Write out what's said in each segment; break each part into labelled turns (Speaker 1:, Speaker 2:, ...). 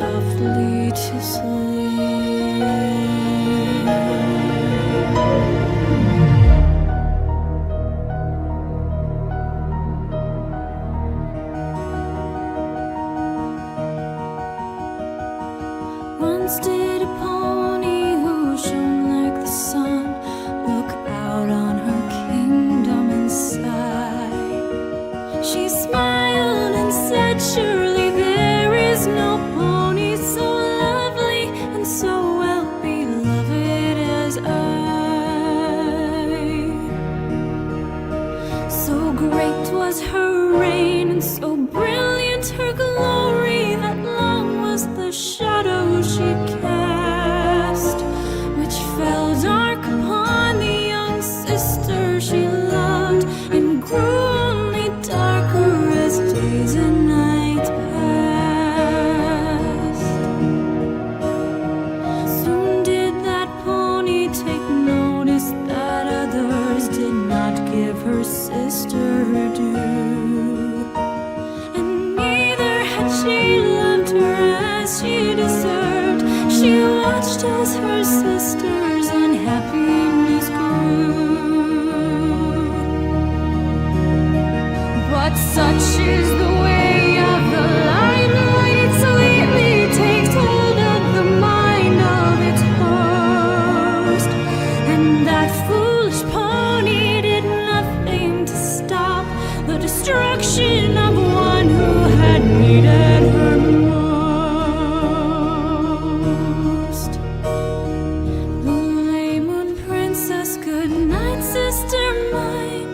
Speaker 1: softly to sleep. Once did a pony who shone like the sun look out on her kingdom and sigh. She smiled and said, surely there is no pony so lovely and so well beloved as I. So great was her reign and so brilliant her glory that long was the shadow she cast, which fell dark upon the young sister she loved, and grew only darker as days and night passed. Soon did that pony take notice that others did not give her sister her due, and neither had she loved her as she deserved. She watched as her sister's unhappiness grew. But such is the way of the limelight, it sweetly takes hold of the mind of its host, and that foolish pony did nothing to stop the destruction of one who had needed her most. Blue moon princess, good night, sister mine.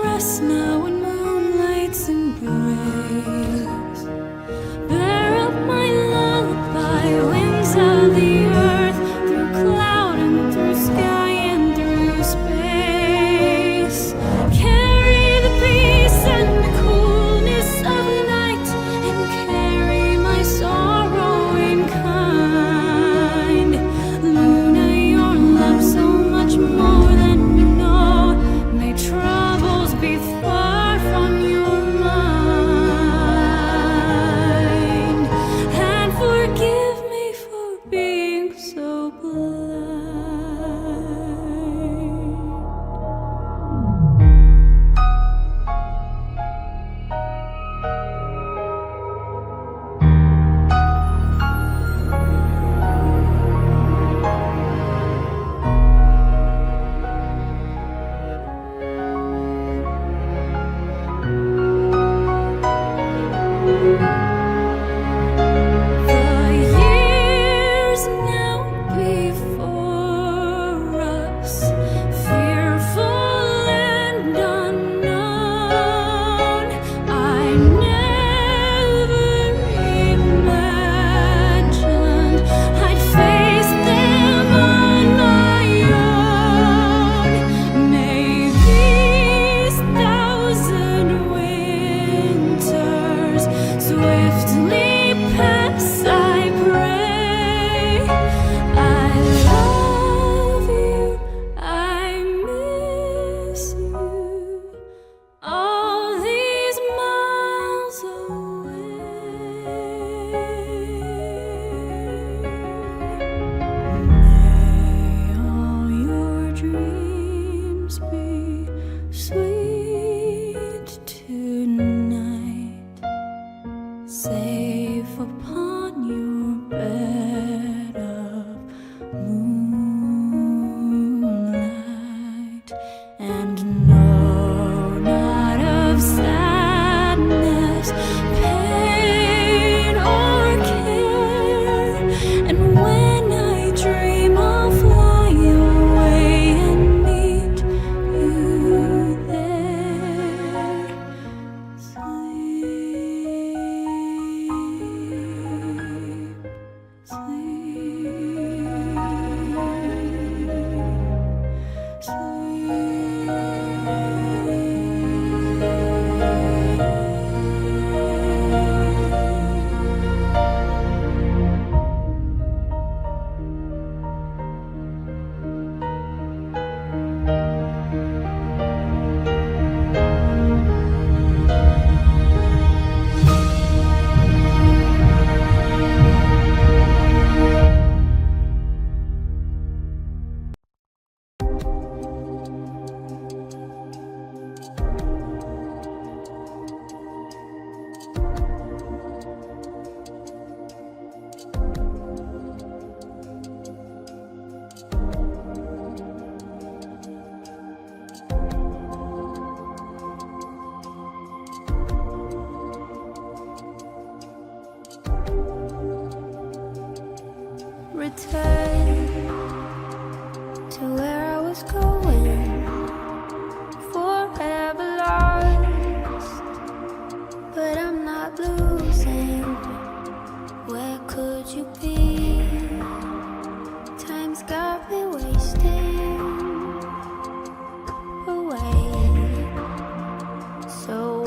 Speaker 1: Rest now in moonlight's embrace. Bear up my lullaby, winds of the earth, through cloud and through sky and through space. Carry the peace and the coolness of night, and carry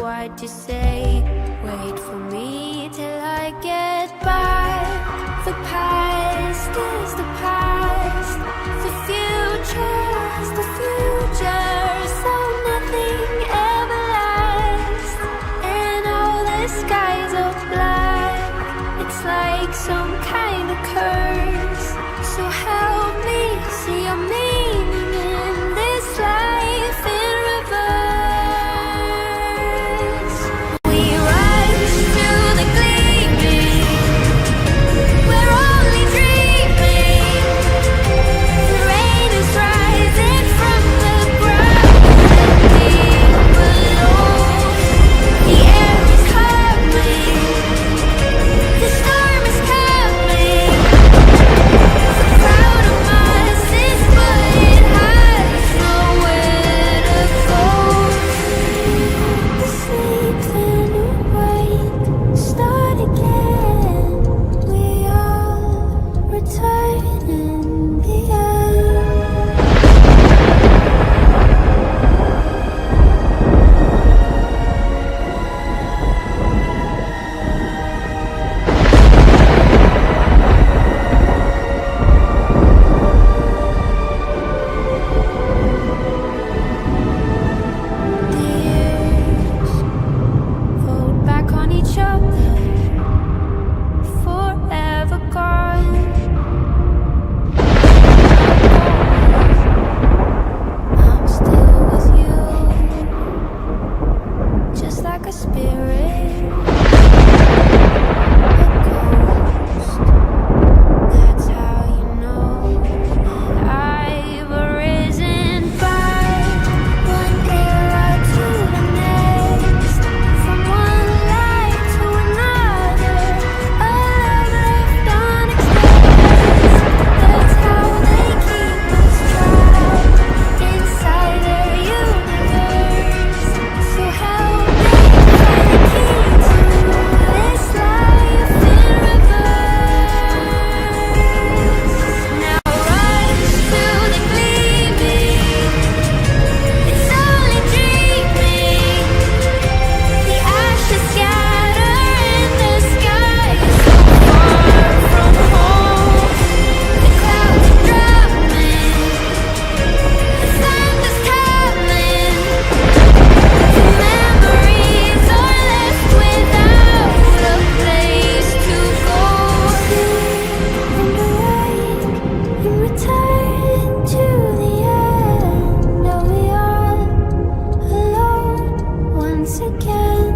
Speaker 1: what you say. Wait for me till I get back. The past is the past. The future's the future. So nothing ever lasts. And all the skies are black. It's like some kind of curse. So help me see your meaning in this life in reverse. We rush to the gleaming. We're only dreaming. The rain is rising from the ground and deep below. The air is humming. The storm is coming. Proud of us is but it has nowhere to go. Sleep then wake, start again. We all return in the end. The years fold back on each other, forever gone. I'm still with you, just like a spirit, a ghost. That's how you know that I've arisen back. One era to the next, from one life to another, a love left unexpressed. That's how they keep us trapped inside their universe. So help me find the key to this life in reverse. Now rush to the gleaming. It's only dreaming. The ashes scatter in the sky, so far from home. The clouds are drumming. The thunder's coming. The memories are left without a place to go. And return to the end. Are we all alone once again?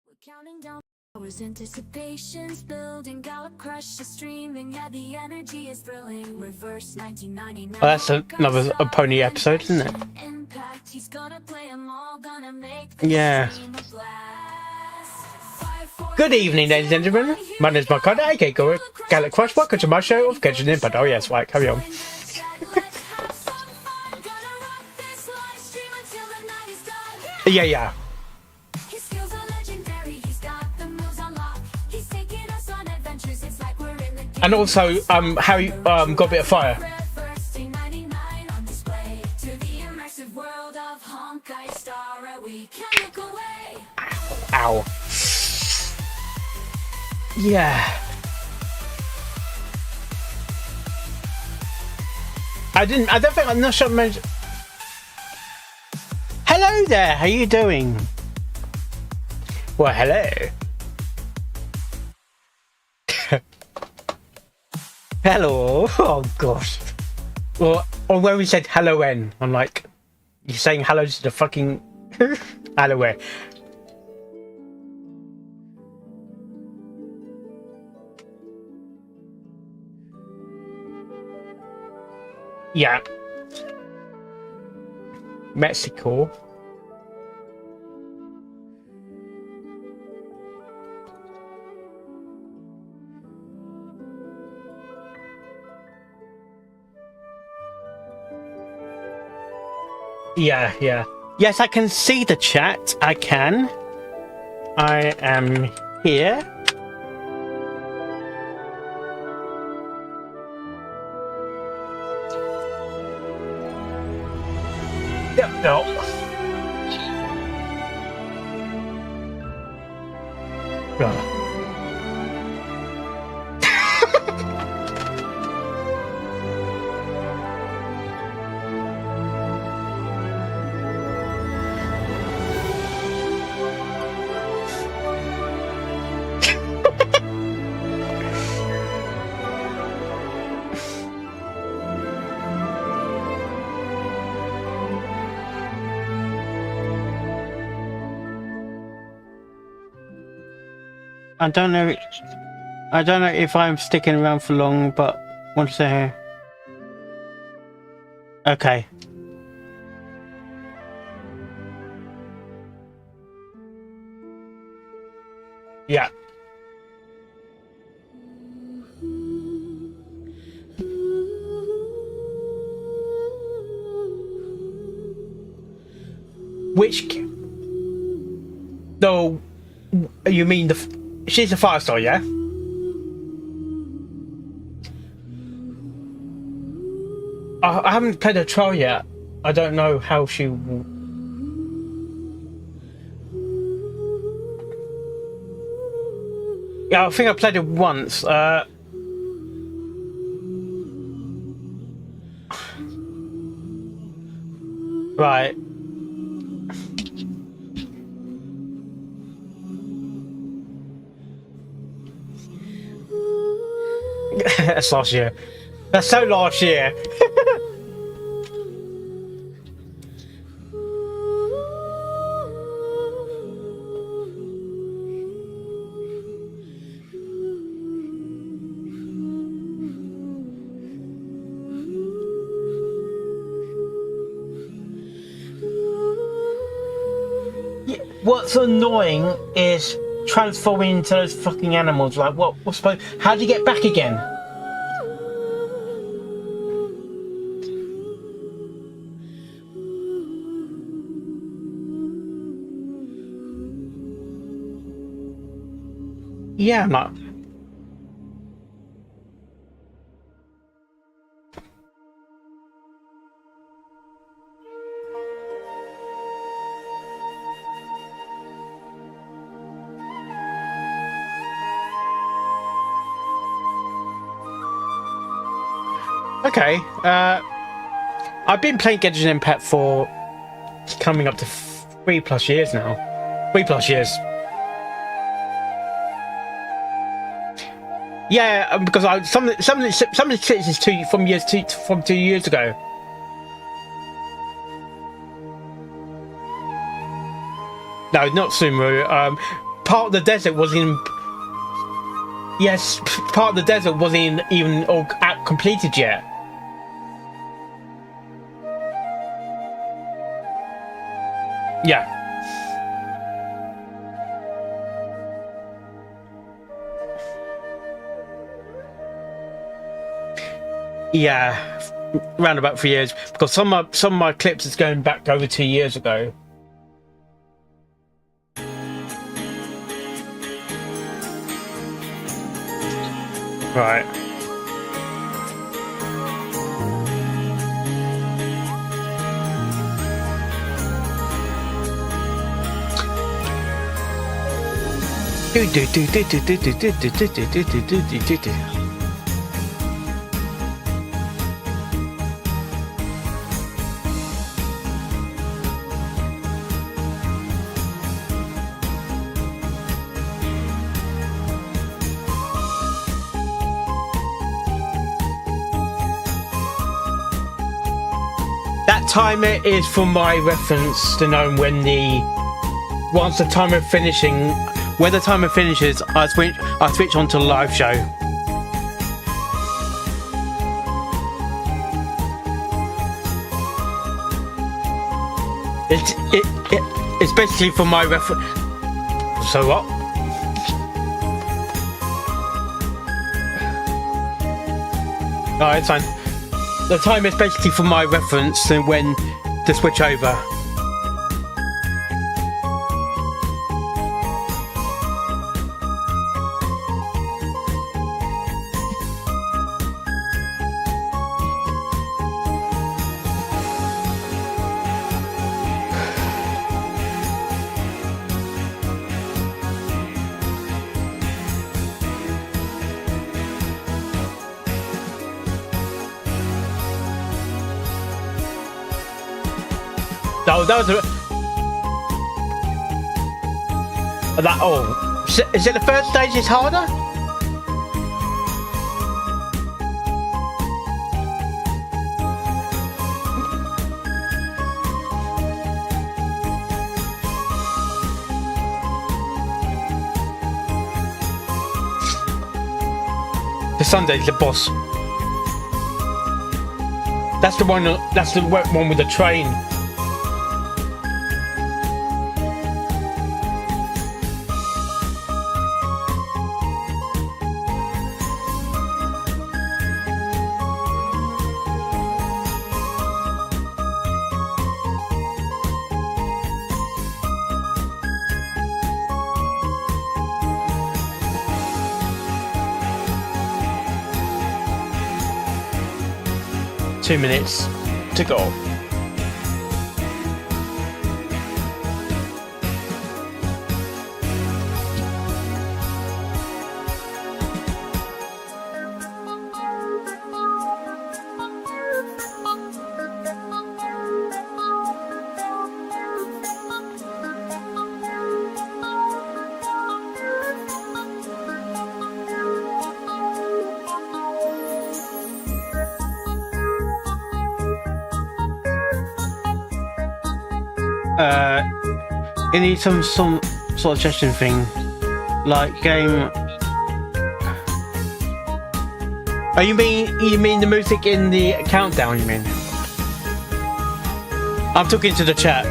Speaker 1: We're counting down hours, anticipation's building, gallop crush is streaming, yeah, the energy is thrilling. Reverse 1999.
Speaker 2: Oh, that's another a pony episode, isn't it?
Speaker 1: Impact, he's gonna play 'em all, gonna make
Speaker 2: Yeah.
Speaker 1: this team a blast. 5, 4,
Speaker 2: Good evening, ladies and gentlemen. My name is Mark Carter, aka Gallic Crush. Welcome to my show of Genshin Impact. Oh yes, right, carry on. Yeah.
Speaker 1: His skills are legendary, he's got the moves on lock. He's taking us on adventures, it's like we're in the game.
Speaker 2: And also, Harry got a bit of fire.
Speaker 1: Reverse 99 on display. To the immersive world of Honkai Star, we can't look away.
Speaker 2: Ow. Yeah. I don't think I'm not sure. Hello there, how you doing? Well, hello. Hello. Oh gosh. Or when we said hello N, I'm like, you're saying hello to the fucking hello. Yeah. Mexico. Yeah, yeah. Yes, I can see the chat. I can. I am here. Yep, no. Right. I don't know. I don't know if I'm sticking around for long, but want to say here. Okay. Yeah. Which? No, you mean she's a fire star, yeah? I haven't played a trial yet. I don't know how she will... Yeah, I think I played it once. Right. That's last year. That's so last year. What's annoying is transforming into those fucking animals. Like, what's supposed? How do you get back again? Yeah, I'm not. Okay. I've been playing Genshin Impact for coming up to 3+ years now. 3+ years. Yeah, because some of the tricks is from 2 years ago. No, not Sumeru. Part of the desert was in. Yes, part of the desert wasn't even all completed yet. Yeah. Yeah, around about 3 years, because some of my clips is going back over 2 years ago. Right. That timer is for my reference to know when once the timer finishing, when the timer finishes, I switch on to the live show. It's basically for my reference. So what? Oh, it's fine. The time is basically for my reference and when to switch over. Oh, that was that. Oh, is it the first stage is harder? The Sunday's the boss. That's the one. That's the one with the train. Two minutes to go. You need some sort of suggestion thing, like game. Oh, you mean the music in the countdown? You mean? I'm talking to the chat.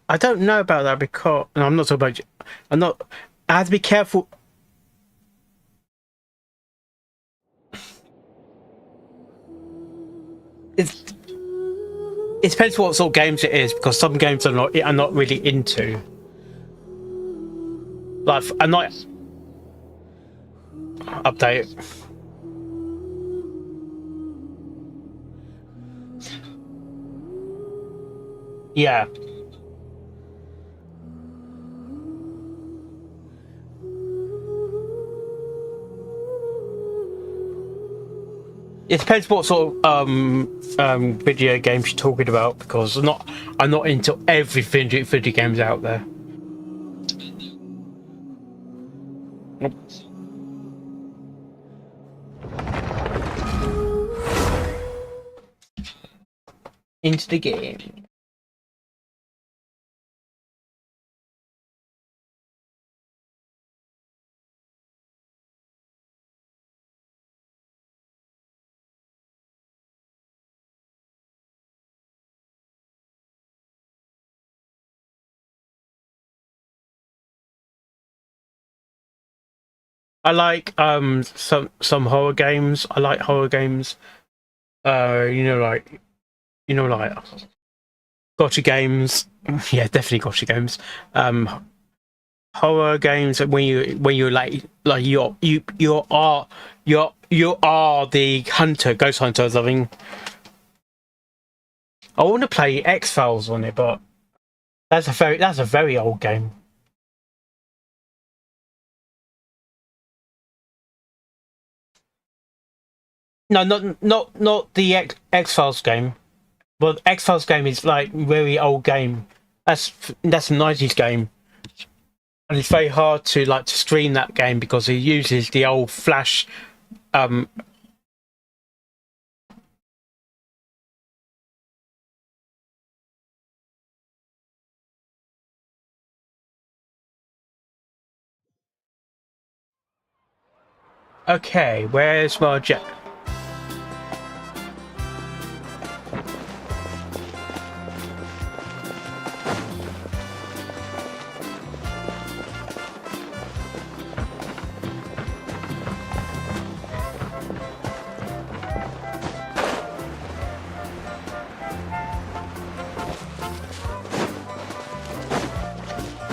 Speaker 2: I don't know about that because no, I'm not talking about. I'm not. I have to be careful. It depends what sort of games it is because some games I'm not really into. Like I'm not update. Yeah. It depends what sort of video games you're talking about because I'm not into every video games out there. Into the game. I like some horror games. I like horror games. Like gotcha games. Yeah, definitely gotcha games. Horror games when you like you are the hunter, ghost hunter or something. I want to play X-Files on it, but that's a very old game. No, not the X-Files game. Well, X-Files game is like very old game. That's a 90s game, and it's very hard to stream that game because it uses the old Flash. Okay, where's my jet?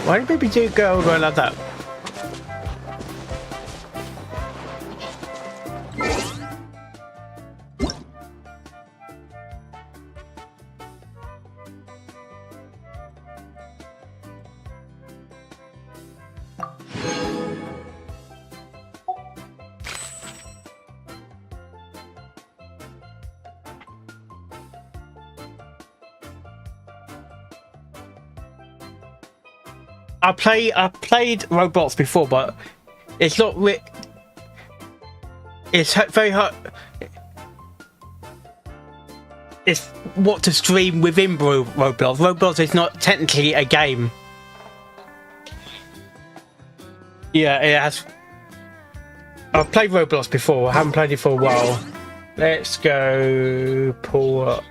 Speaker 2: Why did baby do go over like that? I played Roblox before, but it's not. It's very hard. It's what to stream within Roblox. Roblox is not technically a game. Yeah, it has. I've played Roblox before. I haven't played it for a while. Let's go pull up.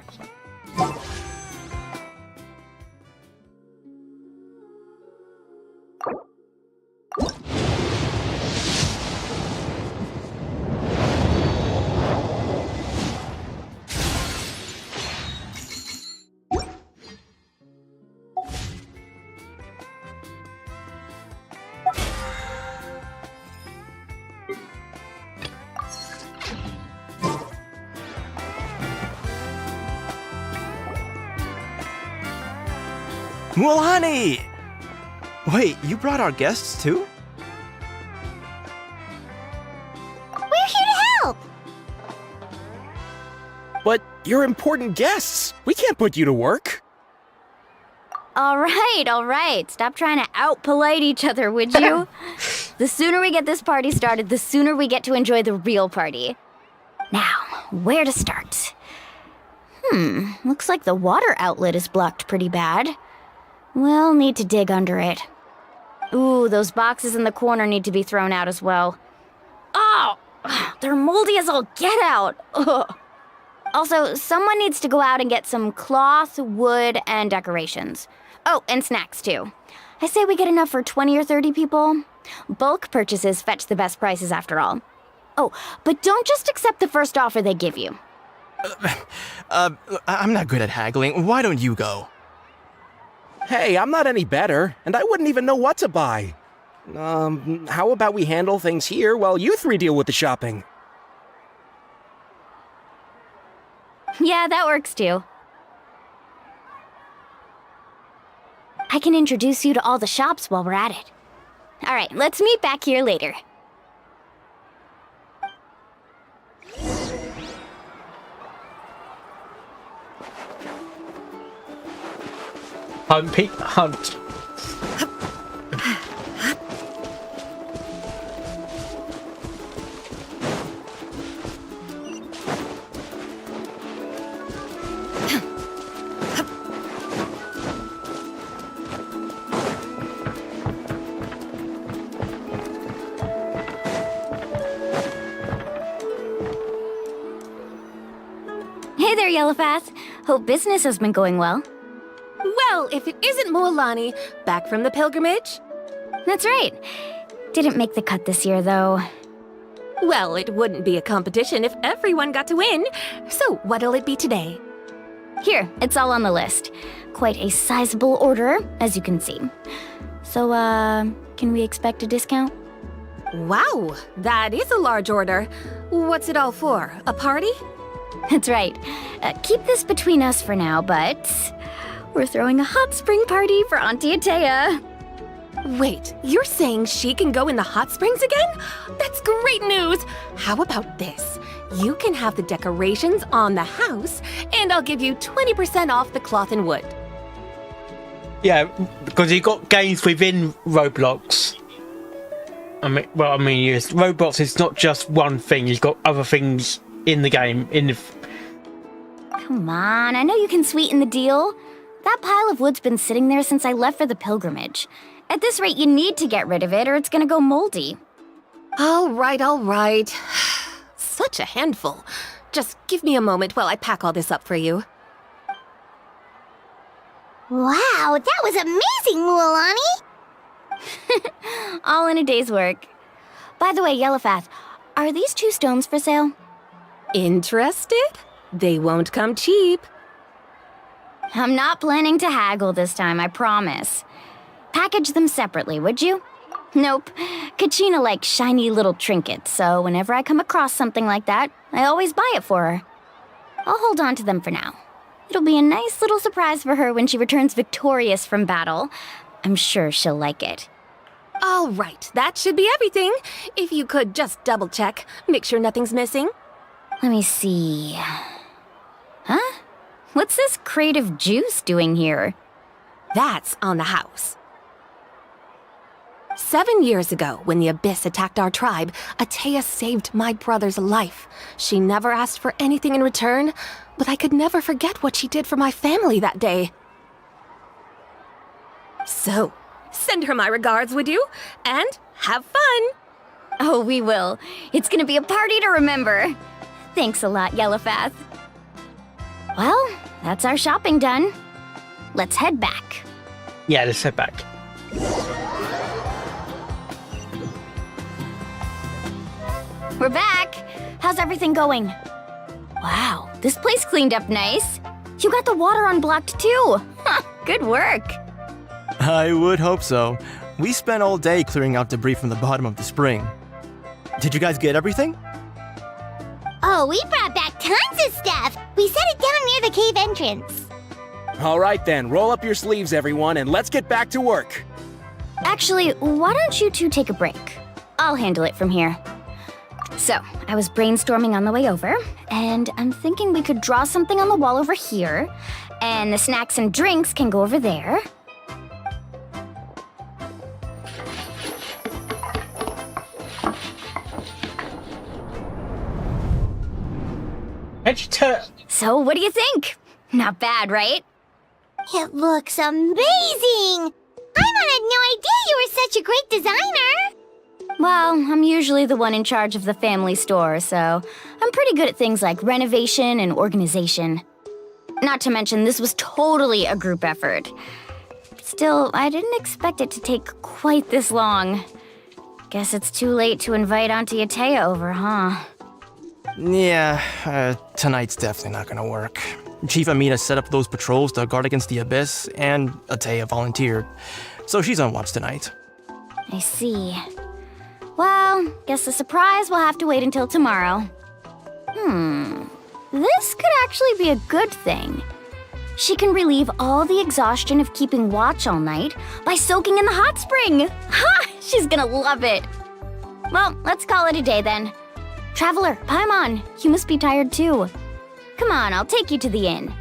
Speaker 3: Well, honey! Wait, you brought our guests too?
Speaker 4: We're here to help!
Speaker 3: But you're important guests! We can't put you to work!
Speaker 4: All right. Stop trying to out-polite each other, would you? The sooner we get this party started, the sooner we get to enjoy the real party. Now, where to start? Looks like the water outlet is blocked pretty bad. We'll need to dig under it. Ooh, those boxes in the corner need to be thrown out as well. Oh! They're moldy as all get out! Ugh. Also, someone needs to go out and get some cloth, wood, and decorations. Oh, and snacks too. I say we get enough for 20 or 30 people. Bulk purchases fetch the best prices after all. Oh, but don't just accept the first offer they give you.
Speaker 3: I'm not good at haggling. Why don't you go? Hey, I'm not any better, and I wouldn't even know what to buy. How about we handle things here while you three deal with the shopping?
Speaker 4: Yeah, that works too. I can introduce you to all the shops while we're at it. All right, let's meet back here later.
Speaker 2: Hunt.
Speaker 4: Hey there, Yellowfast. Hope business has been going well.
Speaker 5: Well, if it isn't Moalani, back from the pilgrimage?
Speaker 4: That's right. Didn't make the cut this year, though.
Speaker 5: Well, it wouldn't be a competition if everyone got to win. So, what'll it be today?
Speaker 4: Here, it's all on the list. Quite a sizable order, as you can see. So, can we expect a discount?
Speaker 5: Wow, that is a large order. What's it all for? A party?
Speaker 4: That's right. Keep this between us for now, but we're throwing a hot spring party for Auntie Atea.
Speaker 5: Wait, you're saying she can go in the hot springs again? That's great news! How about this? You can have the decorations on the house, and I'll give you 20% off the cloth and wood.
Speaker 2: Yeah, because you got games within Roblox. Yes, Roblox is not just one thing. You've got other things in the game.
Speaker 4: Come on, I know you can sweeten the deal. That pile of wood's been sitting there since I left for the pilgrimage. At this rate, you need to get rid of it or it's gonna go moldy.
Speaker 5: All right. Such a handful. Just give me a moment while I pack all this up for you.
Speaker 6: Wow, that was amazing, Mualani!
Speaker 4: All in a day's work. By the way, Yellowfath, are these 2 stones for sale?
Speaker 5: Interested? They won't come cheap.
Speaker 4: I'm not planning to haggle this time, I promise. Package them separately, would you? Nope. Kachina likes shiny little trinkets, so whenever I come across something like that, I always buy it for her. I'll hold on to them for now. It'll be a nice little surprise for her when she returns victorious from battle. I'm sure she'll like it.
Speaker 5: All right, that should be everything. If you could just double check, make sure nothing's missing.
Speaker 4: Let me see. Huh? What's this crate of juice doing here?
Speaker 5: That's on the house. 7 years ago, when the Abyss attacked our tribe, Atea saved my brother's life. She never asked for anything in return, but I could never forget what she did for my family that day. So, send her my regards, would you? And have fun!
Speaker 4: Oh, we will. It's gonna be a party to remember. Thanks a lot, Yellowfath. Well, that's our shopping done. Let's head back.
Speaker 2: Yeah, let's head back.
Speaker 4: We're back. How's everything going? Wow, this place cleaned up nice. You got the water unblocked too. Good work.
Speaker 7: I would hope so. We spent all day clearing out debris from the bottom of the spring. Did you guys get everything?
Speaker 6: Oh, we brought back tons of stuff! We set it down near the cave entrance.
Speaker 3: All right then, roll up your sleeves, everyone, and let's get back to work.
Speaker 4: Actually, why don't you two take a break? I'll handle it from here. So, I was brainstorming on the way over, and I'm thinking we could draw something on the wall over here, and the snacks and drinks can go over there. So, what do you think? Not bad, right?
Speaker 6: It looks amazing! Paimon had no idea you were such a great designer!
Speaker 4: Well, I'm usually the one in charge of the family store, so I'm pretty good at things like renovation and organization. Not to mention, this was totally a group effort. Still, I didn't expect it to take quite this long. Guess it's too late to invite Auntie Atea over, huh?
Speaker 7: Yeah, tonight's definitely not gonna work. Chief Amina set up those patrols to guard against the Abyss, and Atea volunteered. So she's on watch tonight.
Speaker 4: I see. Well, guess the surprise will have to wait until tomorrow. This could actually be a good thing. She can relieve all the exhaustion of keeping watch all night by soaking in the hot spring. Ha! She's gonna love it. Well, let's call it a day then. Traveler, Paimon, you must be tired too. Come on, I'll take you to the inn.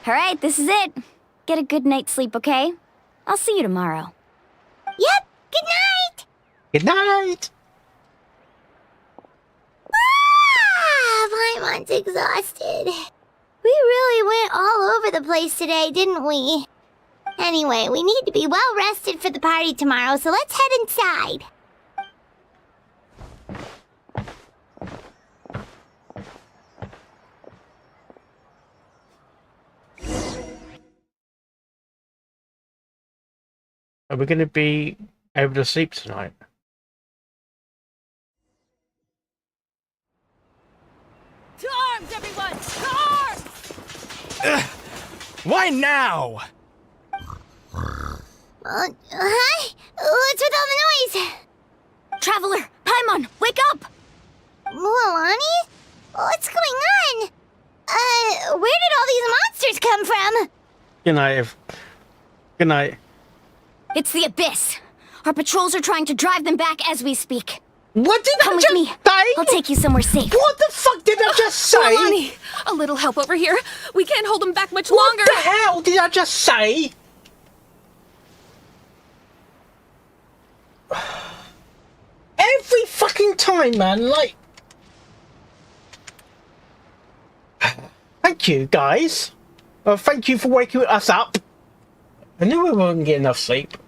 Speaker 4: All right, this is it. Get a good night's sleep, okay? I'll see you tomorrow.
Speaker 6: Yep, good night!
Speaker 2: Good night.
Speaker 6: Paimon's exhausted. We really went all over the place today, didn't we? Anyway, we need to be well rested for the party tomorrow, so let's head inside.
Speaker 2: Are we going to be able to sleep tonight?
Speaker 5: To arms, everyone! To arms!
Speaker 3: Why now?
Speaker 6: Hi? What's with all the noise?
Speaker 4: Traveler, Paimon, wake up!
Speaker 6: Mualani? What's going on? Where did all these monsters come from?
Speaker 2: Good night. Good night.
Speaker 4: It's the Abyss. Our patrols are trying to drive them back as we speak.
Speaker 2: What did
Speaker 4: Come
Speaker 2: I
Speaker 4: with
Speaker 2: just
Speaker 4: me.
Speaker 2: say?
Speaker 4: I'll take you somewhere safe.
Speaker 2: What the fuck did I just say?
Speaker 5: Mualani, a little help over here. We can't hold them back much
Speaker 2: What
Speaker 5: longer.
Speaker 2: the hell did I just say? Every fucking time, man, like... Thank you, guys. Thank you for waking us up. I knew we weren't getting enough sleep.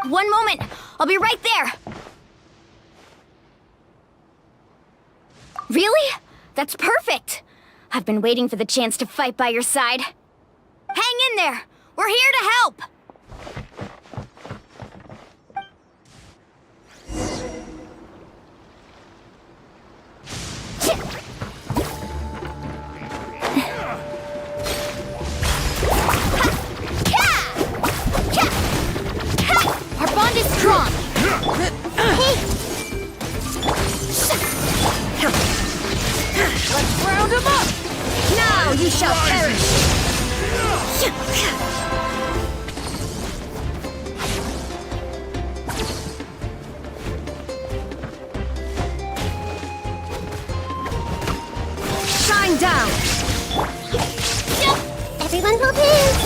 Speaker 4: One moment. I'll be right there. Really? That's perfect. I've been waiting for the chance to fight by your side. Hang in there. We're here to help. Our bond is strong. Let's round him up. Now you shall perish. Shine down.
Speaker 6: Everyone hold hands.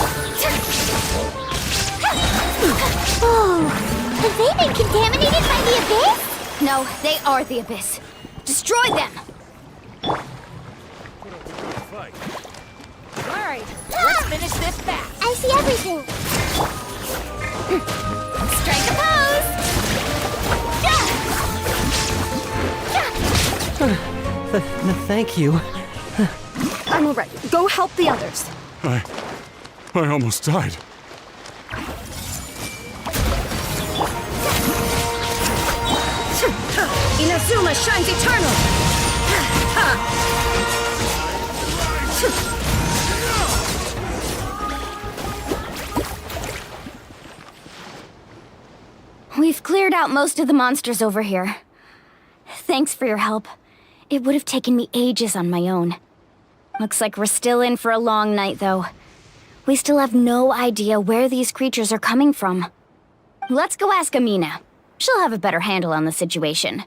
Speaker 6: Oh, have they been contaminated by the Abyss?
Speaker 4: No, they are the Abyss. Destroy them.
Speaker 5: All right, let's finish this fast.
Speaker 6: I see everything.
Speaker 4: Strike a pose.
Speaker 3: Thank you.
Speaker 5: I'm all right. Go help the others.
Speaker 8: I almost died.
Speaker 5: Inazuma shines eternal!
Speaker 4: We've cleared out most of the monsters over here. Thanks for your help. It would have taken me ages on my own. Looks like we're still in for a long night, though. We still have no idea where these creatures are coming from. Let's go ask Amina. She'll have a better handle on the situation.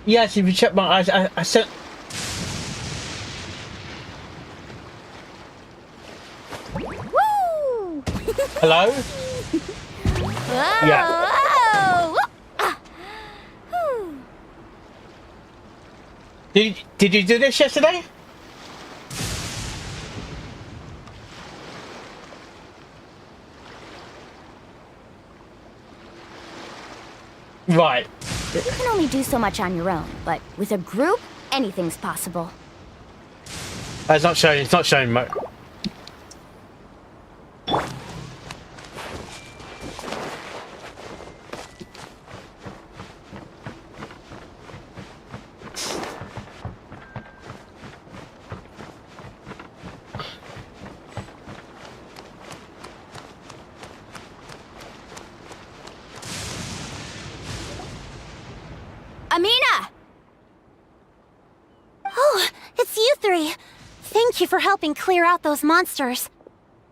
Speaker 2: Yes, if you check my eyes, I sent.
Speaker 4: Woo!
Speaker 2: Hello?
Speaker 4: Whoa!
Speaker 2: Yeah.
Speaker 4: Whoa! Ah. Whew.
Speaker 2: Did you do this yesterday? Right.
Speaker 4: You can only do so much on your own, but with a group, anything's possible.
Speaker 2: It's not showing. It's not showing.
Speaker 4: Amina!
Speaker 6: Oh, it's you three. Thank you for helping clear out those monsters.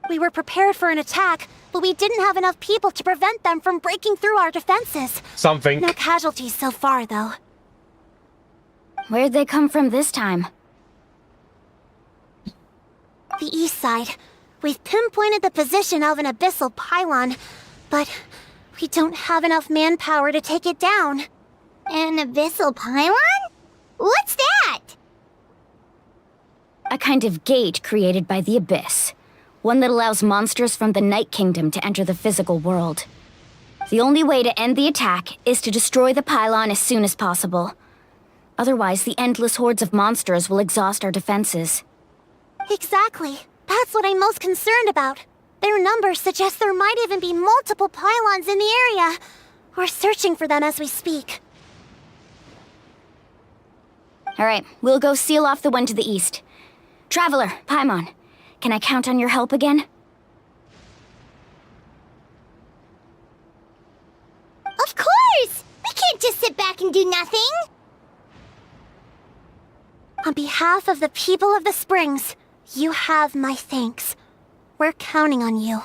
Speaker 6: We were prepared for an attack, but we didn't have enough people to prevent them from breaking through our defenses.
Speaker 2: Something.
Speaker 6: No casualties so far, though.
Speaker 4: Where'd they come from this time?
Speaker 6: The east side. We've pinpointed the position of an abyssal pylon, but we don't have enough manpower to take it down. An abyssal pylon? What's that?
Speaker 4: A kind of gate created by the Abyss. One that allows monsters from the Night Kingdom to enter the physical world. The only way to end the attack is to destroy the pylon as soon as possible. Otherwise, the endless hordes of monsters will exhaust our defenses.
Speaker 6: Exactly. That's what I'm most concerned about. Their numbers suggest there might even be multiple pylons in the area. We're searching for them as we speak.
Speaker 4: Alright, we'll go seal off the one to the east. Traveler, Paimon, can I count on your help again?
Speaker 6: Of course! We can't just sit back and do nothing! On behalf of the people of the Springs, you have my thanks. We're counting on you.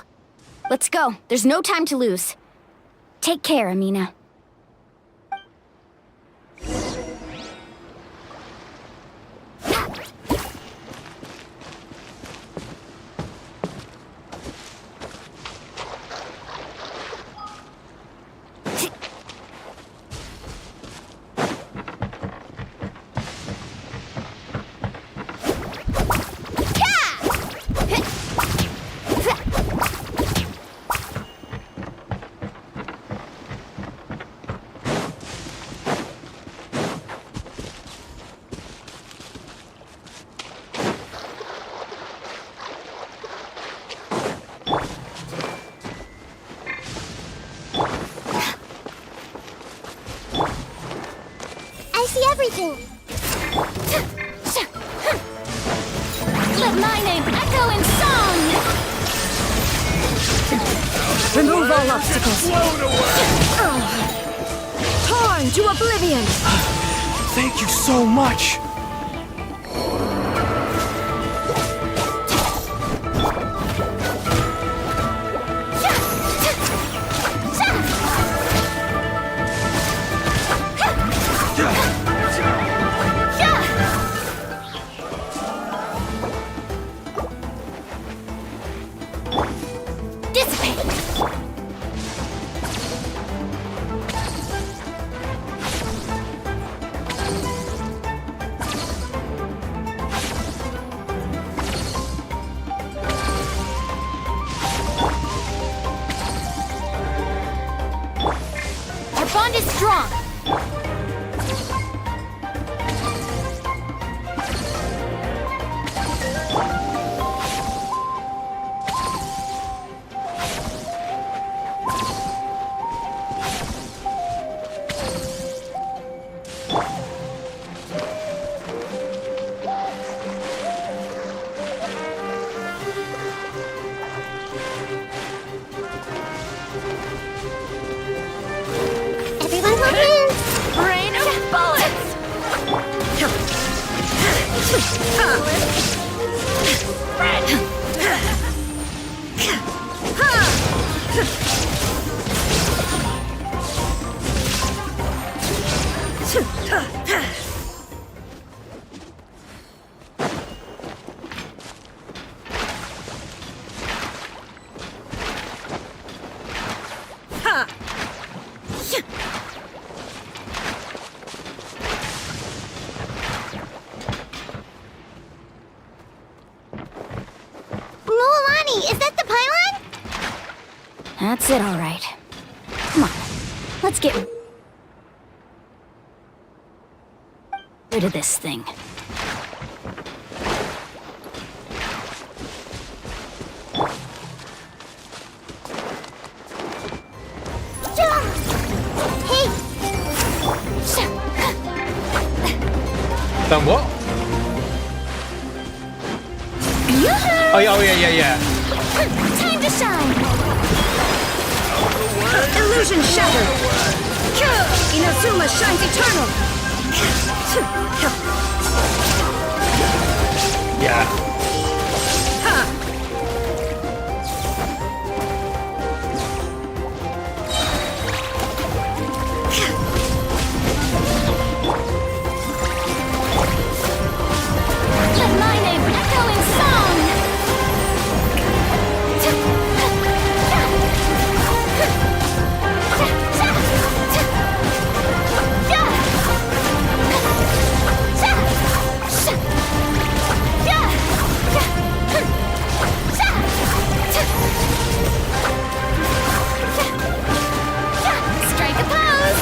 Speaker 4: Let's go. There's no time to lose. Take care, Amina.
Speaker 6: I see everything!
Speaker 4: Let my name echo in song!
Speaker 5: Remove all obstacles. Torn to oblivion.
Speaker 7: Thank you so much.
Speaker 4: That's it, all right. Come on, let's get rid of this thing.
Speaker 6: Hey!
Speaker 2: Done what? Oh, yeah.
Speaker 4: Time to shine! Illusion shattered! Inazuma shines eternal!
Speaker 2: Yeah.
Speaker 4: Let my name echo in song! Strike a pose!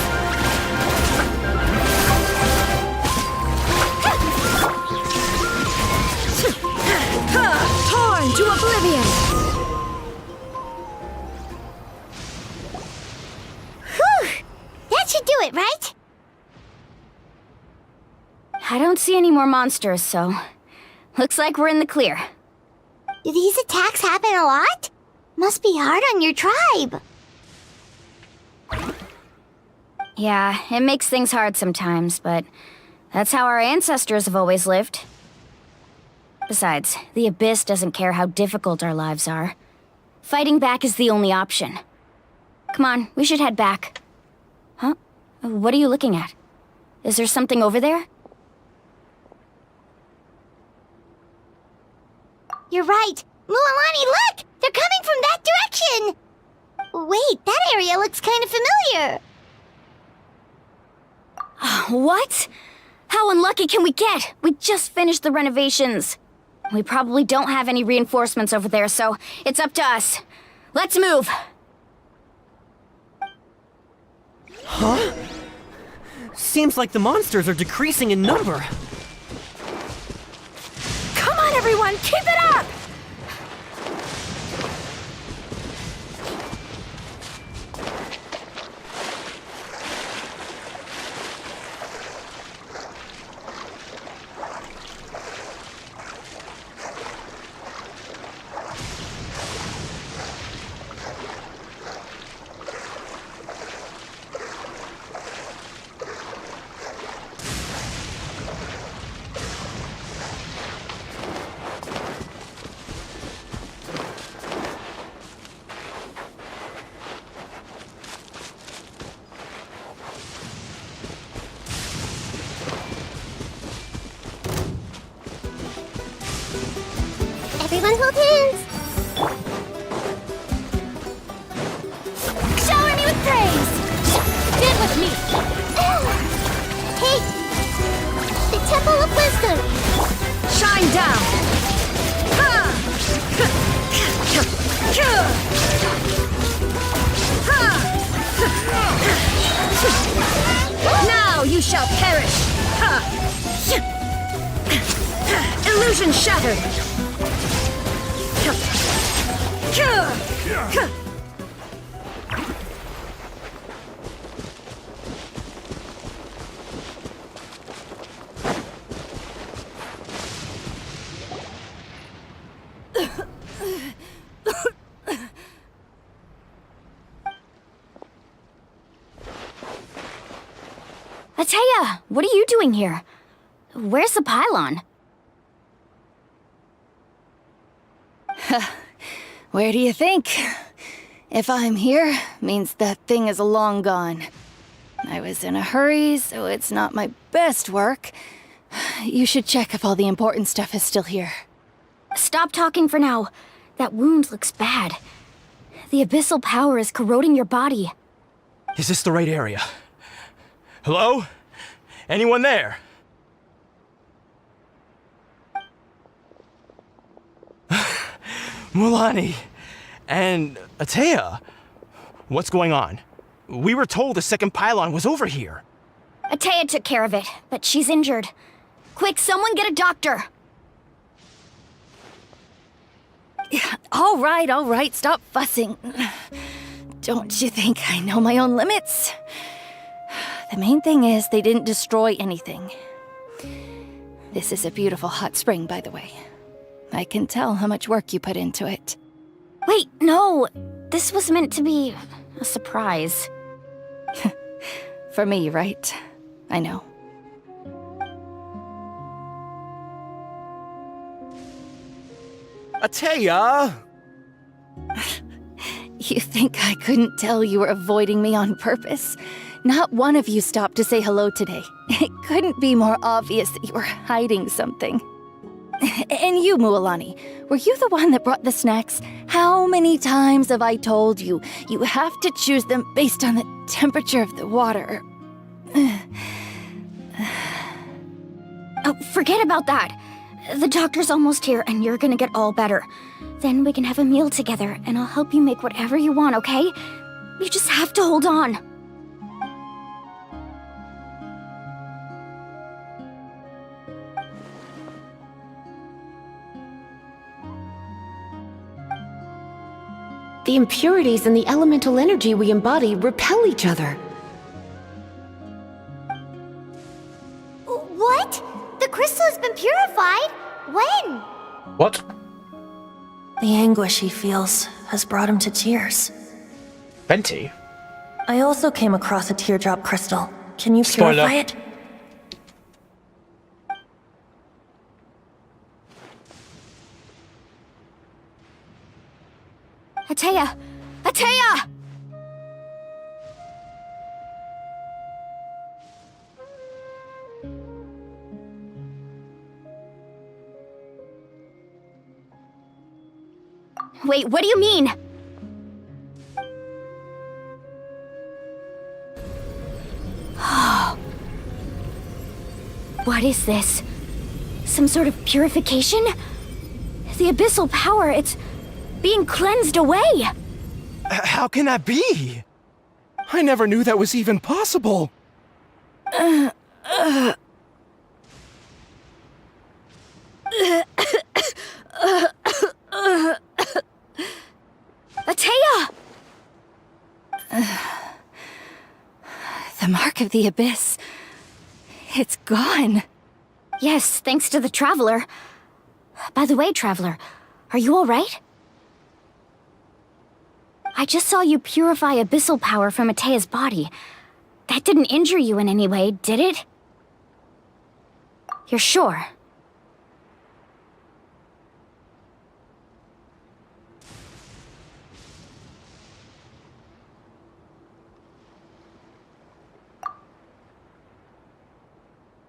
Speaker 4: Torn to oblivion!
Speaker 6: Whew! That should do it, right?
Speaker 4: I don't see any more monsters, so looks like we're in the clear.
Speaker 6: Do these attacks happen a lot? Must be hard on your tribe.
Speaker 4: Yeah, it makes things hard sometimes, but that's how our ancestors have always lived. Besides, the Abyss doesn't care how difficult our lives are. Fighting back is the only option. Come on, we should head back. Huh? What are you looking at? Is there something over there?
Speaker 6: You're right. Mualani, look! They're coming from that direction! Wait, that area looks kind of familiar.
Speaker 4: What? How unlucky can we get? We just finished the renovations. We probably don't have any reinforcements over there, so it's up to us. Let's move!
Speaker 9: Huh? Seems like the monsters are decreasing in number.
Speaker 4: Come on, everyone! Keep it up!
Speaker 6: Everyone hold hands.
Speaker 4: Shower me with praise! Stand with me!
Speaker 6: Hey! The Temple of Wisdom!
Speaker 4: Shine down! Ha! Now you shall perish! Ha! Illusion shattered! Ateya, what are you doing here? Where's the pylon?
Speaker 10: Where do you think? If I'm here, means that thing is long gone. I was in a hurry, so it's not my best work. You should check if all the important stuff is still here.
Speaker 4: Stop talking for now. That wound looks bad. The abyssal power is corroding your body.
Speaker 7: Is this the right area? Hello? Anyone there? Mulani and Ateya, What's going on? We were told the second pylon was over here.
Speaker 4: Atea took care of it, but she's injured. Quick, someone get a doctor!
Speaker 10: All right, stop fussing. Don't you think I know my own limits? The main thing is they didn't destroy anything. This is a beautiful hot spring, by the way. I can tell how much work you put into it.
Speaker 4: Wait, no! This was meant to be a surprise.
Speaker 10: For me, right? I know.
Speaker 3: Atea!
Speaker 10: You think I couldn't tell you were avoiding me on purpose? Not one of you stopped to say hello today. It couldn't be more obvious that you were hiding something. And you, Mualani, were you the one that brought the snacks? How many times have I told you, you have to choose them based on the temperature of the water?
Speaker 4: Oh, forget about that. The doctor's almost here, and you're gonna get all better. Then we can have a meal together, and I'll help you make whatever you want, okay? You just have to hold on.
Speaker 5: The impurities and the elemental energy we embody repel each other.
Speaker 6: What? The crystal has been purified? When?
Speaker 2: What?
Speaker 11: The anguish he feels has brought him to tears.
Speaker 2: Venti?
Speaker 11: I also came across a teardrop crystal. Can you
Speaker 2: Spoiler.
Speaker 11: purify it?
Speaker 4: Atea! Atea! Wait, what do you mean? What is this? Some sort of purification? The abyssal power, it's being cleansed away!
Speaker 7: How can that be?
Speaker 3: I never knew that was even possible.
Speaker 4: Atea!
Speaker 10: The mark of the abyss. It's gone.
Speaker 4: Yes, thanks to the Traveler. By the way, Traveler, are you alright? I just saw you purify abyssal power from Atea's body. That didn't injure you in any way, did it? You're sure?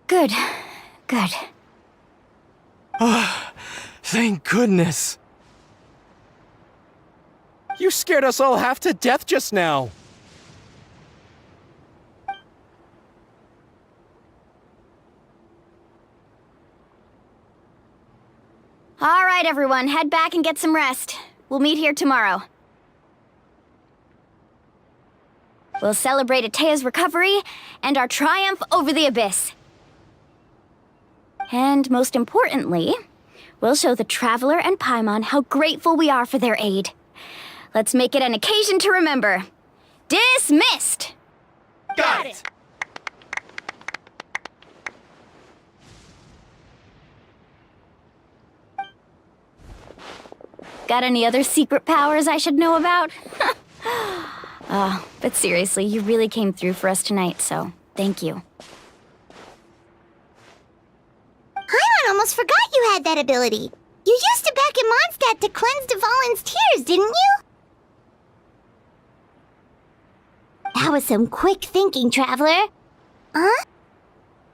Speaker 4: Good. Good.
Speaker 7: Thank goodness.
Speaker 3: You scared us all half to death just now.
Speaker 4: All right, everyone, head back and get some rest. We'll meet here tomorrow. We'll celebrate Atea's recovery and our triumph over the abyss. And most importantly, we'll show the Traveler and Paimon how grateful we are for their aid. Let's make it an occasion to remember. Dismissed!
Speaker 7: Got it!
Speaker 4: Got any other secret powers I should know about? But seriously, you really came through for us tonight, so thank you.
Speaker 6: Paimon almost forgot you had that ability. You used it back in Mondstadt to cleanse Dvalin's tears, didn't you? That was some quick thinking, Traveler. Huh?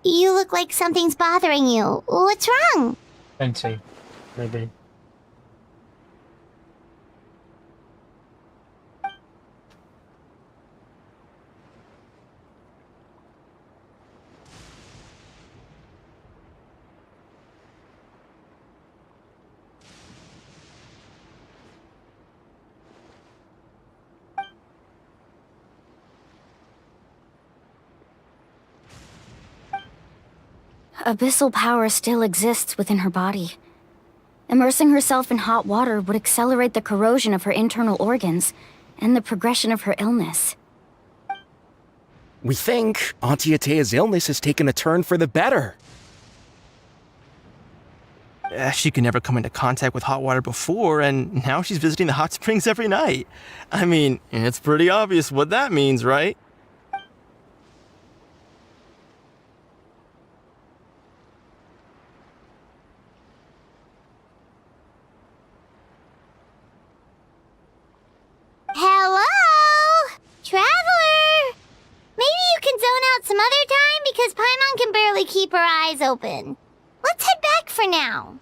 Speaker 6: You look like something's bothering you. What's wrong?
Speaker 2: Venti, maybe.
Speaker 4: abyssal power still exists within her body. Immersing herself in hot water would accelerate the corrosion of her internal organs and the progression of her illness.
Speaker 3: We think Auntie Atea's illness has taken a turn for the better.
Speaker 7: She could never come into contact with hot water before, and now she's visiting the hot springs every night. I mean, it's pretty obvious what that means, right?
Speaker 6: Hello? Traveler! Maybe you can zone out some other time because Paimon can barely keep her eyes open. Let's head back for now.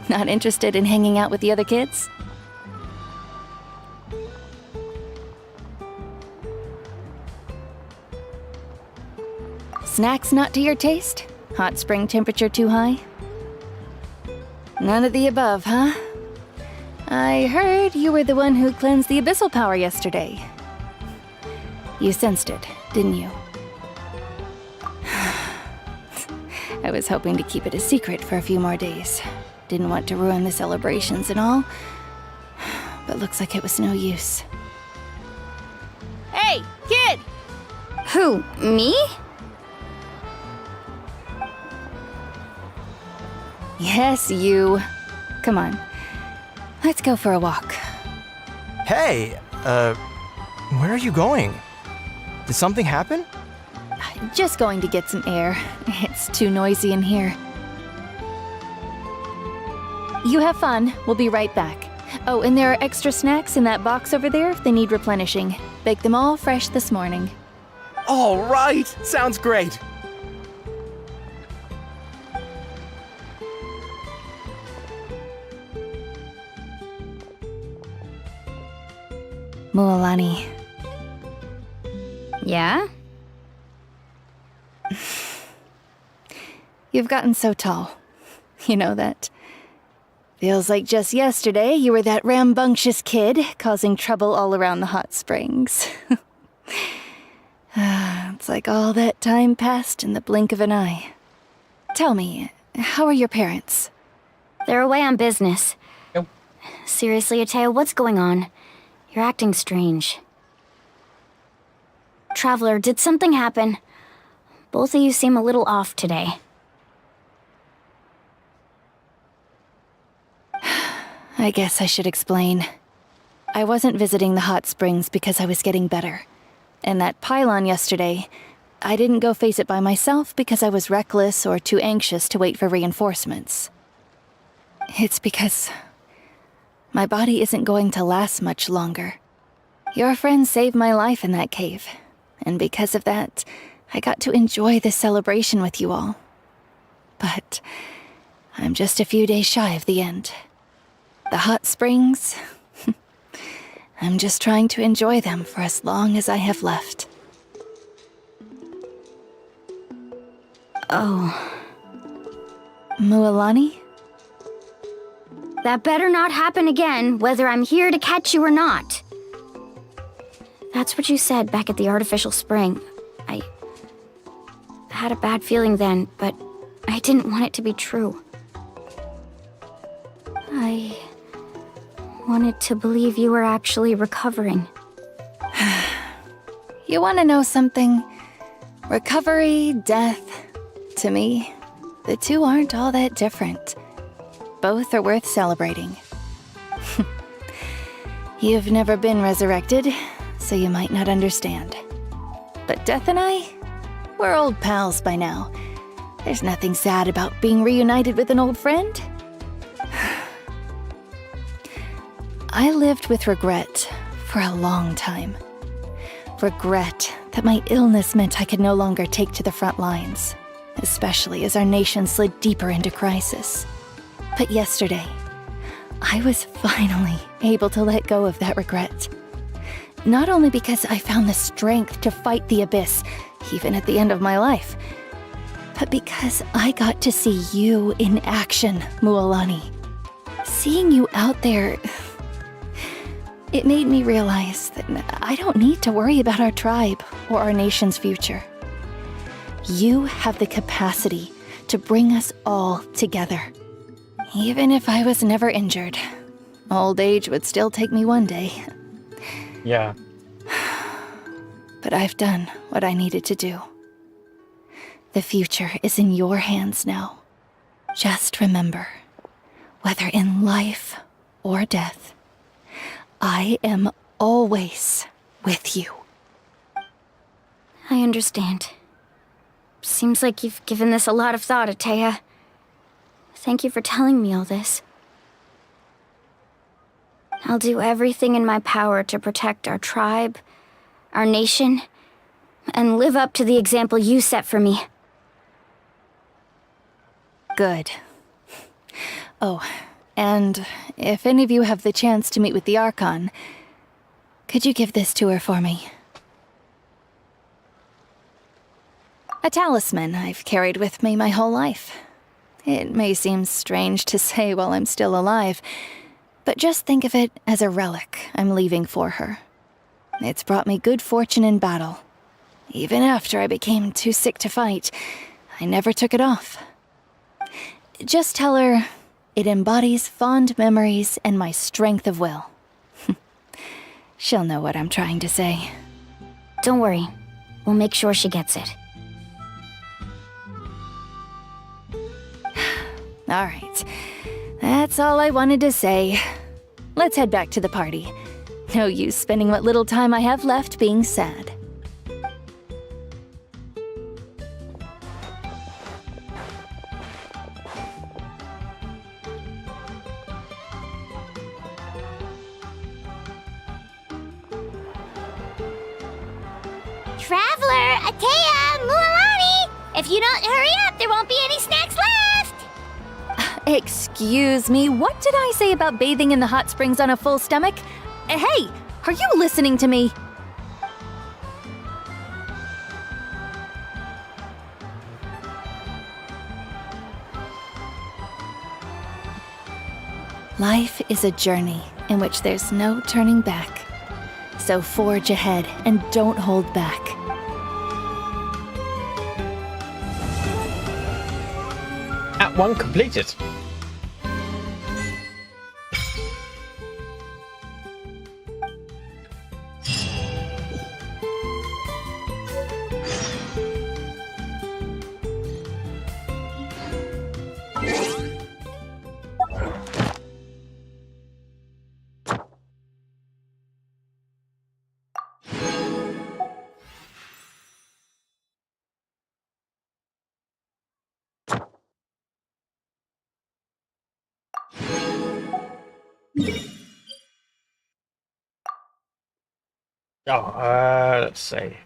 Speaker 10: Not interested in hanging out with the other kids? Snacks not to your taste? Hot spring temperature too high? None of the above, huh? I heard you were the one who cleansed the abyssal power yesterday. You sensed it, didn't you? I was hoping to keep it a secret for a few more days. Didn't want to ruin the celebrations and all, but looks like it was no use.
Speaker 5: Hey, kid!
Speaker 4: Who, me?
Speaker 10: Yes, you. Come on. Let's go for a walk.
Speaker 7: Hey, where are you going? Did something happen?
Speaker 10: Just going to get some air. It's too noisy in here. You have fun. We'll be right back. Oh, and there are extra snacks in that box over there if they need replenishing. Baked them all fresh this morning.
Speaker 3: All right, sounds great.
Speaker 10: Mualani.
Speaker 4: Yeah?
Speaker 10: You've gotten so tall. You know that. Feels like just yesterday you were that rambunctious kid causing trouble all around the hot springs. It's like all that time passed in the blink of an eye. Tell me, how are your parents?
Speaker 4: They're away on business.
Speaker 2: Yep.
Speaker 4: Seriously, Atea, what's going on? You're acting strange. Traveler, did something happen? Both of you seem a little off today.
Speaker 10: I guess I should explain. I wasn't visiting the hot springs because I was getting better. And that pylon yesterday, I didn't go face it by myself because I was reckless or too anxious to wait for reinforcements. It's because my body isn't going to last much longer. Your friend saved my life in that cave, and because of that, I got to enjoy this celebration with you all. But I'm just a few days shy of the end. The hot springs, I'm just trying to enjoy them for as long as I have left.
Speaker 4: Oh.
Speaker 10: Mualani?
Speaker 4: That better not happen again, whether I'm here to catch you or not. That's what you said back at the artificial spring. I had a bad feeling then, but I didn't want it to be true. I wanted to believe you were actually recovering.
Speaker 10: You want to know something? Recovery, death, to me, the two aren't all that different. Both are worth celebrating. You've never been resurrected, so you might not understand. But Death and I, we're old pals by now. There's nothing sad about being reunited with an old friend. I lived with regret for a long time. Regret that my illness meant I could no longer take to the front lines, especially as our nation slid deeper into crisis. But yesterday, I was finally able to let go of that regret. Not only because I found the strength to fight the abyss, even at the end of my life, but because I got to see you in action, Mualani. Seeing you out there, it made me realize that I don't need to worry about our tribe or our nation's future. You have the capacity to bring us all together. Even if I was never injured, old age would still take me one day.
Speaker 2: Yeah.
Speaker 10: But I've done what I needed to do. The future is in your hands now. Just remember, whether in life or death, I am always with you.
Speaker 4: I understand. Seems like you've given this a lot of thought, Atea. Thank you for telling me all this. I'll do everything in my power to protect our tribe, our nation, and live up to the example you set for me.
Speaker 10: Good. Oh, and if any of you have the chance to meet with the Archon, could you give this to her for me? A talisman I've carried with me my whole life. It may seem strange to say while I'm still alive, but just think of it as a relic I'm leaving for her. It's brought me good fortune in battle. Even after I became too sick to fight, I never took it off. Just tell her it embodies fond memories and my strength of will. She'll know what I'm trying to say.
Speaker 4: Don't worry. We'll make sure she gets it.
Speaker 10: All right. That's all I wanted to say. Let's head back to the party. No use spending what little time I have left being sad.
Speaker 6: Traveler, Atea, Mualani! If you don't hurry up, there won't be any snacks left!
Speaker 10: Excuse me, what did I say about bathing in the hot springs on a full stomach? Hey, are you listening to me? Life is a journey in which there's no turning back. So forge ahead and don't hold back.
Speaker 2: Act 1 completed. Let's see.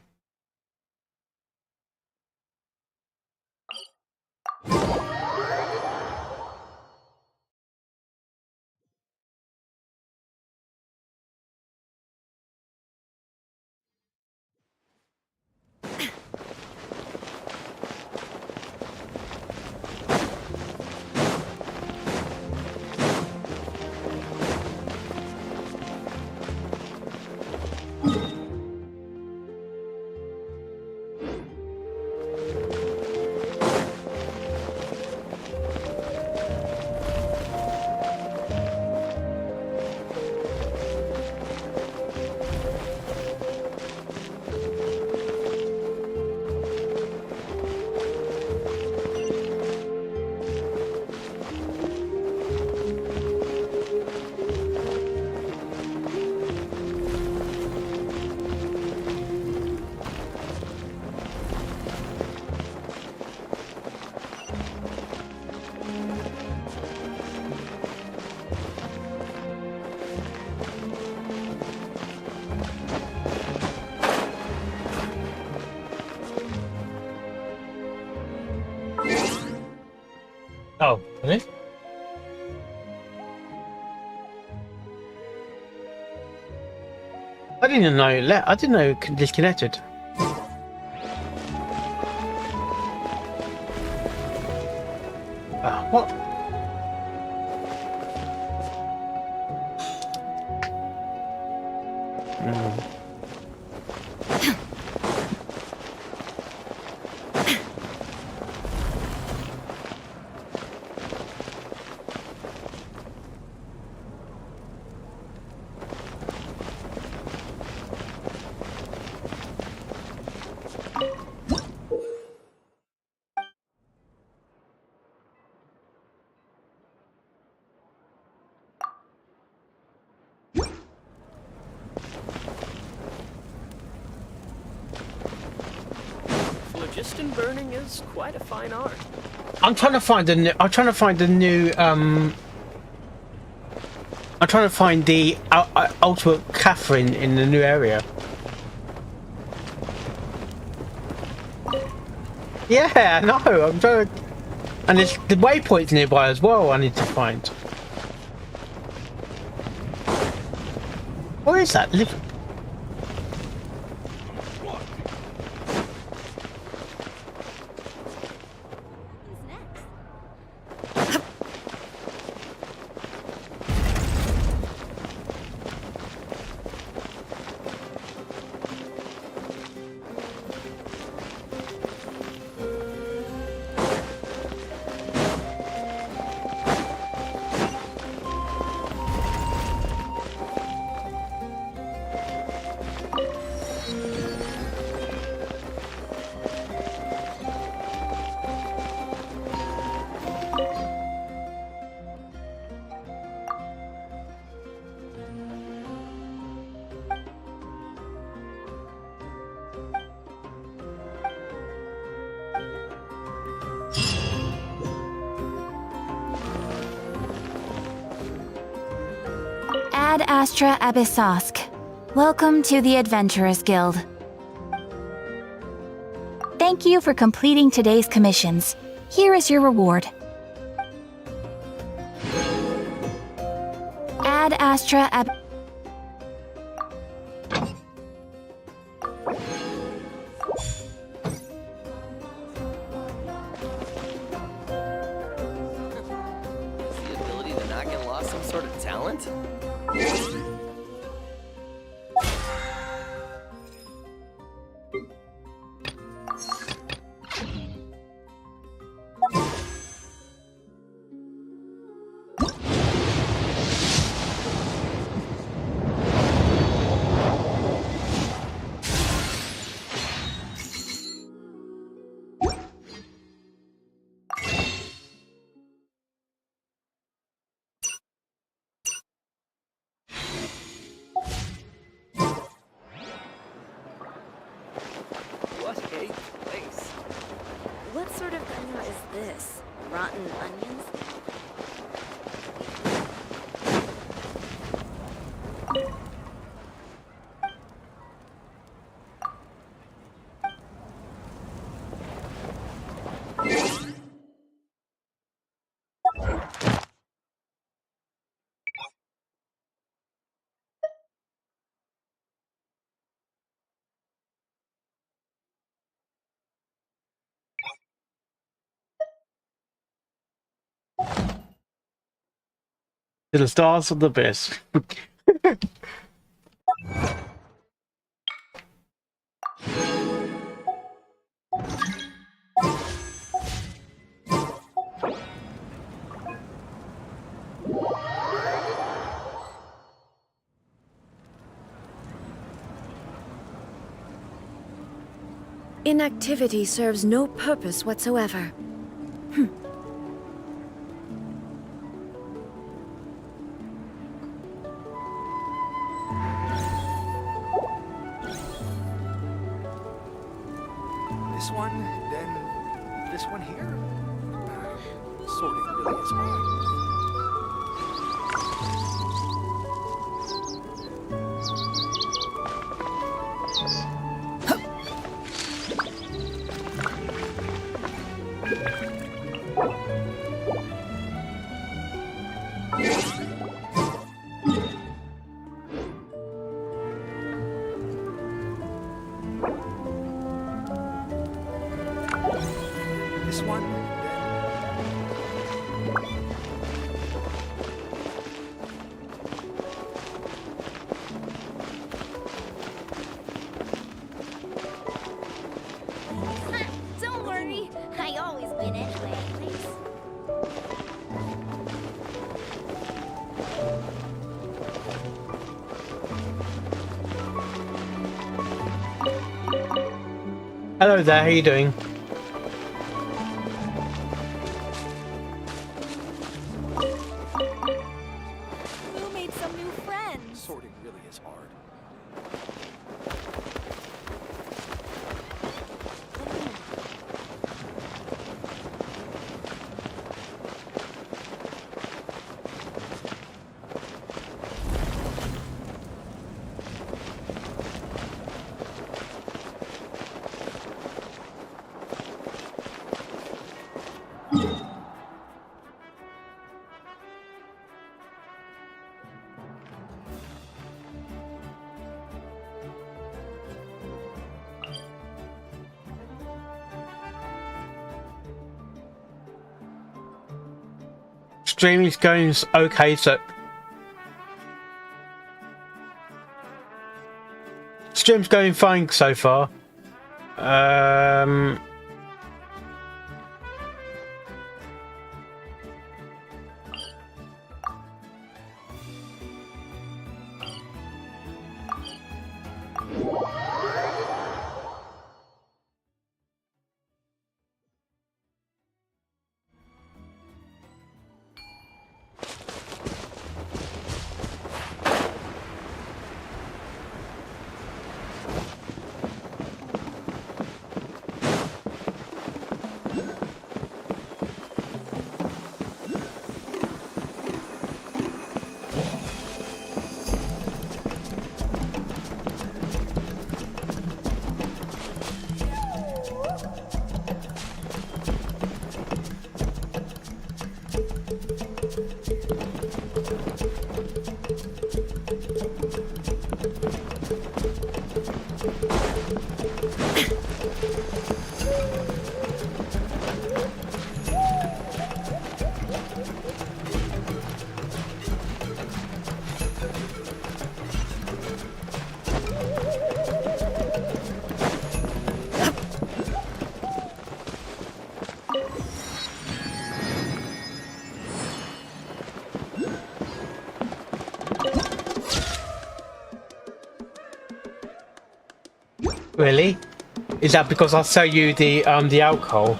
Speaker 2: Oh, really? I didn't know. I didn't know it disconnected. What?
Speaker 3: Phlogiston burning is quite a fine art.
Speaker 2: I'm trying to find the new. I'm trying to find the new. I'm trying to find the ultimate Catherine in the new area. Yeah, I know. I'm trying to, and there's the waypoints nearby as well. I need to find. Where is that?
Speaker 4: Ad Astra Abyssosk. Welcome to the Adventurers Guild. Thank you for completing today's commissions. Here is your reward. Ad Astra Ab...
Speaker 3: The ability to not get lost some sort of talent? What a place.
Speaker 4: What sort of dinner is this? Rotten onions?
Speaker 2: To the stars of the abyss.
Speaker 11: Inactivity serves no purpose whatsoever.
Speaker 3: This one, then this one here? Sorting really is hard. this one.
Speaker 4: Don't worry, I always win anyway.
Speaker 2: Hello there, how you doing?
Speaker 4: Who made some new friends?
Speaker 3: Sorting really is hard.
Speaker 2: Streaming's going okay, so stream's going fine so far. Really? Is that because I'll sell you the alcohol?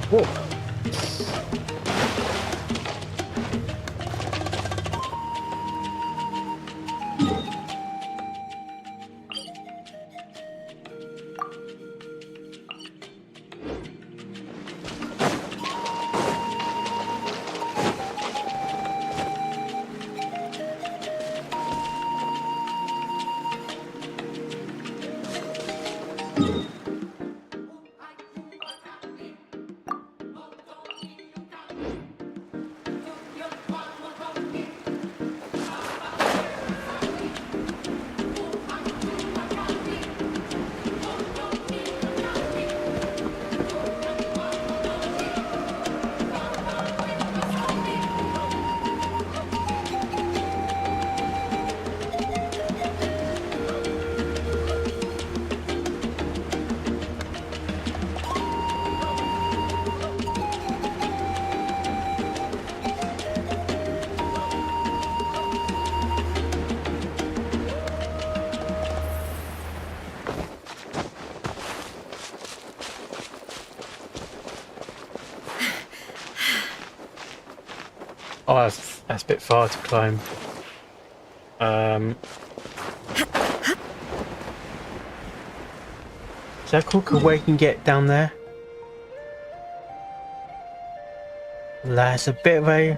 Speaker 2: Whoa. Oh, that's a bit far to climb. Is there a quicker way you can get down there? That's a bit of a...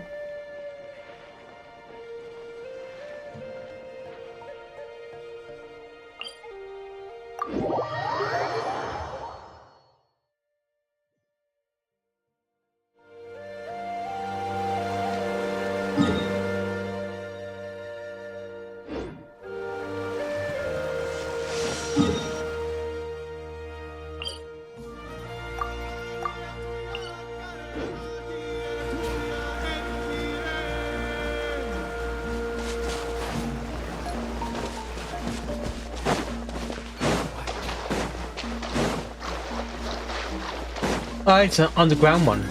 Speaker 2: Oh, it's an underground one.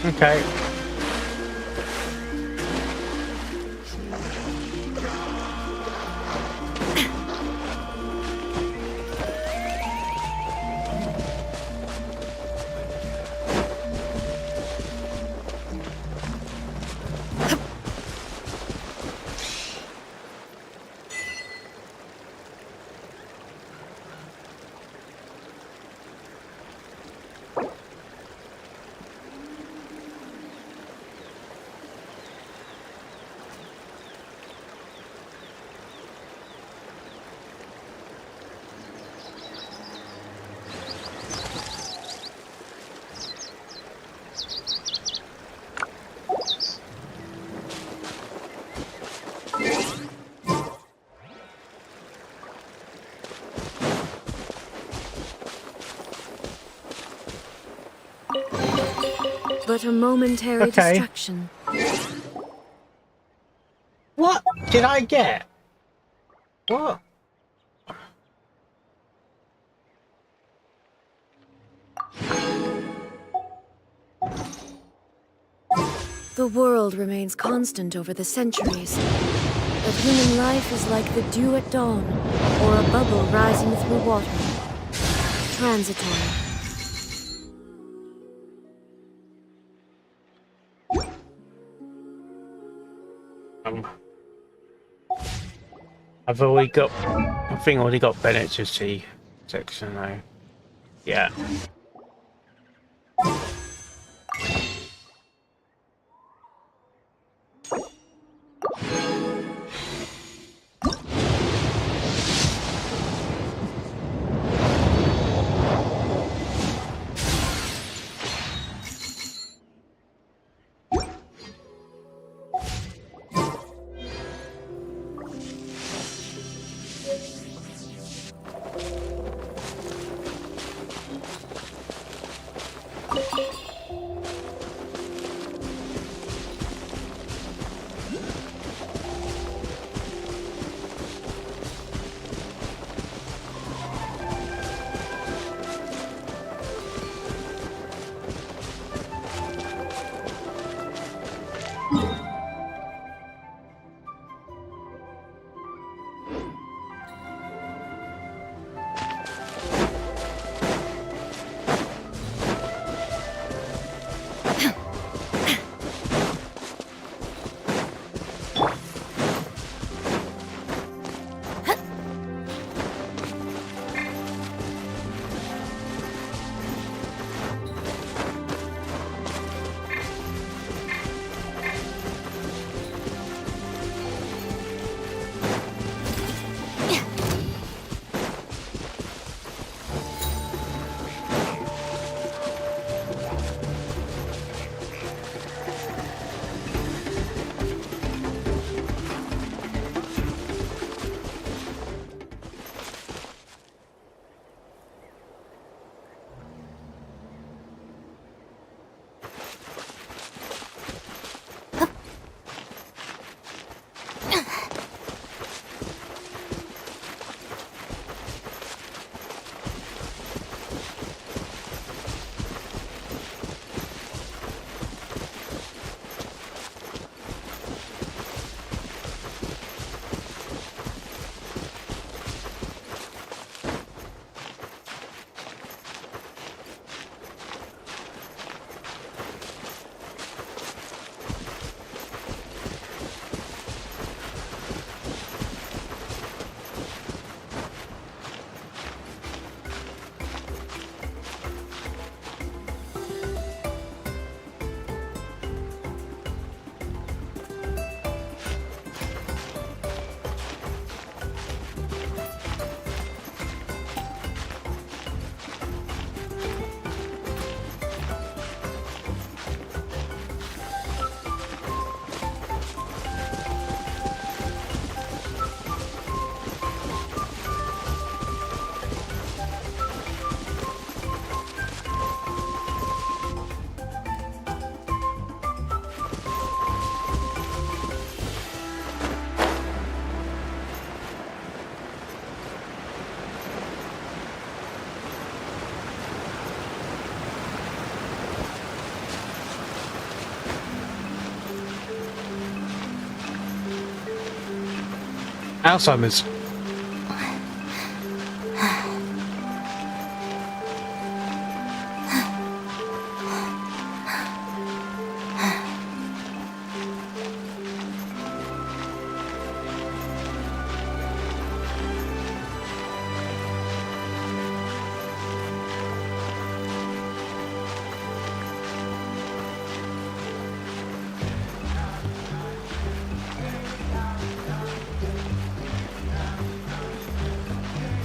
Speaker 2: Okay.
Speaker 11: But a momentary
Speaker 2: Okay.
Speaker 11: distraction.
Speaker 2: What did I get? What?
Speaker 11: The world remains constant over the centuries. But human life is like the dew at dawn, or a bubble rising through water. Transitory.
Speaker 2: I've already got. I think I already got Bennett's C section now. Yeah. Alzheimer's.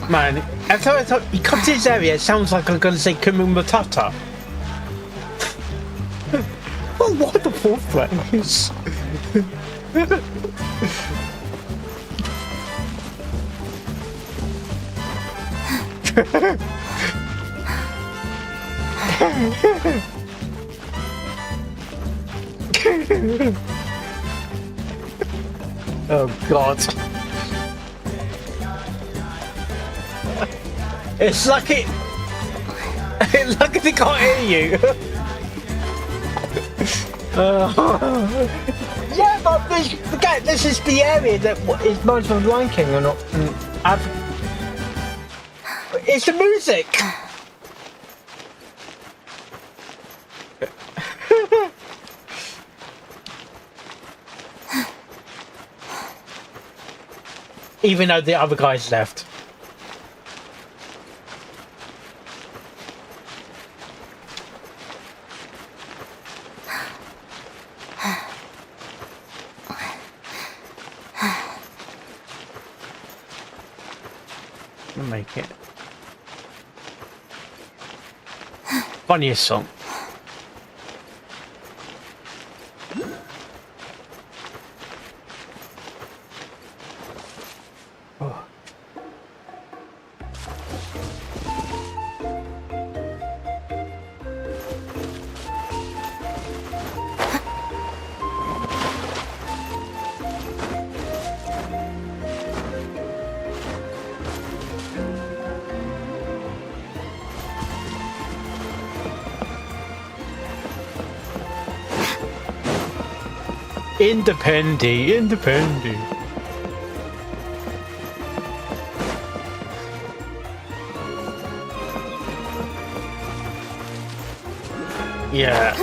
Speaker 2: Man, every time he comes to this area, it sounds like I'm going to say Kumu Matata. Oh, what the fourth place? Oh, God. It's like it. It's like they can't hear you. Yeah, but this is the area that is most of Lion King or not. It's the music. Even though the other guys left. Make it funniest song. Oh. Independy. Yeah.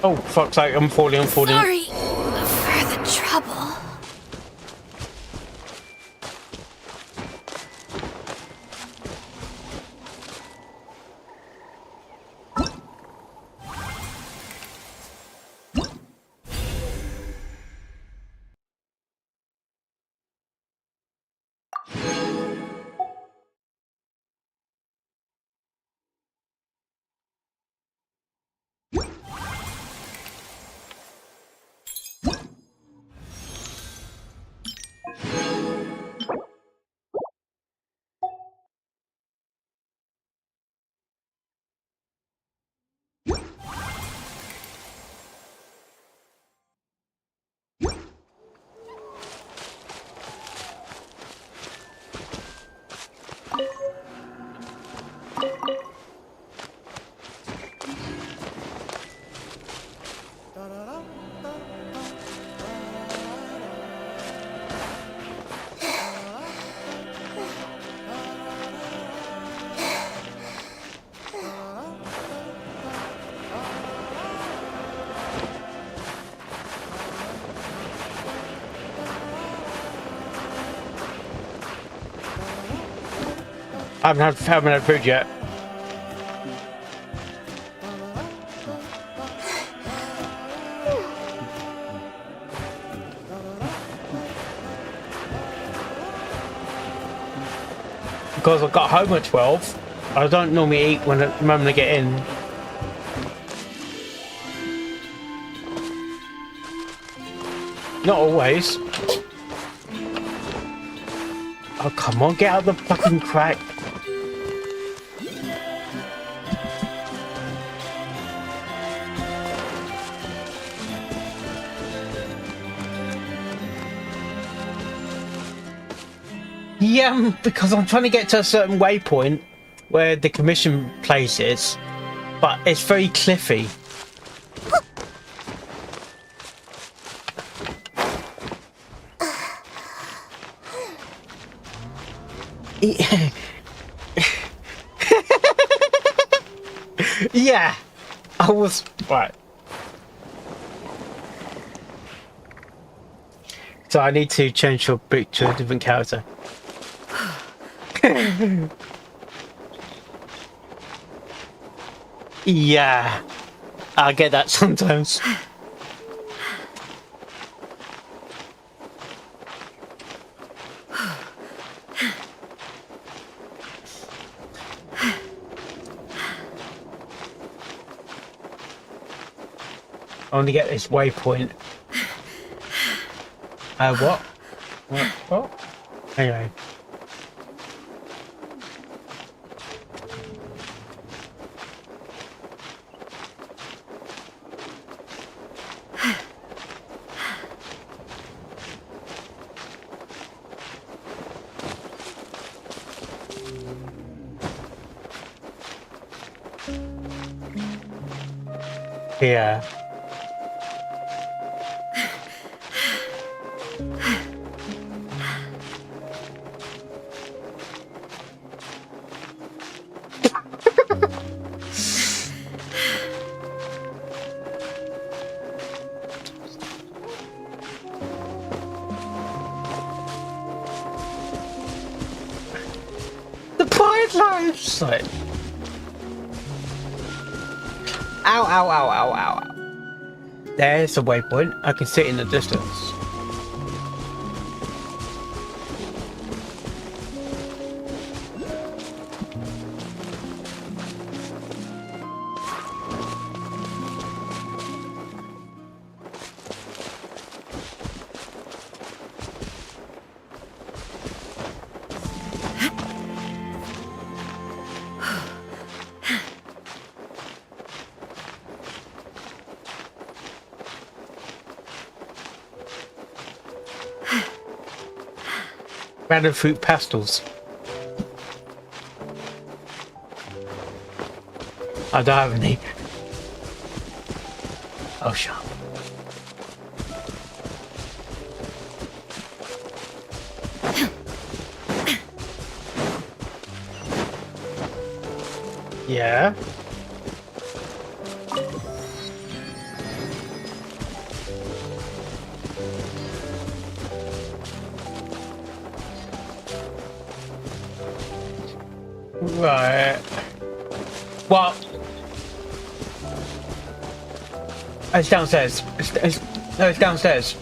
Speaker 2: Oh, fuck's sake, I'm falling.
Speaker 5: Sorry for the trouble.
Speaker 2: haven't had food yet. Because I got home at 12. I don't normally eat when the moment I get in. Not always. Oh, come on, get out of the fucking crack. Yeah, because I'm trying to get to a certain waypoint where the commission place is, but it's very cliffy. Yeah, I was right. So I need to change your boot to a different character. Yeah, I get that sometimes. I want to get this waypoint. What? What? Anyway. Yeah. The pirate lives! Like, ow, ow, ow, ow, ow. There's a waypoint. I can see it in the distance. Random fruit pastels. I don't have any. Oh, shut up. Yeah. Right. Well, it's downstairs. No, it's downstairs.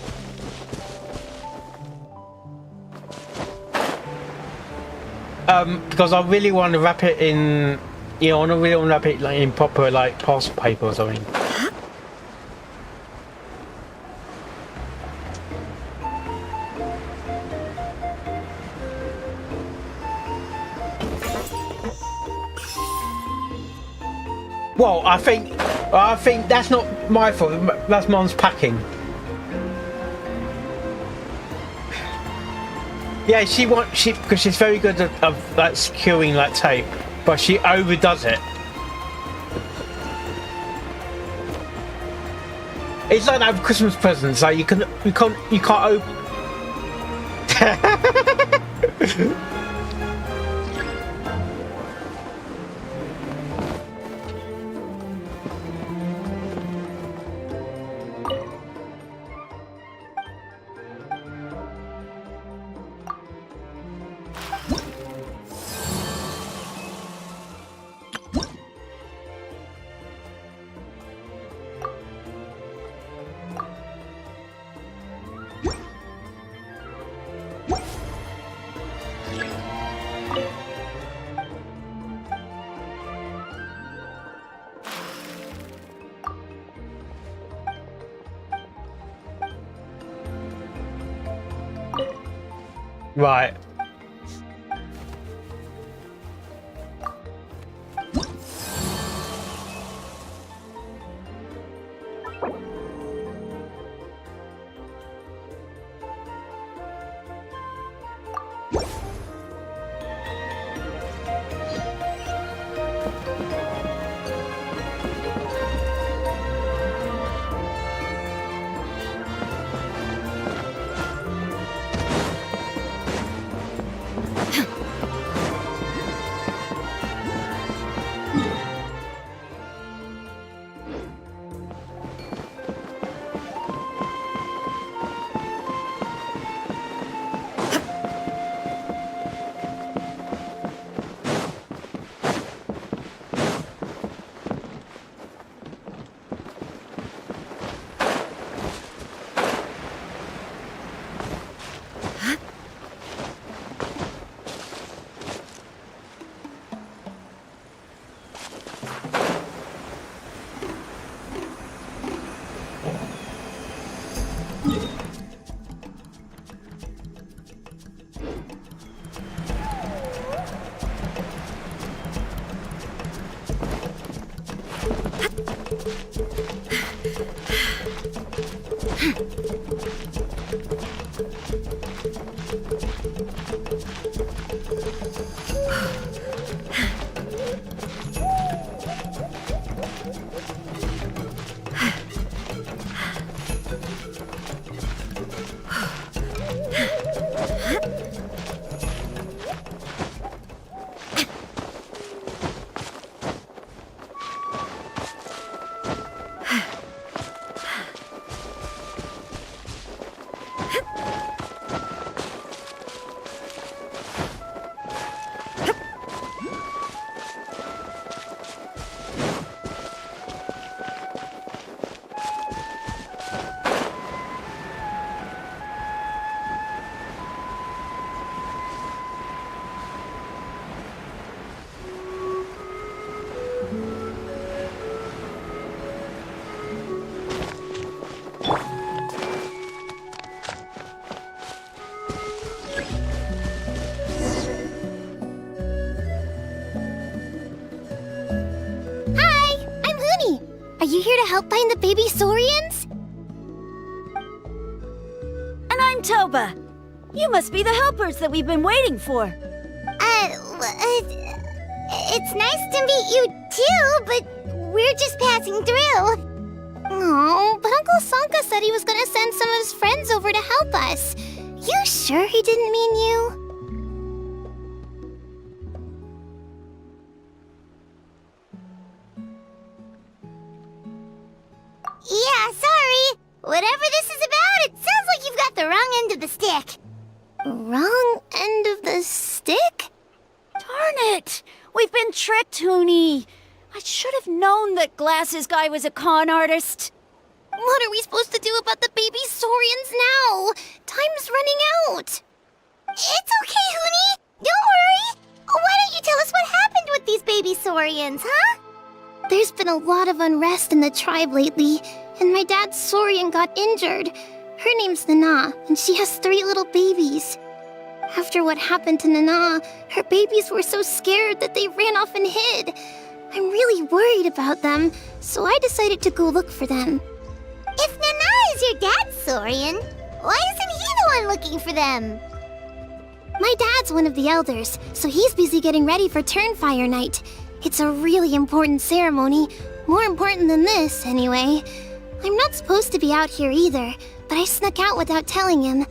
Speaker 2: Because I really want to wrap it in, you know, I really want to wrap it like in proper like parcel paper or something. Well, I think that's not my fault. That's Mom's packing. Yeah, because she's very good at like securing like tape, but she overdoes it. It's like that with Christmas presents. Like you can't open. Right.
Speaker 6: Are you here to help find the baby Saurians?
Speaker 11: And I'm Toba. You must be the helpers that we've been waiting for.
Speaker 6: It's nice to meet you too, but we're just passing through. Oh, but Uncle Sanka said he was gonna send some of his friends over to help us. You sure he didn't mean you? Yeah, sorry. Whatever this is about, it sounds like you've got the wrong end of the stick. Wrong end of the stick?
Speaker 11: Darn it! We've been tricked, Hoonie. I should have known that Glasses Guy was a con artist.
Speaker 6: What are we supposed to do about the baby Saurians now? Time's running out. It's okay, Hoonie. Don't worry. Why don't you tell us what happened with these baby Saurians, huh? There's been a lot of unrest in the tribe lately, and my dad's Saurian got injured. Her name's Nana, and she has 3 little babies. After what happened to Nana, her babies were so scared that they ran off and hid. I'm really worried about them, so I decided to go look for them. If Nana is your dad's Saurian, why isn't he the one looking for them? My dad's one of the elders, so he's busy getting ready for Turnfire Night. It's a really important ceremony, more important than this, anyway. I'm not supposed to be out here either, but I snuck out without telling him.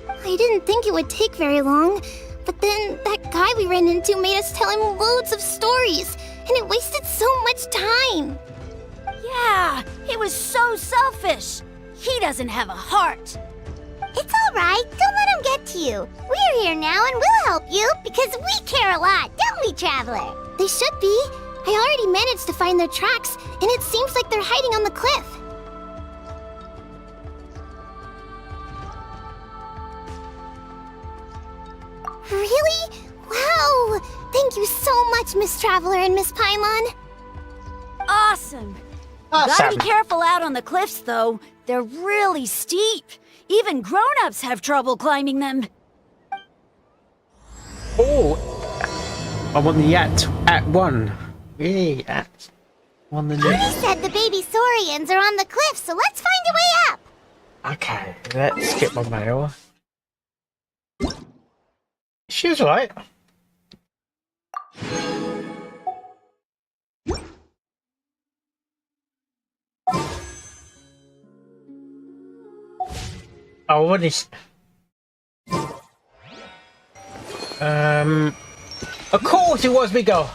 Speaker 6: I didn't think it would take very long, but then that guy we ran into made us tell him loads of stories, and it wasted so much time.
Speaker 11: Yeah, he was so selfish. He doesn't have a heart.
Speaker 6: It's all right. Don't let him get to you. We're here now and we'll help you because we care a lot, don't we, Traveler? They should be. I already managed to find their tracks, and it seems like they're hiding on the cliff. Really? Wow! Thank you so much, Miss Traveler and Miss Paimon.
Speaker 11: Awesome. Gotta be careful out on the cliffs, though. They're really steep. Even grown-ups have trouble climbing them.
Speaker 2: Oh, I want the at one. Yay, at on the
Speaker 6: You
Speaker 2: next.
Speaker 6: said the baby saurians are on the cliff, so let's find a way up.
Speaker 2: Okay, let's get my mail. She was right. Oh, what is? Of course it was me go.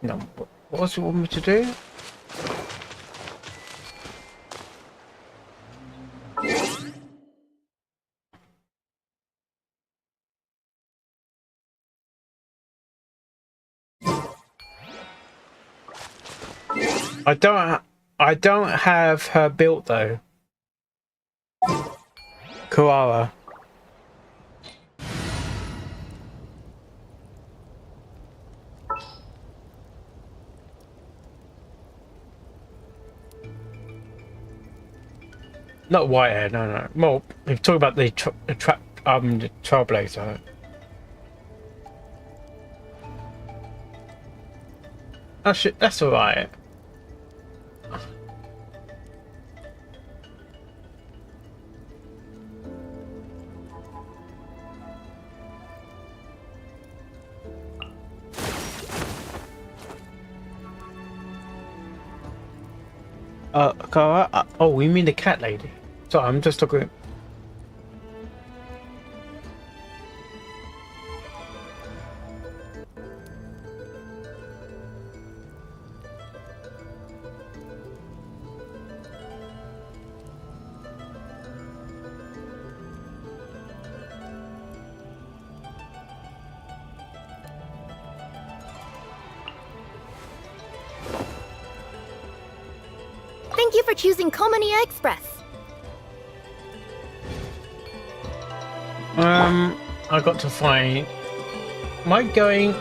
Speaker 2: No, what does it want me to do? I don't have her built though. Koala. Not Whitehair, no. Well, we're talking about the Trailblazer. That's alright. Oh, we mean the cat lady. Sorry, I'm just talking.
Speaker 4: Thank you for choosing Komani Express.
Speaker 2: I got to find. Am I going?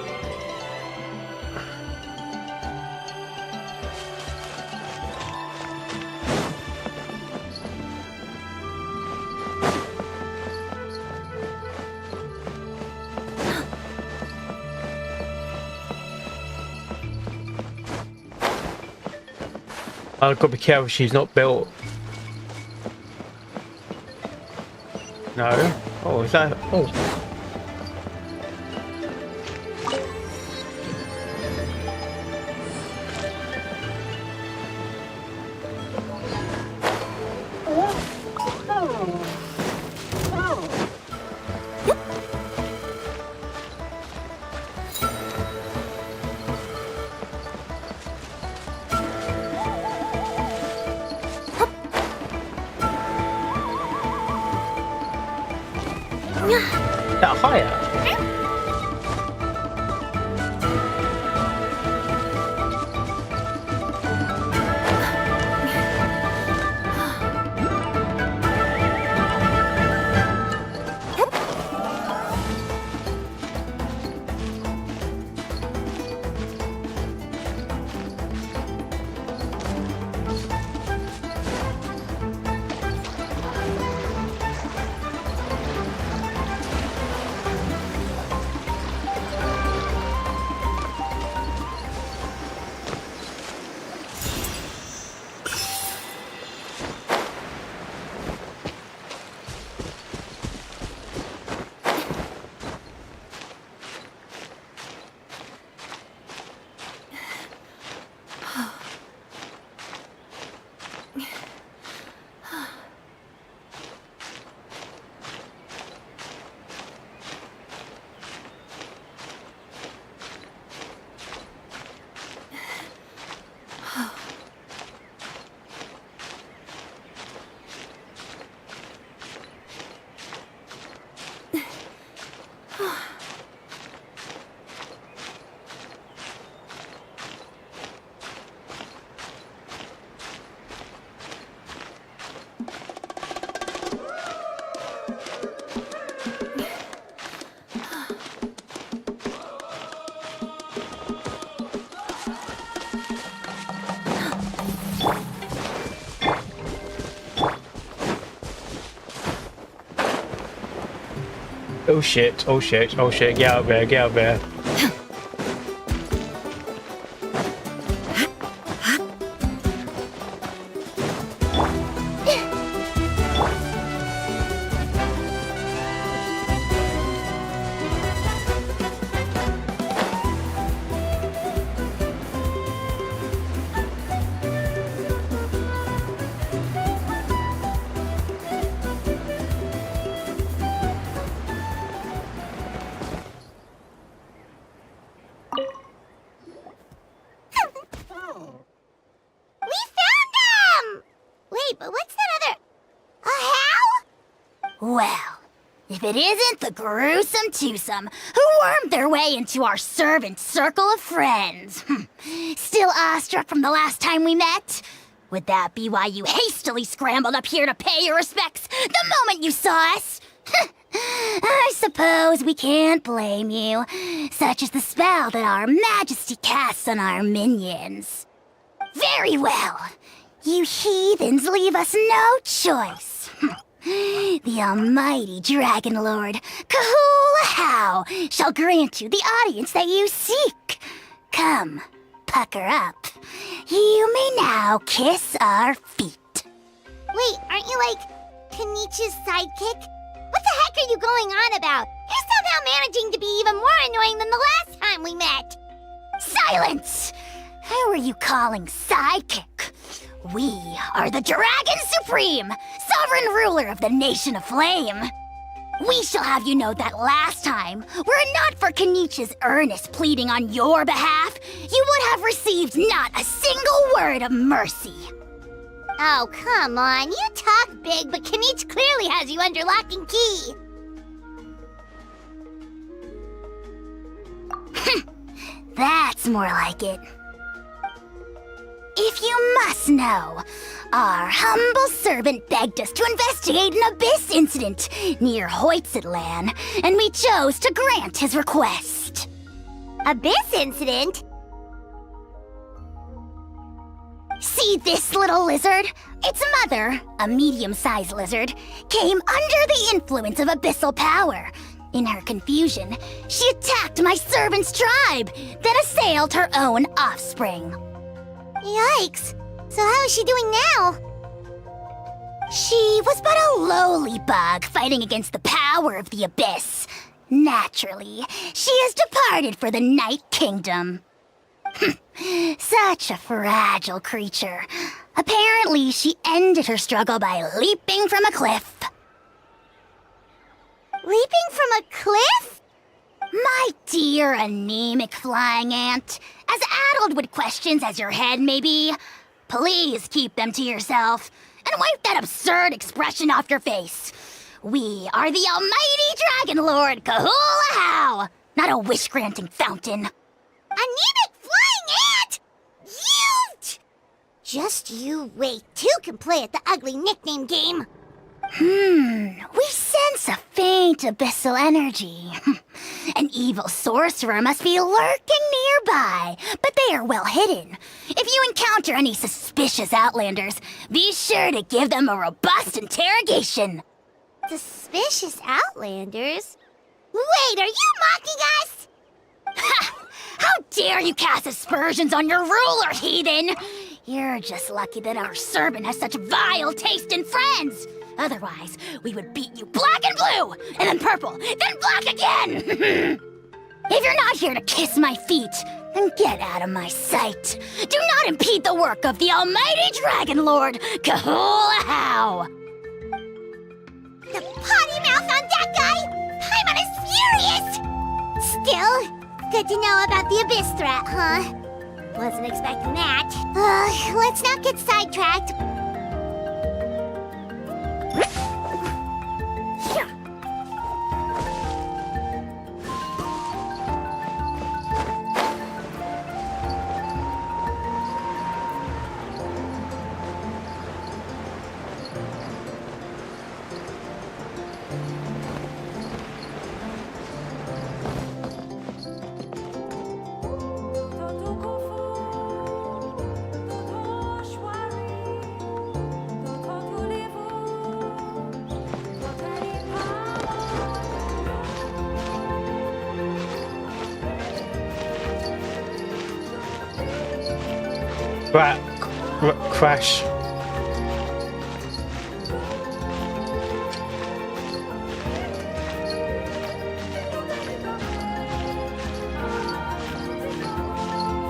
Speaker 2: I've got to be careful she's not built. No. Oh, is that? Oh. That higher? Oh shit, oh shit, oh shit, get out of there, get out of there.
Speaker 6: We found them! Wait, but what's that other... A how?
Speaker 4: Well, if it isn't the gruesome twosome who wormed their way into our servant circle of friends. Still awestruck from the last time we met? Would that be why you hastily scrambled up here to pay your respects the moment you saw us? I suppose we can't blame you. Such is the spell that our majesty casts on our minions. Very well. You heathens leave us no choice. The almighty Dragon Lord, Kahula shall grant you the audience that you seek. Come, pucker up. You may now kiss our feet.
Speaker 6: Wait, aren't you like Kenichi's sidekick? What the heck are you going on about? You're somehow managing to be even more annoying than the last time we met.
Speaker 4: Silence! Who are you calling sidekick? We are the Dragon Supreme, sovereign ruler of the Nation of Flame. We shall have you know that last time, were it not for Kenichi's earnest pleading on your behalf, you would have received not a single word of mercy.
Speaker 6: Oh, come on. You talk big, but Kenichi clearly has you under lock and key.
Speaker 4: That's more like it. If you must know, our humble servant begged us to investigate an abyss incident near Hoytsidlan, and we chose to grant his request.
Speaker 6: Abyss incident?
Speaker 4: See this little lizard? Its mother, a medium-sized lizard, came under the influence of abyssal power. In her confusion, she attacked my servant's tribe, then assailed her own offspring.
Speaker 6: Yikes. So how is she doing now?
Speaker 4: She was but a lowly bug fighting against the power of the abyss. Naturally, she has departed for the Night Kingdom. Such a fragile creature. Apparently, she ended her struggle by leaping from a cliff.
Speaker 6: Leaping from a cliff?
Speaker 4: My dear anemic flying ant, as addled with questions as your head may be, please keep them to yourself and wipe that absurd expression off your face. We are the almighty Dragon Lord Kahula, not a wish-granting fountain.
Speaker 6: Anemic flying ant? You! Just you wait. Two can play at the ugly nickname game.
Speaker 4: We sense a faint abyssal energy. An evil sorcerer must be lurking nearby, but they are well hidden. If you encounter any suspicious outlanders, be sure to give them a robust interrogation.
Speaker 6: Suspicious outlanders? Wait, are you mocking us?
Speaker 4: Ha! How dare you cast aspersions on your ruler, heathen! You're just lucky that our servant has such vile taste in friends. Otherwise, we would beat you black and blue, and then purple, then black again! If you're not here to kiss my feet, then get out of my sight. Do not impede the work of the almighty Dragon Lord, Kahula.
Speaker 6: The potty mouth on that guy? Paimon is furious! Still, good to know about the abyss threat, huh? Wasn't expecting that. Let's not get sidetracked.
Speaker 2: Crash.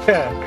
Speaker 2: Yeah.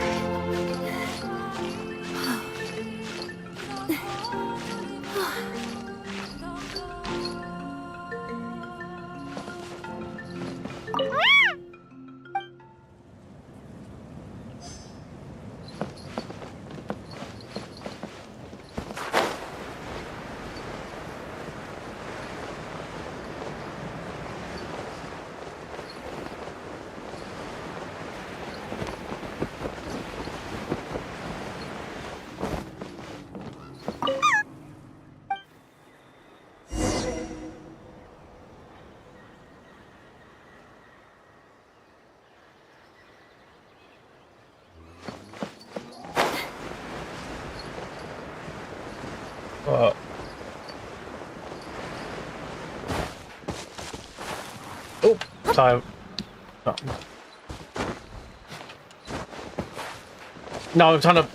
Speaker 2: Oh, sorry. Oh. No, I'm trying to.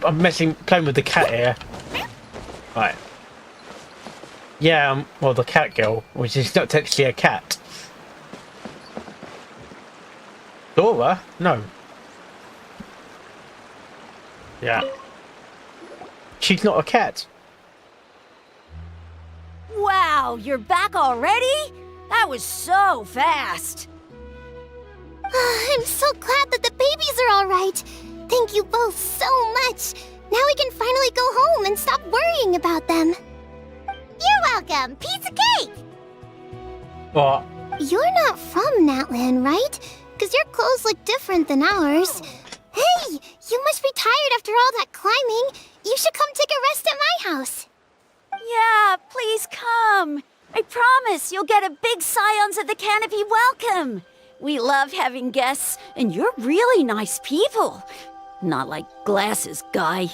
Speaker 2: I'm playing with the cat here. Right. Yeah, well, the cat girl, which is not actually a cat. Dora? No. Yeah. She's not a cat.
Speaker 12: Wow, you're back already? That was so fast.
Speaker 6: I'm so glad that the babies are all right. Thank you both so much. Now we can finally go home and stop worrying about them. You're welcome. Piece of cake.
Speaker 2: What?
Speaker 6: You're not from Natlan, right? Because your clothes look different than ours. Hey, you must be tired after all that climbing. You should come take a rest at my house.
Speaker 12: Yeah, please come. I promise you'll get a big Scions of the Canopy welcome. We love having guests, and you're really nice people. Not like Glasses Guy.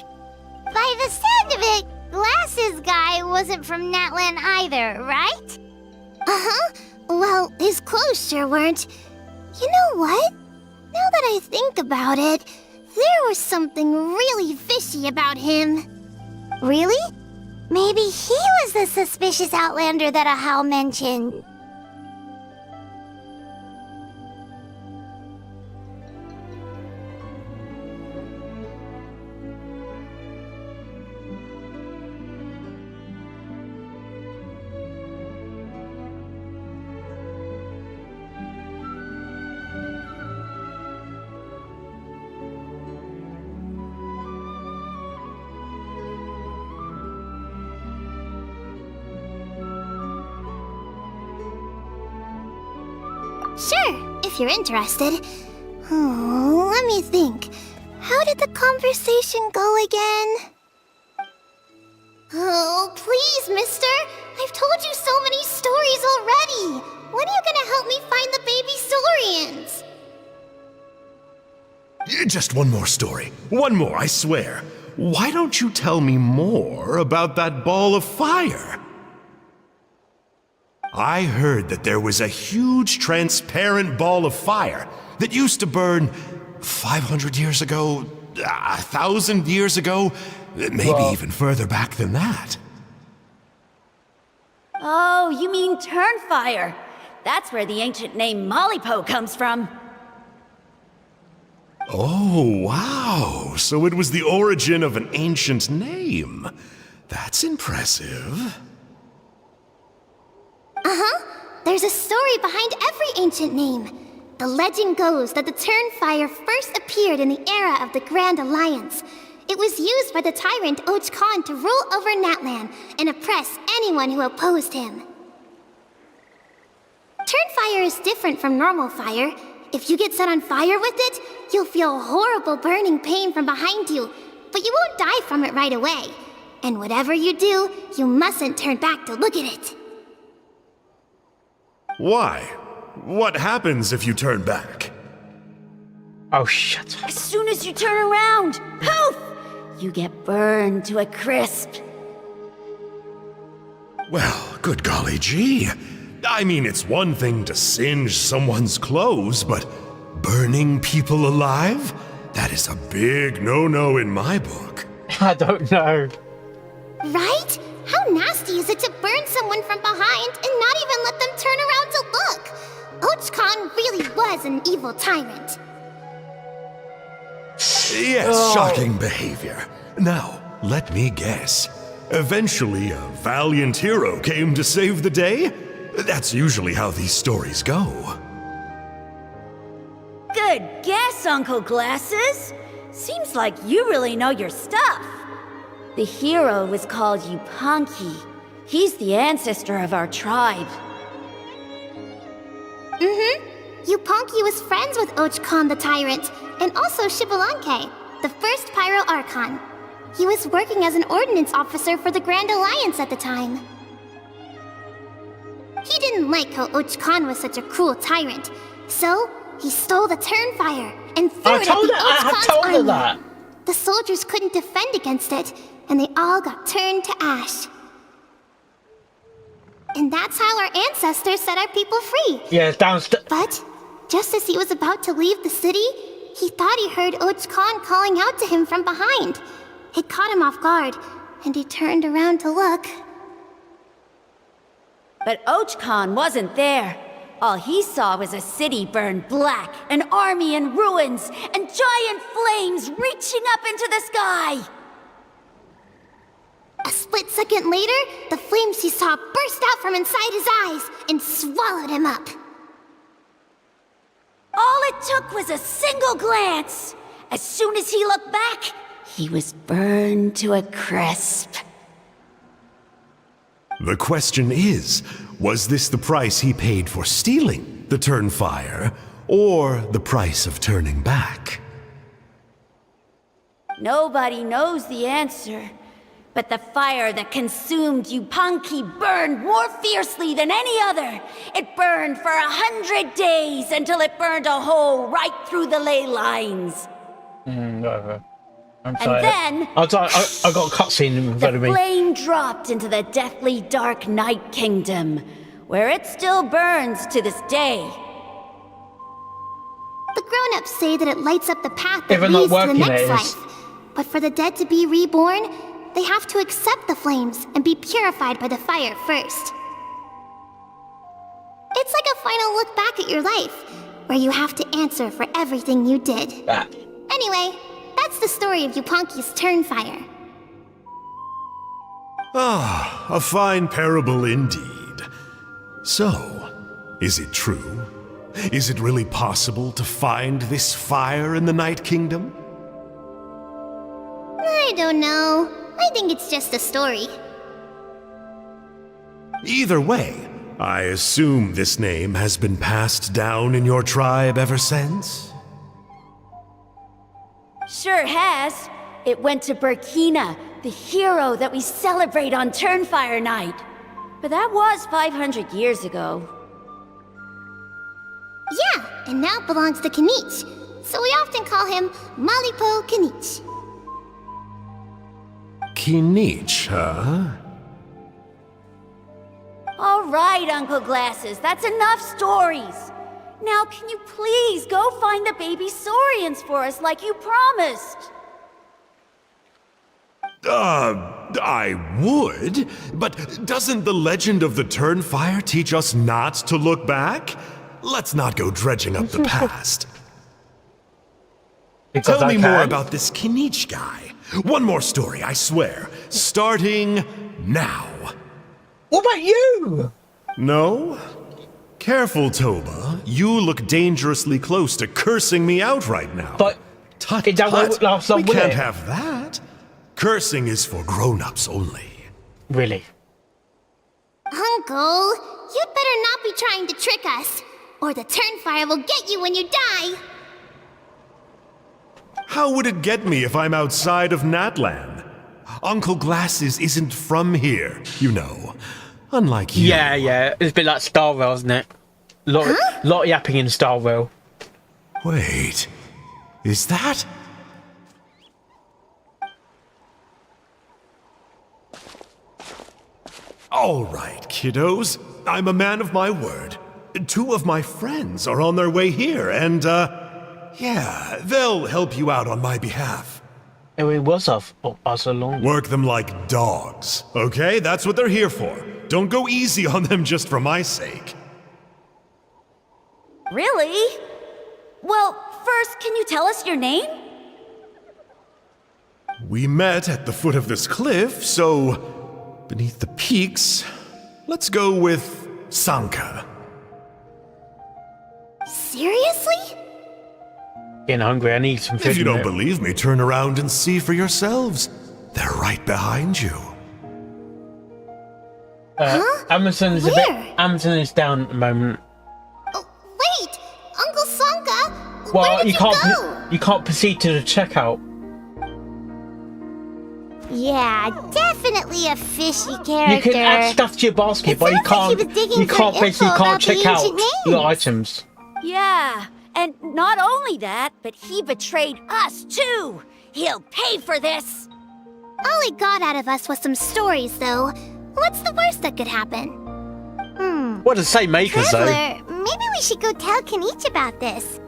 Speaker 6: By the sound of it, Glasses Guy wasn't from Natlan either, right? Uh-huh. Well, his clothes sure weren't. You know what? Now that I think about it, there was something really fishy about him. Really? Maybe he was the suspicious outlander that Ahau mentioned. Sure, if you're interested. Oh, let me think. How did the conversation go again? Oh, please, mister. I've told you so many stories already. When are you gonna help me find the baby Saurians?
Speaker 13: Just one more story. One more, I swear. Why don't you tell me more about that ball of fire? I heard that there was a huge transparent ball of fire that used to burn 500 years ago, 1,000 years ago, maybe even further back than that.
Speaker 12: Oh, you mean Turnfire. That's where the ancient name Mollypo comes from.
Speaker 13: Oh, wow. So it was the origin of an ancient name. That's impressive.
Speaker 6: Uh-huh. There's a story behind every ancient name. The legend goes that the Turnfire first appeared in the era of the Grand Alliance. It was used by the tyrant Och Khan to rule over Natlan and oppress anyone who opposed him. Turnfire is different from normal fire. If you get set on fire with it, you'll feel horrible burning pain from behind you, but you won't die from it right away. And whatever you do, you mustn't turn back to look at it.
Speaker 13: Why? What happens if you turn back?
Speaker 2: Oh, shut up.
Speaker 12: As soon as you turn around, poof! You get burned to a crisp.
Speaker 13: Well, good golly gee. I mean, it's one thing to singe someone's clothes, but burning people alive? That is a big no-no in my book.
Speaker 2: I don't know.
Speaker 6: Right? How nasty is it to burn someone from behind and not even let them turn around to look? Ochkon really was an evil tyrant.
Speaker 13: Yes, shocking behavior. Now, let me guess. Eventually, a valiant hero came to save the day? That's usually how these stories go.
Speaker 12: Good guess, Uncle Glasses. Seems like you really know your stuff. The hero was called Yupanqui. He's the ancestor of our tribe.
Speaker 6: Yupanqui was friends with Ochkon the Tyrant, and also Shibalanke, the first Pyro Archon. He was working as an ordnance officer for the Grand Alliance at the time. He didn't like how Ochkon was such a cruel tyrant, so he stole the Turnfire and threw it at the Ochkon's army.
Speaker 2: That.
Speaker 6: The soldiers couldn't defend against it, and they all got turned to ash. And that's how our ancestors set our people free.
Speaker 2: Yeah, downstairs.
Speaker 6: But just as he was about to leave the city, he thought he heard Ochkon calling out to him from behind. It caught him off guard, and he turned around to look.
Speaker 12: But Ochkon wasn't there. All he saw was a city burned black, an army in ruins, and giant flames reaching up into the sky.
Speaker 6: A split second later, the flames he saw burst out from inside his eyes and swallowed him up.
Speaker 12: All it took was a single glance. As soon as he looked back, he was burned to a crisp.
Speaker 13: The question is, was this the price he paid for stealing the Turnfire, or the price of turning back?
Speaker 12: Nobody knows the answer. But the fire that consumed Yupanqui burned more fiercely than any other. It burned for 100 days until it burned a hole right through the ley lines.
Speaker 2: Whatever. I'm
Speaker 12: And
Speaker 2: sorry.
Speaker 12: then
Speaker 2: I got a cutscene in front of
Speaker 12: the
Speaker 2: me.
Speaker 12: flame dropped into the deathly dark Night Kingdom, where it still burns to this day.
Speaker 6: The grown-ups say that it lights up the path
Speaker 2: If
Speaker 6: that
Speaker 2: I'm not
Speaker 6: leads to the
Speaker 2: working,
Speaker 6: next
Speaker 2: it is.
Speaker 6: life. But for the dead to be reborn, they have to accept the flames and be purified by the fire first. It's like a final look back at your life, where you have to answer for everything you did. Anyway, that's the story of Yupanqui's Turnfire.
Speaker 13: Ah, a fine parable indeed. So, is it true? Is it really possible to find this fire in the Night Kingdom?
Speaker 6: I don't know. I think it's just a story.
Speaker 13: Either way, I assume this name has been passed down in your tribe ever since?
Speaker 12: Sure has. It went to Burkina, the hero that we celebrate on Turnfire Night. But that was 500 years ago.
Speaker 6: Yeah, and now it belongs to Kinich. So we often call him Malipo Kinich.
Speaker 13: Kinich, huh?
Speaker 12: All right, Uncle Glasses, that's enough stories. Now, can you please go find the baby Saurians for us like you promised?
Speaker 13: I would, but doesn't the legend of the Turnfire teach us not to look back? Let's not go dredging up the past. Tell me more about this Kinich guy. One more story, I swear. Starting now.
Speaker 2: What about you?
Speaker 13: No? Careful, Toba. You look dangerously close to cursing me out right now.
Speaker 2: But
Speaker 13: tut,
Speaker 2: it won't
Speaker 13: tut.
Speaker 2: last long,
Speaker 13: We
Speaker 2: will
Speaker 13: can't
Speaker 2: it?
Speaker 13: have that. Cursing is for grown-ups only.
Speaker 2: Really?
Speaker 6: Uncle, you'd better not be trying to trick us, or the Turnfire will get you when you die.
Speaker 13: How would it get me if I'm outside of Natlan? Uncle Glasses isn't from here, you know. Unlike you.
Speaker 2: Yeah. It's a bit like Star Rail, isn't it? Lot of yapping in Star Rail.
Speaker 13: Wait. Is that? All right, kiddos. I'm a man of my word. Two of my friends are on their way here, and, Yeah, they'll help you out on my behalf.
Speaker 2: It was us along.
Speaker 13: Work them like dogs, okay? That's what they're here for. Don't go easy on them just for my sake.
Speaker 12: Really? Well, first, can you tell us your name?
Speaker 13: We met at the foot of this cliff, so beneath the peaks, let's go with Sanka.
Speaker 6: Seriously?
Speaker 2: Getting hungry, I need some food.
Speaker 13: If you don't
Speaker 2: in there.
Speaker 13: believe me, turn around and see for yourselves. They're right behind you.
Speaker 2: Amazon is Amazon is down at the moment.
Speaker 6: Oh, wait! Uncle Sanka!
Speaker 2: Well,
Speaker 6: where did
Speaker 2: you can't proceed to the checkout.
Speaker 6: Yeah, definitely a fishy character.
Speaker 2: You can add stuff to your basket,
Speaker 6: It
Speaker 2: but you
Speaker 6: sounds like he
Speaker 2: can't.
Speaker 6: was digging
Speaker 2: You
Speaker 6: for
Speaker 2: can't
Speaker 6: info
Speaker 2: basically
Speaker 6: about
Speaker 2: can't
Speaker 6: the
Speaker 2: check out
Speaker 6: ancient
Speaker 2: your
Speaker 6: names.
Speaker 2: items.
Speaker 12: Yeah, and not only that, but he betrayed us too. He'll pay for this.
Speaker 6: All he got out of us was some stories, though. What's the worst that could happen?
Speaker 2: What does say makers though?
Speaker 6: Traveler, maybe we should go tell Kenichi about this.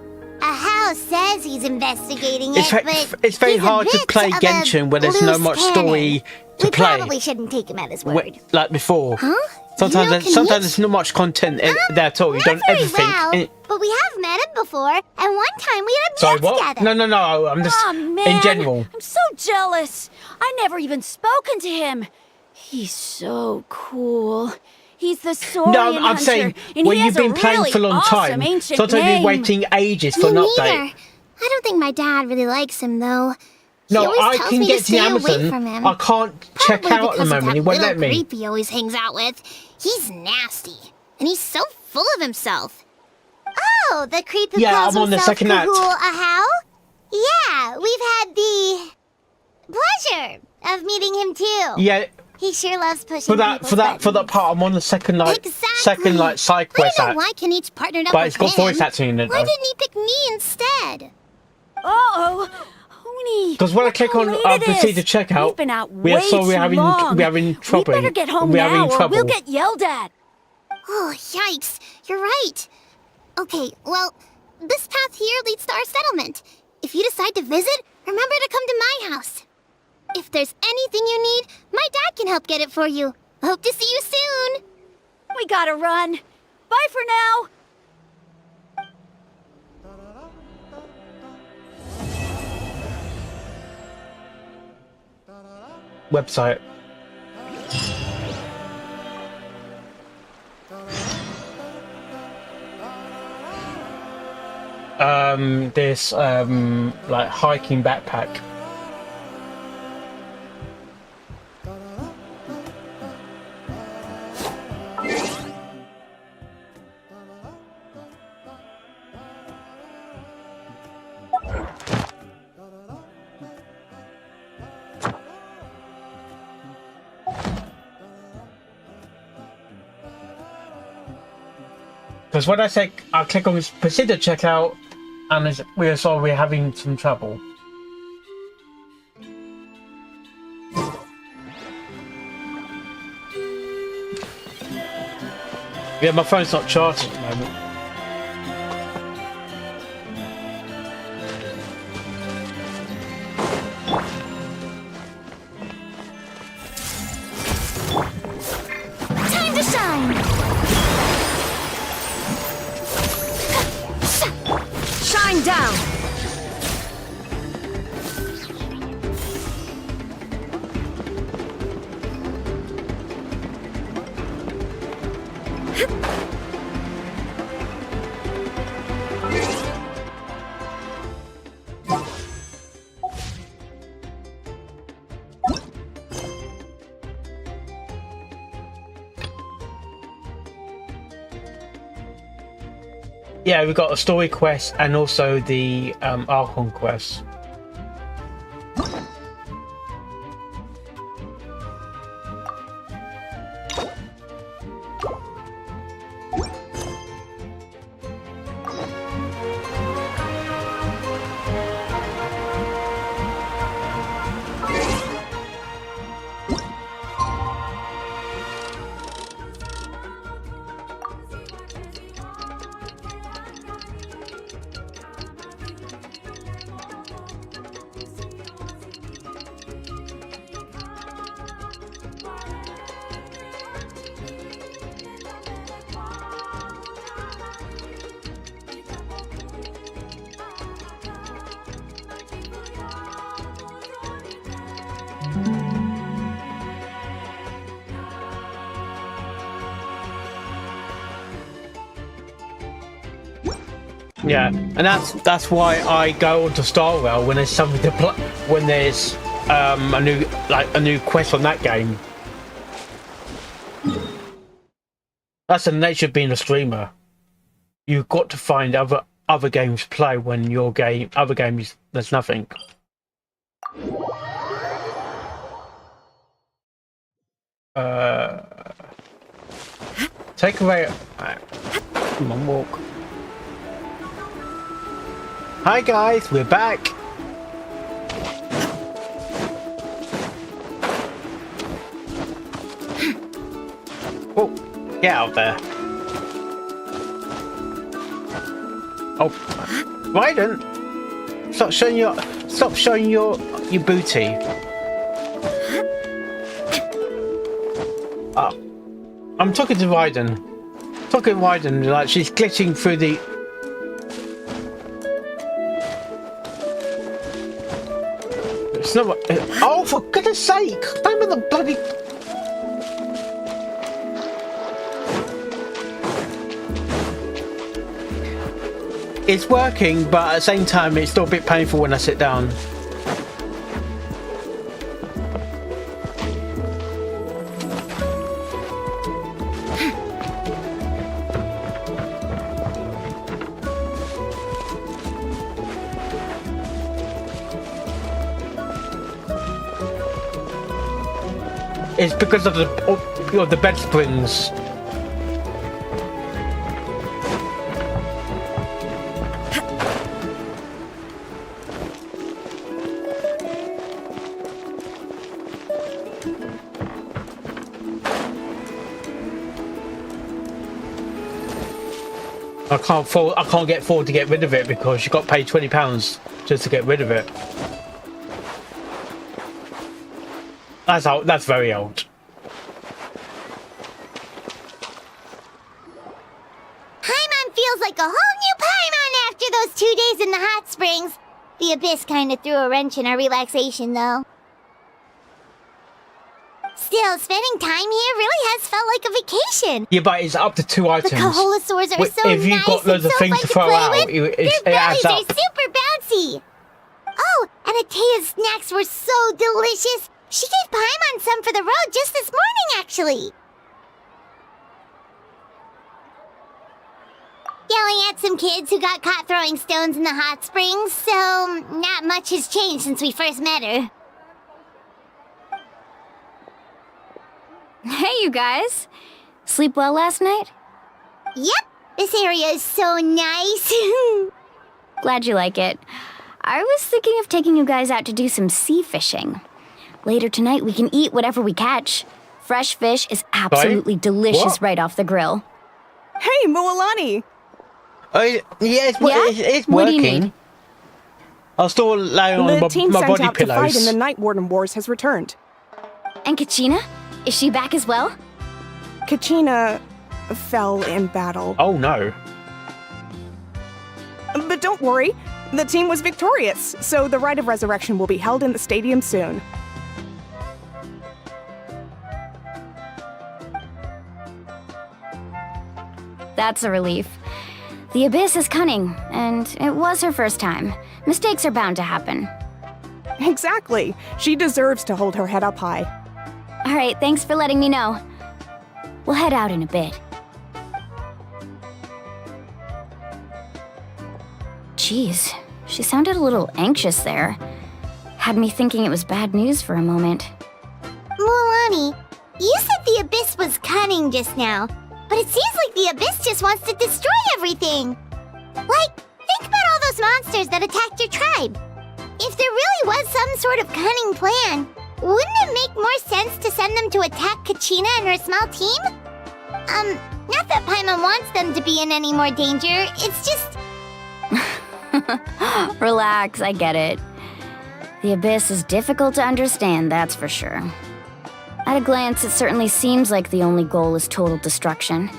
Speaker 6: Ahau says he's investigating
Speaker 2: It's
Speaker 6: it,
Speaker 2: ve-
Speaker 6: but
Speaker 2: it's very
Speaker 6: he's a
Speaker 2: hard to
Speaker 6: bit
Speaker 2: play
Speaker 6: of a
Speaker 2: Genshin where there's no
Speaker 6: loose
Speaker 2: much
Speaker 6: cannon.
Speaker 2: story to
Speaker 6: We
Speaker 2: play.
Speaker 6: probably shouldn't take him at his
Speaker 2: Wh-
Speaker 6: word.
Speaker 2: Like before.
Speaker 6: Huh?
Speaker 2: Sometimes
Speaker 6: You know
Speaker 2: sometimes
Speaker 6: Kenichi?
Speaker 2: there's not much content there at all. You
Speaker 6: Not
Speaker 2: don't
Speaker 6: very
Speaker 2: everything.
Speaker 6: well, but we have met him before, and one time we had a
Speaker 2: Sorry,
Speaker 6: meal
Speaker 2: what?
Speaker 6: together.
Speaker 2: No. I'm just
Speaker 12: Oh man,
Speaker 2: in general.
Speaker 12: I'm so jealous. I never even spoken to him. He's so cool. He's the Saurian
Speaker 2: No, I'm
Speaker 12: hunter,
Speaker 2: saying
Speaker 12: and
Speaker 2: when
Speaker 12: he
Speaker 2: you've
Speaker 12: has
Speaker 2: been
Speaker 12: a
Speaker 2: playing
Speaker 12: really
Speaker 2: for a long
Speaker 12: awesome
Speaker 2: time,
Speaker 12: ancient
Speaker 2: sometimes
Speaker 12: name.
Speaker 2: you're waiting ages for
Speaker 6: Me
Speaker 2: an
Speaker 6: neither.
Speaker 2: update.
Speaker 6: I don't think my dad really likes him, though. He
Speaker 2: No,
Speaker 6: always
Speaker 2: I
Speaker 6: tells
Speaker 2: can
Speaker 6: me
Speaker 2: get
Speaker 6: to
Speaker 2: to the
Speaker 6: stay away from
Speaker 2: Amazon.
Speaker 6: him.
Speaker 2: I can't check
Speaker 6: Probably
Speaker 2: out at the
Speaker 6: because of
Speaker 2: moment.
Speaker 6: that
Speaker 2: He won't
Speaker 6: little
Speaker 2: let me.
Speaker 6: creep he always hangs out with. He's nasty, and he's so full of himself. Oh, the creep who
Speaker 2: Yeah,
Speaker 6: calls
Speaker 2: I'm on the
Speaker 6: himself
Speaker 2: second act.
Speaker 6: Kahul Ahau? Yeah, we've had the pleasure of meeting him too.
Speaker 2: Yeah,
Speaker 6: He sure loves pushing
Speaker 2: for that
Speaker 6: people's
Speaker 2: for that
Speaker 6: buttons.
Speaker 2: part, I'm on the second
Speaker 6: Exactly.
Speaker 2: side
Speaker 6: I
Speaker 2: quest
Speaker 6: don't know
Speaker 2: act.
Speaker 6: why Kenichi partnered up
Speaker 2: But
Speaker 6: with
Speaker 2: it's got
Speaker 6: him.
Speaker 2: voice acting in it,
Speaker 6: Why
Speaker 2: though.
Speaker 6: didn't he pick me instead?
Speaker 12: Uh-oh. Hoonie,
Speaker 2: Because when I
Speaker 12: look
Speaker 2: click
Speaker 12: how
Speaker 2: on
Speaker 12: late it
Speaker 2: proceed
Speaker 12: is.
Speaker 2: to check out,
Speaker 12: We've been out
Speaker 2: we are
Speaker 12: way
Speaker 2: so we're
Speaker 12: too
Speaker 2: having
Speaker 12: long.
Speaker 2: we're having trouble.
Speaker 12: We better get home
Speaker 2: we're
Speaker 12: now,
Speaker 2: having
Speaker 12: or
Speaker 2: trouble.
Speaker 12: we'll get yelled at.
Speaker 6: Oh, yikes. You're right. Okay, well, this path here leads to our settlement. If you decide to visit, remember to come to my house. If there's anything you need, my dad can help get it for you. Hope to see you soon.
Speaker 12: We gotta run. Bye for now.
Speaker 2: Website. This like hiking backpack. Because when I say I click on this proceed to checkout, and we're having some trouble. Yeah, my phone's not charged at the moment.
Speaker 6: Time to shine.
Speaker 11: Shine down!
Speaker 2: Yeah, we've got a story quest and also the Archon quest. Yeah, and that's why I go onto Star Rail when there's something to when there's a new quest on that game. That's the nature of being a streamer. You've got to find other games to play when your other games there's nothing. Take away. Come on, walk. Hi guys, we're back. Oh, get out there. Oh, Raiden! Stop showing your booty. I'm talking to Raiden. Like she's glitching through the. It's not. Oh, for goodness sake! Time with the bloody. It's working, but at the same time, it's still a bit painful when I sit down. It's because of the bed springs. I can't get forward to get rid of it because you got paid £20 just to get rid of it. That's old. That's very old.
Speaker 6: Paimon feels like a whole new Paimon after those 2 days in the hot springs. The Abyss kind of threw a wrench in our relaxation, though. Still, spending time here really has felt like a vacation.
Speaker 2: Yeah, but it's up to 2 items.
Speaker 6: The Kaholasaurs are so
Speaker 2: if you've
Speaker 6: nice
Speaker 2: got loads
Speaker 6: and
Speaker 2: of
Speaker 6: so
Speaker 2: things
Speaker 6: fun
Speaker 2: to
Speaker 6: to
Speaker 2: throw
Speaker 6: play
Speaker 2: out,
Speaker 6: with.
Speaker 2: it adds
Speaker 6: Their
Speaker 2: up.
Speaker 6: bellies are super bouncy. Oh, and Atea's snacks were so delicious. She gave Paimon some for the road just this morning, actually. Yelling at some kids who got caught throwing stones in the hot springs, so not much has changed since we first met her.
Speaker 4: Hey, you guys. Sleep well last night?
Speaker 6: Yep, this area is so nice.
Speaker 4: Glad you like it. I was thinking of taking you guys out to do some sea fishing. Later tonight, we can eat whatever we catch. Fresh fish is absolutely delicious right off the grill.
Speaker 14: Hey, Mualani!
Speaker 2: Yeah, it's
Speaker 4: What
Speaker 2: working.
Speaker 4: do you need?
Speaker 2: I'll still lay on
Speaker 14: The
Speaker 2: my
Speaker 14: team sent
Speaker 2: body
Speaker 14: out to fight
Speaker 2: pillows.
Speaker 14: in the Night Warden Wars has returned.
Speaker 4: And Kachina? Is she back as well?
Speaker 14: Kachina fell in battle.
Speaker 2: Oh no.
Speaker 14: But don't worry, the team was victorious, so the rite of resurrection will be held in the stadium soon.
Speaker 4: That's a relief. The Abyss is cunning, and it was her first time. Mistakes are bound to happen.
Speaker 14: Exactly. She deserves to hold her head up high.
Speaker 4: All right, thanks for letting me know. We'll head out in a bit. Jeez, she sounded a little anxious there. Had me thinking it was bad news for a moment.
Speaker 6: Mualani, you said the Abyss was cunning just now, but it seems like the Abyss just wants to destroy everything. Like, think about all those monsters that attacked your tribe. If there really was some sort of cunning plan, wouldn't it make more sense to send them to attack Kachina and her small team? Not that Paimon wants them to be in any more danger, it's just...
Speaker 4: Relax, I get it. The Abyss is difficult to understand, that's for sure. At a glance, it certainly seems like the only goal is total destruction.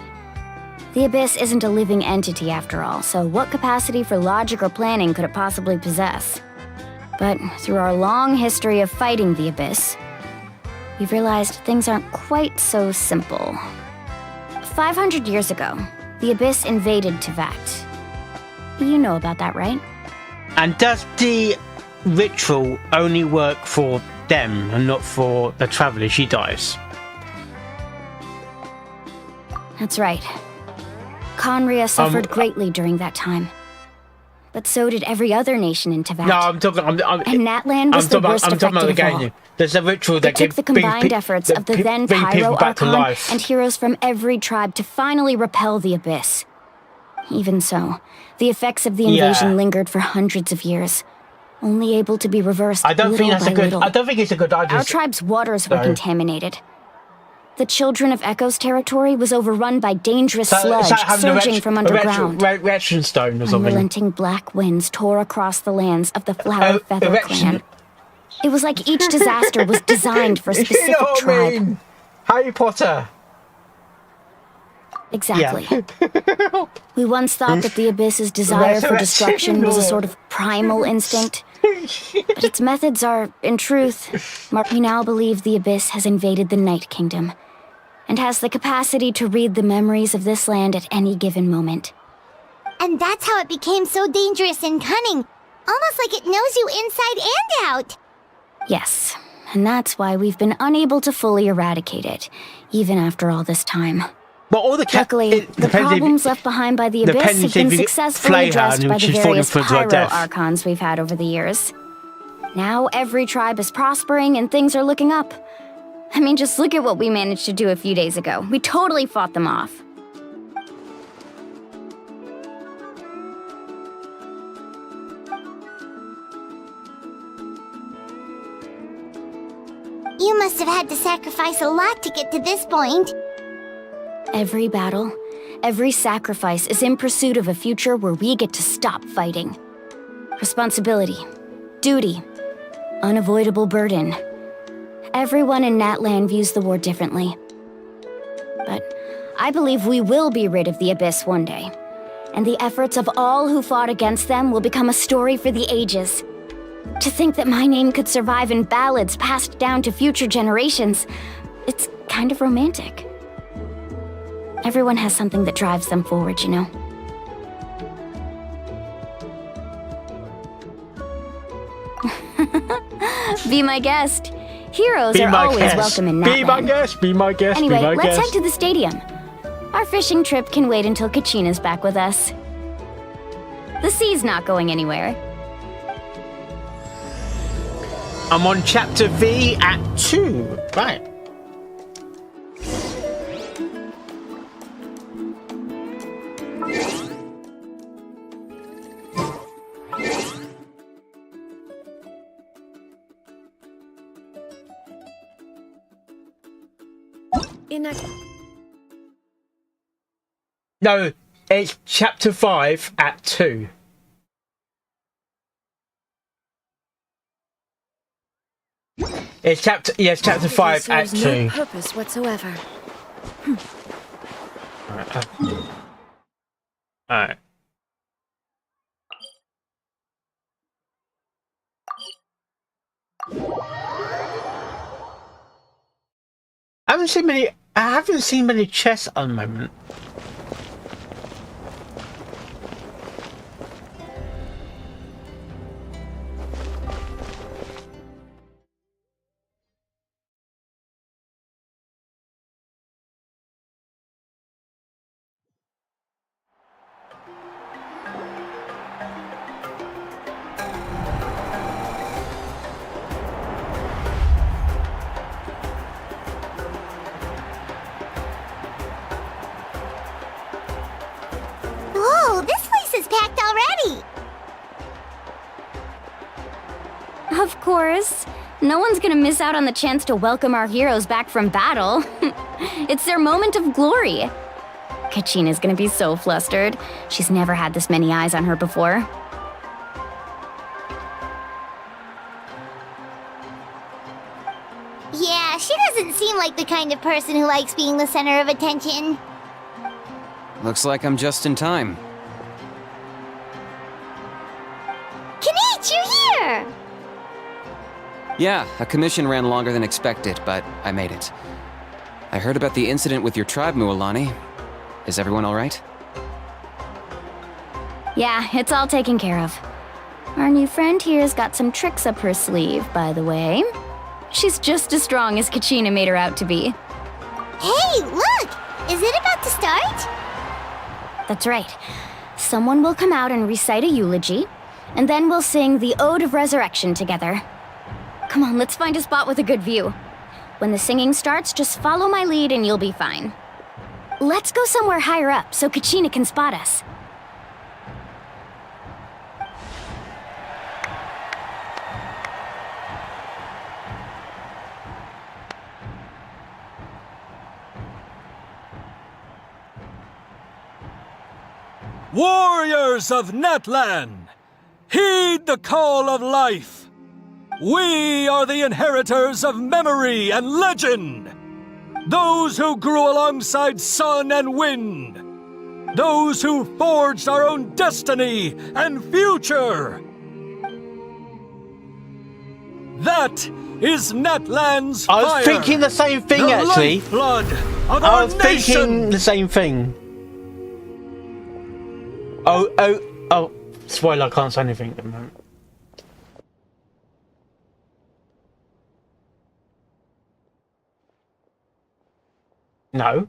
Speaker 4: The Abyss isn't a living entity after all, so what capacity for logic or planning could it possibly possess? But through our long history of fighting the Abyss, we've realized things aren't quite so simple. 500 years ago, the Abyss invaded Teyvat. You know about that, right?
Speaker 2: And does the ritual only work for them and not for the traveler if she dies?
Speaker 4: That's right. Conria suffered greatly during that time. But so did every other nation in Teyvat.
Speaker 2: No, I'm talking.
Speaker 4: And Natlan was the worst affected
Speaker 2: about the
Speaker 4: of all.
Speaker 2: game. There's a ritual that
Speaker 4: It took the combined efforts of the then Pyro Archon and heroes from every tribe to finally repel the Abyss. Even so, the effects of the invasion lingered for hundreds of years, only able to be reversed
Speaker 2: I don't think it's a good idea.
Speaker 4: Our tribe's waters were contaminated. The Children of Echo's territory was overrun by dangerous sludge surging from underground.
Speaker 2: Reaction stone or something.
Speaker 4: Unrelenting black winds tore across the lands of the Flower Feather clan. It was like each disaster was designed for a specific
Speaker 2: You know what
Speaker 4: tribe.
Speaker 2: I mean? Harry Potter.
Speaker 4: Exactly. We once thought that the Abyss's desire for destruction was a sort of primal instinct. But its methods are, in truth, we now believe the Abyss has invaded the Night Kingdom and has the capacity to read the memories of this land at any given moment.
Speaker 6: And that's how it became so dangerous and cunning. Almost like it knows you inside and out.
Speaker 4: Yes, and that's why we've been unable to fully eradicate it, even after all this time.
Speaker 2: But all
Speaker 4: Luckily, the problems left behind by the Abyss have been successfully addressed by the various Pyro Archons we've had over the years. Now every tribe is prospering and things are looking up. I mean, just look at what we managed to do a few days ago. We totally fought them off.
Speaker 6: You must have had to sacrifice a lot to get to this point.
Speaker 4: Every battle, every sacrifice is in pursuit of a future where we get to stop fighting. Responsibility, duty, unavoidable burden. Everyone in Natlan views the war differently. But I believe we will be rid of the Abyss one day, and the efforts of all who fought against them will become a story for the ages. To think that my name could survive in ballads passed down to future generations, it's kind of romantic. Everyone has something that drives them forward, you know? Be my guest. Heroes are always welcome in Natlan.
Speaker 2: Be my guest, be my guest,
Speaker 4: anyway,
Speaker 2: be my
Speaker 4: let's
Speaker 2: guest.
Speaker 4: head to the stadium. Our fishing trip can wait until Kachina's back with us. The sea's not going anywhere.
Speaker 2: I'm on chapter V at 2. Right. No, it's chapter 5 at 2. It's chapter 5 at 2.
Speaker 11: No purpose whatsoever.
Speaker 2: Alright. I haven't seen many chests at the moment.
Speaker 6: Whoa, this place is packed already!
Speaker 4: Of course. No one's gonna miss out on the chance to welcome our heroes back from battle. It's their moment of glory. Kachina's gonna be so flustered. She's never had this many eyes on her before.
Speaker 6: Yeah, she doesn't seem like the kind of person who likes being the center of attention.
Speaker 15: Looks like I'm just in time.
Speaker 6: Kinich, you're here!
Speaker 15: Yeah, a commission ran longer than expected, but I made it. I heard about the incident with your tribe, Mualani. Is everyone all right?
Speaker 4: Yeah, it's all taken care of. Our new friend here's got some tricks up her sleeve, by the way. She's just as strong as Kachina made her out to be.
Speaker 6: Hey, look! Is it about to start?
Speaker 4: That's right. Someone will come out and recite a eulogy, and then we'll sing the Ode of Resurrection together. Come on, let's find a spot with a good view. When the singing starts, just follow my lead and you'll be fine. Let's go somewhere higher up so Kachina can spot us.
Speaker 16: Warriors of Natlan, heed the call of life. We are the inheritors of memory and legend. Those who grew alongside sun and wind. Those who forged our own destiny and future. That is Natlan's fire.
Speaker 2: I was thinking the same thing,
Speaker 16: the
Speaker 2: actually.
Speaker 16: Lifeblood of
Speaker 2: I
Speaker 16: our
Speaker 2: was
Speaker 16: nation.
Speaker 2: thinking the same thing. Oh, spoiler, I can't say anything at the moment. No.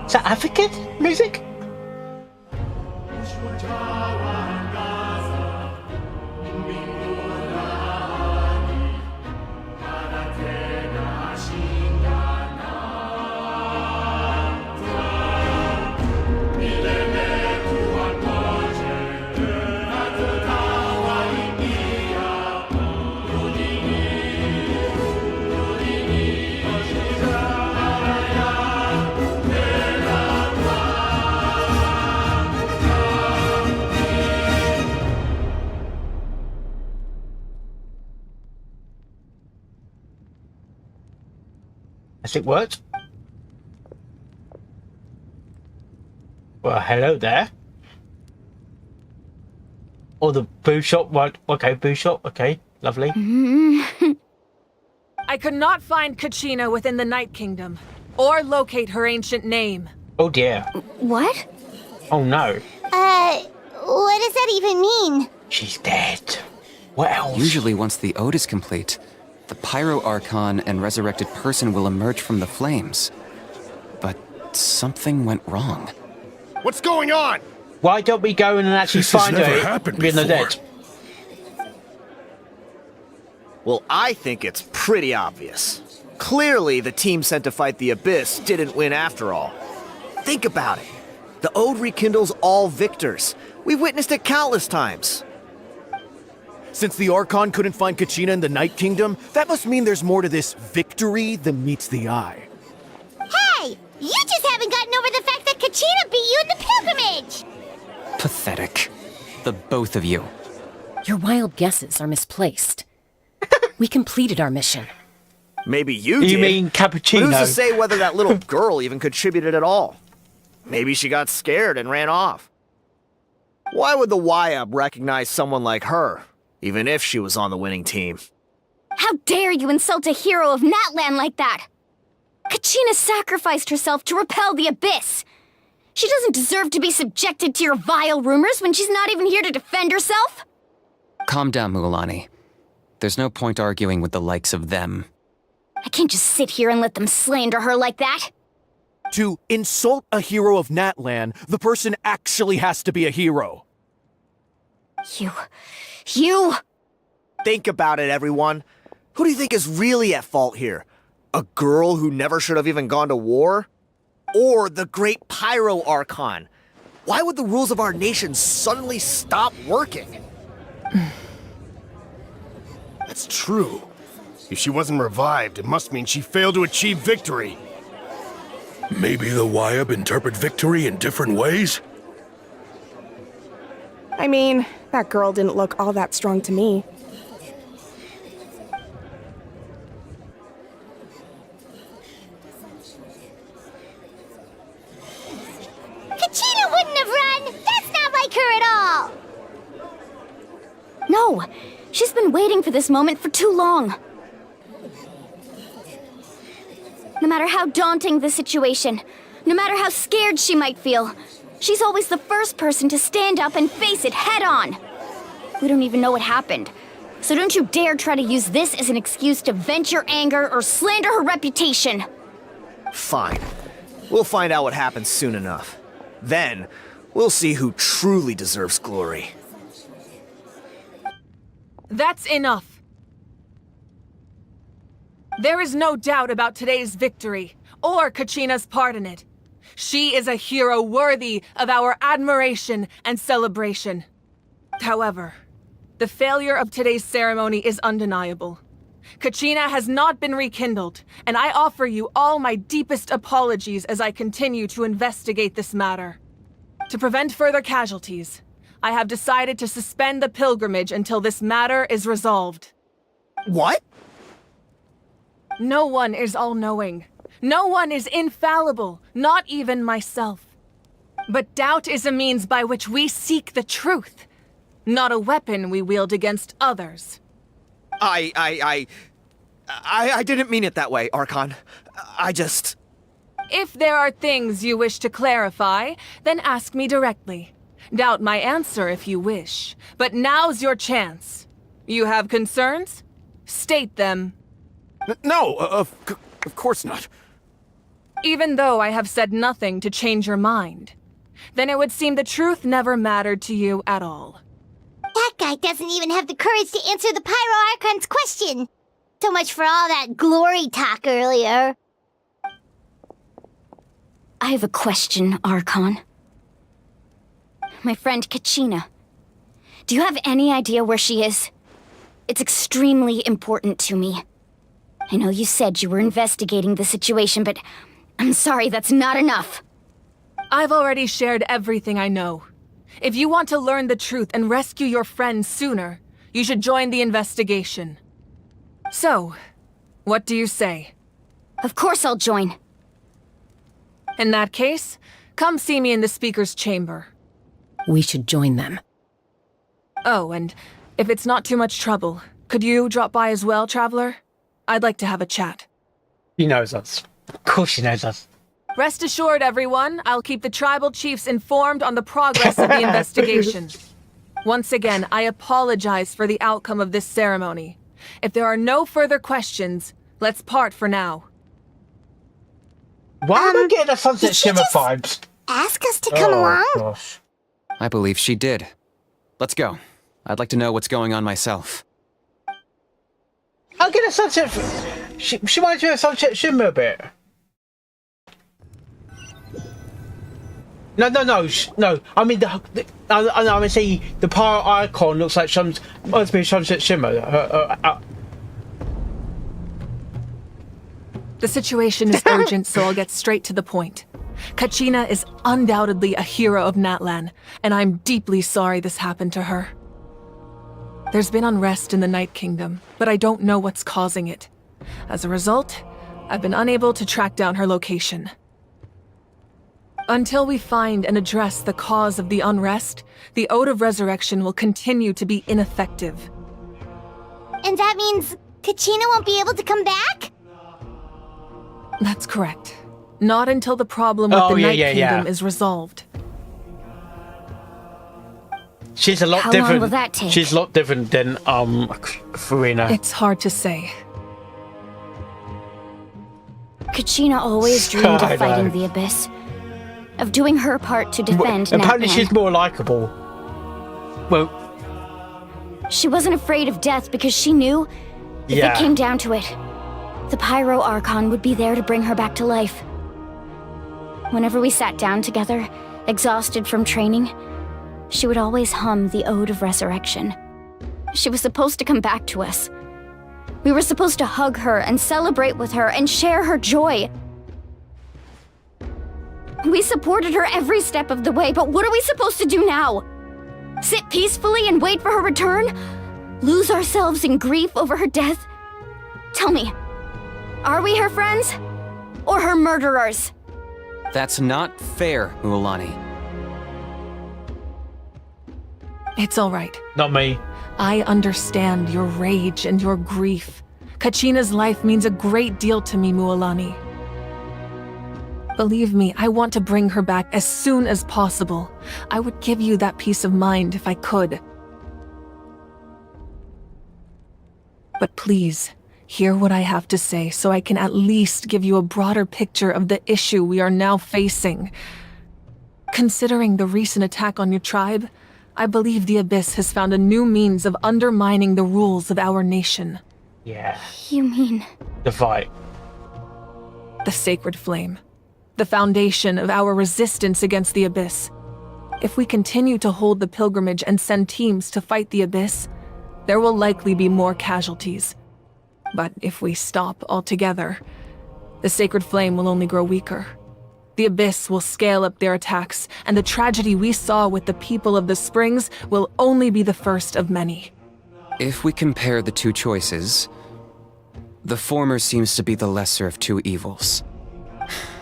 Speaker 2: Is that African music? Has it worked? Well, hello there. Or the boo shop, right? Okay, boo shop, okay, lovely.
Speaker 17: I could not find Kachina within the Night Kingdom, or locate her ancient name.
Speaker 2: Oh dear.
Speaker 4: What?
Speaker 2: Oh no.
Speaker 6: What does that even mean?
Speaker 2: She's dead. What else?
Speaker 15: Usually once the ode is complete, the Pyro Archon and resurrected person will emerge from the flames. But something went wrong.
Speaker 3: What's going on?
Speaker 2: Why don't we go in and actually
Speaker 8: This has
Speaker 2: find
Speaker 8: never
Speaker 2: her
Speaker 8: happened
Speaker 2: in the
Speaker 8: before.
Speaker 2: dead?
Speaker 3: Well, I think it's pretty obvious. Clearly, the team sent to fight the Abyss didn't win after all. Think about it. The Ode rekindles all victors. We've witnessed it countless times. Since the Archon couldn't find Kachina in the Night Kingdom, that must mean there's more to this victory than meets the eye.
Speaker 6: Hey! You just haven't gotten over the fact that Kachina beat you in the pilgrimage!
Speaker 15: Pathetic. The both of you.
Speaker 18: Your wild guesses are misplaced. We completed our mission.
Speaker 3: Maybe you did.
Speaker 2: You mean cappuccino?
Speaker 3: But who's to say whether that little girl even contributed at all? Maybe she got scared and ran off. Why would the YUB recognize someone like her, even if she was on the winning team?
Speaker 4: How dare you insult a hero of Natlan like that? Kachina sacrificed herself to repel the Abyss. She doesn't deserve to be subjected to your vile rumors when she's not even here to defend herself.
Speaker 15: Calm down, Mulan. There's no point arguing with the likes of them.
Speaker 4: I can't just sit here and let them slander her like that.
Speaker 3: To insult a hero of Natlan, the person actually has to be a hero.
Speaker 4: You...
Speaker 3: Think about it, everyone. Who do you think is really at fault here? A girl who never should have even gone to war? Or the great Pyro Archon? Why would the rules of our nation suddenly stop working?
Speaker 19: That's true. If she wasn't revived, it must mean she failed to achieve victory.
Speaker 8: Maybe the YUB interpret victory in different ways?
Speaker 14: I mean, that girl didn't look all that strong to me.
Speaker 6: Kachina wouldn't have run! That's not why
Speaker 4: this moment for too long. No matter how daunting the situation, no matter how scared she might feel, she's always the first person to stand up and face it head on. We don't even know what happened, so don't you dare try to use this as an excuse to vent your anger or slander her reputation.
Speaker 3: Fine. We'll find out what happens soon enough. Then, we'll see who truly deserves glory.
Speaker 17: That's enough. There is no doubt about today's victory, or Kachina's part in it. She is a hero worthy of our admiration and celebration. However, the failure of today's ceremony is undeniable. Kachina has not been rekindled, and I offer you all my deepest apologies as I continue to investigate this matter. To prevent further casualties, I have decided to suspend the pilgrimage until this matter is resolved.
Speaker 3: What?
Speaker 17: No one is all-knowing. No one is infallible, not even myself. But doubt is a means by which we seek the truth, not a weapon we wield against others.
Speaker 3: I didn't mean it that way, Archon. I just...
Speaker 17: If there are things you wish to clarify, then ask me directly. Doubt my answer if you wish, but now's your chance. You have concerns? State them.
Speaker 19: No, of course not.
Speaker 17: Even though I have said nothing to change your mind, then it would seem the truth never mattered to you at all.
Speaker 6: That guy doesn't even have the courage to answer the Pyro Archon's question. So much for all that glory talk earlier.
Speaker 4: I have a question, Archon. My friend Kachina. Do you have any idea where she is? It's extremely important to me. I know you said you were investigating the situation, but I'm sorry, that's not enough.
Speaker 17: I've already shared everything I know. If you want to learn the truth and rescue your friend sooner, you should join the investigation. So, what do you say?
Speaker 4: Of course I'll join.
Speaker 17: In that case, come see me in the speaker's chamber.
Speaker 18: We should join them.
Speaker 17: Oh, and if it's not too much trouble, could you drop by as well, Traveler? I'd like to have a chat.
Speaker 2: She knows us. Of course she knows us.
Speaker 17: Rest assured, everyone, I'll keep the tribal chiefs informed on the progress of the investigation. Once again, I apologize for the outcome of this ceremony. If there are no further questions, let's part for now.
Speaker 2: Why am I getting the Sunset Shimmer vibes?
Speaker 6: Ask us to come along?
Speaker 2: Gosh.
Speaker 15: I believe she did. Let's go. I'd like to know what's going on myself.
Speaker 2: I'll get a Sunset... She might do a Sunset Shimmer bit. No. I mean, I mean, see, the Pyro icon looks like must be Sunset Shimmer.
Speaker 17: The situation is urgent, so I'll get straight to the point. Kachina is undoubtedly a hero of Natlan, and I'm deeply sorry this happened to her. There's been unrest in the Night Kingdom, but I don't know what's causing it. As a result, I've been unable to track down her location. Until we find and address the cause of the unrest, the Ode of Resurrection will continue to be ineffective.
Speaker 6: And that means Kachina won't be able to come back?
Speaker 17: That's correct. Not until the problem with the Night Kingdom is resolved.
Speaker 2: She's a lot
Speaker 4: How
Speaker 2: different.
Speaker 4: long will that take?
Speaker 2: She's a lot different than Farina.
Speaker 17: It's hard to say.
Speaker 4: Kachina always dreamed of fighting the Abyss. Of doing her part to defend
Speaker 2: Apparently
Speaker 4: Natlan.
Speaker 2: she's more likable. Well...
Speaker 4: She wasn't afraid of death because she knew, if it came down to it, the Pyro Archon would be there to bring her back to life. Whenever we sat down together, exhausted from training, she would always hum the Ode of Resurrection. She was supposed to come back to us. We were supposed to hug her and celebrate with her and share her joy. We supported her every step of the way, but what are we supposed to do now? Sit peacefully and wait for her return? Lose ourselves in grief over her death? Tell me, are we her friends? Or her murderers?
Speaker 15: That's not fair, Mualani.
Speaker 17: It's all right.
Speaker 2: Not me.
Speaker 17: I understand your rage and your grief. Kachina's life means a great deal to me, Mualani. Believe me, I want to bring her back as soon as possible. I would give you that peace of mind if I could. But please, hear what I have to say so I can at least give you a broader picture of the issue we are now facing. Considering the recent attack on your tribe, I believe the Abyss has found a new means of undermining the rules of our nation.
Speaker 2: Yeah.
Speaker 4: You mean...
Speaker 2: The fight.
Speaker 17: The Sacred Flame. The foundation of our resistance against the Abyss. If we continue to hold the pilgrimage and send teams to fight the Abyss, there will likely be more casualties. But if we stop altogether, the Sacred Flame will only grow weaker. The Abyss will scale up their attacks, and the tragedy we saw with the people of the Springs will only be the first of many.
Speaker 15: If we compare the two choices, the former seems to be the lesser of two evils.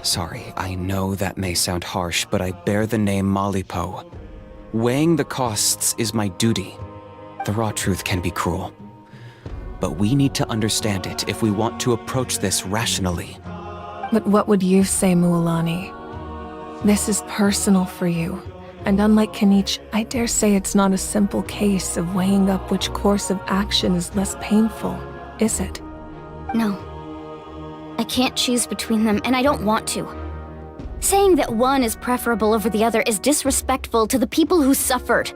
Speaker 15: Sorry, I know that may sound harsh, but I bear the name Malipo. Weighing the costs is my duty. The raw truth can be cruel. But we need to understand it if we want to approach this rationally.
Speaker 17: But what would you say, Mualani? This is personal for you, and unlike Kanich, I dare say it's not a simple case of weighing up which course of action is less painful, is it?
Speaker 4: No. I can't choose between them, and I don't want to. Saying that one is preferable over the other is disrespectful to the people who suffered.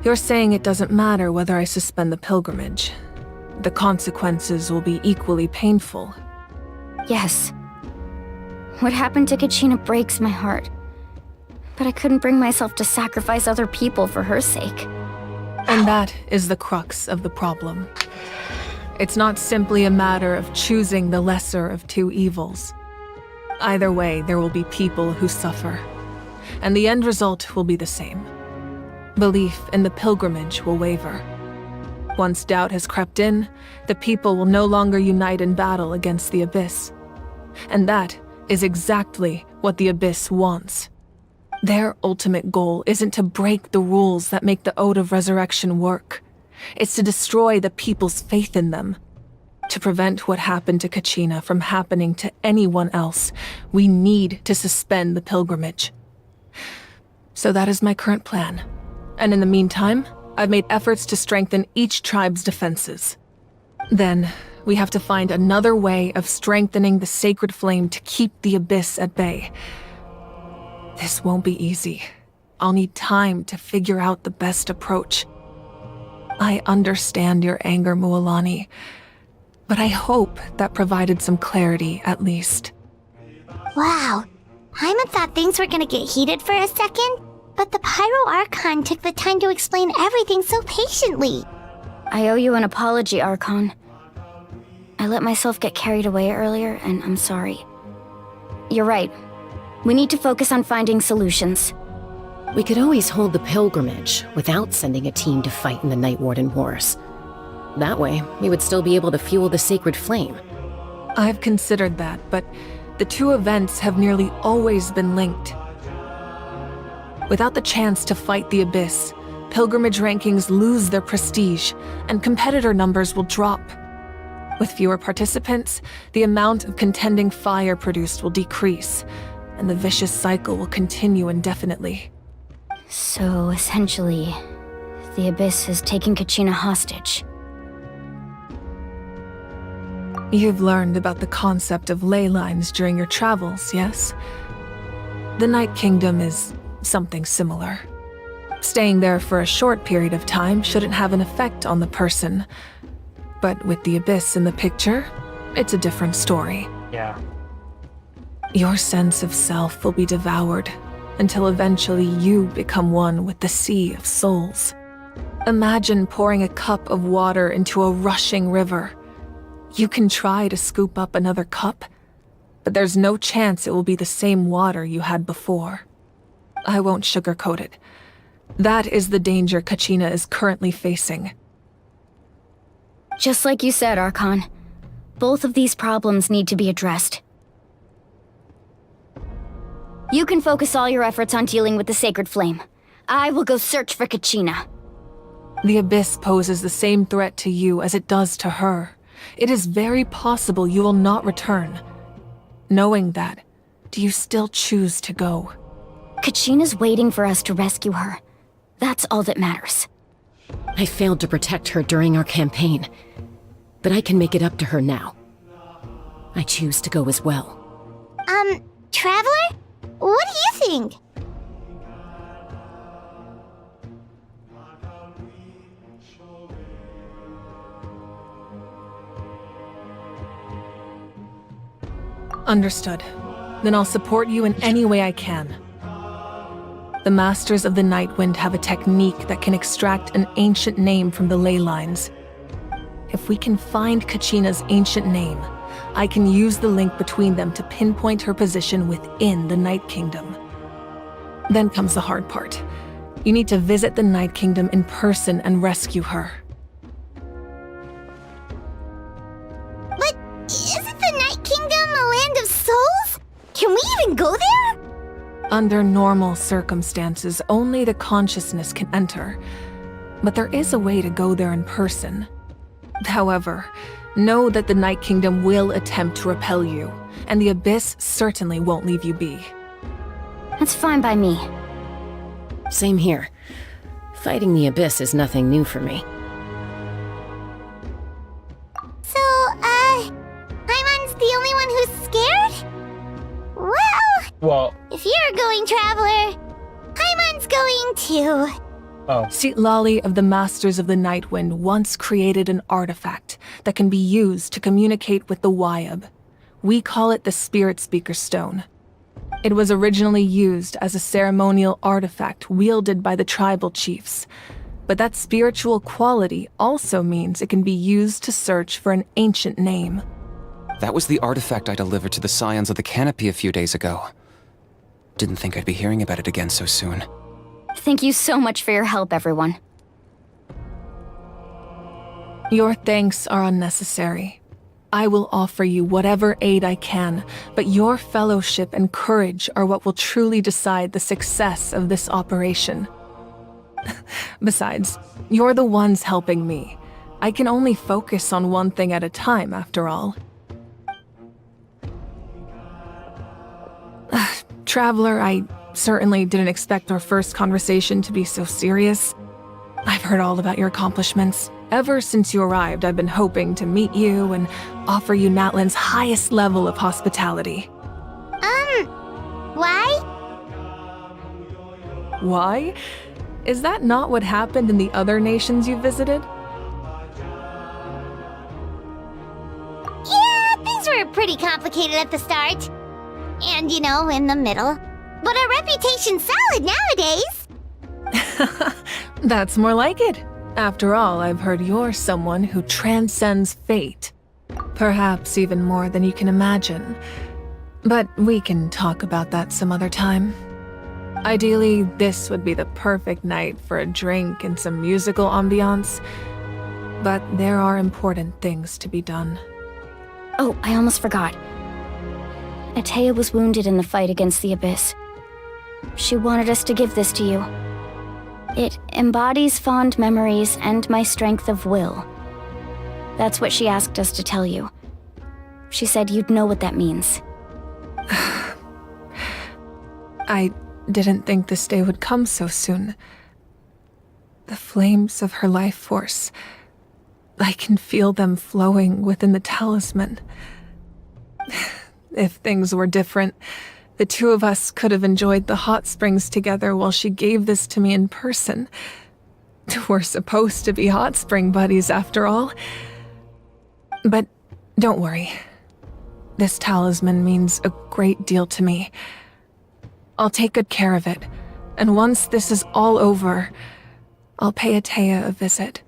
Speaker 17: You're saying it doesn't matter whether I suspend the pilgrimage. The consequences will be equally painful.
Speaker 4: Yes. What happened to Kachina breaks my heart. But I couldn't bring myself to sacrifice other people for her sake.
Speaker 17: And that is the crux of the problem. It's not simply a matter of choosing the lesser of two evils. Either way, there will be people who suffer. And the end result will be the same. Belief in the pilgrimage will waver. Once doubt has crept in, the people will no longer unite in battle against the Abyss. And that is exactly what the Abyss wants. Their ultimate goal isn't to break the rules that make the Ode of Resurrection work. It's to destroy the people's faith in them. To prevent what happened to Kachina from happening to anyone else, we need to suspend the pilgrimage. So that is my current plan. And in the meantime, I've made efforts to strengthen each tribe's defenses. Then, we have to find another way of strengthening the Sacred Flame to keep the Abyss at bay. This won't be easy. I'll need time to figure out the best approach. I understand your anger, Mualani, but I hope that provided some clarity at least.
Speaker 6: Wow. Paimon thought things were gonna get heated for a second, but the Pyro Archon took the time to explain everything so patiently.
Speaker 4: I owe you an apology, Archon. I let myself get carried away earlier, and I'm sorry. You're right. We need to focus on finding solutions.
Speaker 18: We could always hold the pilgrimage without sending a team to fight in the Night Warden Wars. That way, we would still be able to fuel the Sacred Flame.
Speaker 17: I've considered that, but the two events have nearly always been linked. Without the chance to fight the Abyss, pilgrimage rankings lose their prestige, and competitor numbers will drop. With fewer participants, the amount of contending fire produced will decrease, and the vicious cycle will continue indefinitely.
Speaker 4: So, essentially, the Abyss has taken Kachina hostage.
Speaker 17: You've learned about the concept of ley lines during your travels, yes? The Night Kingdom is something similar. Staying there for a short period of time shouldn't have an effect on the person. But with the Abyss in the picture, it's a different story.
Speaker 2: Yeah.
Speaker 17: Your sense of self will be devoured until eventually you become one with the Sea of Souls. Imagine pouring a cup of water into a rushing river. You can try to scoop up another cup, but there's no chance it will be the same water you had before. I won't sugarcoat it. That is the danger Kachina is currently facing.
Speaker 4: Just like you said, Archon. Both of these problems need to be addressed. You can focus all your efforts on dealing with the Sacred Flame. I will go search for Kachina.
Speaker 17: The Abyss poses the same threat to you as it does to her. It is very possible you will not return. Knowing that, do you still choose to go?
Speaker 4: Kachina's waiting for us to rescue her. That's all that matters.
Speaker 18: I failed to protect her during our campaign, but I can make it up to her now. I choose to go as well.
Speaker 6: Traveler? What do you think?
Speaker 17: Understood. Then I'll support you in any way I can. The Masters of the Nightwind have a technique that can extract an ancient name from the ley lines. If we can find Kachina's ancient name, I can use the link between them to pinpoint her position within the Night Kingdom. Then comes the hard part. You need to visit the Night Kingdom in person and rescue her.
Speaker 6: But isn't the Night Kingdom a land of souls? Can we even go there?
Speaker 17: Under normal circumstances, only the consciousness can enter. But there is a way to go there in person. However, know that the Night Kingdom will attempt to repel you, and the Abyss certainly won't leave you be.
Speaker 4: That's fine by me.
Speaker 18: Same here. Fighting the Abyss is nothing new for me.
Speaker 6: So, Paimon's the only one who's scared? Well,
Speaker 2: What?
Speaker 6: if you're going, Traveler, Paimon's going too.
Speaker 17: Citlali of the Masters of the Nightwind once created an artifact that can be used to communicate with the Wyab. We call it the Spirit Speaker Stone. It was originally used as a ceremonial artifact wielded by the tribal chiefs, but that spiritual quality also means it can be used to search for an ancient name.
Speaker 15: That was the artifact I delivered to the Scions of the Canopy a few days ago. Didn't think I'd be hearing about it again so soon.
Speaker 4: Thank you so much for your help, everyone.
Speaker 17: Your thanks are unnecessary. I will offer you whatever aid I can, but your fellowship and courage are what will truly decide the success of this operation. Besides, you're the ones helping me. I can only focus on one thing at a time, after all. Traveler, I certainly didn't expect our first conversation to be so serious. I've heard all about your accomplishments. Ever since you arrived, I've been hoping to meet you and offer you Natlan's highest level of hospitality.
Speaker 6: Why?
Speaker 17: Why? Is that not what happened in the other nations you visited?
Speaker 6: Yeah, things were pretty complicated at the start. And, in the middle. But our reputation's solid nowadays.
Speaker 17: That's more like it. After all, I've heard you're someone who transcends fate. Perhaps even more than you can imagine. But we can talk about that some other time. Ideally, this would be the perfect night for a drink and some musical ambiance. But there are important things to be done.
Speaker 4: Oh, I almost forgot. Atea was wounded in the fight against the Abyss. She wanted us to give this to you. It embodies fond memories and my strength of will. That's what she asked us to tell you. She said you'd know what that means.
Speaker 17: I didn't think this day would come so soon. The flames of her life force. I can feel them flowing within the talisman. If things were different, the two of us could have enjoyed the hot springs together while she gave this to me in person. We're supposed to be hot spring buddies after all. But don't worry. This talisman means a great deal to me. I'll take good care of it, and once this is all over, I'll pay Atea a visit.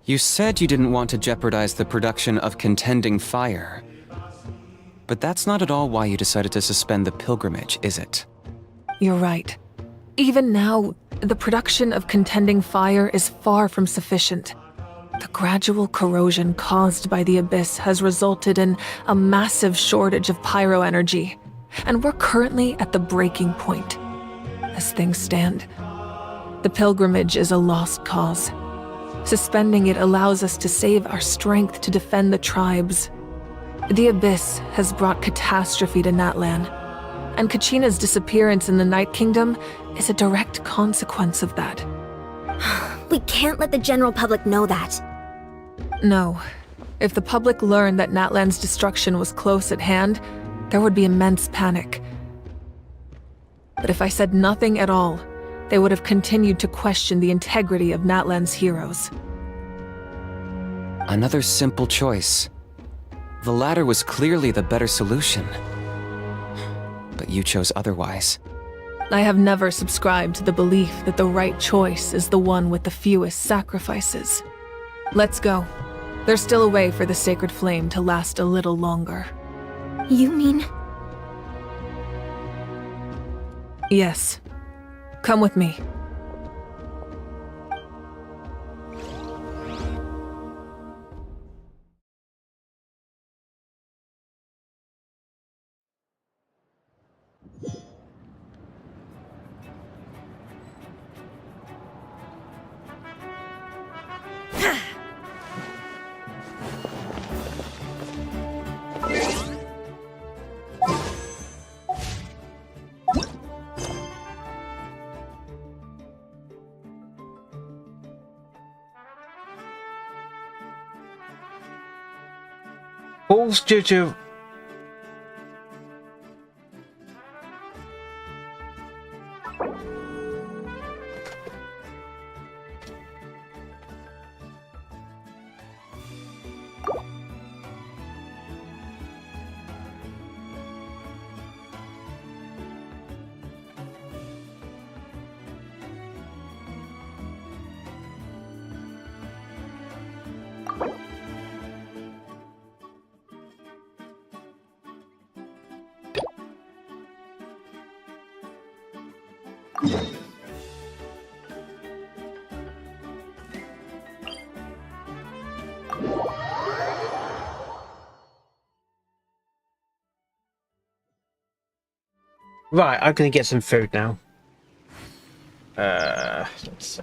Speaker 15: You said you didn't want to jeopardize the production of Contending Fire. But that's not at all why you decided to suspend the pilgrimage, is it?
Speaker 17: You're right. Even now, the production of Contending Fire is far from sufficient. The gradual corrosion caused by the Abyss has resulted in a massive shortage of pyro energy, and we're currently at the breaking point. As things stand, the pilgrimage is a lost cause. Suspending it allows us to save our strength to defend the tribes. The Abyss has brought catastrophe to Natlan, and Kachina's disappearance in the Night Kingdom is a direct consequence of that.
Speaker 6: We can't let the general public know that.
Speaker 17: No. If the public learned that Natlan's destruction was close at hand, there would be immense panic. But if I said nothing at all, they would have continued to question the integrity of Natlan's heroes.
Speaker 15: Another simple choice. The latter was clearly the better solution. But you chose otherwise.
Speaker 17: I have never subscribed to the belief that the right choice is the one with the fewest sacrifices. Let's go. There's still a way for the sacred flame to last a little longer.
Speaker 6: You mean?
Speaker 17: Yes. Come with me.
Speaker 2: Paul's due to right, I'm gonna get some food now. Let's see.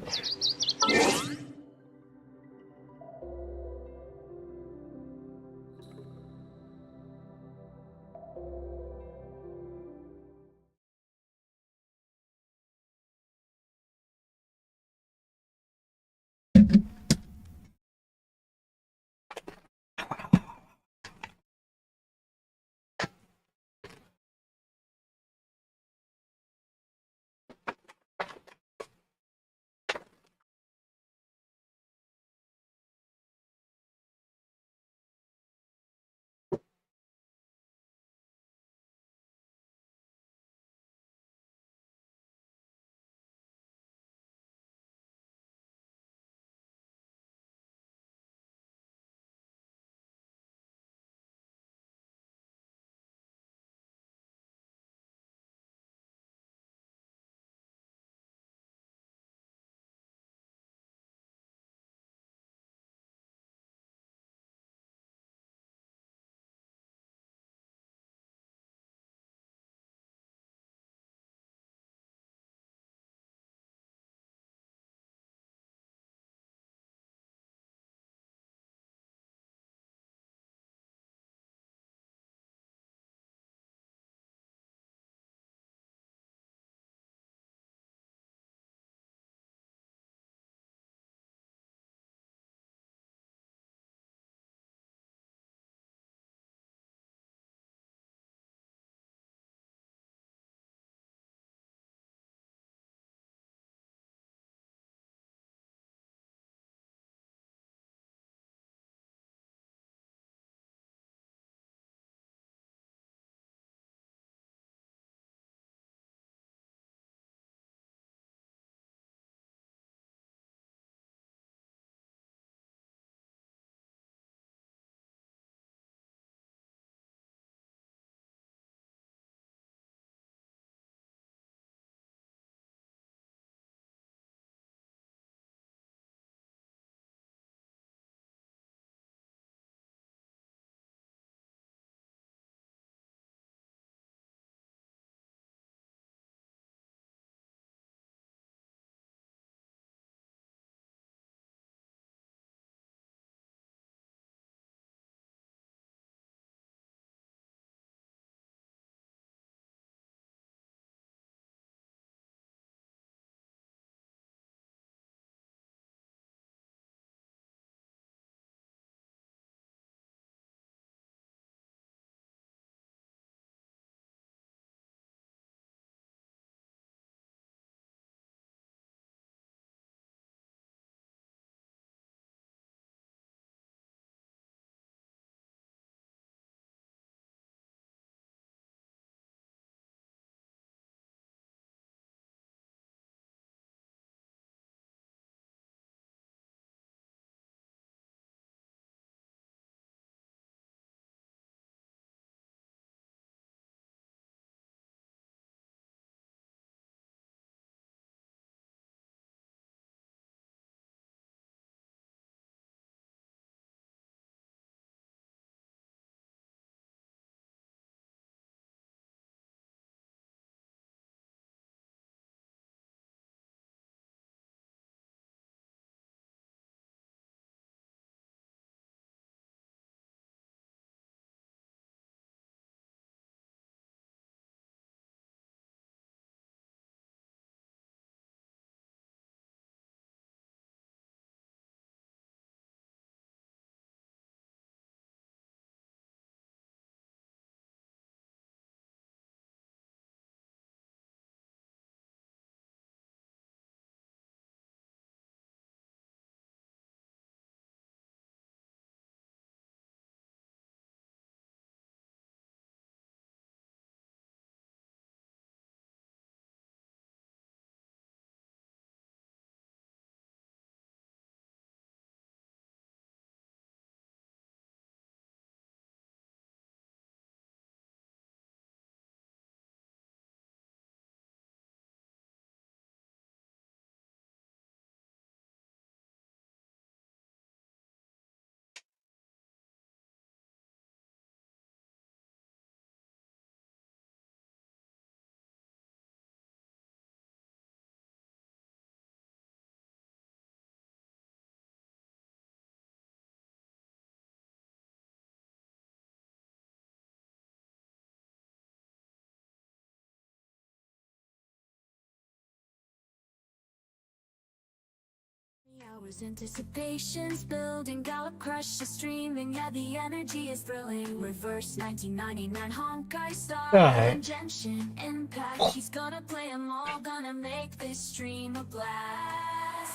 Speaker 1: Hours anticipation's building, gallop crush is streaming, yeah the energy is thrilling. Reverse 1999 Honkai Star and Genshin Impact. He's gonna play 'em all, gonna make this stream a blast.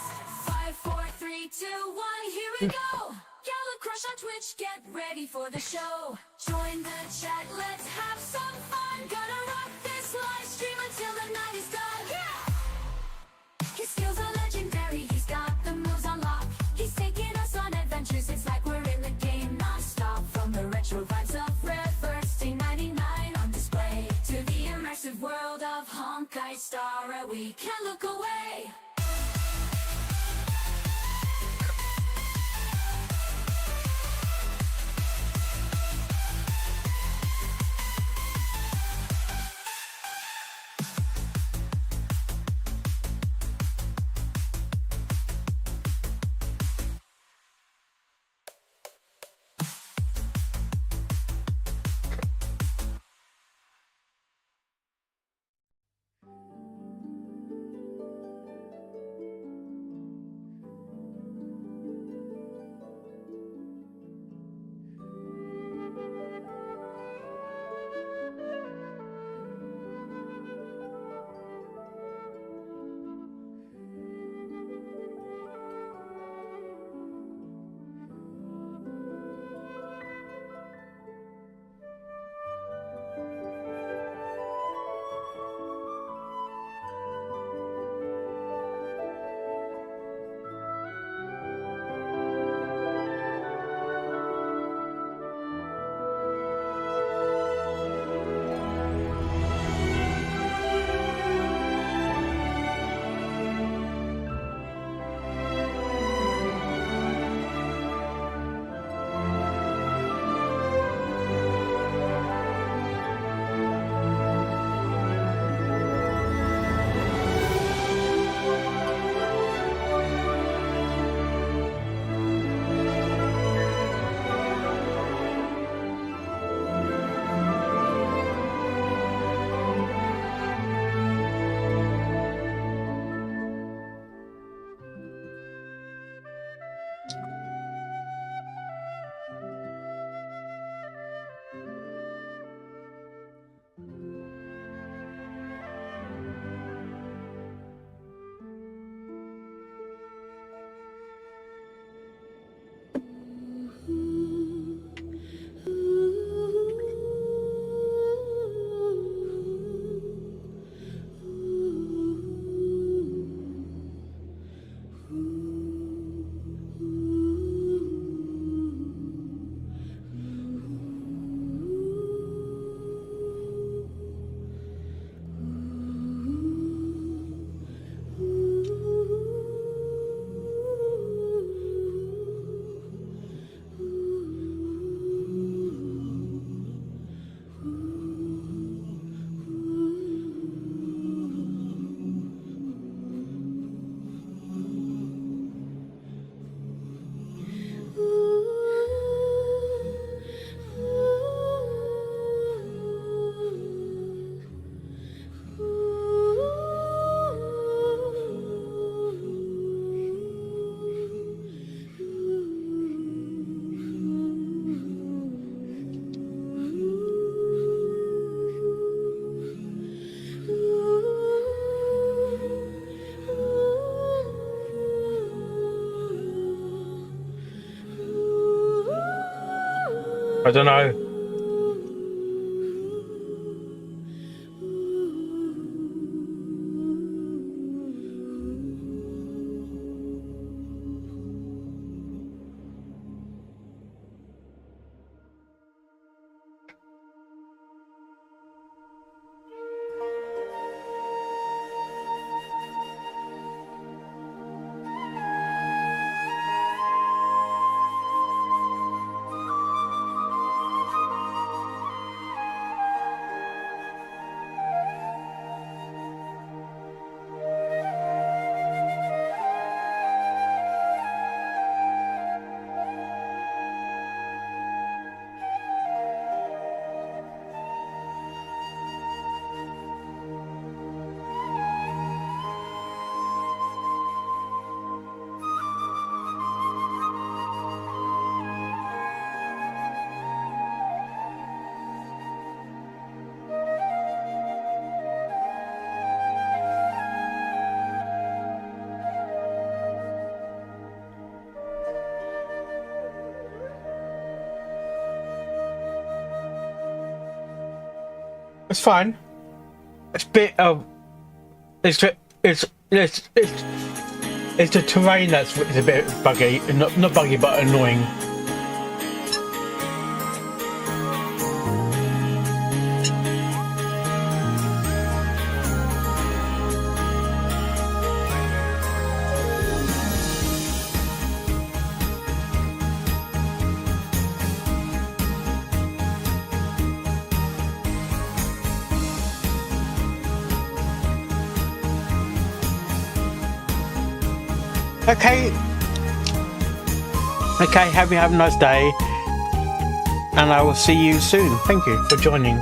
Speaker 1: 5, 4, 3, 2, 1, here we go. Gallop crush on Twitch, get ready for the show. Join the chat, let's have some fun. Gonna rock this live stream until the night is done. Yeah! His skills are legendary, he's got the moves on lock. He's taking us on adventures, it's like we're in the game non-stop. From the retro vibes of Reverse Day 99 on display, to the immersive world of Honkai Star, we can't look away.
Speaker 2: I don't know. It's fine. It's a bit of it's the terrain that's a bit buggy, not buggy but annoying. Okay, have a nice day, and I will see you soon. Thank you for joining.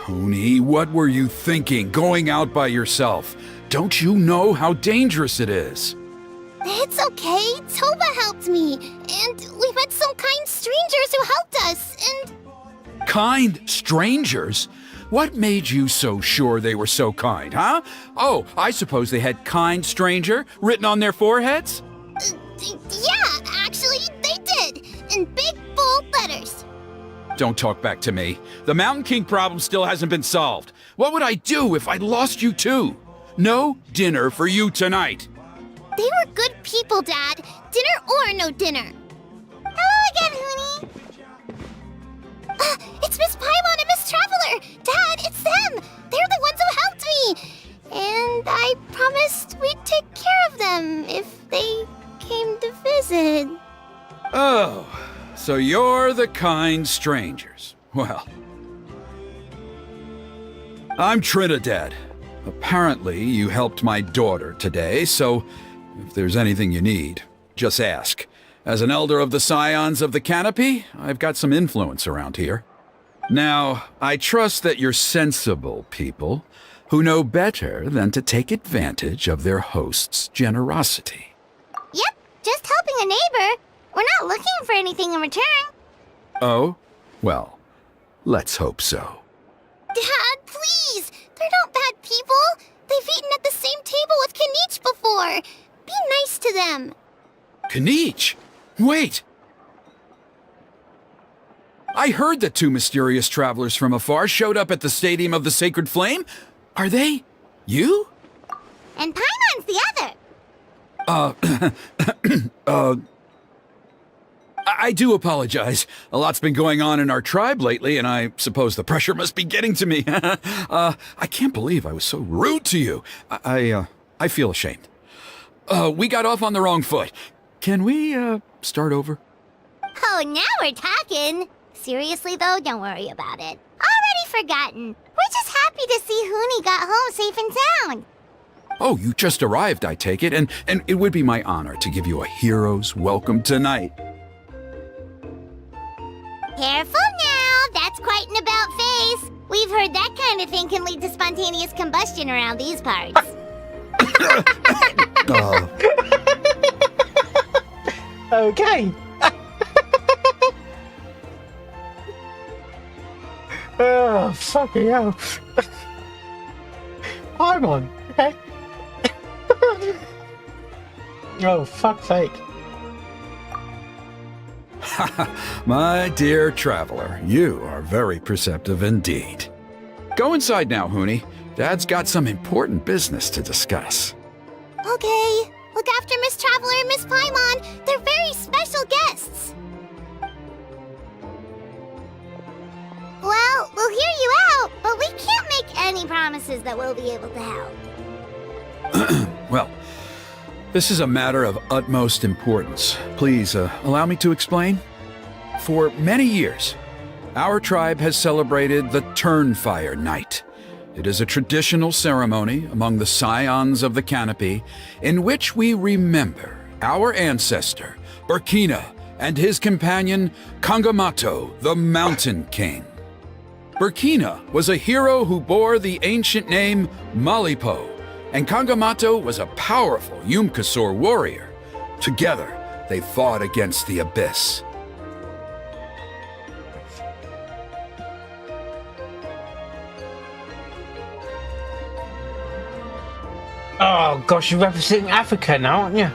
Speaker 20: Huni, what were you thinking, going out by yourself? Don't you know how dangerous it is?
Speaker 6: It's okay. Toba helped me. And we met some kind strangers who helped us, and...
Speaker 20: Kind strangers? What made you so sure they were so kind, huh? Oh, I suppose they had kind stranger written on their foreheads?
Speaker 6: Yeah, actually, they did. In big, bold letters.
Speaker 20: Don't talk back to me. The Mountain King problem still hasn't been solved. What would I do if I lost you too? No dinner for you tonight.
Speaker 6: They were good people, Dad. Dinner or no dinner. Hello again, Huni. It's Miss Paimon and Miss Traveler. Dad, it's them. They're the ones who helped me. And I promised we'd take care of them if they came to visit.
Speaker 20: Oh, so you're the kind strangers. Well, I'm Trinidad. Apparently, you helped my daughter today, so if there's anything you need, just ask. As an elder of the Scions of the Canopy, I've got some influence around here. Now, I trust that you're sensible people who know better than to take advantage of their host's generosity.
Speaker 6: Yep, just helping a neighbor. We're not looking for anything in return.
Speaker 20: Oh? Well, let's hope so.
Speaker 6: Dad, please! They're not bad people. They've eaten at the same table with Kanich before. Be nice to them.
Speaker 20: Kanich? Wait! I heard that two mysterious travelers from afar showed up at the Stadium of the Sacred Flame. Are they you?
Speaker 6: And Paimon's the other.
Speaker 20: I do apologize. A lot's been going on in our tribe lately, and I suppose the pressure must be getting to me. I can't believe I was so rude to you. I feel ashamed. We got off on the wrong foot. Can we, start over?
Speaker 6: Oh, now we're talking. Seriously, though, don't worry about it. Already forgotten. We're just happy to see Huni got home safe and sound.
Speaker 20: Oh, you just arrived, I take it, and it would be my honor to give you a hero's welcome tonight.
Speaker 6: Careful now, that's quite an about face. We've heard that kind of thing can lead to spontaneous combustion around these parts.
Speaker 2: Okay. Oh, fucking hell. I'm on. Okay. Oh, fuck's sake.
Speaker 20: My dear traveler, you are very perceptive indeed. Go inside now, Huni. Dad's got some important business to discuss.
Speaker 6: Okay, look after Miss Traveler and Miss Paimon. They're very special guests. Well, we'll hear you out, but we can't make any promises that we'll be able to help.
Speaker 20: Well, this is a matter of utmost importance. Please, allow me to explain. For many years, our tribe has celebrated the Turnfire Night. It is a traditional ceremony among the Scions of the Canopy in which we remember our ancestor, Burkina, and his companion, Kangamato, the Mountain King. Burkina was a hero who bore the ancient name Malipo, and Kangamato was a powerful Yumkasor warrior. Together, they fought against the Abyss.
Speaker 2: Oh gosh, you're representing Africa now, aren't you?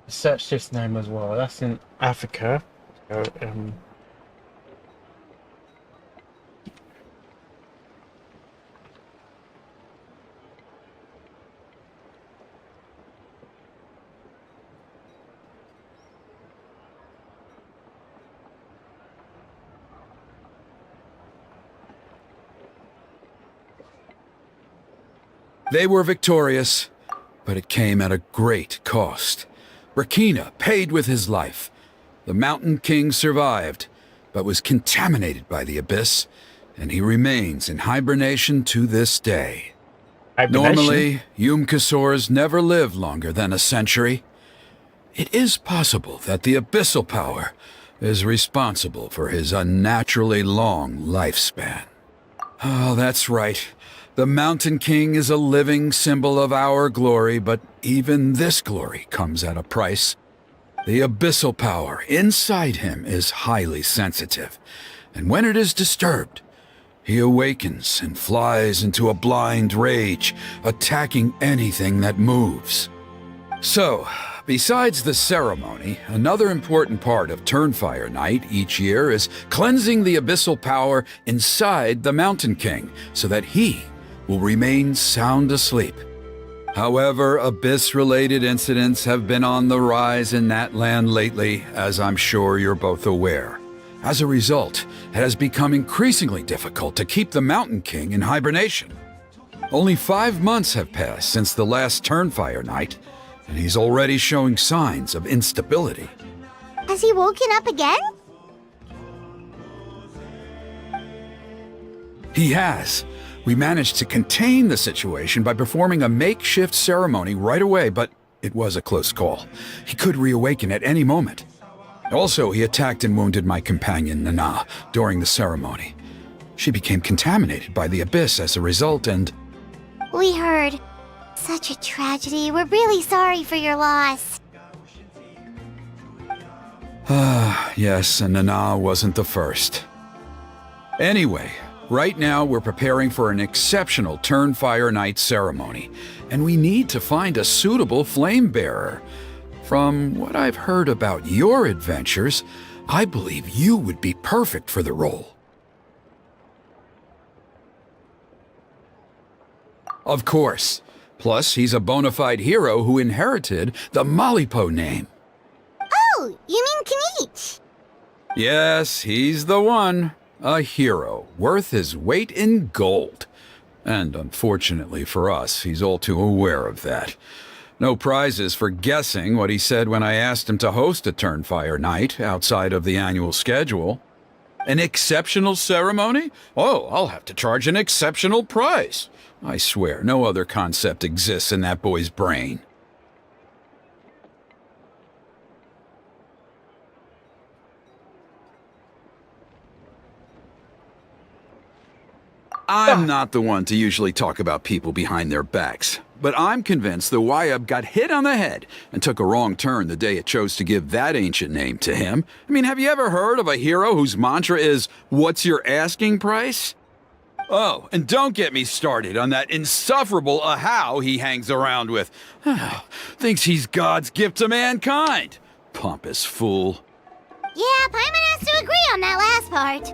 Speaker 2: Search this name as well. That's in Africa. So,
Speaker 20: They were victorious, but it came at a great cost. Burkina paid with his life, The Mountain King survived, but was contaminated by the Abyss, and he remains in hibernation to this day. Normally, Yum-Kasours never live longer than a century. It is possible that the abyssal power is responsible for his unnaturally long lifespan. Oh, that's right. The Mountain King is a living symbol of our glory, but even this glory comes at a price. The abyssal power inside him is highly sensitive, and when it is disturbed, he awakens and flies into a blind rage, attacking anything that moves. So, besides the ceremony, another important part of Turnfire Night each year is cleansing the abyssal power inside the Mountain King so that he will remain sound asleep. However, Abyss-related incidents have been on the rise in Natlan lately, as I'm sure you're both aware. As a result, it has become increasingly difficult to keep the Mountain King in hibernation. Only 5 months have passed since the last Turnfire Night, and he's already showing signs of instability.
Speaker 6: Has he woken up again?
Speaker 20: He has. We managed to contain the situation by performing a makeshift ceremony right away, but it was a close call. He could reawaken at any moment. Also, he attacked and wounded my companion, Nana, during the ceremony. She became contaminated by the Abyss as a result, and...
Speaker 6: We heard. Such a tragedy. We're really sorry for your loss.
Speaker 20: Yes, and Nana wasn't the first. Anyway, right now we're preparing for an exceptional Turnfire Night ceremony, and we need to find a suitable flame bearer. From what I've heard about your adventures, I believe you would be perfect for the role. Of course. Plus, he's a bona fide hero who inherited the Malipo name.
Speaker 6: Oh, you mean Kanich?
Speaker 20: Yes, he's the one. A hero, worth his weight in gold. And unfortunately for us, he's all too aware of that. No prizes for guessing what he said when I asked him to host a Turnfire Night outside of the annual schedule. An exceptional ceremony? Oh, I'll have to charge an exceptional price. I swear, no other concept exists in that boy's brain. I'm not the one to usually talk about people behind their backs, but I'm convinced the Wyab got hit on the head and took a wrong turn the day it chose to give that ancient name to him. I mean, have you ever heard of a hero whose mantra is, "What's your asking price?" Oh, and don't get me started on that insufferable Ahau he hangs around with. Thinks he's God's gift to mankind. Pompous fool.
Speaker 6: Yeah, Paimon has to agree on that last part.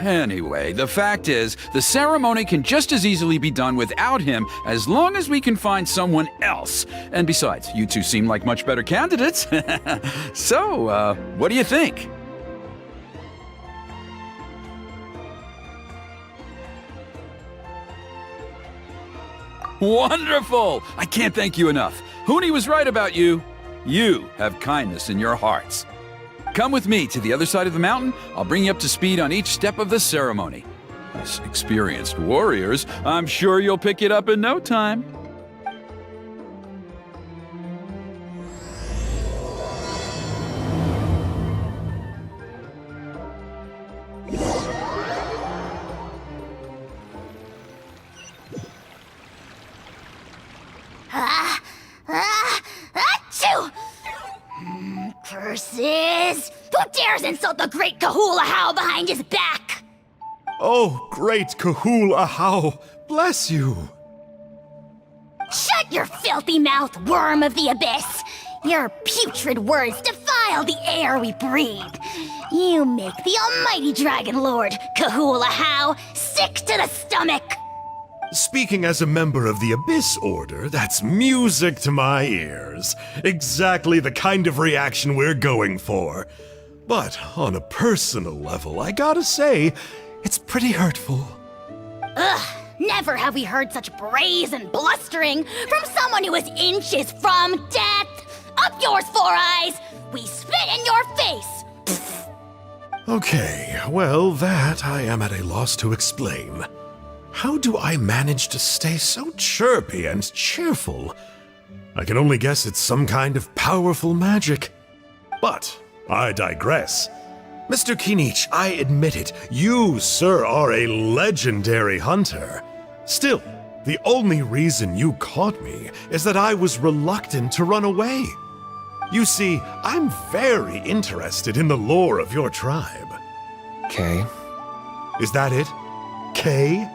Speaker 20: Anyway, the fact is, the ceremony can just as easily be done without him as long as we can find someone else. And besides, you two seem like much better candidates. So, what do you think? Wonderful! I can't thank you enough. Huni was right about you. You have kindness in your hearts. Come with me to the other side of the mountain. I'll bring you up to speed on each step of the ceremony. As experienced warriors, I'm sure you'll pick it up in no time.
Speaker 4: Achoo! Curses! Who dares insult the great Kahul Ahau behind his back?
Speaker 13: Oh, great Kahul Ahau, bless you.
Speaker 4: Shut your filthy mouth, worm of the abyss! Your putrid words defile the air we breathe. You make the almighty Dragon Lord, Kahul Ahau, sick to the stomach!
Speaker 13: Speaking as a member of the Abyss Order, that's music to my ears. Exactly the kind of reaction we're going for. But on a personal level, I gotta say, it's pretty hurtful.
Speaker 4: Ugh, never have we heard such brazen blustering from someone who is inches from death! Up yours, Four Eyes! We spit
Speaker 12: spit in your face!
Speaker 13: Okay, well, that I am at a loss to explain. How do I manage to stay so chirpy and cheerful? I can only guess it's some kind of powerful magic. But I digress. Mr. Kinich, I admit it, you, sir, are a legendary hunter. Still, the only reason you caught me is that I was reluctant to run away. You see, I'm very interested in the lore of your tribe.
Speaker 15: Kay?
Speaker 13: Is that it? Kay?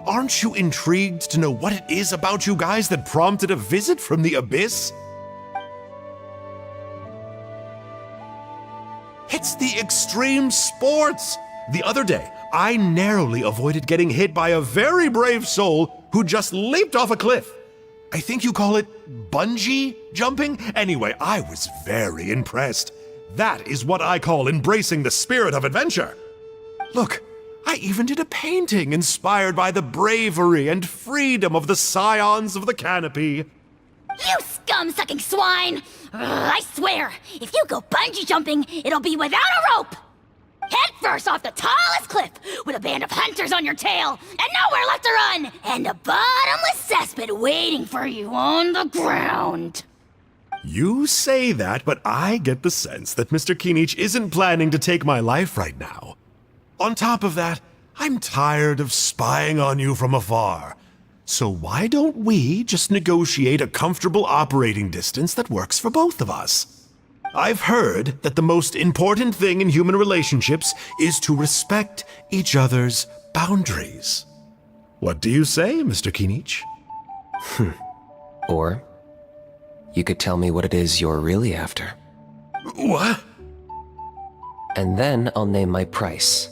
Speaker 13: Aren't you intrigued to know what it is about you guys that prompted a visit from the Abyss? It's the extreme sports! The other day, I narrowly avoided getting hit by a very brave soul who just leaped off a cliff. I think you call it bungee jumping? Anyway, I was very impressed. That is what I call embracing the spirit of adventure. Look, I even did a painting inspired by the bravery and freedom of the scions of the canopy.
Speaker 12: You scum-sucking swine! I swear, if you go bungee jumping, it'll be without a rope! Head first off the tallest cliff, with a band of hunters on your tail, and nowhere left to run, and a bottomless cesspit waiting for you on the ground.
Speaker 13: You say that, but I get the sense that Mr. Kinich isn't planning to take my life right now. On top of that, I'm tired of spying on you from afar. So why don't we just negotiate a comfortable operating distance that works for both of us? I've heard that the most important thing in human relationships is to respect each other's boundaries. What do you say, Mr. Kinich?
Speaker 15: Or you could tell me what it is you're really after.
Speaker 13: What?
Speaker 15: And then I'll name my price.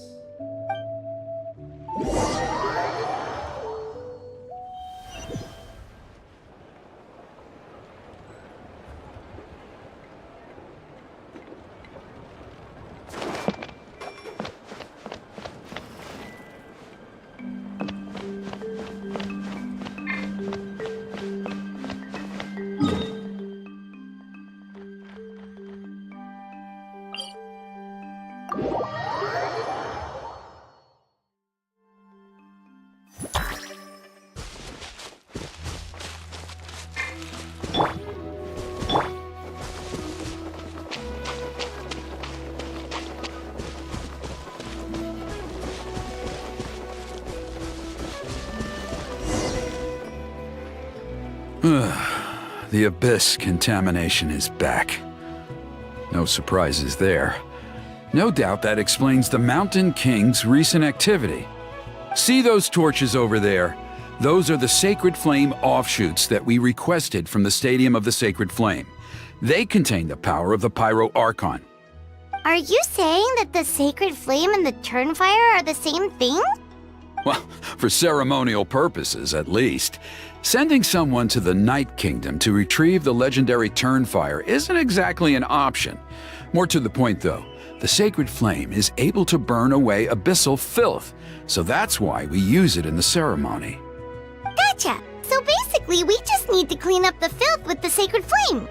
Speaker 20: The Abyss contamination is back. No surprises there. No doubt that explains the Mountain King's recent activity. See those torches over there? Those are the Sacred Flame offshoots that we requested from the Stadium of the Sacred Flame. They contain the power of the Pyro Archon.
Speaker 6: Are you saying that the Sacred Flame and the Turnfire are the same thing?
Speaker 20: Well, for ceremonial purposes, at least. Sending someone to the Night Kingdom to retrieve the legendary Turnfire isn't exactly an option. More to the point, though, the Sacred Flame is able to burn away abyssal filth, so that's why we use it in the ceremony.
Speaker 6: Gotcha! So basically, we just need to clean up the filth with the Sacred Flame.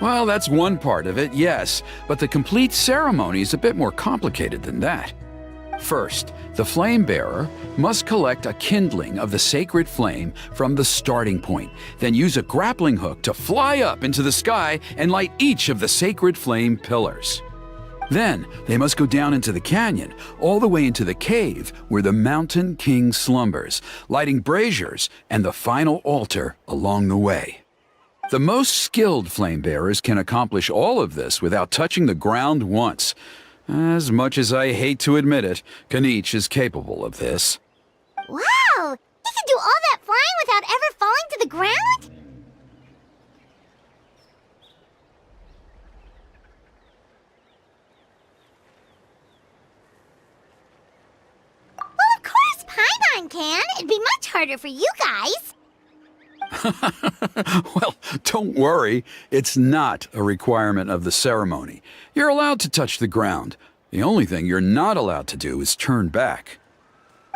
Speaker 20: Well, that's one part of it, yes, but the complete ceremony is a bit more complicated than that. First, the flame bearer must collect a kindling of the sacred flame from the starting point, then use a grappling hook to fly up into the sky and light each of the sacred flame pillars. Then, they must go down into the canyon, all the way into the cave where the Mountain King slumbers, lighting braziers and the final altar along the way. The most skilled flame bearers can accomplish all of this without touching the ground once. As much as I hate to admit it, Kinich is capable of this.
Speaker 6: Wow! He can do all that flying without ever falling to the ground? Well, of course Paimon can. It'd be much harder for you guys.
Speaker 20: Well, don't worry. It's not a requirement of the ceremony. You're allowed to touch the ground. The only thing you're not allowed to do is turn back.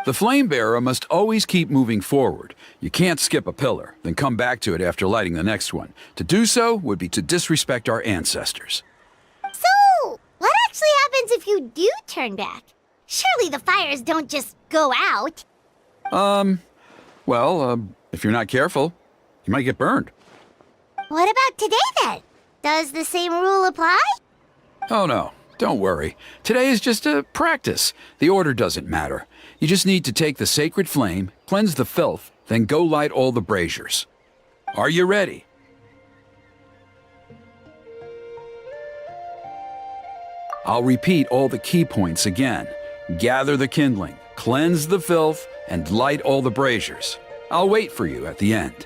Speaker 20: The flame bearer must always keep moving forward. You can't skip a pillar, then come back to it after lighting the next one. To do so would be to disrespect our ancestors.
Speaker 6: So, what actually happens if you do turn back? Surely the fires don't just go out.
Speaker 20: If you're not careful, you might get burned.
Speaker 6: What about today then? Does the same rule apply?
Speaker 20: Oh no, don't worry. Today is just a practice. The order doesn't matter. You just need to take the sacred flame, cleanse the filth, then go light all the braziers. Are you ready? I'll repeat all the key points again. Gather the kindling, cleanse the filth, and light all the braziers. I'll wait for you at the end.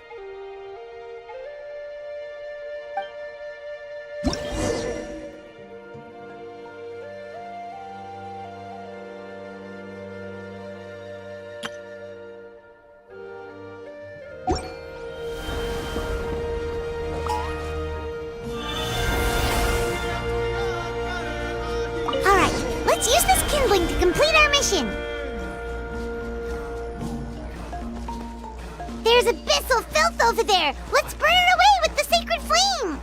Speaker 6: Let's use this kindling to complete our mission. There's abyssal filth over there. Let's burn it away with the sacred flame.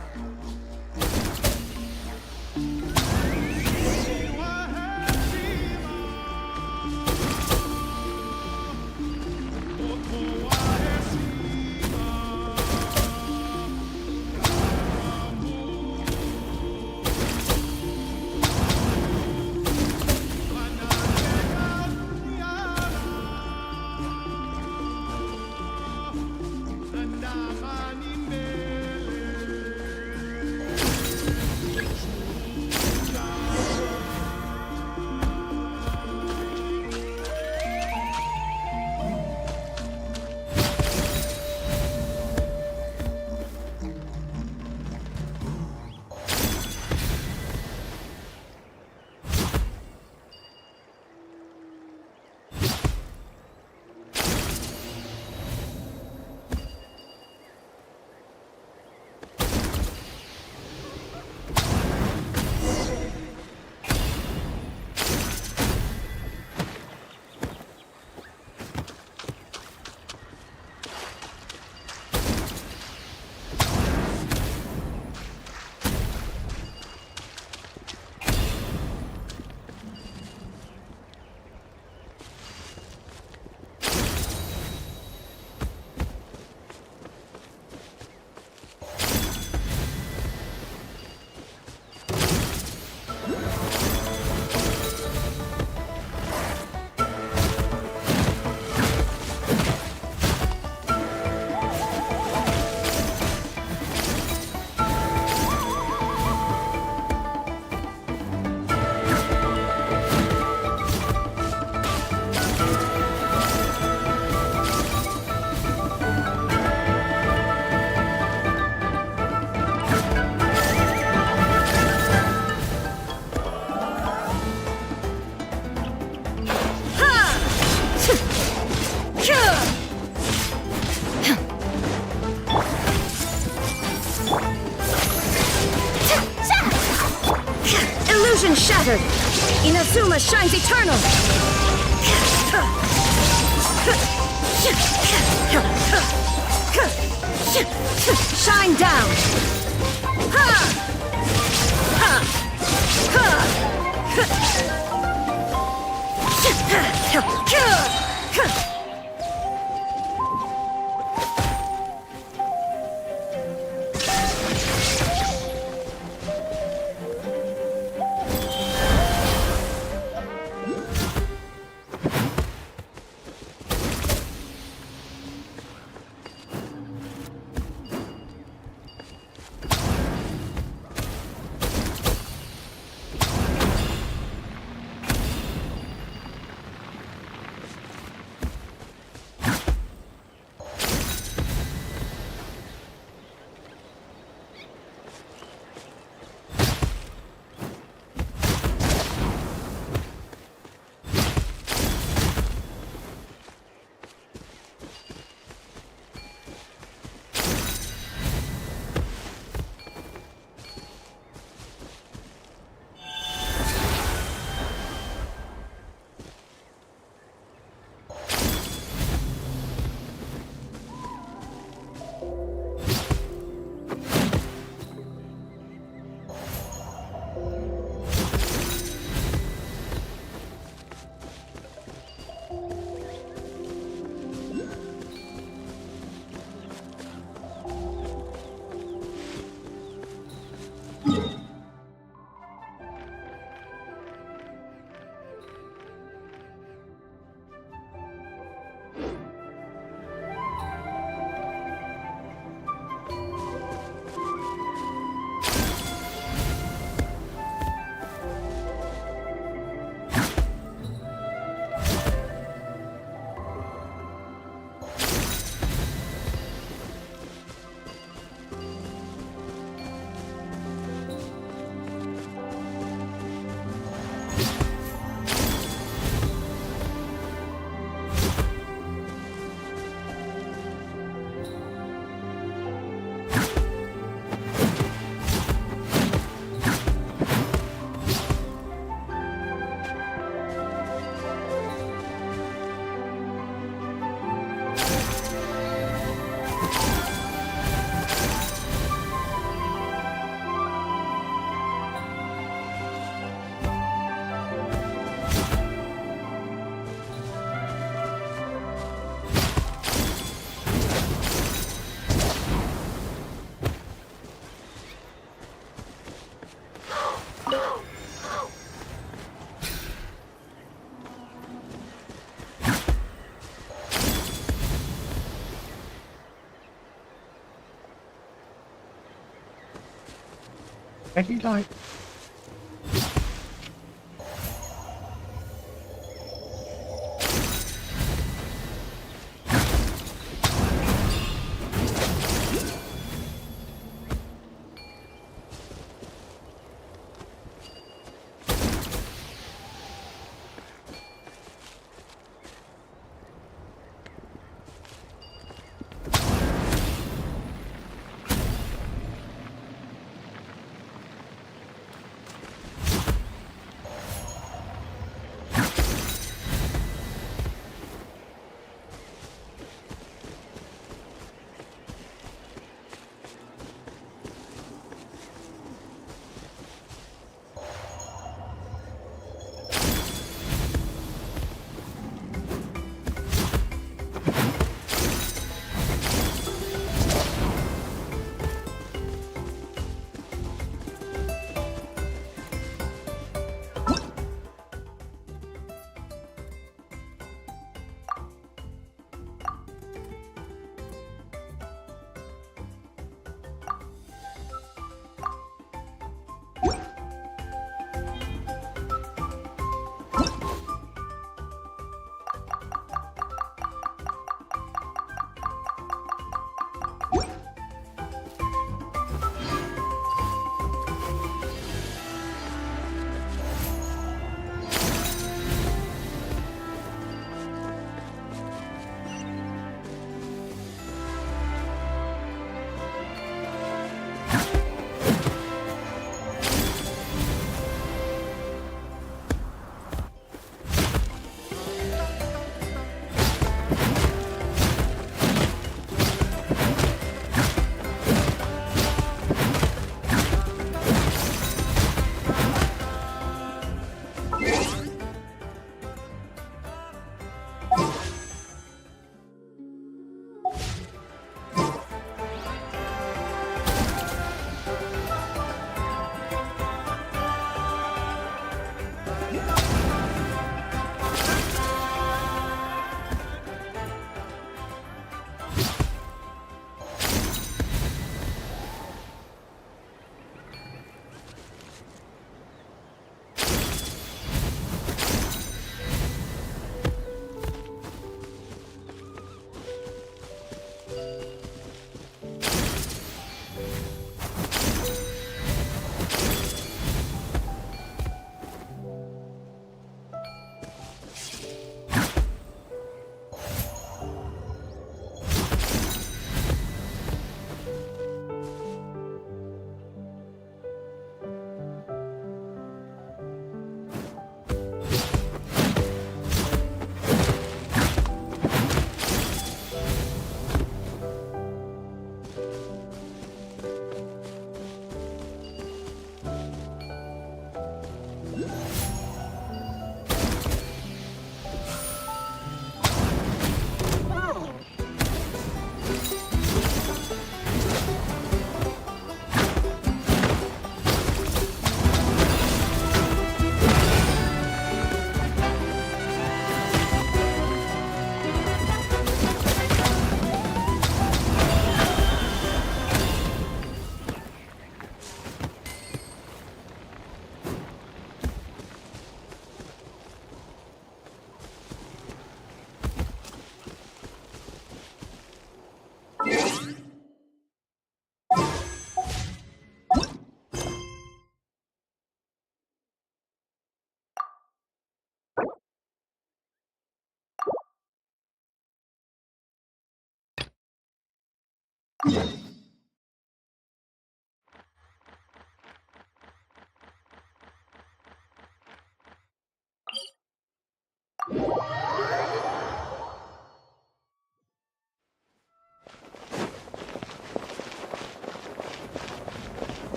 Speaker 11: Illusion shattered! Inazuma shines eternal! Shine down!
Speaker 2: Maybe like.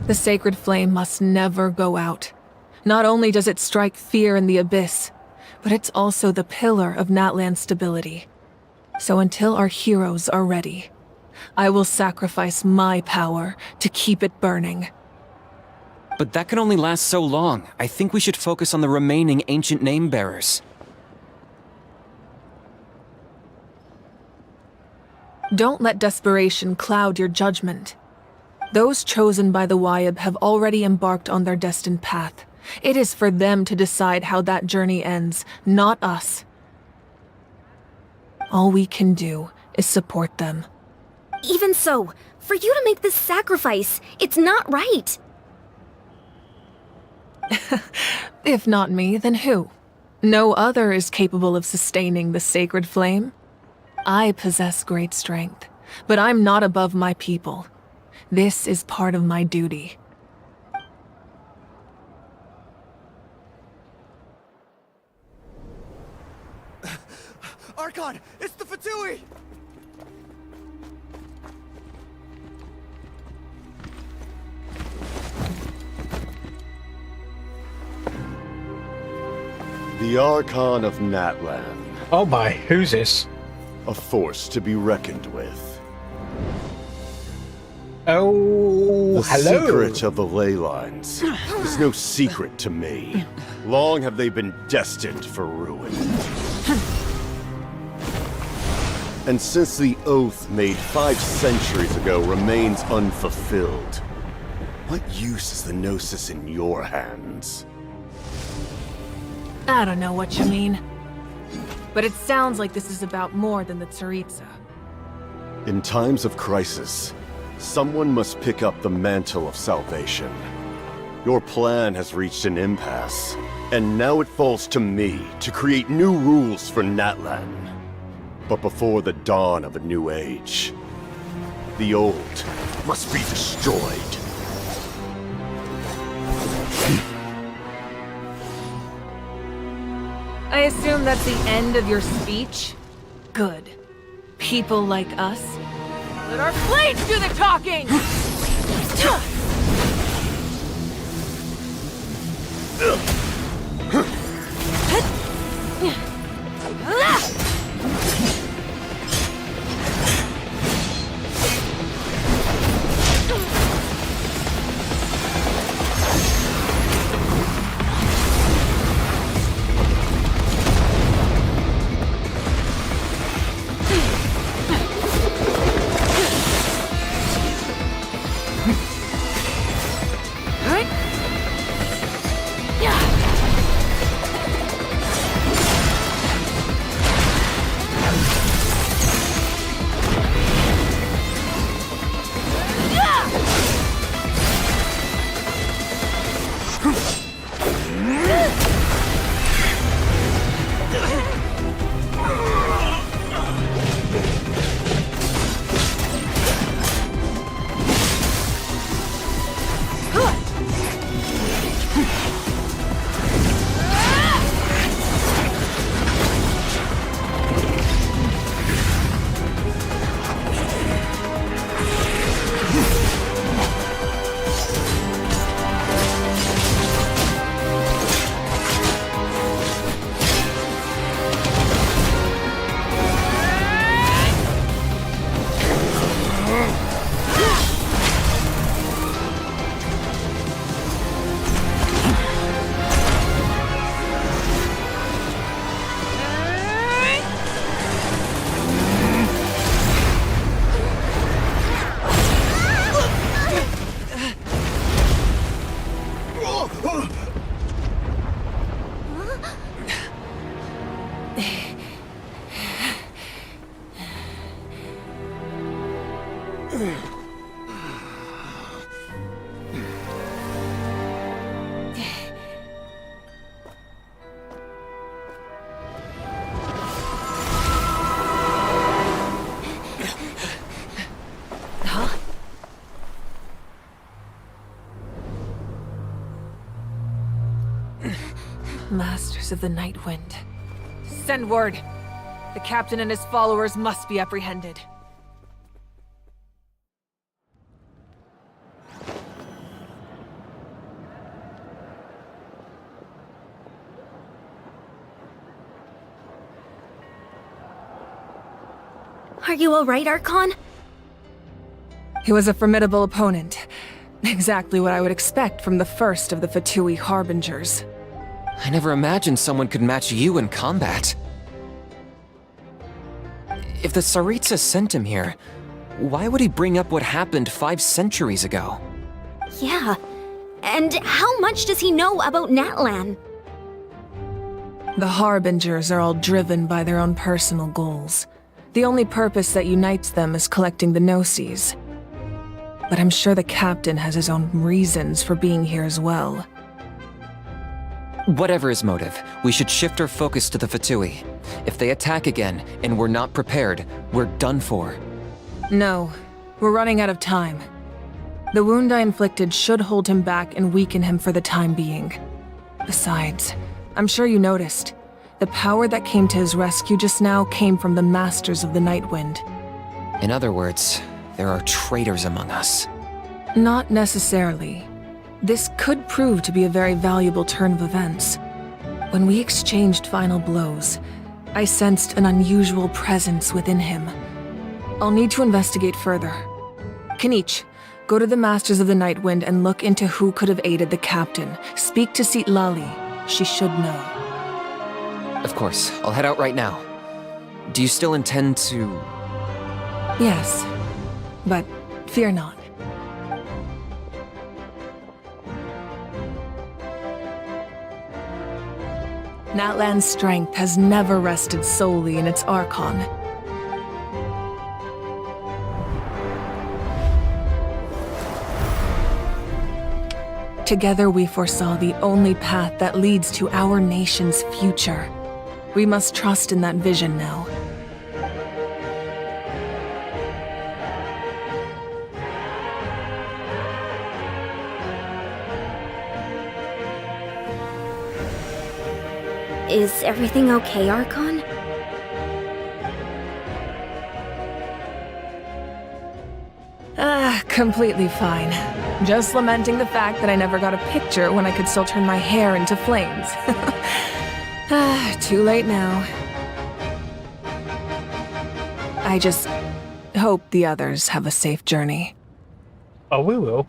Speaker 17: The sacred flame must never go out. Not only does it strike fear in the abyss, but it's also the pillar of Natlan's stability. So until our heroes are ready, I will sacrifice my power to keep it burning.
Speaker 15: But that can only last so long. I think we should focus on the remaining ancient name bearers.
Speaker 17: Don't let desperation cloud your judgment. Those chosen by the Wayab have already embarked on their destined path. It is for them to decide how that journey ends, not us. All we can do is support them.
Speaker 4: Even so, for you to make this sacrifice, it's not right.
Speaker 17: If not me, then who? No other is capable of sustaining the sacred flame. I possess great strength, but I'm not above my people. This is part of my duty.
Speaker 3: Archon, it's the Fatui!
Speaker 21: The Archon of Natlan.
Speaker 2: Oh my, who's this?
Speaker 21: A force to be reckoned with.
Speaker 2: Oh,
Speaker 21: the
Speaker 2: hello.
Speaker 21: secret of the ley lines is no secret to me. Long have they been destined for ruin. And since the oath made 5 centuries ago remains unfulfilled, what use is the Gnosis in your hands?
Speaker 17: I don't know what you mean. But it sounds like this is about more than the Tsaritsa.
Speaker 21: In times of crisis, someone must pick up the mantle of salvation. Your plan has reached an impasse, and now it falls to me to create new rules for Natlan. But before the dawn of a new age, the old must be destroyed.
Speaker 17: I assume that's the end of your speech? Good. People like us. Let our blades do the talking! Masters of the Night Wind. Send word. The captain and his followers must be apprehended.
Speaker 4: Are you alright, Archon?
Speaker 17: He was a formidable opponent. Exactly what I would expect from the first of the Fatui Harbingers.
Speaker 15: I never imagined someone could match you in combat. If the Tsaritsa sent him here, why would he bring up what happened 5 centuries ago?
Speaker 4: Yeah. And how much does he know about Natlan?
Speaker 17: The Harbingers are all driven by their own personal goals. The only purpose that unites them is collecting the Gnosis. But I'm sure the captain has his own reasons for being here as well.
Speaker 15: Whatever his motive, we should shift our focus to the Fatui. If they attack again, and we're not prepared, we're done for.
Speaker 17: No, we're running out of time. The wound I inflicted should hold him back and weaken him for the time being. Besides, I'm sure you noticed, the power that came to his rescue just now came from the Masters of the Nightwind.
Speaker 15: In other words, there are traitors among us.
Speaker 17: Not necessarily. This could prove to be a very valuable turn of events. When we exchanged final blows, I sensed an unusual presence within him. I'll need to investigate further. Kinich, go to the Masters of the Nightwind and look into who could have aided the captain. Speak to Sitlali. She should know.
Speaker 15: Of course, I'll head out right now. Do you still intend to...
Speaker 17: Yes, but fear not. Natlan's strength has never rested solely in its Archon. Together we foresaw the only path that leads to our nation's future. We must trust in that vision now.
Speaker 4: Is everything okay, Archon?
Speaker 17: Completely fine. Just lamenting the fact that I never got a picture when I could still turn my hair into flames. Too late now. I just hope the others have a safe journey.
Speaker 2: Oh, we will.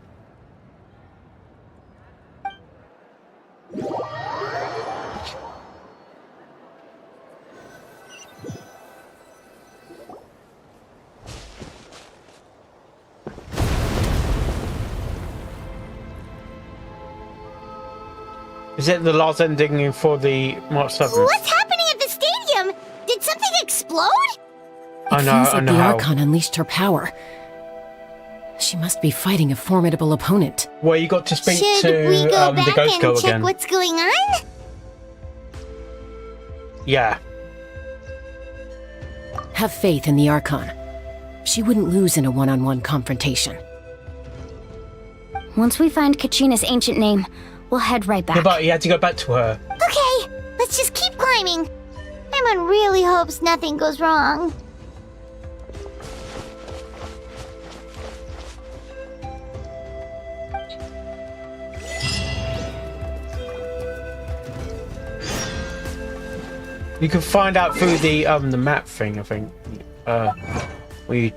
Speaker 2: Is it the last ending for the March 7th?
Speaker 6: What's happening at the stadium? Did something explode?
Speaker 2: I know,
Speaker 18: Feels
Speaker 2: I
Speaker 18: like
Speaker 2: know
Speaker 18: the
Speaker 2: how.
Speaker 18: Archon unleashed her power. She must be fighting a formidable opponent.
Speaker 2: Well, you got to speak
Speaker 6: Should we
Speaker 2: to
Speaker 6: go
Speaker 2: the
Speaker 6: back
Speaker 2: Ghost
Speaker 6: and
Speaker 2: Girl
Speaker 6: check
Speaker 2: again.
Speaker 6: what's going on?
Speaker 2: Yeah.
Speaker 18: Have faith in the Archon. She wouldn't lose in a one-on-one confrontation.
Speaker 4: Once we find Kachina's ancient name, we'll head right back.
Speaker 2: Yeah, but you had to go back to her.
Speaker 6: Okay, let's just keep climbing. Emon really hopes nothing goes wrong.
Speaker 2: You can find out through the map thing, I think. We.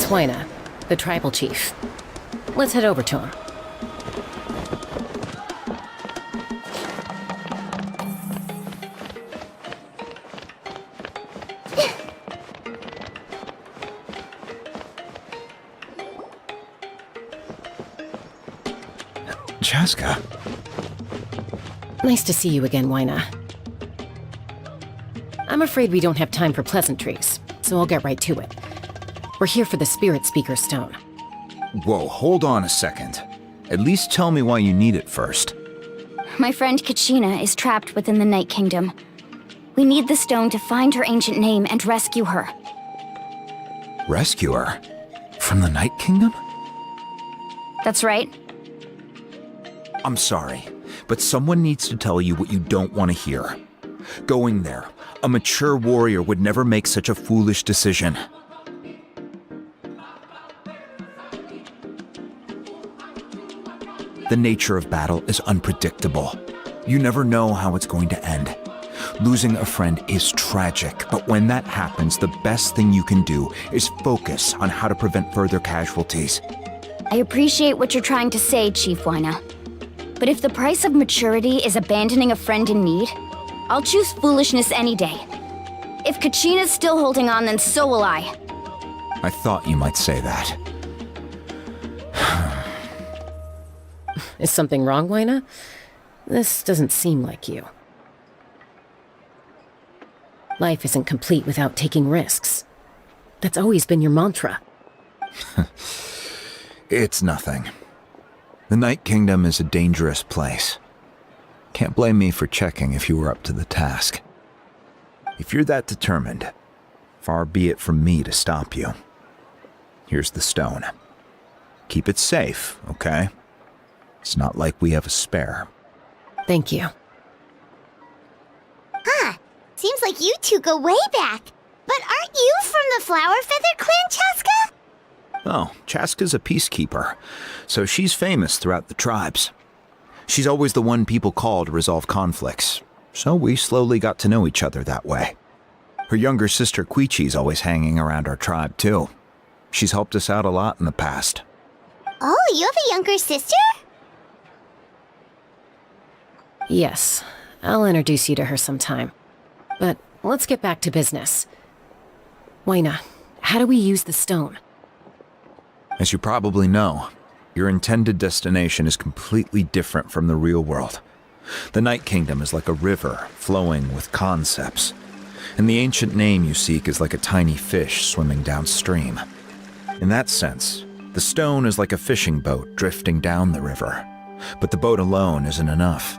Speaker 18: It's Huayna, the tribal chief. Let's head over to him.
Speaker 9: Chaska.
Speaker 18: Nice to see you again, Huayna. I'm afraid we don't have time for pleasantries, so I'll get right to it. We're here for the Spirit Speaker Stone.
Speaker 9: Whoa, hold on a second. At least tell me why you need it first.
Speaker 4: My friend Kachina is trapped within the Night Kingdom. We need the stone to find her ancient name and rescue her.
Speaker 9: Rescue her? From the Night Kingdom?
Speaker 4: That's right.
Speaker 9: I'm sorry, but someone needs to tell you what you don't want to hear. Going there, a mature warrior would never make such a foolish decision. The nature of battle is unpredictable. You never know how it's going to end. Losing a friend is tragic, but when that happens, the best thing you can do is focus on how to prevent further casualties.
Speaker 4: I appreciate what you're trying to say, Chief Huayna. But if the price of maturity is abandoning a friend in need, I'll choose foolishness any day. If Kachina's still holding on, then so will I.
Speaker 9: I thought you might say that.
Speaker 18: Is something wrong, Huayna? This doesn't seem like you. Life isn't complete without taking risks. That's always been your mantra.
Speaker 9: It's nothing. The Night Kingdom is a dangerous place. Can't blame me for checking if you were up to the task. If you're that determined, far be it from me to stop you. Here's the stone. Keep it safe, okay? It's not like we have a spare.
Speaker 18: Thank you.
Speaker 6: Huh. Seems like you two go way back. But aren't you from the Flower Feather Clan, Chaska?
Speaker 9: Oh, Chaska's a peacekeeper, so she's famous throughout the tribes. She's always the one people call to resolve conflicts, so we slowly got to know each other that way. Her younger sister Quichi's always hanging around our tribe, too. She's helped us out a lot in the past.
Speaker 6: Oh, you have a younger sister?
Speaker 18: Yes, I'll introduce you to her sometime. But let's get back to business. Huayna, how do we use the stone?
Speaker 9: As you probably know, your intended destination is completely different from the real world. The Night Kingdom is like a river flowing with concepts, and the ancient name you seek is like a tiny fish swimming downstream. In that sense, the stone is like a fishing boat drifting down the river, but the boat alone isn't enough.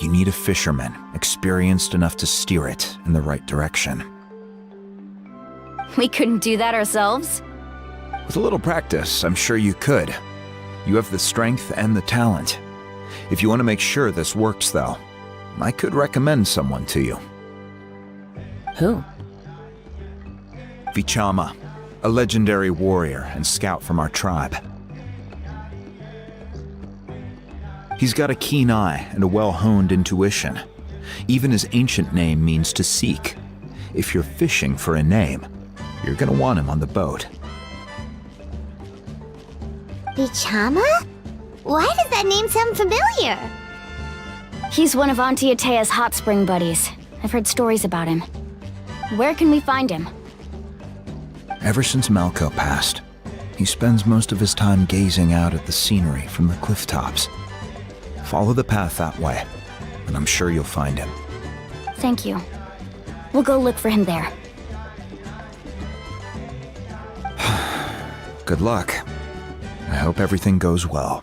Speaker 9: You need a fisherman experienced enough to steer it in the right direction.
Speaker 4: We couldn't do that ourselves?
Speaker 9: With a little practice, I'm sure you could. You have the strength and the talent. If you want to make sure this works, though, I could recommend someone to you.
Speaker 18: Who?
Speaker 9: Vichama, a legendary warrior and scout from our tribe. He's got a keen eye and a well-honed intuition. Even his ancient name means to seek. If you're fishing for a name, you're gonna want him on the boat.
Speaker 6: Vichama? Why does that name sound familiar?
Speaker 4: He's one of Auntie Atea's hot spring buddies. I've heard stories about him. Where can we find him?
Speaker 9: Ever since Malco passed, he spends most of his time gazing out at the scenery from the cliff tops. Follow the path that way, and I'm sure you'll find him.
Speaker 4: Thank you. We'll go look for him there.
Speaker 9: Good luck. I hope everything goes well.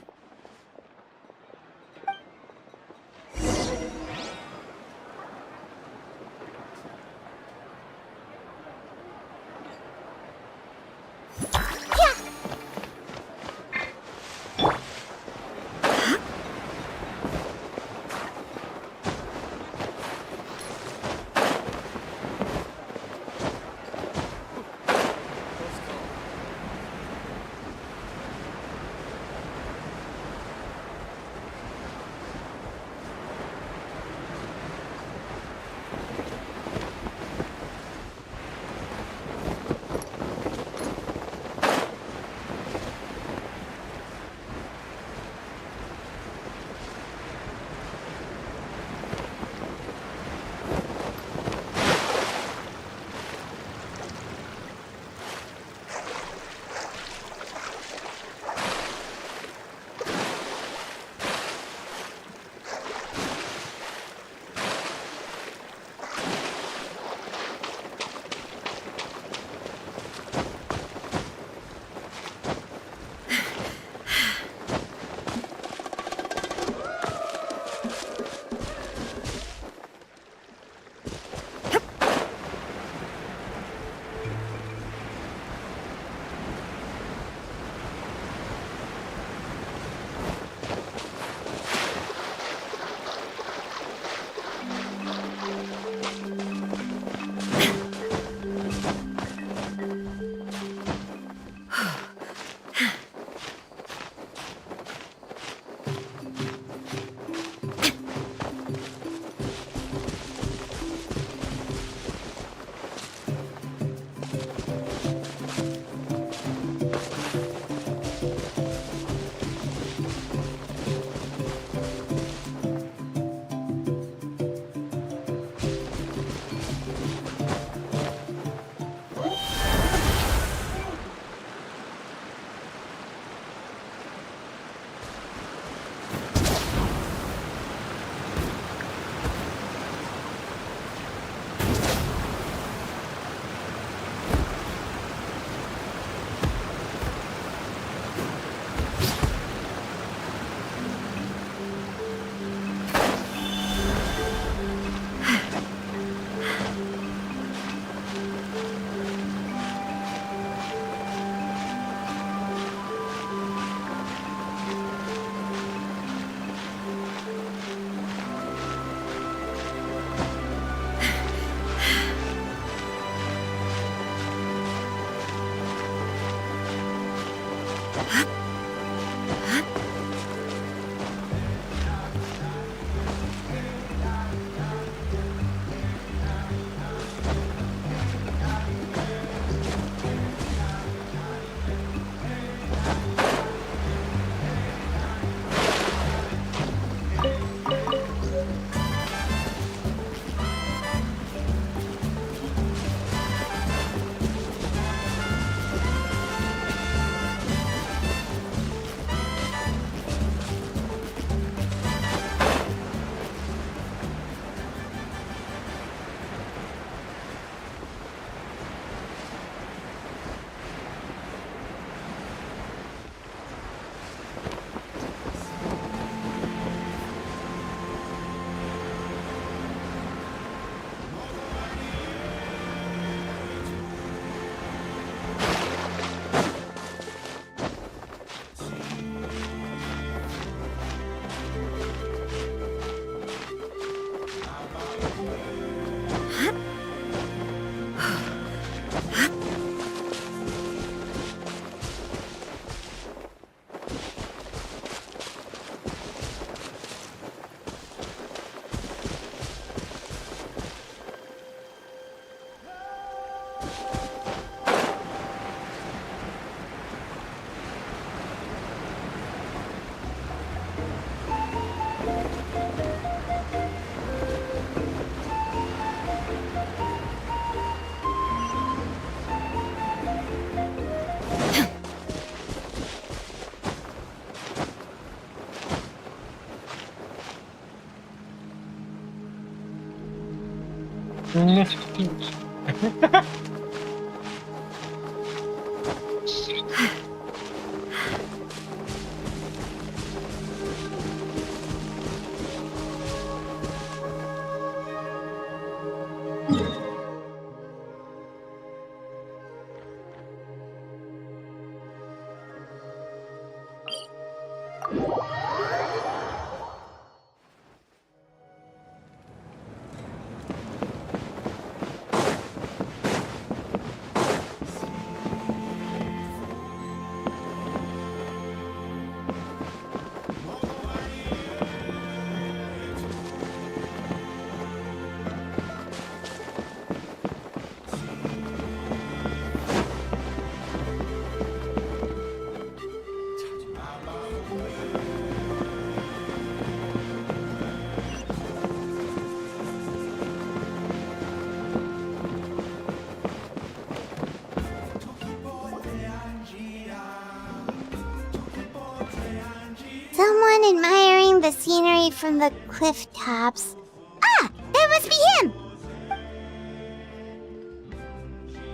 Speaker 6: Someone admiring the scenery from the cliff tops. Ah! That must be him!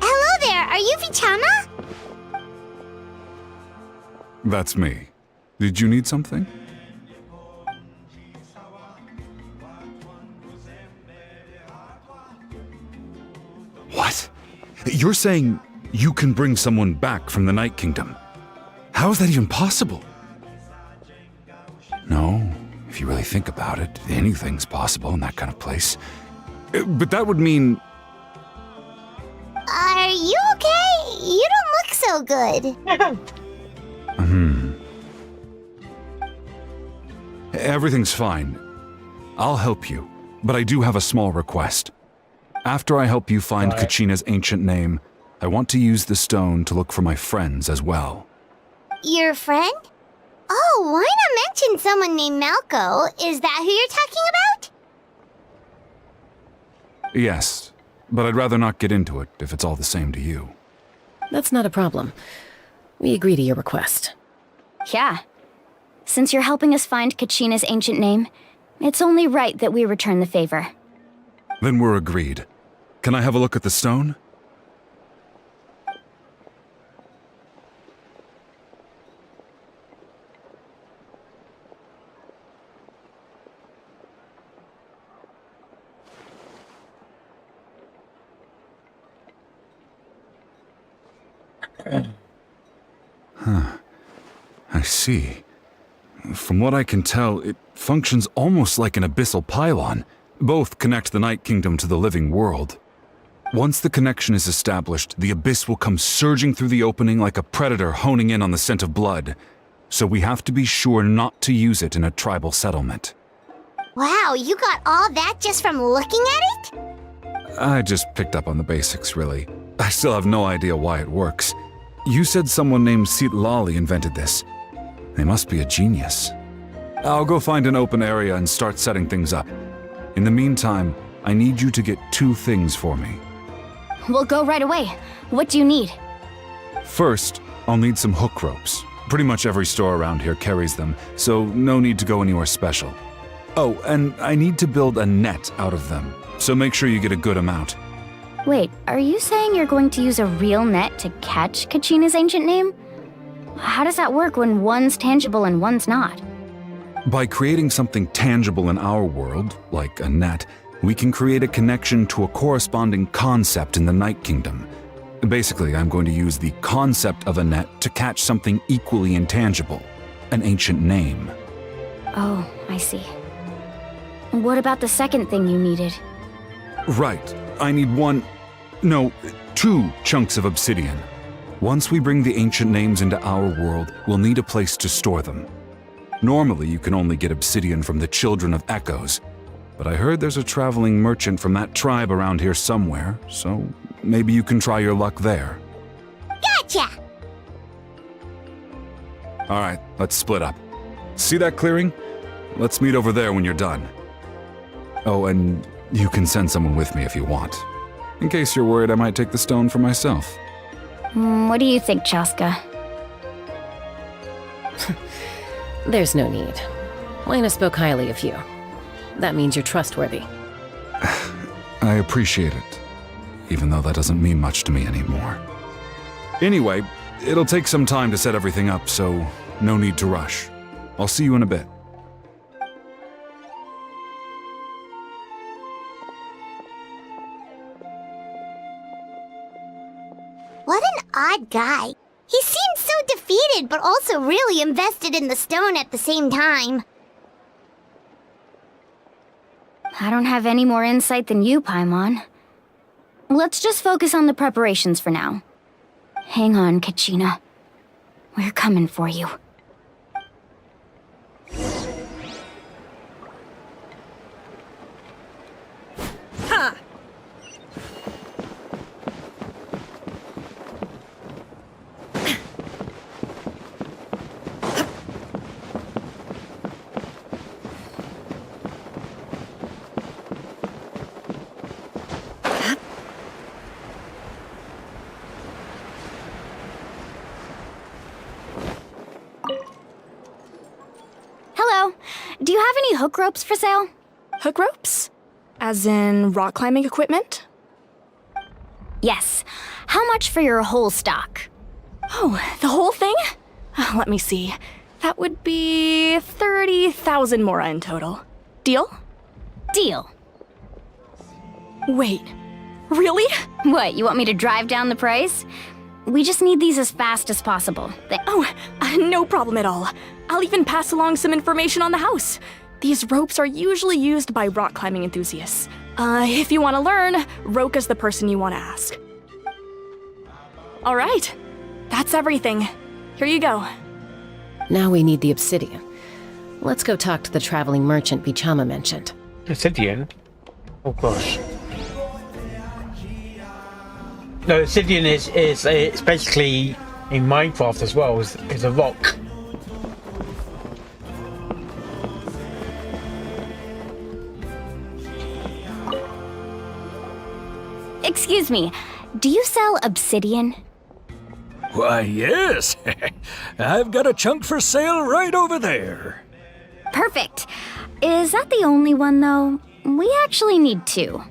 Speaker 6: Hello there, are you Vichama?
Speaker 20: That's me. Did you need something? What? You're saying you can bring someone back from the Night Kingdom? How is that even possible? No, if you really think about it, anything's possible in that kind of place. But that would mean...
Speaker 6: Are you okay? You don't look so good.
Speaker 20: Everything's fine. I'll help you, but I do have a small request. After I help you find Kachina's ancient name, I want to use the stone to look for my friends as well.
Speaker 6: Your friend? Oh, why not mention someone named Malco? Is that who you're talking about?
Speaker 20: Yes, but I'd rather not get into it if it's all the same to you.
Speaker 18: That's not a problem. We agree to your request.
Speaker 4: Yeah. Since you're helping us find Kachina's ancient name, it's only right that we return the favor.
Speaker 20: Then we're agreed. Can I have a look at the stone? Huh. I see. From what I can tell, it functions almost like an abyssal pylon. Both connect the Night Kingdom to the living world. Once the connection is established, the abyss will come surging through the opening like a predator honing in on the scent of blood. So we have to be sure not to use it in a tribal settlement.
Speaker 6: Wow, you got all that just from looking at it?
Speaker 20: I just picked up on the basics, really. I still have no idea why it works. You said someone named Lali invented this. They must be a genius. I'll go find an open area and start setting things up. In the meantime, I need you to get 2 things for me.
Speaker 4: We'll go right away. What do you need?
Speaker 20: First, I'll need some hook ropes. Pretty much every store around here carries them, so no need to go anywhere special. Oh, and I need to build a net out of them, so make sure you get a good amount.
Speaker 4: Wait, are you saying you're going to use a real net to catch Kachina's ancient name? How does that work when one's tangible and one's not?
Speaker 20: By creating something tangible in our world, like a net, we can create a connection to a corresponding concept in the Night Kingdom. Basically, I'm going to use the concept of a net to catch something equally intangible, an ancient name.
Speaker 4: Oh, I see. What about the second thing you needed?
Speaker 20: Right. I need 2 chunks of obsidian. Once we bring the ancient names into our world, we'll need a place to store them. Normally, you can only get obsidian from the Children of Echoes, but I heard there's a traveling merchant from that tribe around here somewhere, so maybe you can try your luck there.
Speaker 6: Gotcha!
Speaker 20: Alright, let's split up. See that clearing? Let's meet over there when you're done. Oh, and you can send someone with me if you want. In case you're worried I might take the stone for myself.
Speaker 4: What do you think, Chaska?
Speaker 18: There's no need. Lena spoke highly of you. That means you're trustworthy.
Speaker 20: I appreciate it, even though that doesn't mean much to me anymore. Anyway, it'll take some time to set everything up, so no need to rush. I'll see you in a bit.
Speaker 6: What an odd guy. He seemed so defeated, but also really invested in the stone at the same time.
Speaker 4: I don't have any more insight than you, Paimon. Let's just focus on the preparations for now. Hang on, Kachina. We're coming for you.
Speaker 14: Ha!
Speaker 4: Hello. Do you have any hook ropes for sale?
Speaker 14: Hook ropes? As in rock climbing equipment?
Speaker 4: Yes. How much for your whole stock?
Speaker 14: Oh, the whole thing? Let me see. That would be 30,000 mora in total. Deal?
Speaker 4: Deal.
Speaker 14: Wait, really?
Speaker 4: What, you want me to drive down the price? We just need these as fast as possible.
Speaker 14: No problem at all. I'll even pass along some information on the house. These ropes are usually used by rock climbing enthusiasts. If you want to learn, Roka's the person you want to ask. All right, that's everything. Here you go.
Speaker 18: Now we need the obsidian. Let's go talk to the traveling merchant Bichama mentioned.
Speaker 2: Obsidian? Oh gosh. No, obsidian is it's basically in Minecraft as well, is a rock.
Speaker 4: Excuse me, do you sell obsidian?
Speaker 16: Why, yes. I've got a chunk for sale right over there.
Speaker 4: Perfect. Is that the only one, though? We actually need two.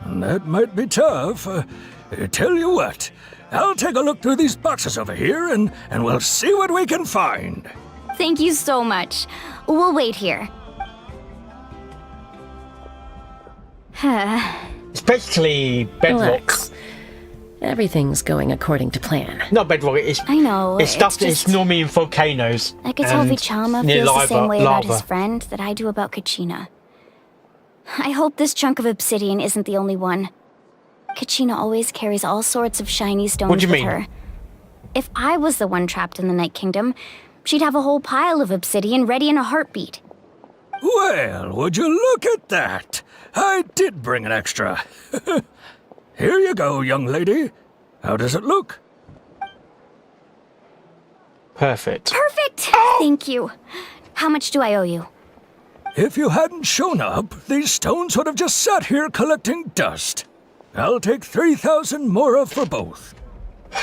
Speaker 16: That might be tough. Tell you what, I'll take a look through these boxes over here and we'll see what we can find.
Speaker 4: Thank you so much. We'll wait here.
Speaker 2: It's basically bedrock.
Speaker 18: Relax. Everything's going according to plan.
Speaker 2: Not bedrock, it's...
Speaker 4: I know,
Speaker 2: It's stuff
Speaker 4: it's
Speaker 2: that's
Speaker 4: just-
Speaker 2: normally in volcanoes.
Speaker 4: I could tell
Speaker 2: and
Speaker 4: Vichama
Speaker 2: near
Speaker 4: feels the same way about his
Speaker 2: lava.
Speaker 4: friend that I do about Kachina. I hope this chunk of obsidian isn't the only one. Kachina always carries all sorts of shiny stones
Speaker 2: What do you
Speaker 4: with
Speaker 2: mean?
Speaker 4: her. If I was the one trapped in the Night Kingdom, she'd have a whole pile of obsidian ready in a heartbeat.
Speaker 16: Well, would you look at that? I did bring an extra. Here you go, young lady. How does it look?
Speaker 2: Perfect.
Speaker 4: Perfect! Thank you. How much do I owe you?
Speaker 16: If you hadn't shown up, these stones would have just sat here collecting dust. I'll take 3,000 mora for both.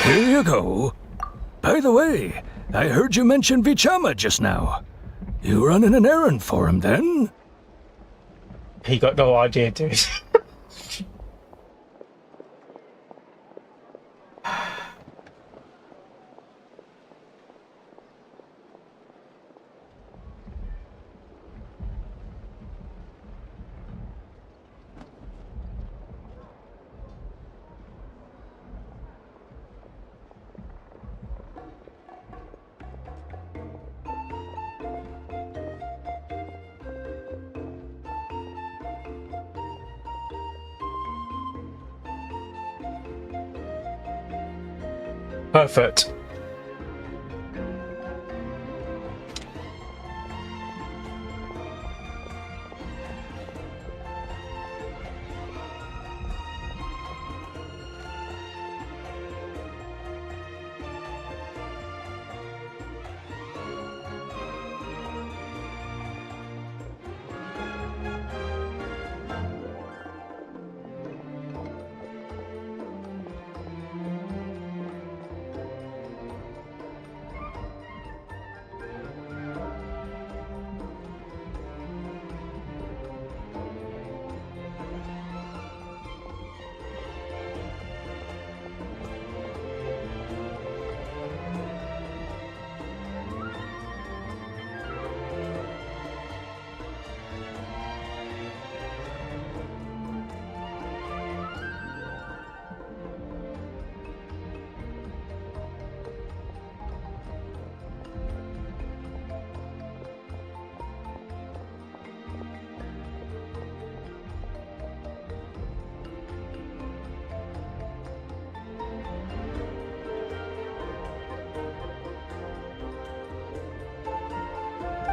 Speaker 16: Here you go. By the way, I heard you mention Vichama just now. You running an errand for him, then?
Speaker 2: He got no idea, dude. Perfect.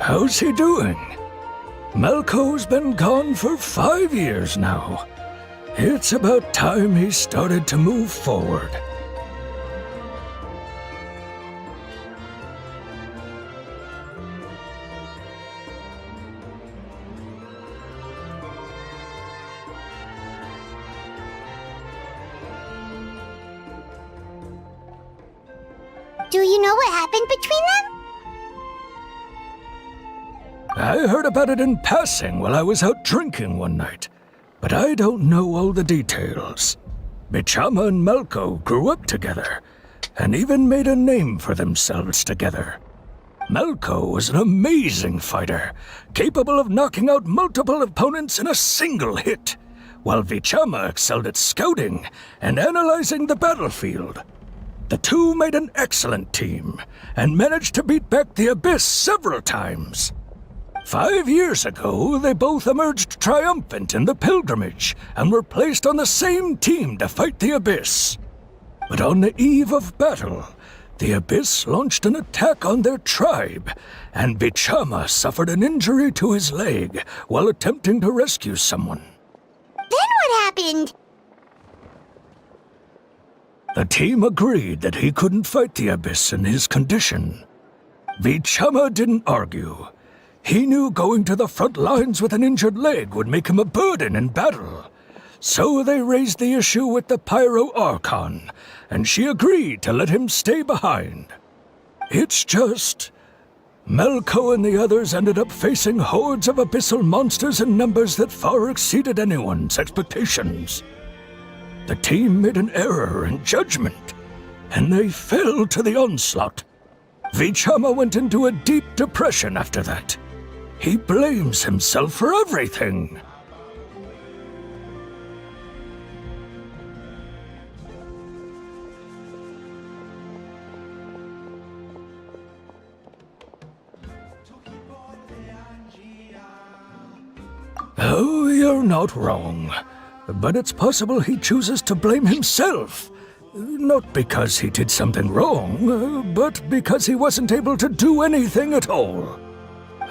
Speaker 16: How's he doing? Malco's been gone for 5 years now. It's about time he started to move forward.
Speaker 6: Do you know what happened between them?
Speaker 16: I heard about it in passing while I was out drinking one night, but I don't know all the details. Bichama and Malco grew up together, and even made a name for themselves together. Malco was an amazing fighter, capable of knocking out multiple opponents in a single hit, while Bichama excelled at scouting and analyzing the battlefield. The two made an excellent team, and managed to beat back the Abyss several times. 5 years ago, they both emerged triumphant in the pilgrimage and were placed on the same team to fight the Abyss. But on the eve of battle, the Abyss launched an attack on their tribe, and Bichama suffered an injury to his leg while attempting to rescue someone.
Speaker 6: Then what happened?
Speaker 16: The team agreed that he couldn't fight the Abyss in his condition. Bichama didn't argue. He knew going to the front lines with an injured leg would make him a burden in battle. So they raised the issue with the Pyro Archon, and she agreed to let him stay behind. It's just... Malco and the others ended up facing hordes of abyssal monsters in numbers that far exceeded anyone's expectations. The team made an error in judgment, and they fell to the onslaught. Bichama went into a deep depression after that. He blames himself for everything. Oh, you're not wrong. But it's possible he chooses to blame himself. Not because he did something wrong, but because he wasn't able to do anything at all.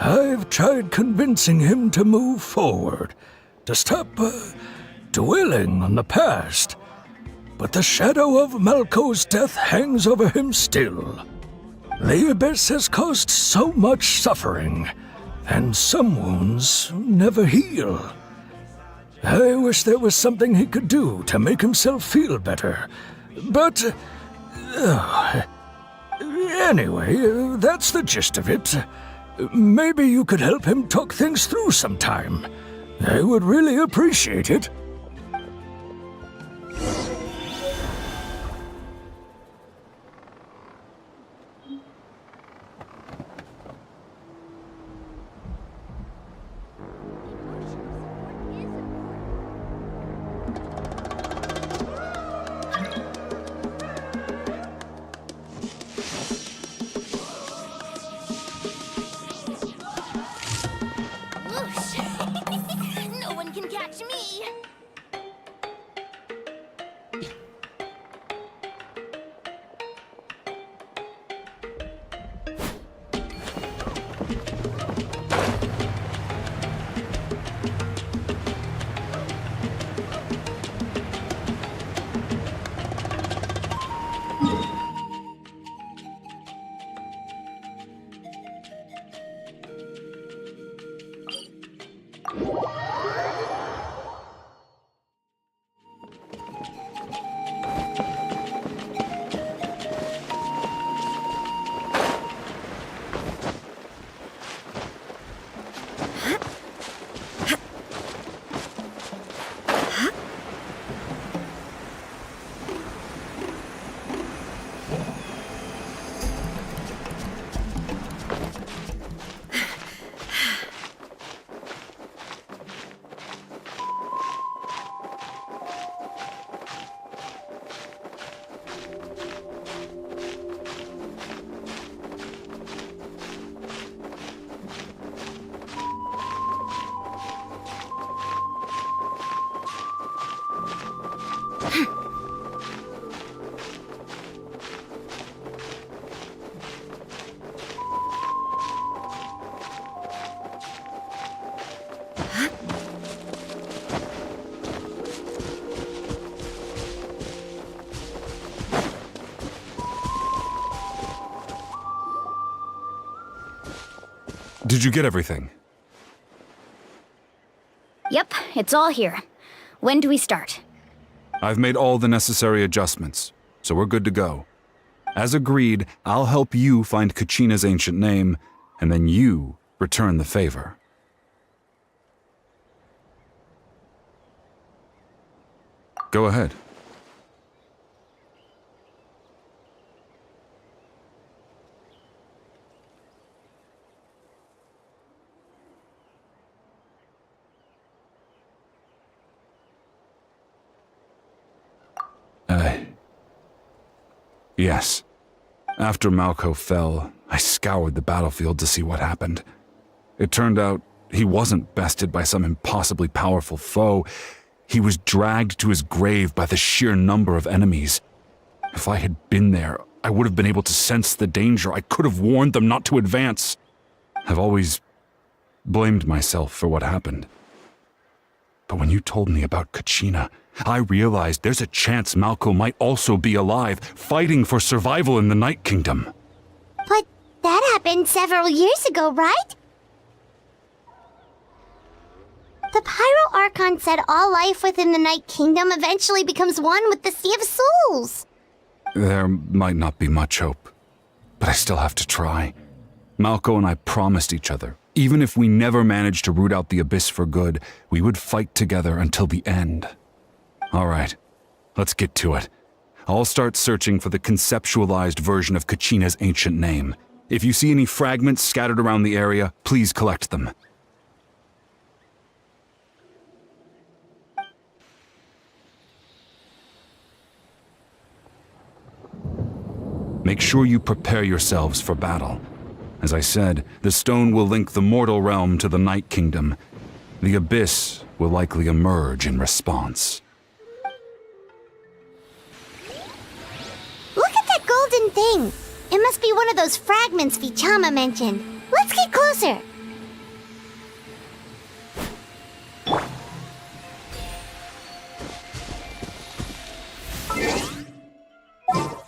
Speaker 16: I've tried convincing him to move forward, to stop dwelling on the past. But the shadow of Malco's death hangs over him still. The Abyss has caused so much suffering, and some wounds never heal. I wish there was something he could do to make himself feel better, but... anyway, that's the gist of it. Maybe you could help him talk things through sometime. I would really appreciate it.
Speaker 4: No one can catch me!
Speaker 7: Did you get everything?
Speaker 4: Yep, it's all here. When do we start?
Speaker 7: I've made all the necessary adjustments, so we're good to go. As agreed, I'll help you find Kachina's ancient name, and then you return the favor. Go ahead. Yes. After Malco fell, I scoured the battlefield to see what happened. It turned out he wasn't bested by some impossibly powerful foe. He was dragged to his grave by the sheer number of enemies. If I had been there, I would have been able to sense the danger. I could have warned them not to advance. I've always blamed myself for what happened. But when you told me about Kachina, I realized there's a chance Malco might also be alive, fighting for survival in the Night Kingdom.
Speaker 6: But that happened several years ago, right? The Pyro Archon said all life within the Night Kingdom eventually becomes one with the Sea of Souls.
Speaker 7: There might not be much hope, but I still have to try. Malco and I promised each other, even if we never managed to root out the Abyss for good, we would fight together until the end. All right, let's get to it. I'll start searching for the conceptualized version of Kachina's ancient name. If you see any fragments scattered around the area, please collect them. Make sure you prepare yourselves for battle. As I said, the stone will link the mortal realm to the Night Kingdom. The Abyss will likely emerge in response.
Speaker 6: Look at that golden thing! It must be one of those fragments Vichama mentioned. Let's get closer!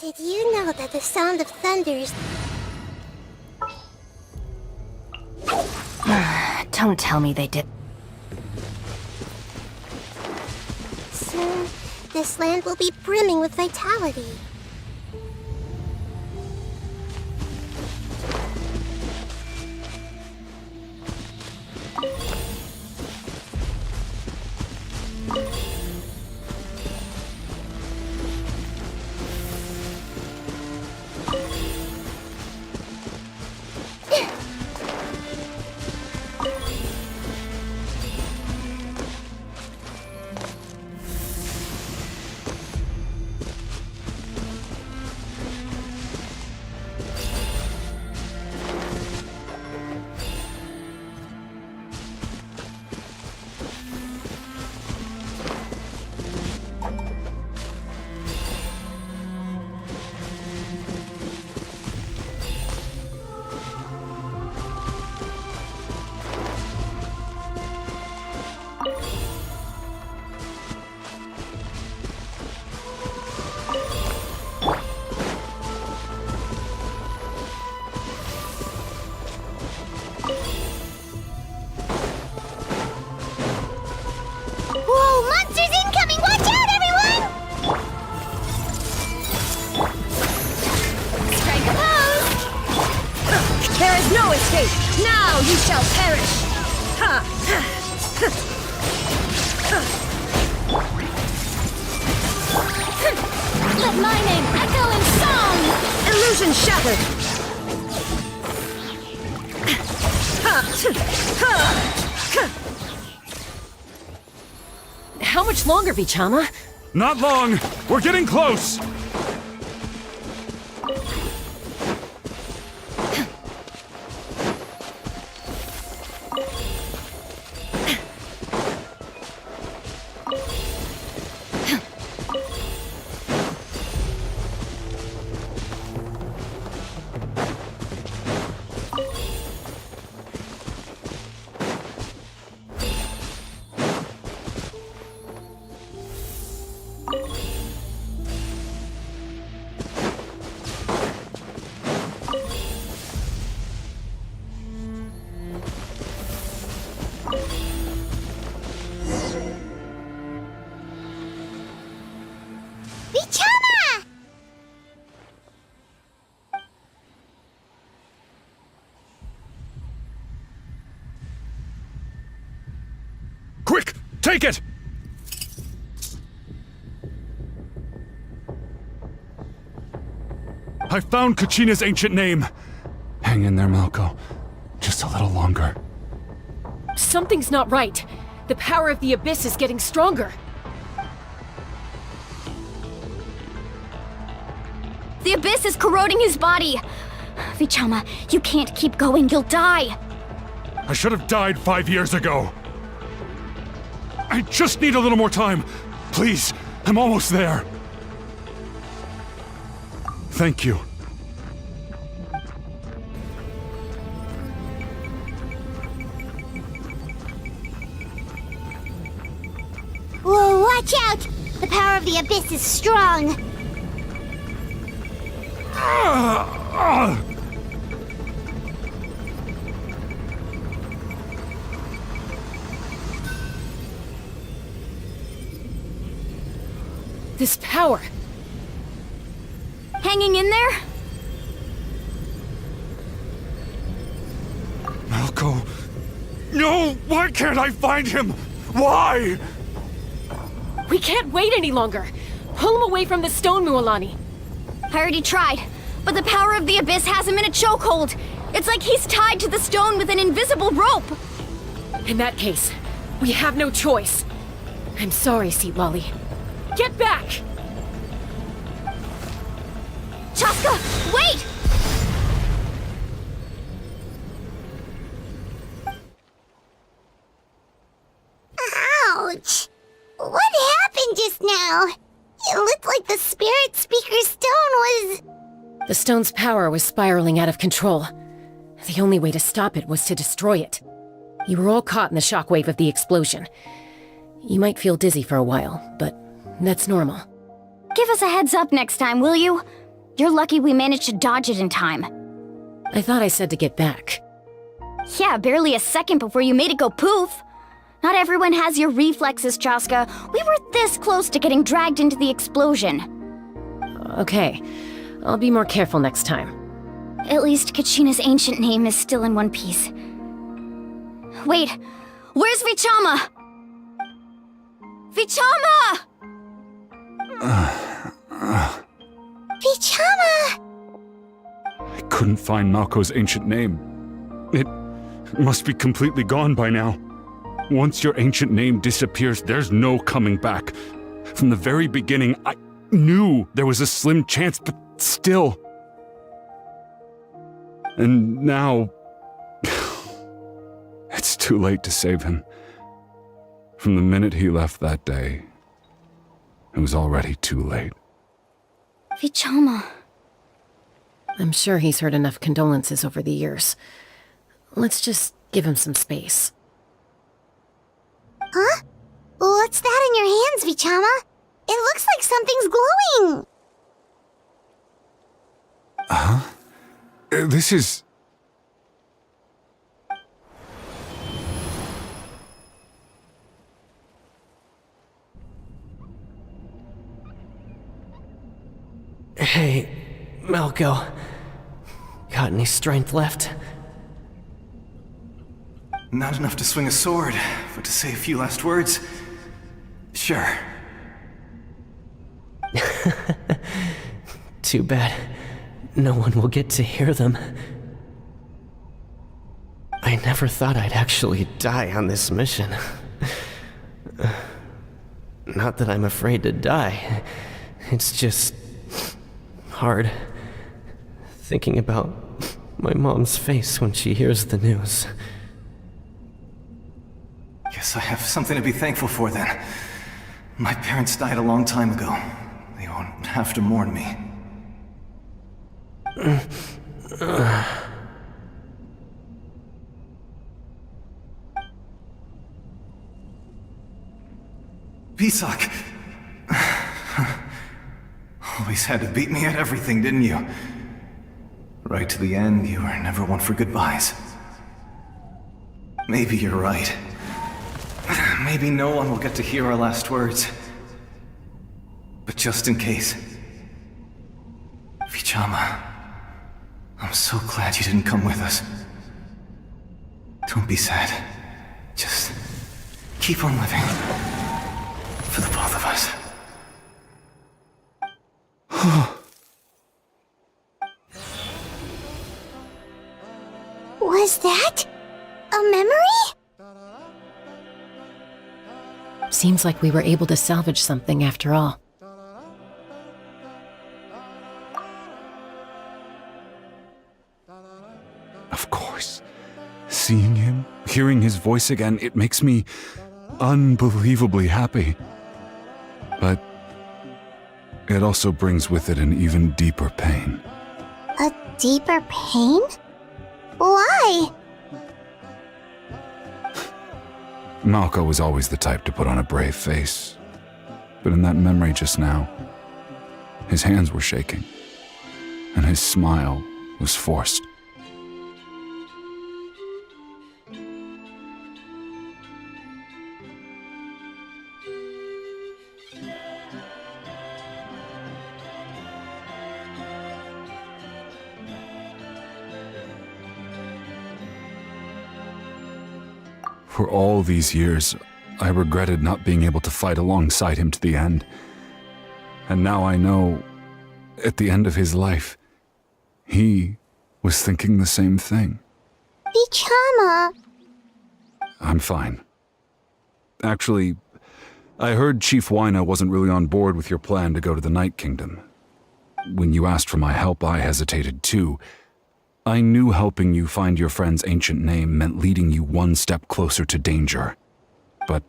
Speaker 6: Did you know that the sound of thunders...
Speaker 18: Don't tell me they did.
Speaker 6: Soon, this land will be brimming with vitality.
Speaker 10: Now you shall perish!
Speaker 1: Let my name echo in song!
Speaker 10: Illusion shattered! How much longer, Vichama?
Speaker 7: Not long! We're getting close! Take it! I found Kachina's ancient name. Hang in there, Malko. Just a little longer.
Speaker 18: Something's not right. The power of the Abyss is getting stronger.
Speaker 4: The Abyss is corroding his body. Vichama, you can't keep going. You'll die.
Speaker 7: I should have died 5 years ago. I just need a little more time. Please, I'm almost there. Thank you.
Speaker 6: Whoa, watch out! The power of the Abyss is strong.
Speaker 18: This power.
Speaker 4: Hanging in there?
Speaker 7: Malko. No! Why can't I find him? Why?
Speaker 18: We can't wait any longer. Pull him away from the stone, Mualani.
Speaker 4: I already tried, but the power of the Abyss has him in a chokehold. It's like he's tied to the stone with an invisible rope.
Speaker 18: In that case, we have no choice. I'm sorry, Seat Lolly. Get back!
Speaker 4: Chaska, wait!
Speaker 6: Ouch! What happened just now? It looked like the Spirit Speaker's stone was...
Speaker 18: The stone's power was spiraling out of control. The only way to stop it was to destroy it. You were all caught in the shockwave of the explosion. You might feel dizzy for a while, but that's normal.
Speaker 4: Give us a heads up next time, will you? You're lucky we managed to dodge it in time.
Speaker 18: I thought I said to get back.
Speaker 4: Yeah, barely a second before you made it go poof. Not everyone has your reflexes, Chaska. We were this close to getting dragged into the explosion.
Speaker 18: Okay, I'll be more careful next time.
Speaker 4: At least Kachina's ancient name is still in one piece. Wait, where's Vichama? Vichama!
Speaker 6: Vichama!
Speaker 7: I couldn't find Malko's ancient name. It must be completely gone by now. Once your ancient name disappears, there's no coming back. From the very beginning, I knew there was a slim chance, but still. And now... it's too late to save him. From the minute he left that day, it was already too late.
Speaker 4: Vichama.
Speaker 18: I'm sure he's heard enough condolences over the years. Let's just give him some space.
Speaker 6: Huh? What's that in your hands, Vichama? It looks like something's glowing!
Speaker 7: Huh? This is...
Speaker 5: Hey, Malko. Got any strength left?
Speaker 22: Not enough to swing a sword, but to say a few last words? Sure.
Speaker 5: Too bad. No one will get to hear them. I never thought I'd actually die on this mission. Not that I'm afraid to die. It's just... hard. Thinking about my mom's face when she hears the news.
Speaker 22: Guess I have something to be thankful for then. My parents died a long time ago. They won't have to mourn me. Pisak! Always had to beat me at everything, didn't you? Right to the end, you were never one for goodbyes. Maybe you're right. Maybe no one will get to hear our last words. But just in case... Vichama, I'm so glad you didn't come with us. Don't be sad. Just keep on living. For the both of us.
Speaker 6: Was that a memory?
Speaker 18: Seems like we were able to salvage something after all.
Speaker 7: Of course. Seeing him, hearing his voice again, it makes me unbelievably happy. But it also brings with it an even deeper pain.
Speaker 6: A deeper pain? Why?
Speaker 7: Malco was always the type to put on a brave face. But in that memory just now, his hands were shaking, and his smile was forced. For all these years, I regretted not being able to fight alongside him to the end. And now I know, at the end of his life, he was thinking the same thing.
Speaker 6: Vichama!
Speaker 7: I'm fine. Actually, I heard Chief Wyna wasn't really on board with your plan to go to the Night Kingdom. When you asked for my help, I hesitated too. I knew helping you find your friend's ancient name meant leading you one step closer to danger. But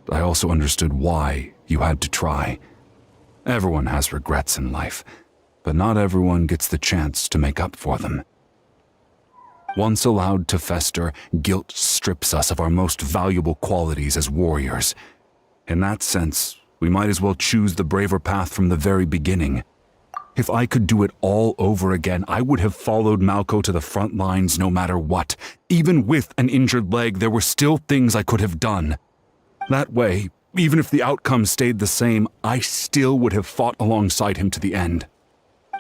Speaker 7: I also understood why you had to try. Everyone has regrets in life, but not everyone gets the chance to make up for them. Once allowed to fester, guilt strips us of our most valuable qualities as warriors. In that sense, we might as well choose the braver path from the very beginning. If I could do it all over again, I would have followed Malco to the front lines no matter what. Even with an injured leg, there were still things I could have done. That way, even if the outcome stayed the same, I still would have fought alongside him to the end.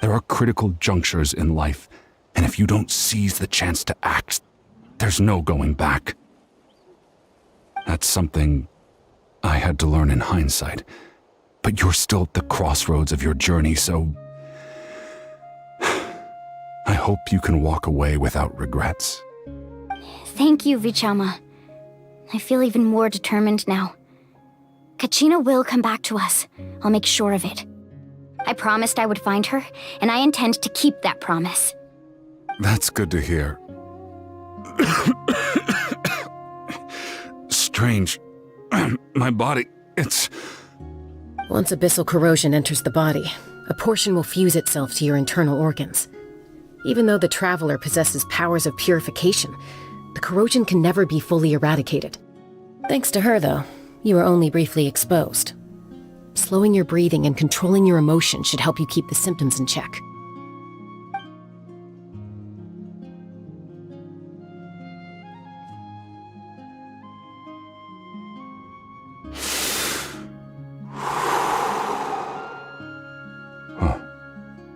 Speaker 7: There are critical junctures in life, and if you don't seize the chance to act, there's no going back. That's something I had to learn in hindsight. But you're still at the crossroads of your journey, so I hope you can walk away without regrets.
Speaker 4: Thank you, Vichama. I feel even more determined now. Kachina will come back to us. I'll make sure of it. I promised I would find her, and I intend to keep that promise.
Speaker 7: That's good to hear. Strange. My body, it's...
Speaker 18: Once abyssal corrosion enters the body, a portion will fuse itself to your internal organs. Even though the Traveler possesses powers of purification, the corrosion can never be fully eradicated. Thanks to her, though, you are only briefly exposed. Slowing your breathing and controlling your emotions should help you keep the symptoms in check.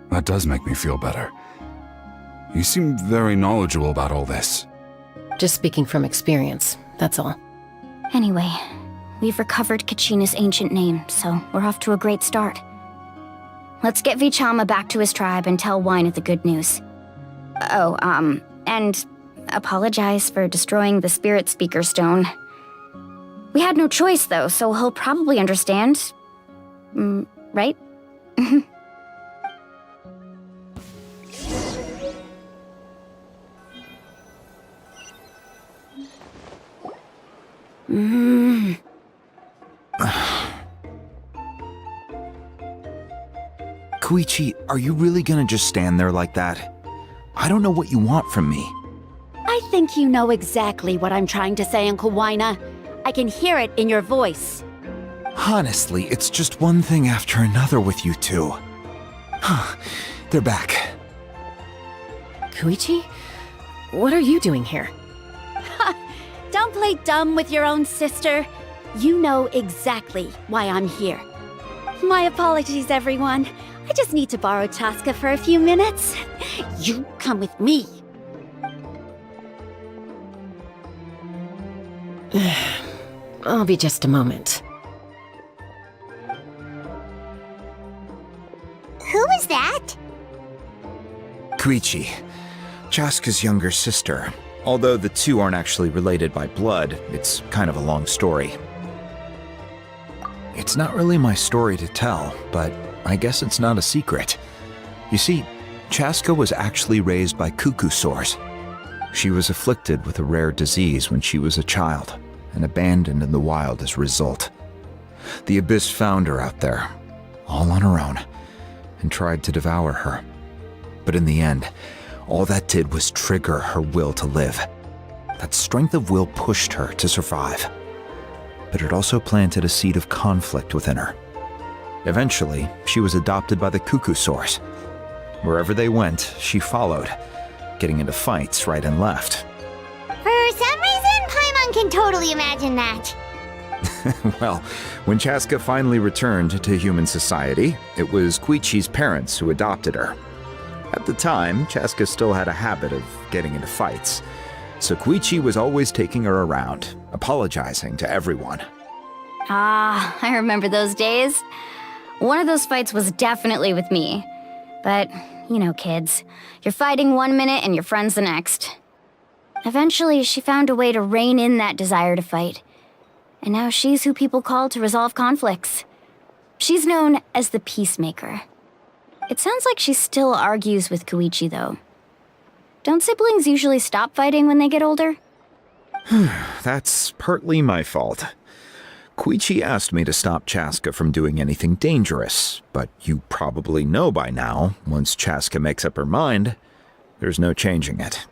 Speaker 7: That does make me feel better. You seem very knowledgeable about all this.
Speaker 18: Just speaking from experience, that's all.
Speaker 4: Anyway, we've recovered Kachina's ancient name, so we're off to a great start. Let's get Vichama back to his tribe and tell Wyna the good news. Oh, and apologize for destroying the Spirit Speaker Stone. We had no choice, though, so he'll probably understand. Right?
Speaker 9: Koichi, are you really gonna just stand there like that? I don't know what you want from me.
Speaker 12: I think you know exactly what I'm trying to say, Uncle Wyna. I can hear it in your voice.
Speaker 9: Honestly, it's just one thing after another with you two. They're back.
Speaker 18: Koichi? What are you doing here?
Speaker 12: Don't play dumb with your own sister. You know exactly why I'm here. My apologies, everyone. I just need to borrow Chaska for a few minutes. You come with me.
Speaker 18: I'll be just a moment.
Speaker 6: Who is that?
Speaker 9: Koichi, Chaska's younger sister. Although the two aren't actually related by blood, it's kind of a long story. It's not really my story to tell, but I guess it's not a secret. You see, Chaska was actually raised by cuckoo sores. She was afflicted with a rare disease when she was a child, and abandoned in the wild as a result. The Abyss found her out there, all on her own, and tried to devour her. But in the end, all that did was trigger her will to live. That strength of will pushed her to survive. But it also planted a seed of conflict within her. Eventually, she was adopted by the cuckoo sores. Wherever they went, she followed, getting into fights right and left.
Speaker 6: For some reason, Paimon can totally imagine that.
Speaker 9: Well, when Chaska finally returned to human society, it was Koichi's parents who adopted her. At the time, Chaska still had a habit of getting into fights, so Koichi was always taking her around, apologizing to everyone.
Speaker 4: Ah, I remember those days. One of those fights was definitely with me. But, you know, kids. You're fighting one minute and your friend's the next. Eventually, she found a way to rein in that desire to fight. And now she's who people call to resolve conflicts. She's known as the Peacemaker. It sounds like she still argues with Koichi, though. Don't siblings usually stop fighting when they get older?
Speaker 9: That's partly my fault. Koichi asked me to stop Chaska from doing anything dangerous, but you probably know by now, once Chaska makes up her mind, there's no changing it.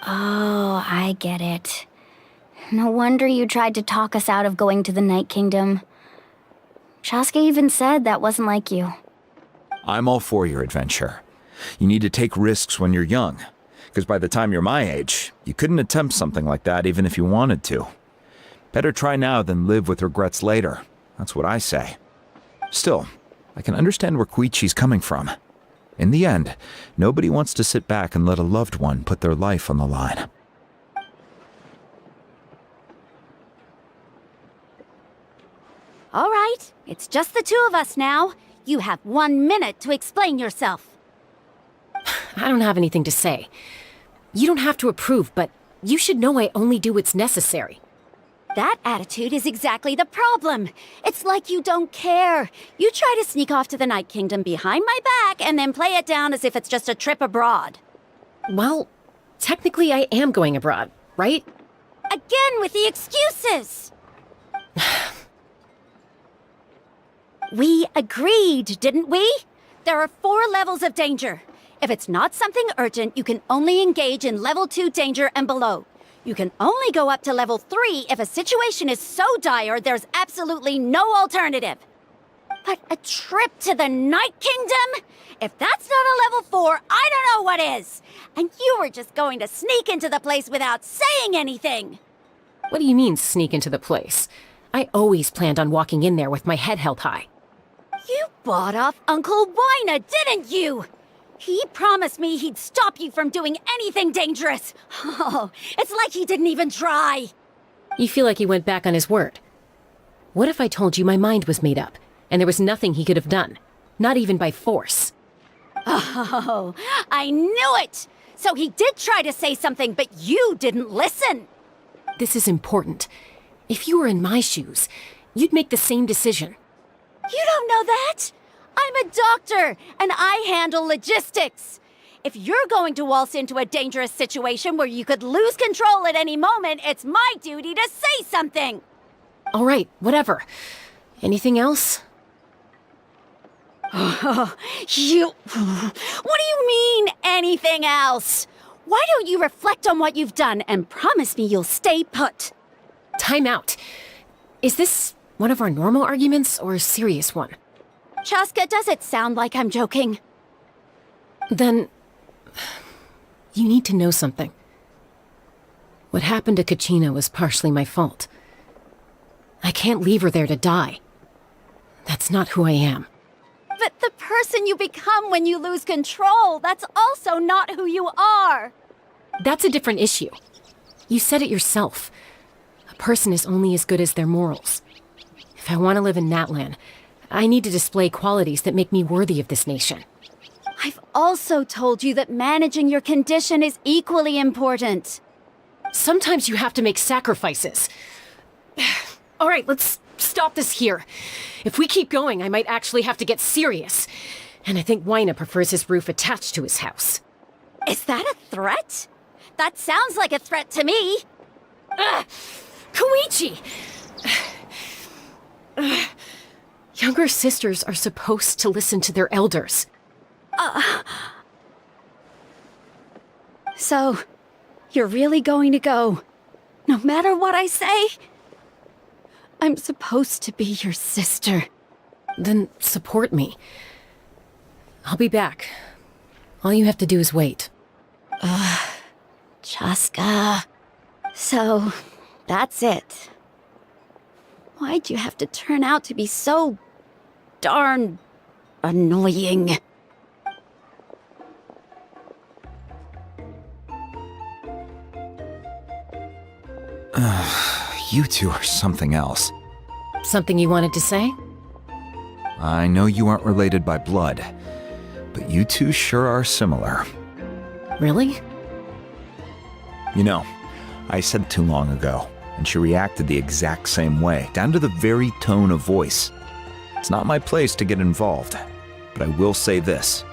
Speaker 4: Oh, I get it. No wonder you tried to talk us out of going to the Night Kingdom. Chaska even said that wasn't like you.
Speaker 9: I'm all for your adventure. You need to take risks when you're young, because by the time you're my age, you couldn't attempt something like that even if you wanted to. Better try now than live with regrets later. That's what I say. Still, I can understand where Koichi's coming from. In the end, nobody wants to sit back and let a loved one put their life on the line.
Speaker 12: All right, it's just the two of us now. You have 1 minute to explain yourself.
Speaker 18: I don't have anything to say. You don't have to approve, but you should know I only do what's necessary.
Speaker 12: That attitude is exactly the problem. It's like you don't care. You try to sneak off to the Night Kingdom behind my back and then play it down as if it's just a trip abroad.
Speaker 18: Well, technically I am going abroad, right?
Speaker 12: Again with the excuses! We agreed, didn't we? There are 4 levels of danger. If it's not something urgent, you can only engage in level 2 danger and below. You can only go up to level 3 if a situation is so dire there's absolutely no alternative. But a trip to the Night Kingdom? If that's not a level 4, I don't know what is. And you were just going to sneak into the place without saying anything.
Speaker 18: What do you mean, sneak into the place? I always planned on walking in there with my head held high.
Speaker 12: You bought off Uncle Wina, didn't you? He promised me he'd stop you from doing anything dangerous. Oh, it's like he didn't even try.
Speaker 18: You feel like he went back on his word. What if I told you my mind was made up, and there was nothing he could have done? Not even by force.
Speaker 12: Oh, I knew it! So he did try to say something, but you didn't listen.
Speaker 18: This is important. If you were in my shoes, you'd make the same decision.
Speaker 12: You don't know that? I'm a doctor, and I handle logistics. If you're going to waltz into a dangerous situation where you could lose control at any moment, it's my duty to say something.
Speaker 18: All right, whatever. Anything else?
Speaker 12: What do you mean, anything else? Why don't you reflect on what you've done and promise me you'll stay put?
Speaker 18: Time out. Is this one of our normal arguments or a serious one?
Speaker 12: Chaska, does it sound like I'm joking?
Speaker 18: Then, you need to know something. What happened to Kachina was partially my fault. I can't leave her there to die. That's not who I am.
Speaker 12: But the person you become when you lose control, that's also not who you are.
Speaker 18: That's a different issue. You said it yourself. A person is only as good as their morals. If I want to live in Natlan, I need to display qualities that make me worthy of this nation.
Speaker 12: I've also told you that managing your condition is equally important.
Speaker 18: Sometimes you have to make sacrifices. All right, let's stop this here. If we keep going, I might actually have to get serious. And I think Wyna prefers his roof attached to his house.
Speaker 12: Is that a threat? That sounds like a threat to me.
Speaker 18: Koichi! Younger sisters are supposed to listen to their elders.
Speaker 12: So, you're really going to go, no matter what I say? I'm supposed to be your sister.
Speaker 18: Then support me. I'll be back. All you have to do is wait.
Speaker 12: Chaska. So, that's it. Why'd you have to turn out to be so darn annoying?
Speaker 9: You two are something else.
Speaker 18: Something you wanted to say?
Speaker 9: I know you aren't related by blood, but you two sure are similar.
Speaker 18: Really?
Speaker 9: You know, I said too long ago, and she reacted the exact same way, down to the very tone of voice. It's not my place to get involved, but I will say this.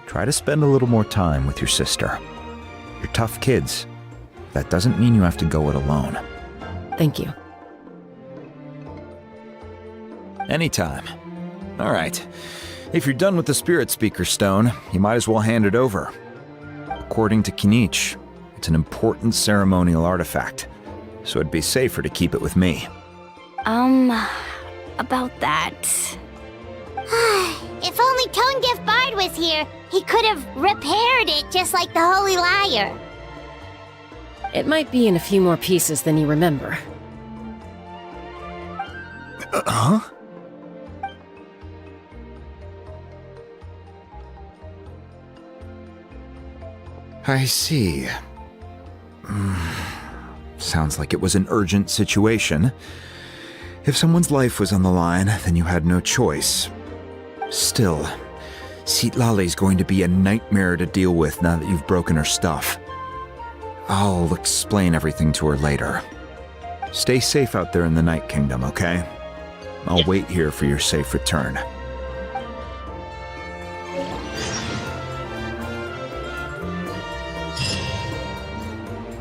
Speaker 9: Try to spend a little more time with your sister. You're tough kids. That doesn't mean you have to go it alone.
Speaker 18: Thank you.
Speaker 9: Anytime. All right. If you're done with the Spirit Speaker Stone, you might as well hand it over. According to Kinich, it's an important ceremonial artifact, so it'd be safer to keep it with me.
Speaker 4: About that.
Speaker 6: If only Tone Bard was here, he could have repaired it just like the Holy Liar.
Speaker 18: It might be in a few more pieces than you remember.
Speaker 9: Huh? I see. Sounds like it was an urgent situation. If someone's life was on the line, then you had no choice. Still, Citlali's going to be a nightmare to deal with now that you've broken her stuff. I'll explain everything to her later. Stay safe out there in the Night Kingdom, okay? I'll wait here for your safe return.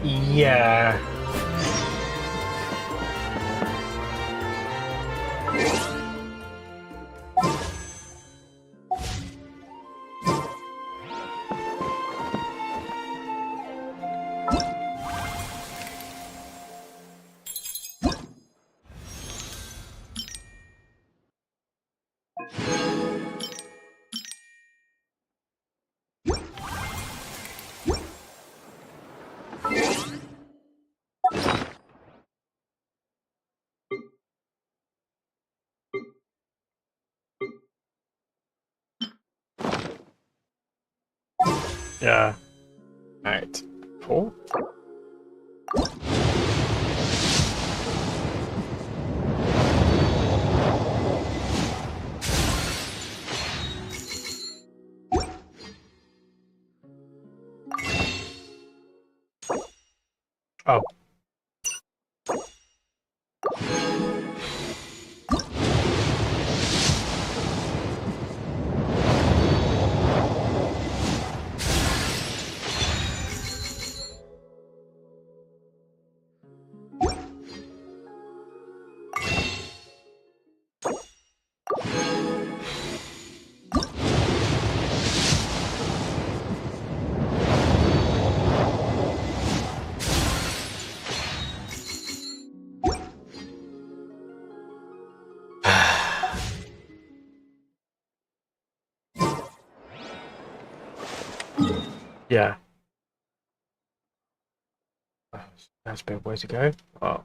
Speaker 2: Yeah. Yeah. Alright. Cool. Oh. Yeah. That's a bit way to go. Oh.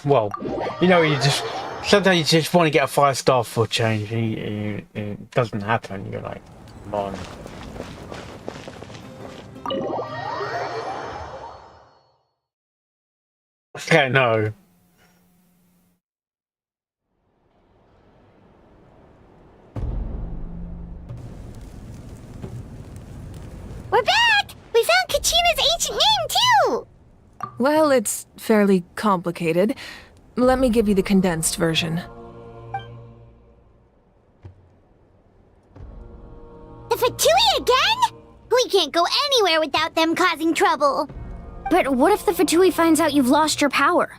Speaker 2: Well, you know, sometimes you just want to get a 5-star for change. It doesn't happen. You're like, come on. Okay, no.
Speaker 6: We're back! We found Kachina's ancient name, too!
Speaker 17: Well, it's fairly complicated. Let me give you the condensed version.
Speaker 6: The Fatui again? We can't go anywhere without them causing trouble.
Speaker 4: But what if the Fatui finds out you've lost your power?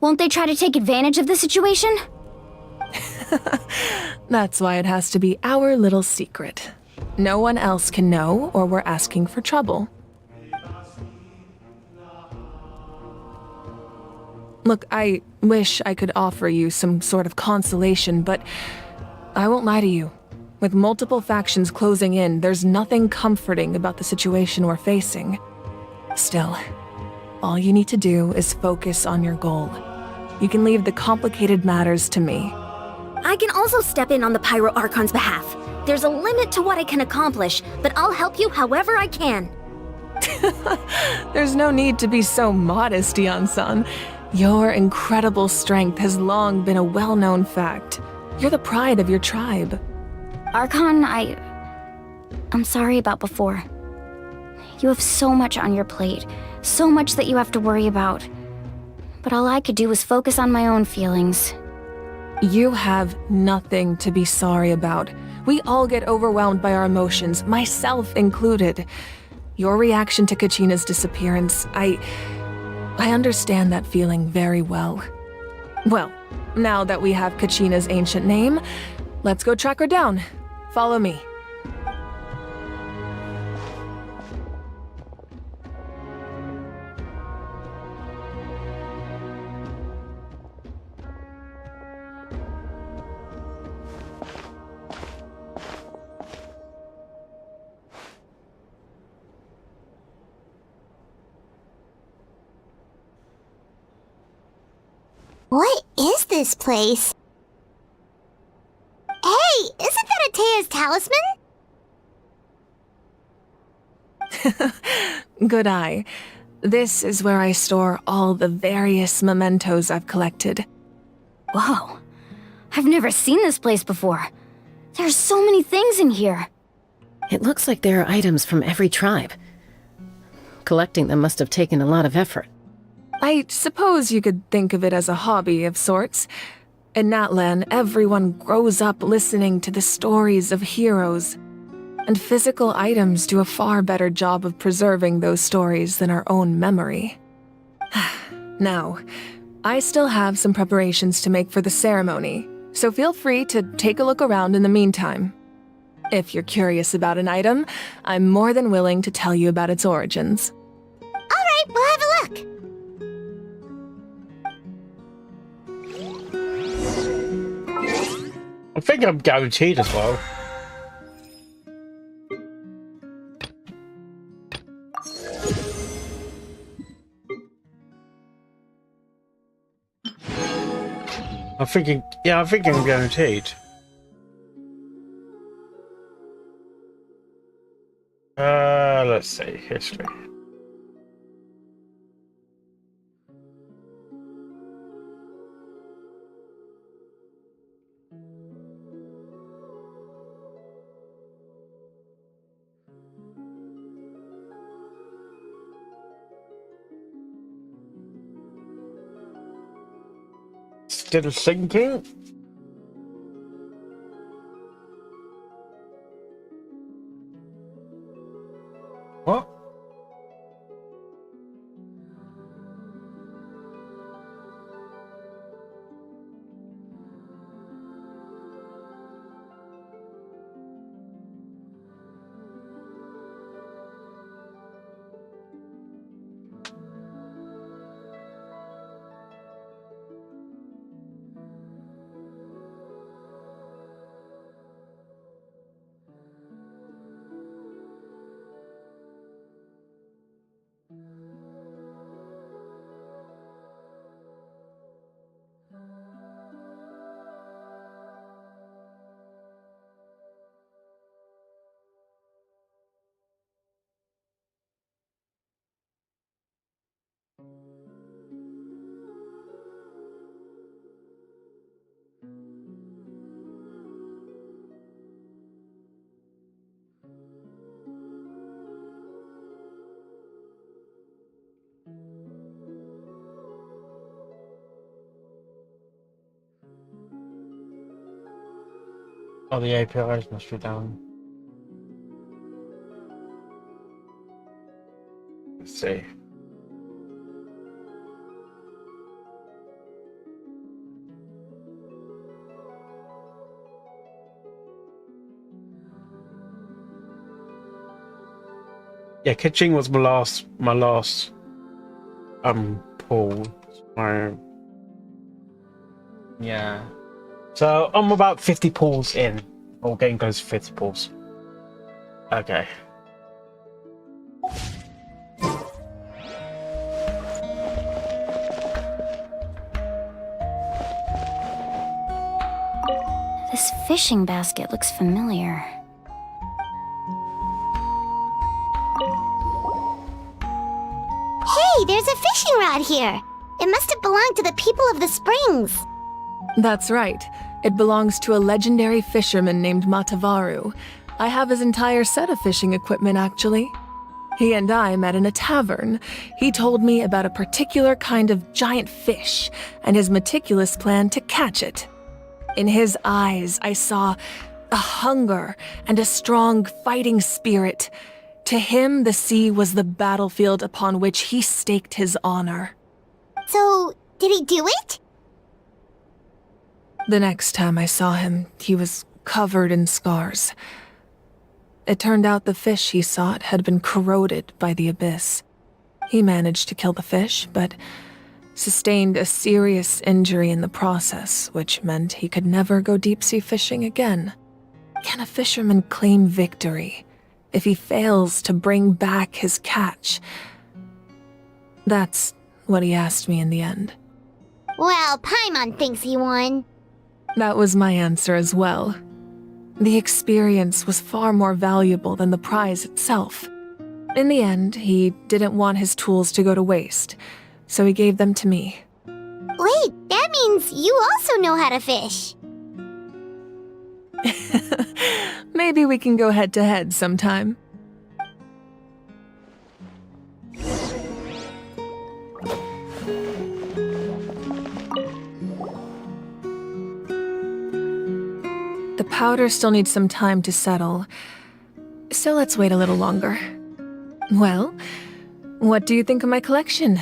Speaker 4: Won't they try to take advantage of the situation?
Speaker 17: That's why it has to be our little secret. No one else can know, or we're asking for trouble. Look, I wish I could offer you some sort of consolation, but I won't lie to you. With multiple factions closing in, there's nothing comforting about the situation we're facing. Still, all you need to do is focus on your goal. You can leave the complicated matters to me.
Speaker 12: I can also step in on the Pyro Archon's behalf. There's a limit to what I can accomplish, but I'll help you however I can.
Speaker 17: There's no need to be so modest, Dion-san. Your incredible strength has long been a well-known fact. You're the pride of your tribe.
Speaker 4: Archon, I'm sorry about before. You have so much on your plate, so much that you have to worry about. But all I could do was focus on my own feelings.
Speaker 17: You have nothing to be sorry about. We all get overwhelmed by our emotions, myself included. Your reaction to Kachina's disappearance, I understand that feeling very well. Well, now that we have Kachina's ancient name, let's go track her down. Follow me.
Speaker 6: What is this place? Hey, isn't that Atea's talisman?
Speaker 17: Good eye. This is where I store all the various mementos I've collected.
Speaker 4: Whoa. I've never seen this place before. There's so many things in here.
Speaker 18: It looks like there are items from every tribe. Collecting them must have taken a lot of effort.
Speaker 17: I suppose you could think of it as a hobby of sorts. In Natlan, everyone grows up listening to the stories of heroes. And physical items do a far better job of preserving those stories than our own memory. Now, I still have some preparations to make for the ceremony, so feel free to take a look around in the meantime. If you're curious about an item, I'm more than willing to tell you about its origins.
Speaker 6: Alright, we'll have a look.
Speaker 2: I think I'm guaranteed as well. I'm thinking, yeah, I think I'm guaranteed. Let's see, history. Still thinking? What? Oh, the APIs must be down. Let's see. Yeah, Kitching was my last pool. So, yeah. So I'm about 50 pools in, or getting close to 50 pools. Okay.
Speaker 4: This fishing basket looks familiar.
Speaker 6: Hey, there's a fishing rod here. It must have belonged to the people of the springs.
Speaker 17: That's right. It belongs to a legendary fisherman named Matavaru. I have his entire set of fishing equipment, actually. He and I met in a tavern. He told me about a particular kind of giant fish and his meticulous plan to catch it. In his eyes, I saw a hunger and a strong fighting spirit. To him, the sea was the battlefield upon which he staked his honor.
Speaker 6: So, did he do it?
Speaker 17: The next time I saw him, he was covered in scars. It turned out the fish he sought had been corroded by the abyss. He managed to kill the fish, but sustained a serious injury in the process, which meant he could never go deep-sea fishing again. Can a fisherman claim victory if he fails to bring back his catch? That's what he asked me in the end.
Speaker 6: Well, Paimon thinks he won.
Speaker 17: That was my answer as well. The experience was far more valuable than the prize itself. In the end, he didn't want his tools to go to waste, so he gave them to me.
Speaker 6: Wait, that means you also know how to fish.
Speaker 17: Maybe we can go head-to-head sometime. The powder still needs some time to settle, so let's wait a little longer. Well, what do you think of my collection?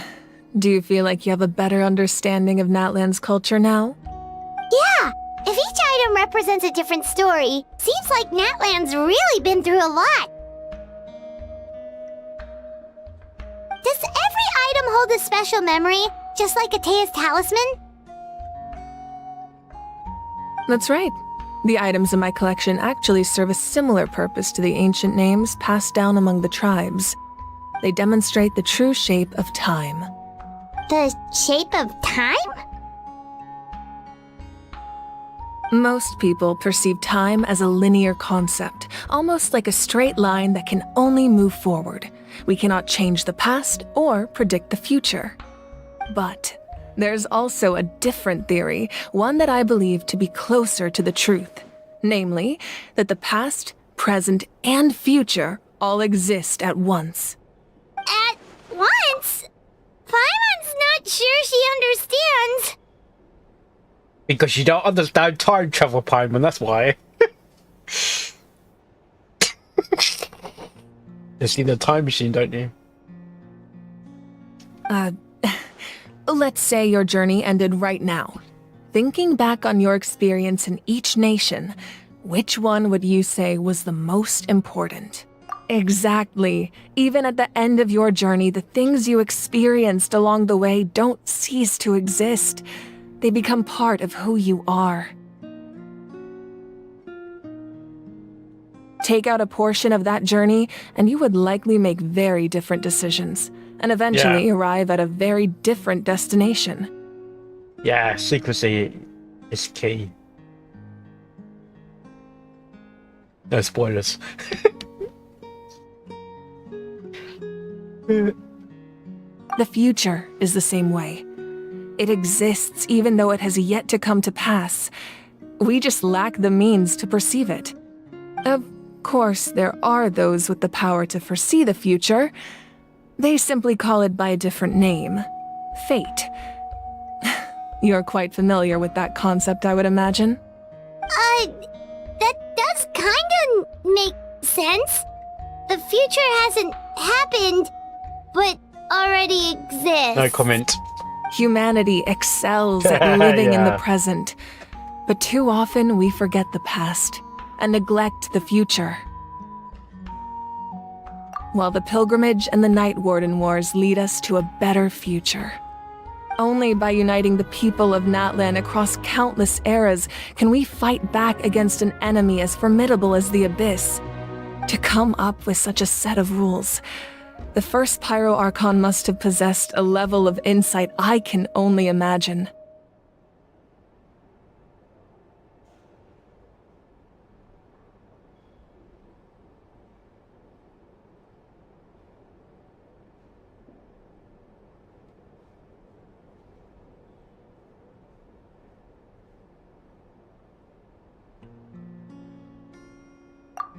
Speaker 17: Do you feel like you have a better understanding of Natlan's culture now?
Speaker 6: Yeah, if each item represents a different story, seems like Natlan's really been through a lot. Does every item hold a special memory, just like Atea's talisman?
Speaker 17: That's right. The items in my collection actually serve a similar purpose to the ancient names passed down among the tribes. They demonstrate the true shape of time.
Speaker 6: The shape of time?
Speaker 17: Most people perceive time as a linear concept, almost like a straight line that can only move forward. We cannot change the past or predict the future. But there's also a different theory, one that I believe to be closer to the truth. Namely, that the past, present, and future all exist at once.
Speaker 6: At once? Paimon's not sure she understands.
Speaker 2: Because you don't understand time travel, Paimon, that's why. You see the time machine, don't you?
Speaker 17: Let's say your journey ended right now. Thinking back on your experience in each nation, which one would you say was the most important? Exactly. Even at the end of your journey, the things you experienced along the way don't cease to exist. They become part of who you are. Take out a portion of that journey, and you would likely make very different decisions, and eventually arrive at a very different destination.
Speaker 2: Yeah, secrecy is key. No spoilers.
Speaker 17: The future is the same way. It exists even though it has yet to come to pass. We just lack the means to perceive it. Of course, there are those with the power to foresee the future. They simply call it by a different name. Fate. You're quite familiar with that concept, I would imagine.
Speaker 6: That make sense? The future hasn't happened, but already exists.
Speaker 2: No comment.
Speaker 17: Humanity excels at living in the
Speaker 2: Yeah.
Speaker 17: present, but too often we forget the past and neglect the future. While the pilgrimage and the Night Warden Wars lead us to a better future. Only by uniting the people of Natlan across countless eras can we fight back against an enemy as formidable as the Abyss. To come up with such a set of rules, the first Pyro Archon must have possessed a level of insight I can only imagine.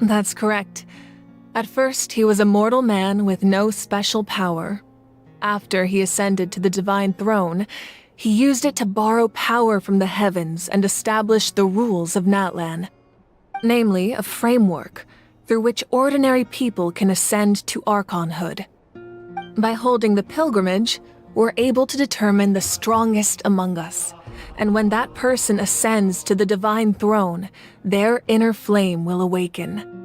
Speaker 17: That's correct. At first, he was a mortal man with no special power. After he ascended to the divine throne, he used it to borrow power from the heavens and establish the rules of Natlan. Namely, a framework through which ordinary people can ascend to Archonhood. By holding the pilgrimage, we're able to determine the strongest among us. And when that person ascends to the divine throne, their inner flame will awaken.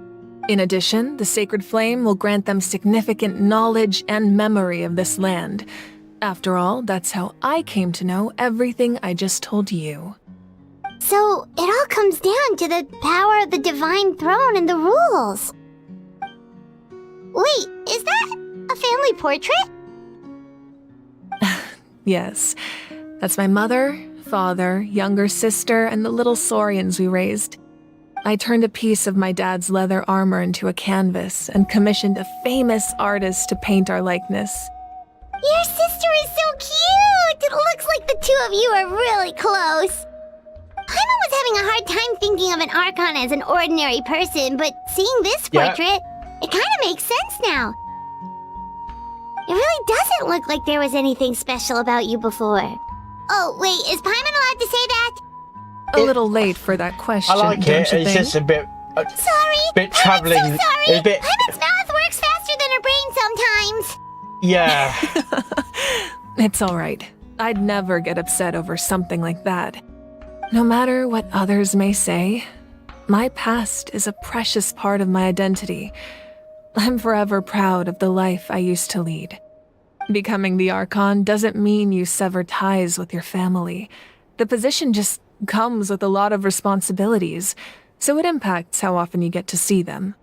Speaker 17: In addition, the sacred flame will grant them significant knowledge and memory of this land. After all, that's how I came to know everything I just told you.
Speaker 6: So, it all comes down to the power of the divine throne and the rules. Wait, is that a family portrait?
Speaker 17: Yes, that's my mother, father, younger sister, and the little saurians we raised. I turned a piece of my dad's leather armor into a canvas and commissioned a famous artist to paint our likeness.
Speaker 6: Your sister is so cute! It looks like the two of you are really close. Paimon was having a hard time thinking of an Archon as an ordinary person, but seeing this portrait, it kind of makes sense now. It really doesn't look like there was anything special about you before. Oh, wait, is Paimon allowed to say that?
Speaker 17: A little late for that question,
Speaker 2: I like
Speaker 17: don't
Speaker 2: it.
Speaker 17: you
Speaker 2: It's
Speaker 17: think?
Speaker 2: just a bit.
Speaker 6: Sorry!
Speaker 2: Bit travelling.
Speaker 6: I'm so sorry!
Speaker 2: It's a bit.
Speaker 6: Paimon's mouth works faster than her brain sometimes!
Speaker 2: Yeah.
Speaker 17: It's alright. I'd never get upset over something like that. No matter what others may say, my past is a precious part of my identity. I'm forever proud of the life I used to lead. Becoming the Archon doesn't mean you sever ties with your family. The position just comes with a lot of responsibilities, so it impacts how often you get to see them.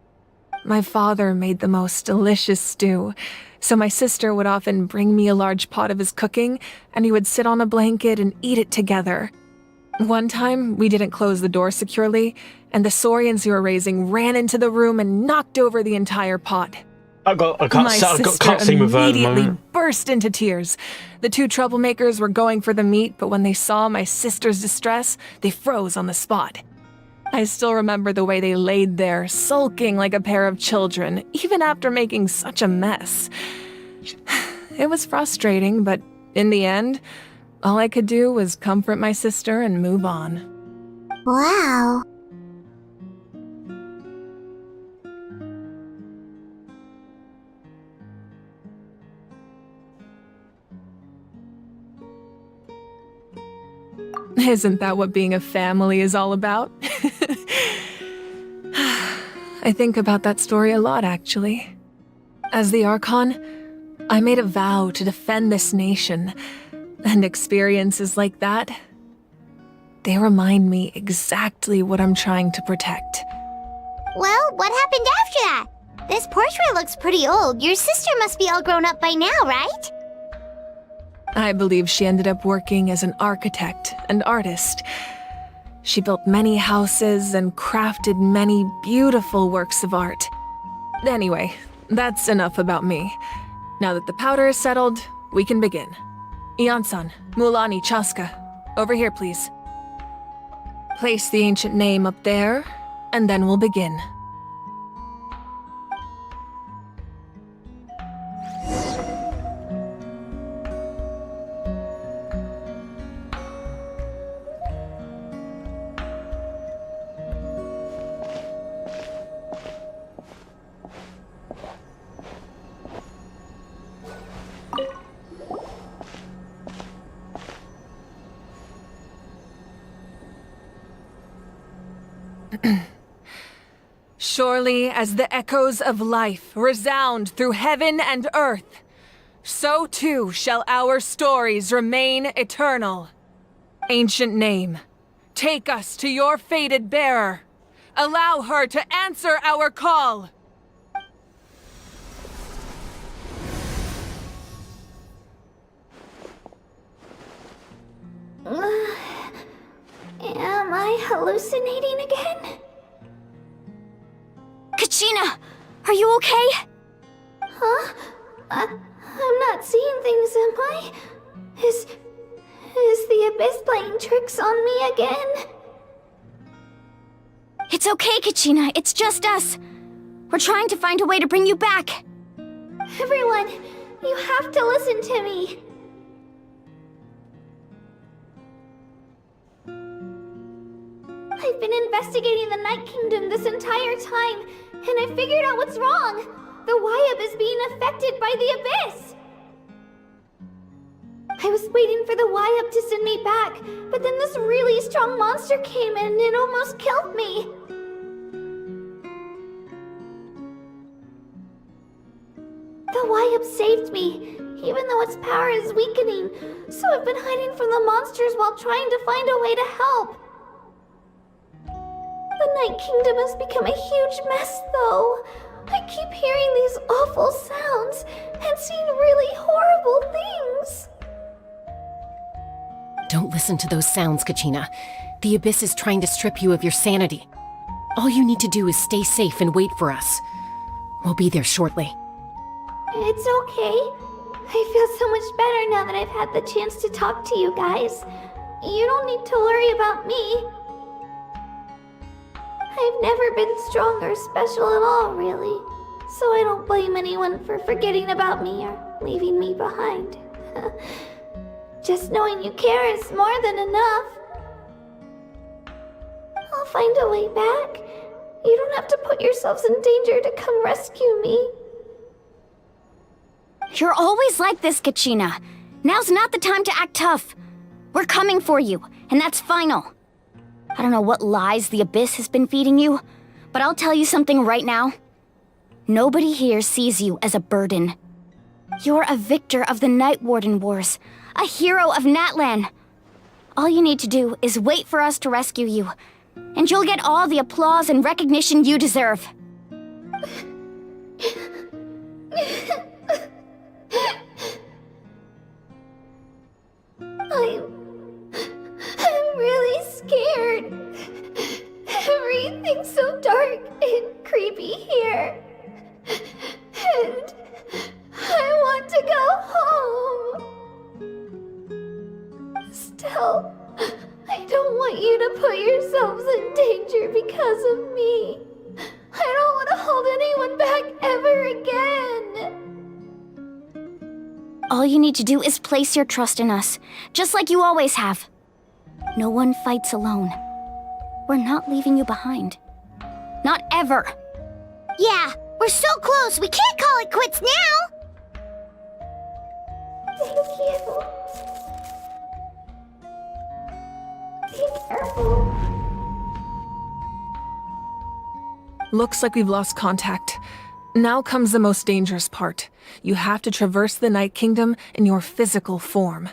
Speaker 17: My father made the most delicious stew, so my sister would often bring me a large pot of his cooking, and he would sit on a blanket and eat it together. One time, we didn't close the door securely, and the saurians we were raising ran into the room and knocked over the entire pot.
Speaker 2: I got
Speaker 17: My
Speaker 2: cutscene with her at the
Speaker 17: immediately
Speaker 2: moment.
Speaker 17: burst into tears. The two troublemakers were going for the meat, but when they saw my sister's distress, they froze on the spot. I still remember the way they laid there, sulking like a pair of children, even after making such a mess. It was frustrating, but in the end, all I could do was comfort my sister and move on.
Speaker 6: Wow.
Speaker 17: Isn't that what being a family is all about? I think about that story a lot, actually. As the Archon, I made a vow to defend this nation, and experiences like that, they remind me exactly what I'm trying to protect.
Speaker 6: Well, what happened after that? This portrait looks pretty old. Your sister must be all grown up by now, right?
Speaker 17: I believe she ended up working as an architect and artist. She built many houses and crafted many beautiful works of art. Anyway, that's enough about me. Now that the powder is settled, we can begin. Ian-san, Mulani, Chaska, over here, please. Place the ancient name up there, and then we'll begin. surely as the echoes of life resound through heaven and earth, so too shall our stories remain eternal. Ancient name, take us to your fated bearer. Allow her to answer our call.
Speaker 6: Am I hallucinating again?
Speaker 4: Kachina, are you okay?
Speaker 6: Huh? I'm not seeing things, am I? Is the Abyss playing tricks on me again?
Speaker 4: It's okay, Kachina. It's just us. We're trying to find a way to bring you back.
Speaker 6: Everyone, you have to listen to me. I've been investigating the Night Kingdom this entire time, and I figured out what's wrong. The Wyab is being affected by the Abyss. I was waiting for the Wyab to send me back, but then this really strong monster came in and it almost killed me. The Wyab saved me, even though its power is weakening, so I've been hiding from the monsters while trying to find a way to help. The Night Kingdom has become a huge mess, though. I keep hearing these awful sounds and seeing really horrible things.
Speaker 18: Don't listen to those sounds, Kachina. The Abyss is trying to strip you of your sanity. All you need to do is stay safe and wait for us. We'll be there shortly.
Speaker 6: It's okay. I feel so much better now that I've had the chance to talk to you guys. You don't need to worry about me. I've never been strong or special at all, really. So I don't blame anyone for forgetting about me or leaving me behind. Just knowing you care is more than enough. I'll find a way back. You don't have to put yourselves in danger to come rescue me.
Speaker 4: You're always like this, Kachina. Now's not the time to act tough. We're coming for you, and that's final. I don't know what lies the Abyss has been feeding you, but I'll tell you something right now. Nobody here sees you as a burden. You're a victor of the Night Warden Wars, a hero of Natlan. All you need to do is wait for us to rescue you, and you'll get all the applause and recognition you deserve.
Speaker 6: I'm really scared. Everything's so dark and creepy here. And I want to go home. Still, I don't want you to put yourselves in danger because of me. I don't want to hold anyone back ever again.
Speaker 4: All you need to do is place your trust in us, just like you always have. No one fights alone. We're not leaving you behind. Not ever.
Speaker 6: Yeah, we're so close. We can't call it quits now. Thank you. Be careful.
Speaker 17: Looks like we've lost contact. Now comes the most dangerous part. You have to traverse the Night Kingdom in your physical form.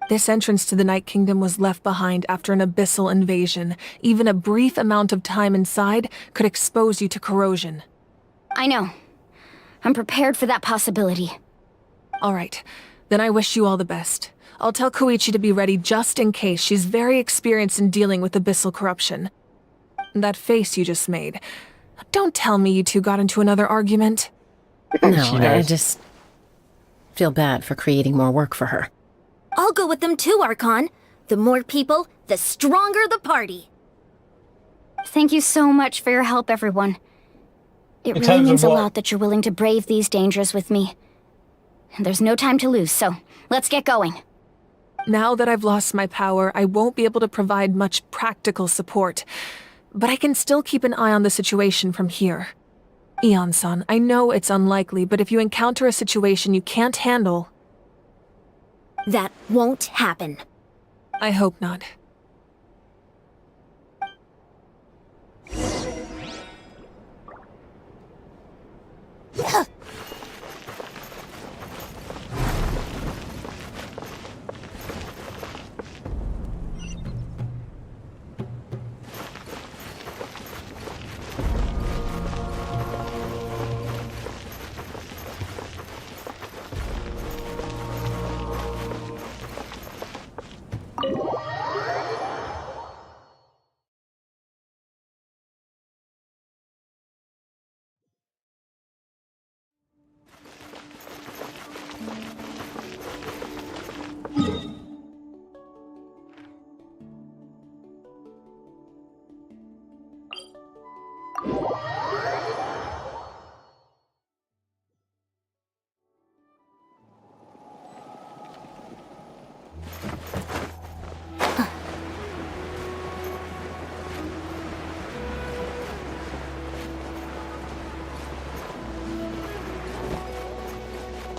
Speaker 17: This entrance to the Night Kingdom was left behind after an abyssal invasion. Even a brief amount of time inside could expose you to corrosion.
Speaker 4: I know. I'm prepared for that possibility.
Speaker 17: All right, then I wish you all the best. I'll tell Koichi to be ready just in case. She's very experienced in dealing with abyssal corruption. That face you just made. Don't tell me you two got into another argument.
Speaker 18: No, I just feel bad for creating more work for her.
Speaker 12: I'll go with them too, Archon. The more people, the stronger the party.
Speaker 4: Thank you so much for your help, everyone. It really means a lot that you're willing to brave these dangers with me. And there's no time to lose, so let's get going.
Speaker 17: Now that I've lost my power, I won't be able to provide much practical support. But I can still keep an eye on the situation from here. Eon-san, I know it's unlikely, but if you encounter a situation you can't handle...
Speaker 12: That won't happen.
Speaker 17: I hope not.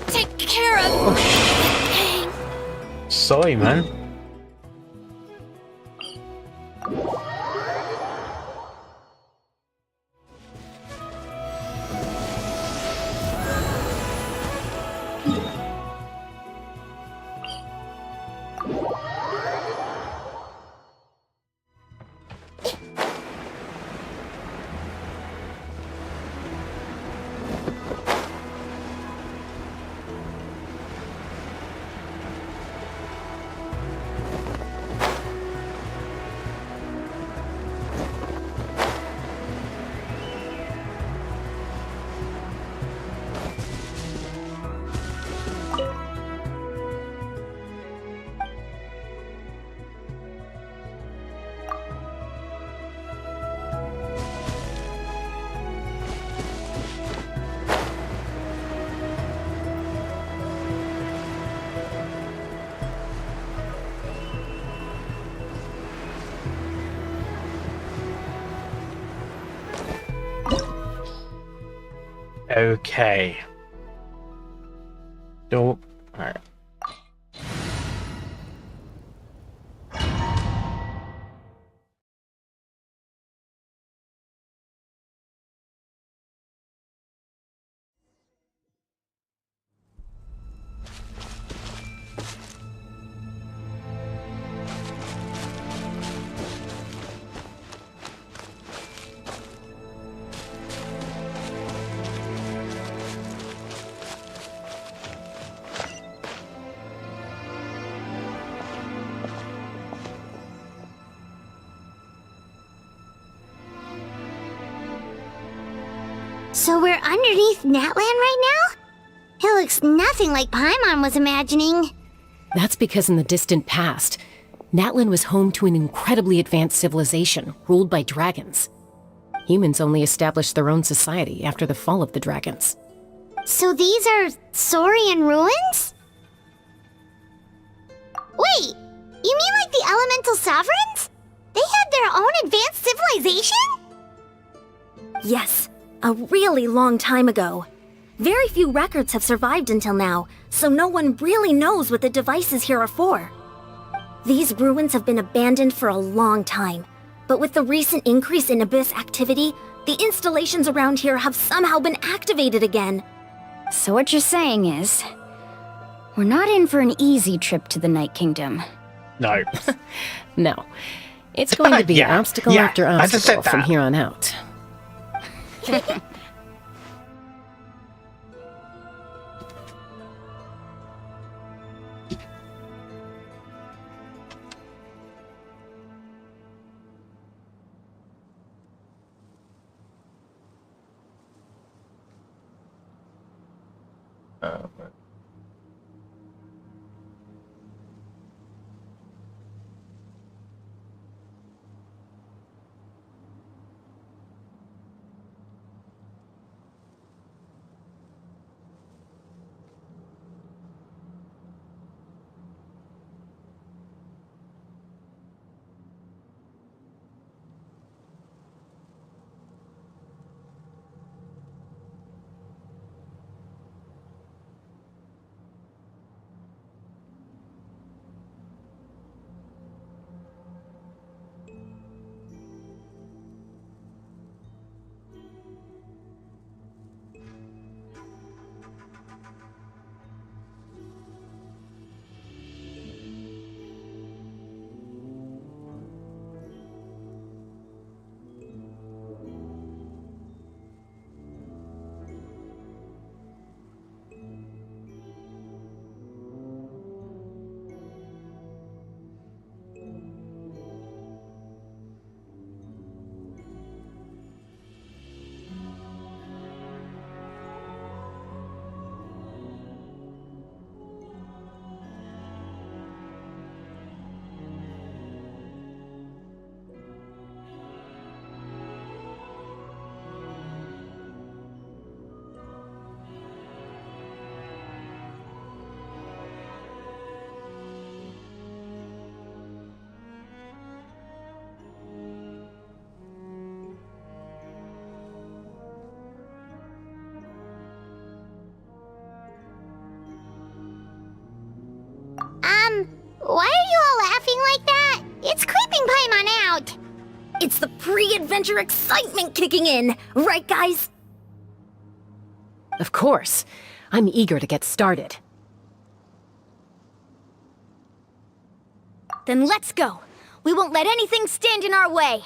Speaker 12: Take care of pain.
Speaker 2: Sorry, man. Okay. Don't. Alright.
Speaker 6: So we're underneath Natlan right now? It looks nothing like Paimon was imagining.
Speaker 18: That's because in the distant past, Natlan was home to an incredibly advanced civilization ruled by dragons. Humans only established their own society after the fall of the dragons.
Speaker 6: So these are Saurian ruins? Wait, you mean like the elemental sovereigns? They had their own advanced civilization?
Speaker 12: Yes, a really long time ago. Very few records have survived until now, so no one really knows what the devices here are for. These ruins have been abandoned for a long time, but with the recent increase in Abyss activity, the installations around here have somehow been activated again.
Speaker 4: So what you're saying is, we're not in for an easy trip to the Night Kingdom.
Speaker 2: No.
Speaker 18: No. It's going to be
Speaker 2: Yeah.
Speaker 18: obstacle
Speaker 2: Yeah,
Speaker 18: after
Speaker 2: I just said
Speaker 18: obstacle from
Speaker 2: that.
Speaker 18: here on out.
Speaker 6: Why are you all laughing like that? It's creeping Paimon out.
Speaker 8: It's the pre-adventure excitement kicking in, right guys?
Speaker 18: Of course. I'm eager to get started.
Speaker 4: Then let's go. We won't let anything stand in our way.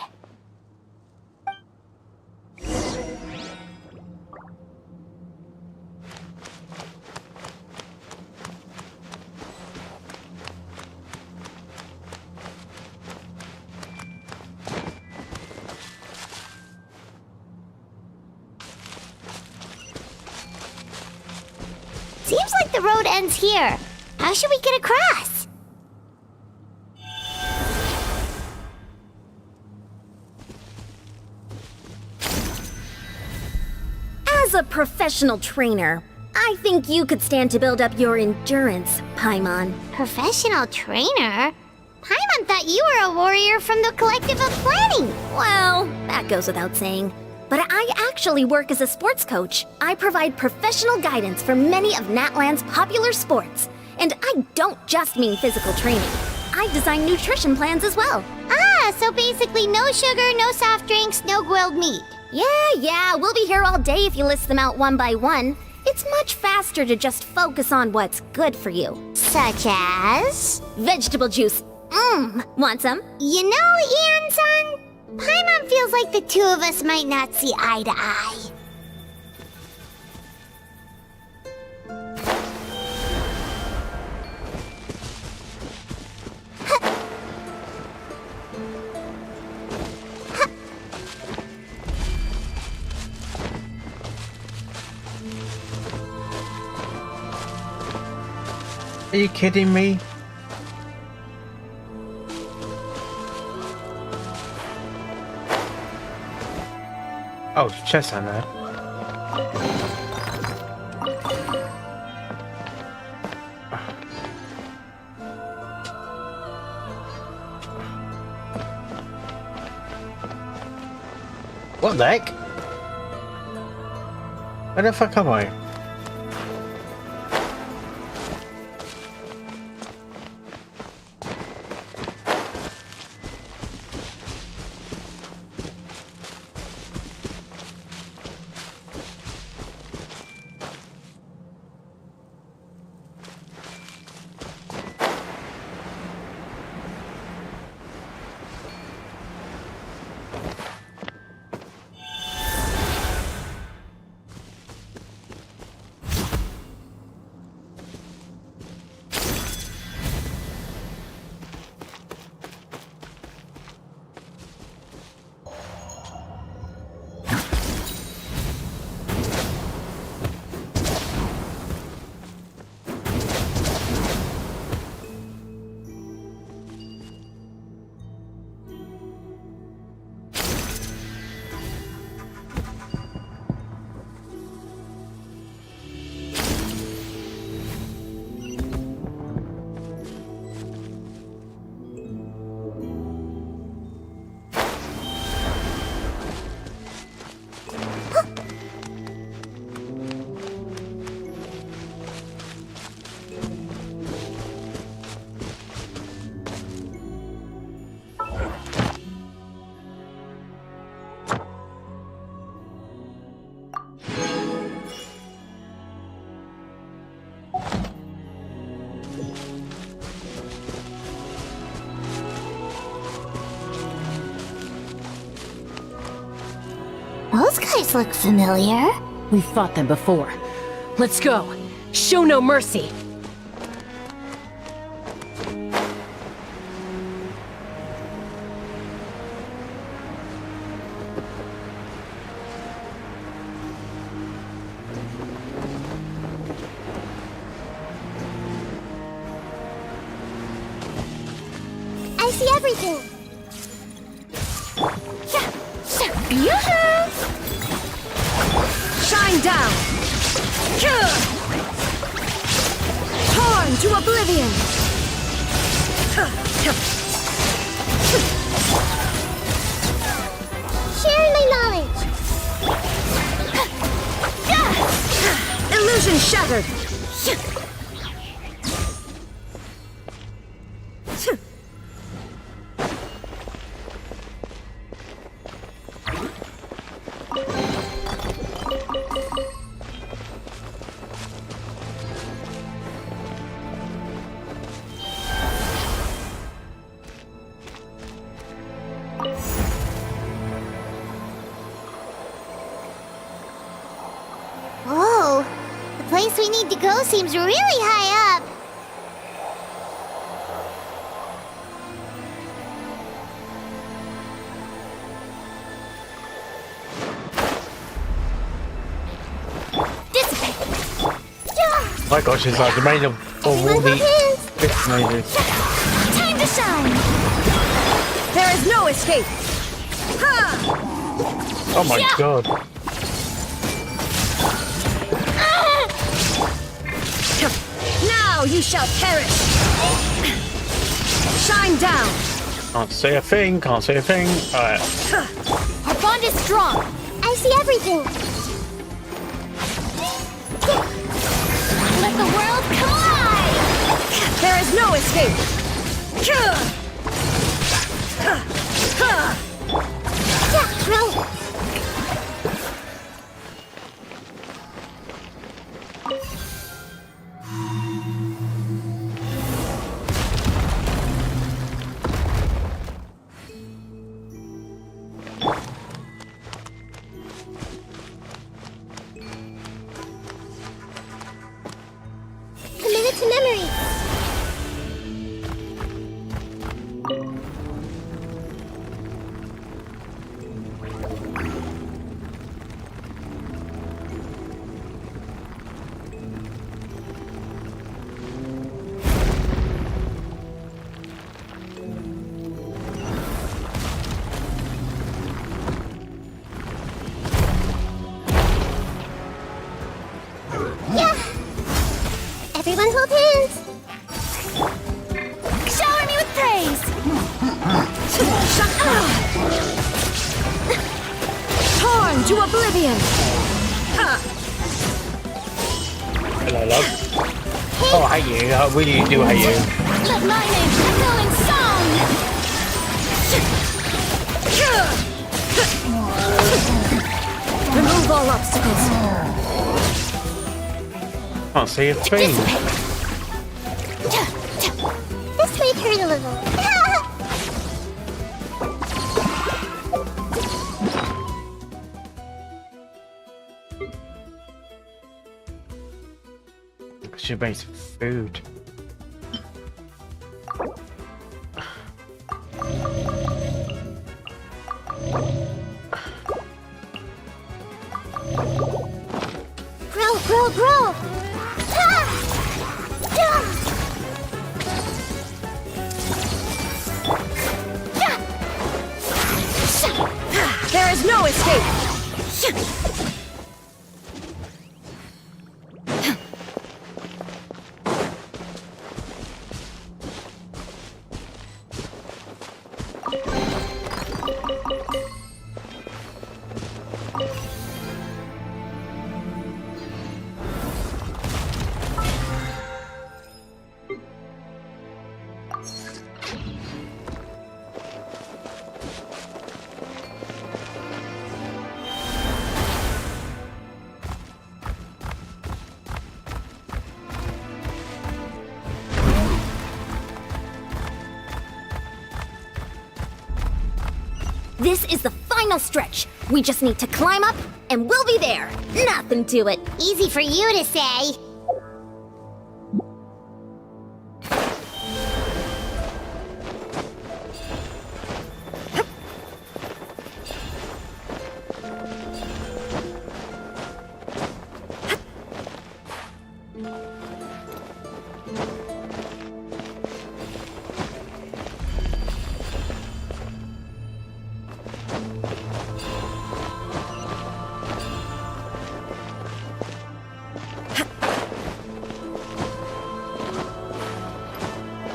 Speaker 6: Seems like the road ends here. How should we get across?
Speaker 8: As a professional trainer, I think you could stand to build up your endurance, Paimon.
Speaker 6: Professional trainer? Paimon thought you were a warrior from the Collective of Planning.
Speaker 8: Well, that goes without saying. But I actually work as a sports coach. I provide professional guidance for many of Natlan's popular sports. And I don't just mean physical training. I design nutrition plans as well.
Speaker 6: Ah, so basically no sugar, no soft drinks, no grilled meat.
Speaker 8: Yeah, we'll be here all day if you list them out one by one. It's much faster to just focus on what's good for you.
Speaker 6: Such as?
Speaker 8: Vegetable juice. Want some?
Speaker 6: You know, Ian-san, Paimon feels like the two of us might not see eye to eye.
Speaker 2: Are you kidding me? Oh, chest on there. What the heck? Where the fuck am I?
Speaker 6: Those guys look familiar.
Speaker 18: We've fought them before. Let's go. Show no mercy.
Speaker 6: I see everything.
Speaker 8: Yoo-hoo! Shine down! Torn to oblivion!
Speaker 6: Share my knowledge.
Speaker 8: Illusion shattered!
Speaker 6: we need to go seems really high up.
Speaker 2: My gosh, it's like the main of all the destinations.
Speaker 8: Time to shine! There is no escape!
Speaker 2: Oh my god.
Speaker 8: Now you shall perish! Shine down!
Speaker 2: Can't say a thing, can't say a thing. Alright.
Speaker 8: Our bond is strong!
Speaker 6: I see everything.
Speaker 8: Let the world collide! There is no escape!
Speaker 6: Bro. Committed to memory. Everyone hold hands.
Speaker 8: Shower me with praise! Torn to oblivion!
Speaker 2: Hello, love. Oh, I hate you. I really do hate you.
Speaker 8: Let my name echo in song! Remove all obstacles.
Speaker 2: Can't see a thing.
Speaker 6: This might hurt a little.
Speaker 2: She makes food.
Speaker 6: Grow.
Speaker 8: There is no escape! This is the final stretch. We just need to climb up, and we'll be there. Nothing to it.
Speaker 6: Easy for you to say.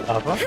Speaker 2: Lava?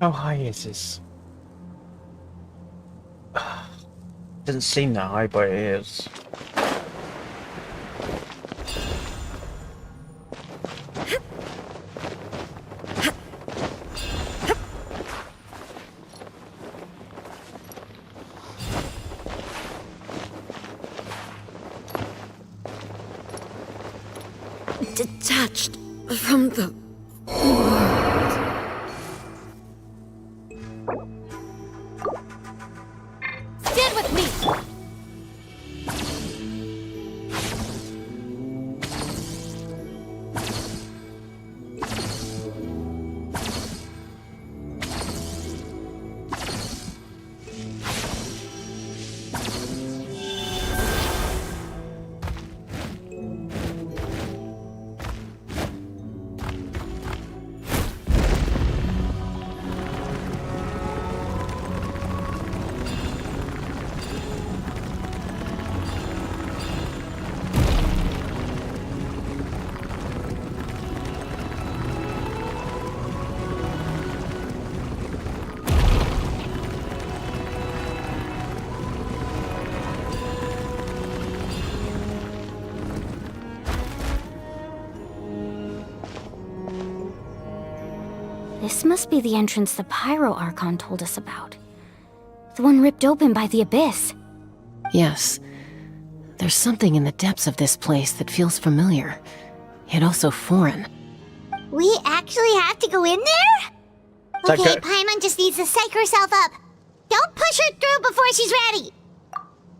Speaker 2: How high is this? Doesn't seem that high, but it is.
Speaker 11: Detached from the
Speaker 10: Stand with me!
Speaker 4: This must be the entrance the Pyro Archon told us about. The one ripped open by the Abyss.
Speaker 18: Yes. There's something in the depths of this place that feels familiar, yet also foreign.
Speaker 6: We actually have to go in there? Okay, Paimon just needs to psych herself up. Don't push her through before she's ready.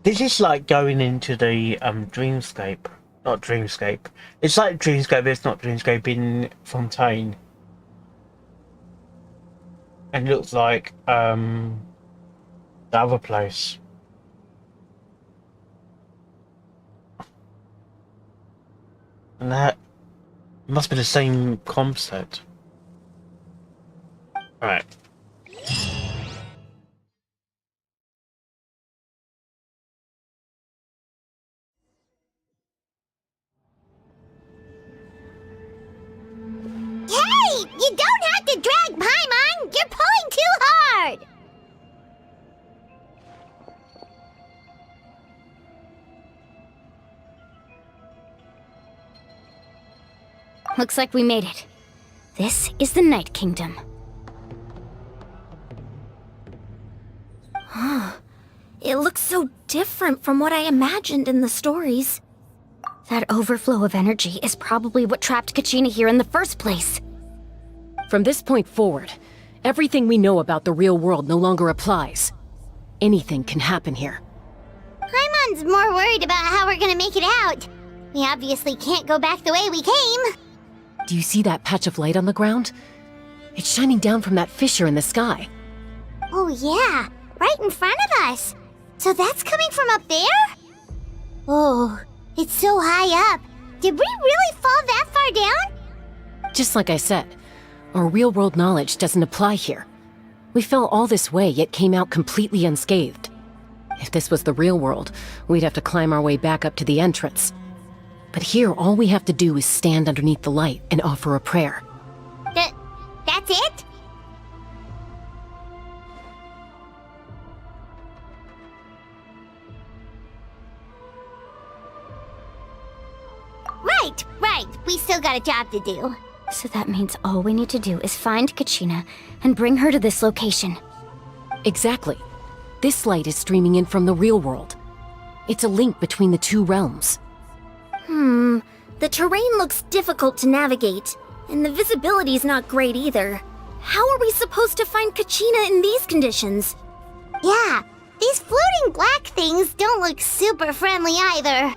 Speaker 2: This is like going into the Dreamscape. Not Dreamscape. It's like Dreamscape, but it's not Dreamscape in Fontaine. And it looks like the other place. And that must be the same concept. Right.
Speaker 6: Hey! You don't have to drag Paimon! You're pulling too hard!
Speaker 4: Looks like we made it. This is the Night Kingdom.
Speaker 8: It looks so different from what I imagined in the stories.
Speaker 4: That overflow of energy is probably what trapped Kachina here in the first place.
Speaker 18: From this point forward, everything we know about the real world no longer applies. Anything can happen here.
Speaker 6: Paimon's more worried about how we're gonna make it out. We obviously can't go back the way we came.
Speaker 18: Do you see that patch of light on the ground? It's shining down from that fissure in the sky.
Speaker 6: Oh yeah, right in front of us. So that's coming from up there? Oh, it's so high up. Did we really fall that far down?
Speaker 18: Just like I said, our real-world knowledge doesn't apply here. We fell all this way, yet came out completely unscathed. If this was the real world, we'd have to climb our way back up to the entrance. But here, all we have to do is stand underneath the light and offer a prayer.
Speaker 6: That's it? Right. We still got a job to do.
Speaker 4: So that means all we need to do is find Kachina and bring her to this location.
Speaker 18: Exactly. This light is streaming in from the real world. It's a link between the two realms.
Speaker 8: The terrain looks difficult to navigate, and the visibility's not great either. How are we supposed to find Kachina in these conditions?
Speaker 6: Yeah, these floating black things don't look super friendly either.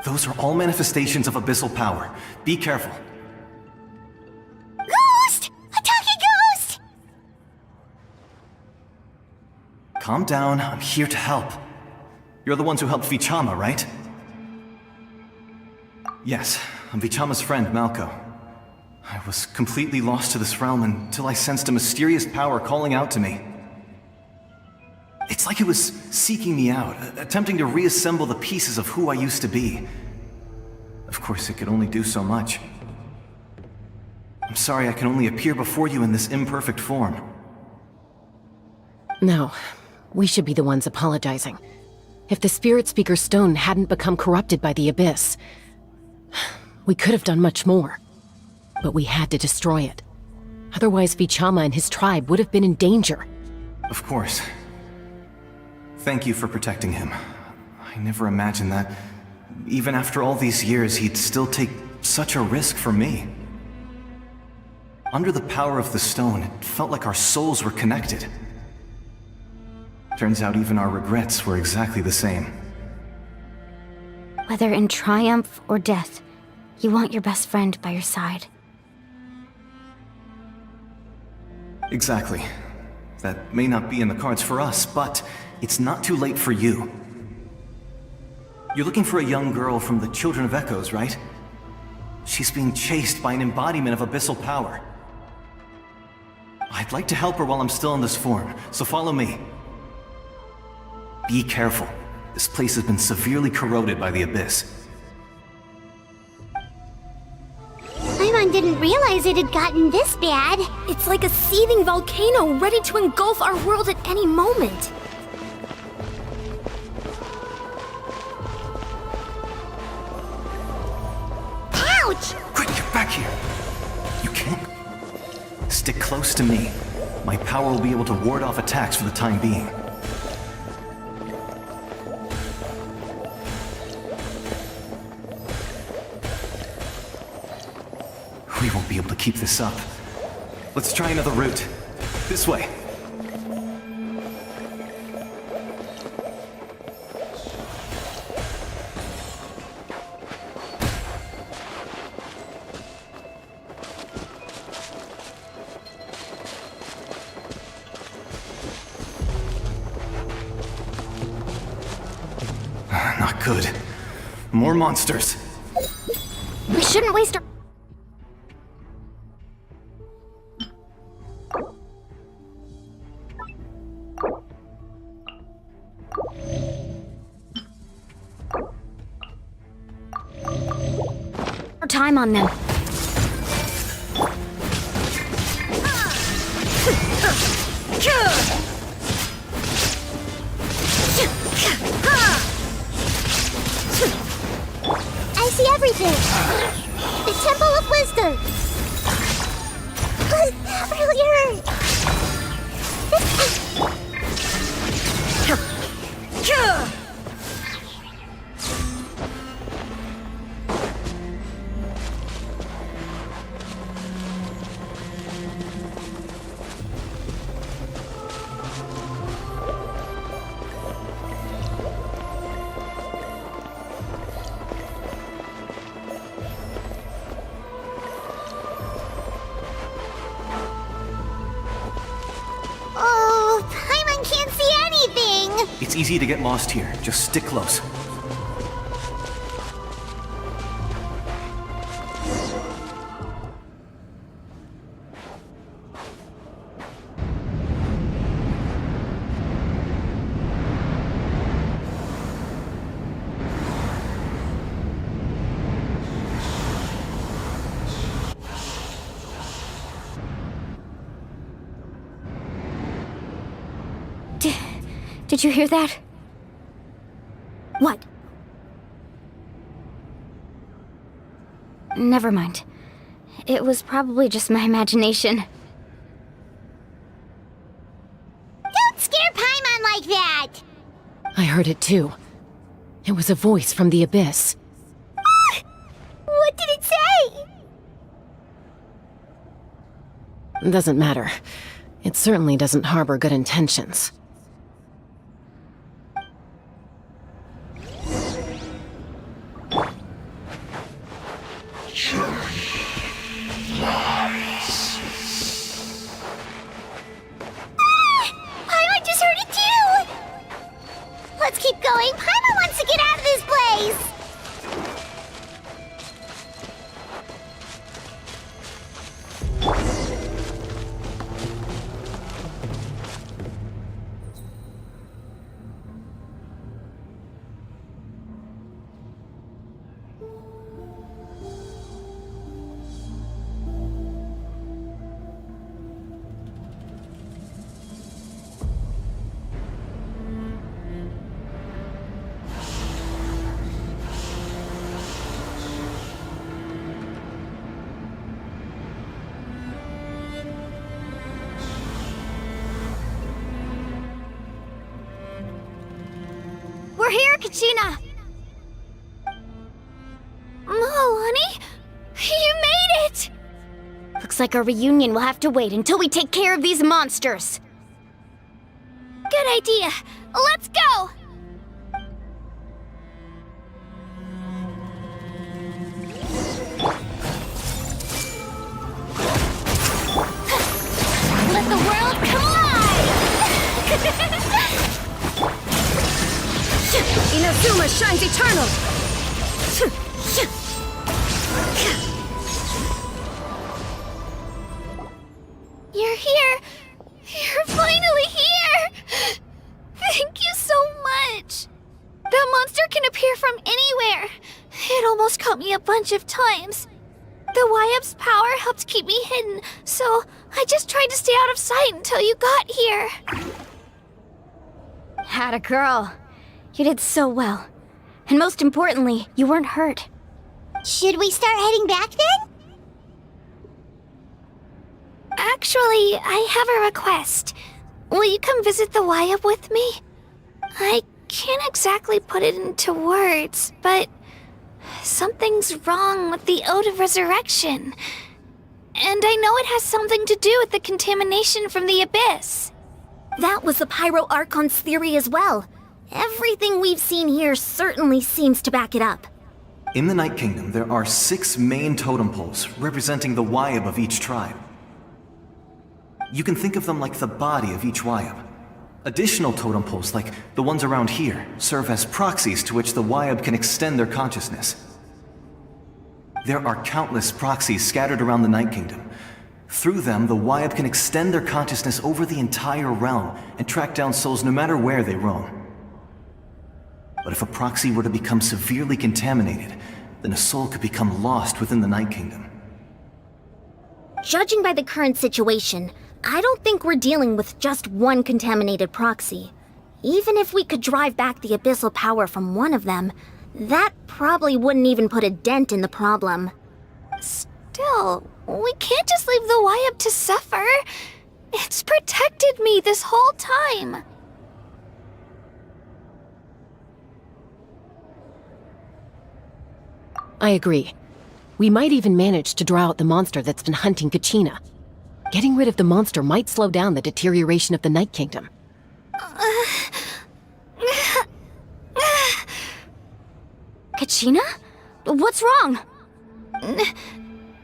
Speaker 22: Those are all manifestations of abyssal power. Be careful.
Speaker 6: Ghost! A talking ghost!
Speaker 22: Calm down, I'm here to help. You're the ones who helped Vichama, right? Yes, I'm Vichama's friend, Malko. I was completely lost to this realm until I sensed a mysterious power calling out to me. It's like it was seeking me out, attempting to reassemble the pieces of who I used to be. Of course, it could only do so much. I'm sorry I can only appear before you in this imperfect form.
Speaker 18: No, we should be the ones apologizing. If the Spirit Speaker Stone hadn't become corrupted by the Abyss, we could have done much more. But we had to destroy it. Otherwise, Vichama and his tribe would have been in danger.
Speaker 22: Of course. Thank you for protecting him. I never imagined that, even after all these years, he'd still take such a risk for me. Under the power of the stone, it felt like our souls were connected. Turns out even our regrets were exactly the same.
Speaker 4: Whether in triumph or death, you want your best friend by your side.
Speaker 22: Exactly. That may not be in the cards for us, but it's not too late for you. You're looking for a young girl from the Children of Echoes, right? She's being chased by an embodiment of abyssal power. I'd like to help her while I'm still in this form, so follow me. Be careful. This place has been severely corroded by the Abyss.
Speaker 6: Paimon didn't realize it had gotten this bad.
Speaker 8: It's like a seething volcano ready to engulf our world at any moment.
Speaker 6: Ouch!
Speaker 22: Quick, get back here! You can't... Stick close to me. My power will be able to ward off attacks for the time being. We won't be able to keep this up. Let's try another route. This way. Not good. More monsters.
Speaker 4: We shouldn't waste our time on them.
Speaker 6: I see everything! The Temple of Wisdom! That really hurt! Oh, Paimon can't see anything!
Speaker 22: It's easy to get lost here. Just stick close.
Speaker 4: Did you hear that?
Speaker 8: What?
Speaker 4: Never mind. It was probably just my imagination.
Speaker 6: Don't scare Paimon like that!
Speaker 18: I heard it too. It was a voice from the Abyss.
Speaker 6: What did it say?
Speaker 18: Doesn't matter. It certainly doesn't harbor good intentions.
Speaker 6: Paimon just heard it too! Let's keep going. Paimon wants to get out of this place!
Speaker 4: We're here, Kachina! Milani? You made it! Looks like our reunion will have to wait until we take care of these monsters. Good idea. Let's go! Let the world come alive!
Speaker 11: Inazuma shines eternal!
Speaker 4: You're here! You're finally here! Thank you so much! That monster can appear from anywhere! It almost caught me a bunch of times. The Wyab's power helped keep me hidden, so I just tried to stay out of sight until you got here. Had a girl. You did so well. And most importantly, you weren't hurt.
Speaker 6: Should we start heading back then?
Speaker 4: Actually, I have a request. Will you come visit the Wyab with me? I can't exactly put it into words, but something's wrong with the Ode of Resurrection. And I know it has something to do with the contamination from the Abyss.
Speaker 8: That was the Pyro Archon's theory as well. Everything we've seen here certainly seems to back it up.
Speaker 22: In the Night Kingdom, there are 6 main totem poles representing the Wyab of each tribe. You can think of them like the body of each Wyab. Additional totem poles, like the ones around here, serve as proxies to which the Wyab can extend their consciousness. There are countless proxies scattered around the Night Kingdom. Through them, the Wyab can extend their consciousness over the entire realm and track down souls no matter where they roam. But if a proxy were to become severely contaminated, then a soul could become lost within the Night Kingdom.
Speaker 8: Judging by the current situation, I don't think we're dealing with just one contaminated proxy. Even if we could drive back the abyssal power from one of them, that probably wouldn't even put a dent in the problem.
Speaker 4: Still, we can't just leave the Wyab to suffer. It's protected me this whole time.
Speaker 18: I agree. We might even manage to draw out the monster that's been hunting Kachina. Getting rid of the monster might slow down the deterioration of the Night Kingdom.
Speaker 4: Kachina? What's wrong?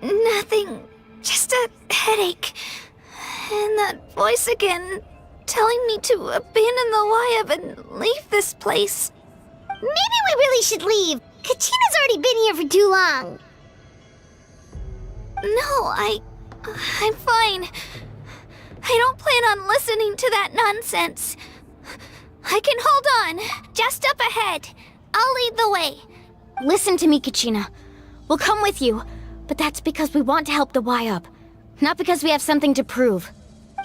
Speaker 4: Nothing. Just a headache. And that voice again, telling me to abandon the Wyab and leave this place.
Speaker 6: Maybe we really should leave. Kachina's already been here for too long.
Speaker 4: No, I'm fine. I don't plan on listening to that nonsense. I can hold on. Just up ahead. I'll lead the way. Listen to me, Kachina. We'll come with you, but that's because we want to help the Wyab, not because we have something to prove.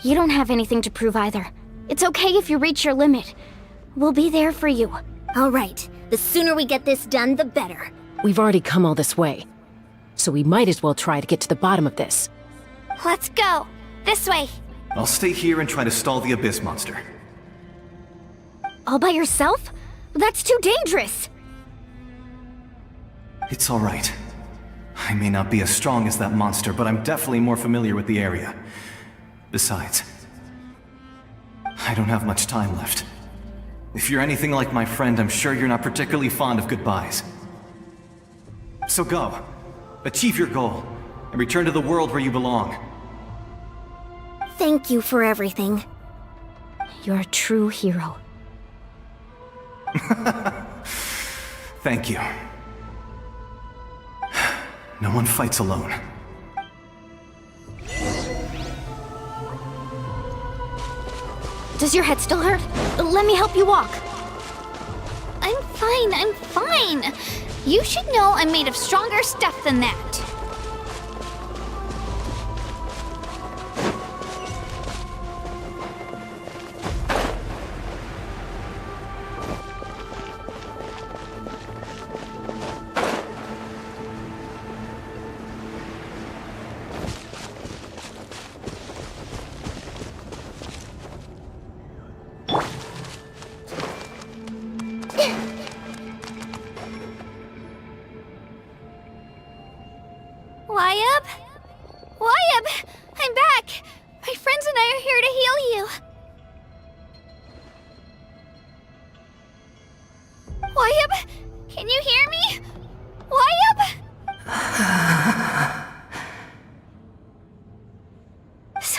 Speaker 4: You don't have anything to prove either. It's okay if you reach your limit. We'll be there for you.
Speaker 8: All right. The sooner we get this done, the better.
Speaker 18: We've already come all this way, so we might as well try to get to the bottom of this.
Speaker 4: Let's go. This way.
Speaker 22: I'll stay here and try to stall the Abyss monster.
Speaker 4: All by yourself? That's too dangerous.
Speaker 22: It's all right. I may not be as strong as that monster, but I'm definitely more familiar with the area. Besides, I don't have much time left. If you're anything like my friend, I'm sure you're not particularly fond of goodbyes. So go. Achieve your goal, and return to the world where you belong.
Speaker 8: Thank you for everything.
Speaker 4: You're a true hero.
Speaker 22: Thank you. No one fights alone.
Speaker 4: Does your head still hurt? Let me help you walk. I'm fine. You should know I'm made of stronger stuff than that.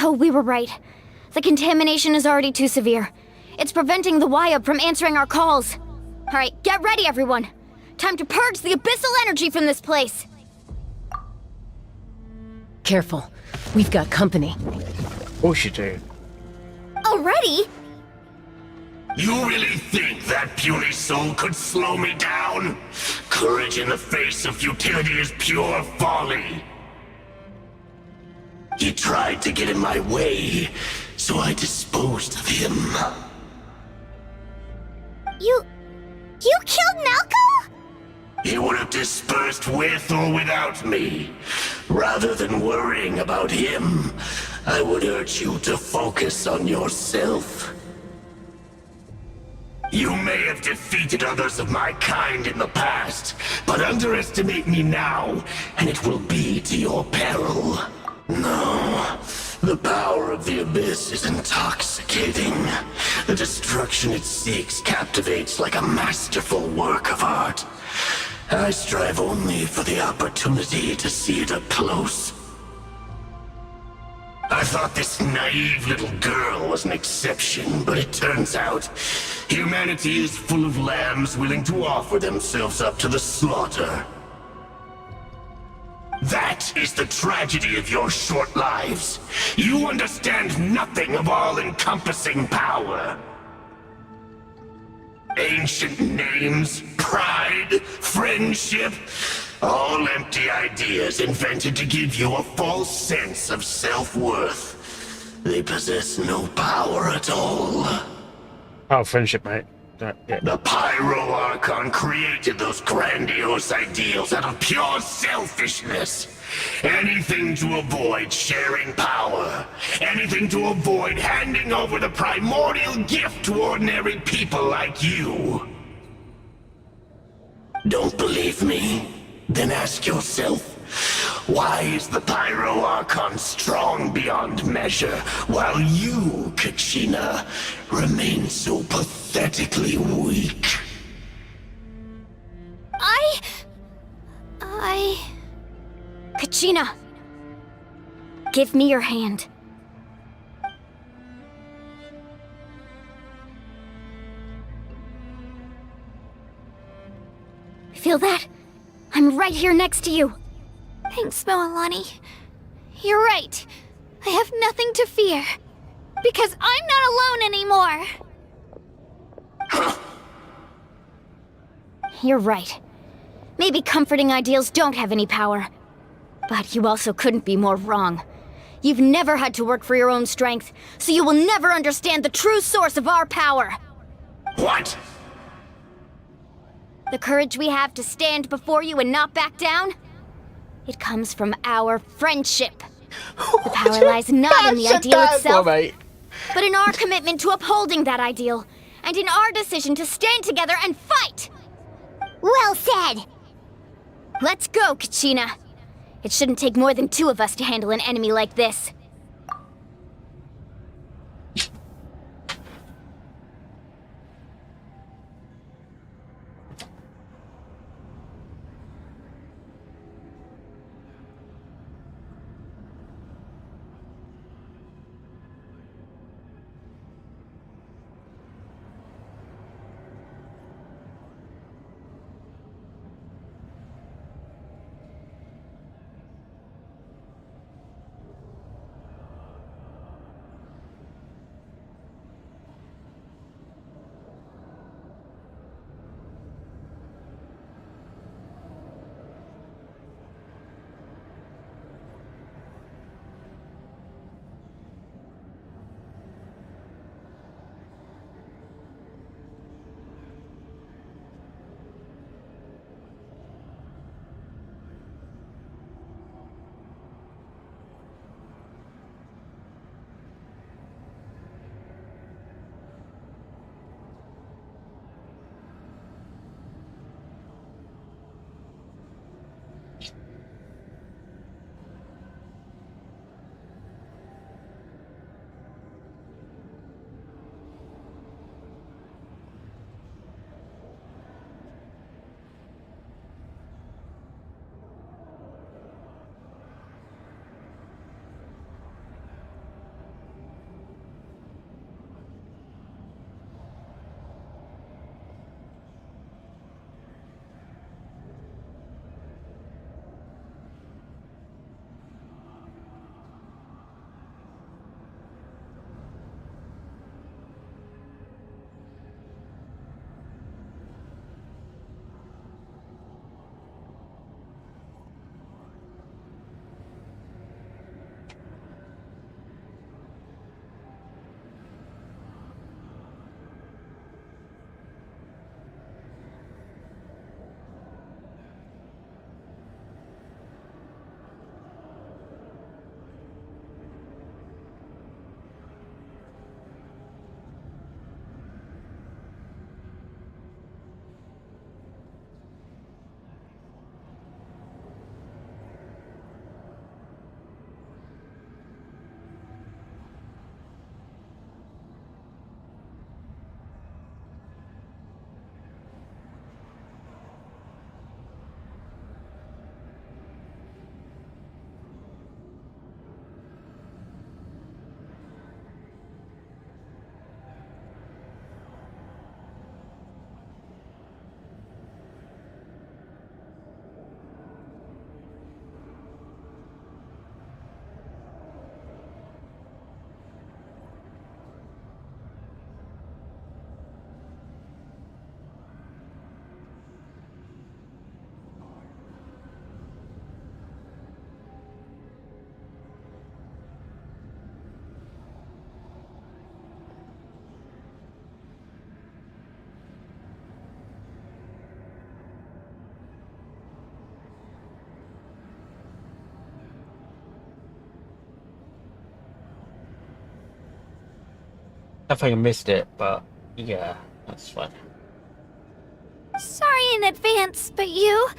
Speaker 4: So we were right. The contamination is already too severe. It's preventing the Wyab from answering our calls. Alright, get ready, everyone. Time to purge the abyssal energy from this place.
Speaker 18: Careful. We've got company.
Speaker 2: Of course you do.
Speaker 8: Already?
Speaker 13: You really think that puny soul could slow me down? Courage in the face of futility is pure folly. He tried to get in my way, so I disposed of him.
Speaker 6: You killed Malco?
Speaker 13: He would have dispersed with or without me. Rather than worrying about him, I would urge you to focus on yourself. You may have defeated others of my kind in the past, but underestimate me now, and it will be to your peril. No, the power of the Abyss is intoxicating. The destruction it seeks captivates like a masterful work of art. I strive only for the opportunity to see it up close. I thought this naive little girl was an exception, but it turns out humanity is full of lambs willing to offer themselves up to the slaughter. That is the tragedy of your short lives. You understand nothing of all-encompassing power. Ancient names, pride, friendship, all empty ideas invented to give you a false sense of self-worth. They possess no power at all.
Speaker 2: Oh, friendship, mate. Yeah.
Speaker 13: The Pyro Archon created those grandiose ideals out of pure selfishness. Anything to avoid sharing power. Anything to avoid handing over the primordial gift to ordinary people like you. Don't believe me? Then ask yourself, why is the Pyro Archon strong beyond measure, while you, Kachina, remain so pathetically weak?
Speaker 4: Kachina! Give me your hand. Feel that? I'm right here next to you.
Speaker 6: Thanks, Moalani. You're right. I have nothing to fear. Because I'm not alone anymore.
Speaker 4: You're right. Maybe comforting ideals don't have any power. But you also couldn't be more wrong. You've never had to work for your own strength, so you will never understand the true source of our power.
Speaker 13: What?
Speaker 4: The courage we have to stand before you and not back down? It comes from our friendship. The power lies not in the ideal itself, but in our commitment to upholding that ideal, and in our decision to stand together and fight!
Speaker 6: Well said!
Speaker 4: Let's go, Kachina. It shouldn't take more than two of us to handle an enemy like this.
Speaker 2: I think I missed it, but yeah, that's fine.
Speaker 4: Sorry in advance, but you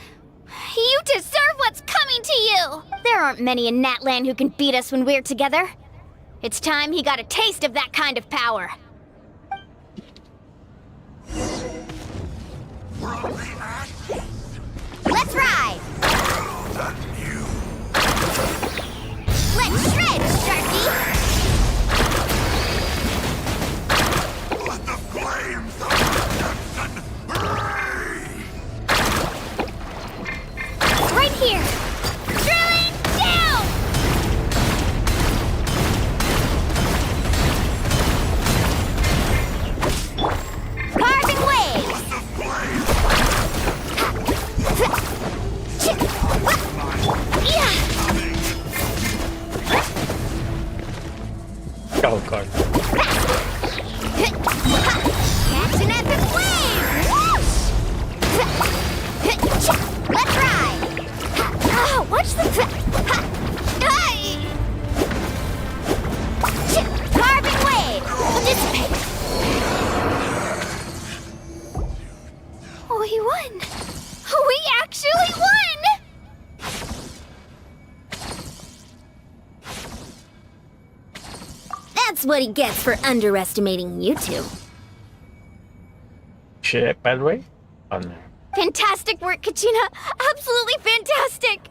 Speaker 4: deserve what's coming to you! There aren't many in Natlan who can beat us when we're together. It's time he got a taste of that kind of power. Let's ride! Let's shred, Sharky!
Speaker 13: Let the flames of redemption rage!
Speaker 4: Right here! Drilling down! Carving waves!
Speaker 2: Oh god.
Speaker 4: Catch an epic wave! Whoosh! Let's ride! Oh, watch the... Carving wave! Dissipate! We won! We actually won!
Speaker 8: That's what he gets for underestimating you two.
Speaker 2: Shit, by the way? Oh no.
Speaker 4: Fantastic work, Kachina! Absolutely fantastic!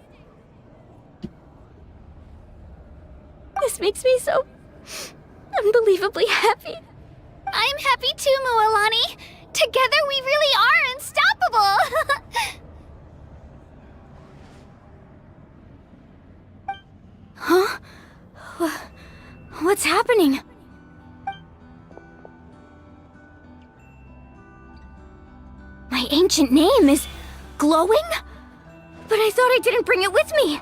Speaker 4: This makes me so unbelievably happy. I'm happy too, Mualani. Together we really are unstoppable! Huh? What's happening? My ancient name is glowing? But I thought I didn't bring it with me.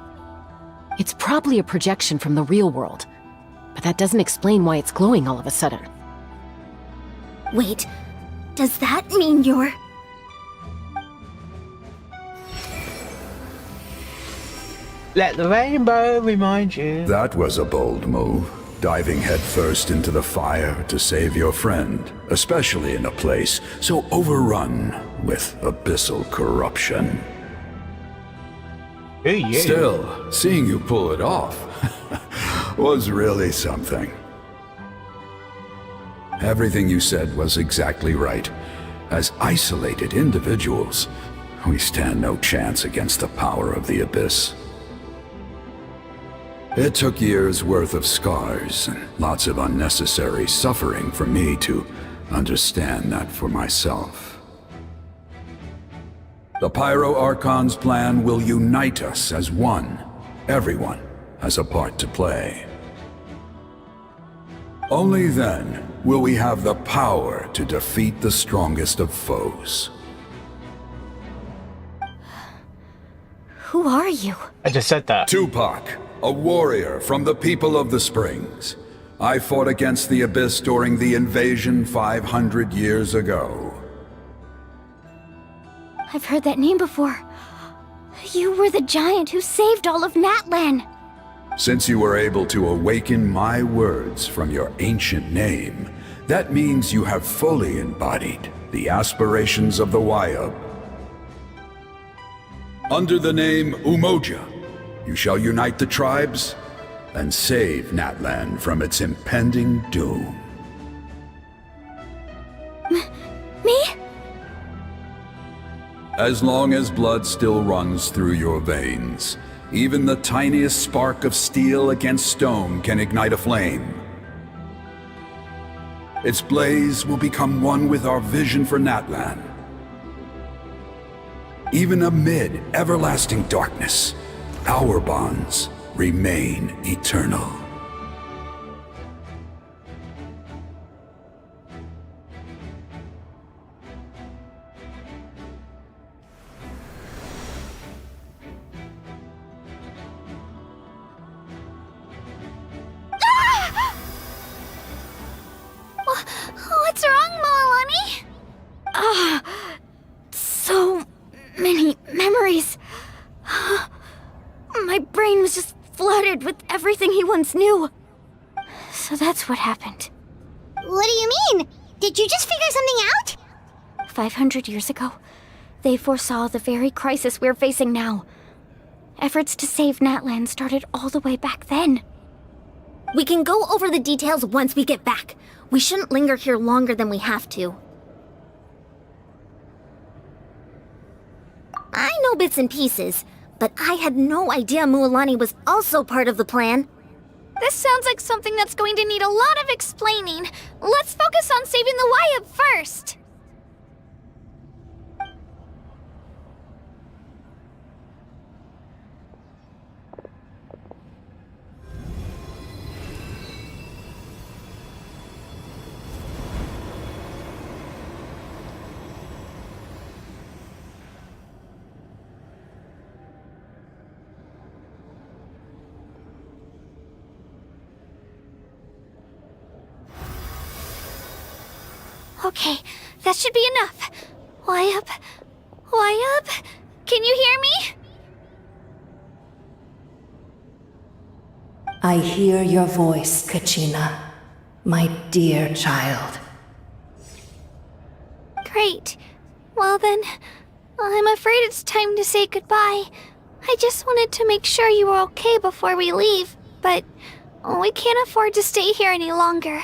Speaker 18: It's probably a projection from the real world, but that doesn't explain why it's glowing all of a sudden.
Speaker 8: Wait, does that mean you're...
Speaker 2: Let the rainbow remind you.
Speaker 20: That was a bold move, diving headfirst into the fire to save your friend, especially in a place so overrun with abyssal corruption.
Speaker 2: Hey, yeah.
Speaker 20: Still, seeing you pull it off was really something. Everything you said was exactly right. As isolated individuals, we stand no chance against the power of the Abyss. It took years' worth of scars and lots of unnecessary suffering for me to understand that for myself. The Pyro Archon's plan will unite us as one. Everyone has a part to play. Only then will we have the power to defeat the strongest of foes.
Speaker 4: Who are you?
Speaker 2: I just said that.
Speaker 20: Tupac, a warrior from the people of the Springs. I fought against the Abyss during the invasion 500 years ago.
Speaker 4: I've heard that name before. You were the giant who saved all of Natlan.
Speaker 20: Since you were able to awaken my words from your ancient name, that means you have fully embodied the aspirations of the Wayub. Under the name Umoja, you shall unite the tribes and save Natlan from its impending doom.
Speaker 4: Me?
Speaker 20: As long as blood still runs through your veins, even the tiniest spark of steel against stone can ignite a flame. Its blaze will become one with our vision for Natlan. Even amid everlasting darkness, our bonds remain eternal.
Speaker 4: What's wrong, Mualani? So many memories. My brain was just flooded with everything he once knew. So that's what happened.
Speaker 6: What do you mean? Did you just figure something out?
Speaker 4: 500 years ago, they foresaw the very crisis we're facing now. Efforts to save Natlan started all the way back then.
Speaker 8: We can go over the details once we get back. We shouldn't linger here longer than we have to. I know bits and pieces, but I had no idea Mualani was also part of the plan.
Speaker 4: This sounds like something that's going to need a lot of explaining. Let's focus on saving the Wyatt first. Okay, that should be enough. Wyatt? Wyatt? Can you hear me?
Speaker 3: I hear your voice, Kachina, my dear child.
Speaker 4: Great. Well then, I'm afraid it's time to say goodbye. I just wanted to make sure you were okay before we leave, but we can't afford to stay here any longer.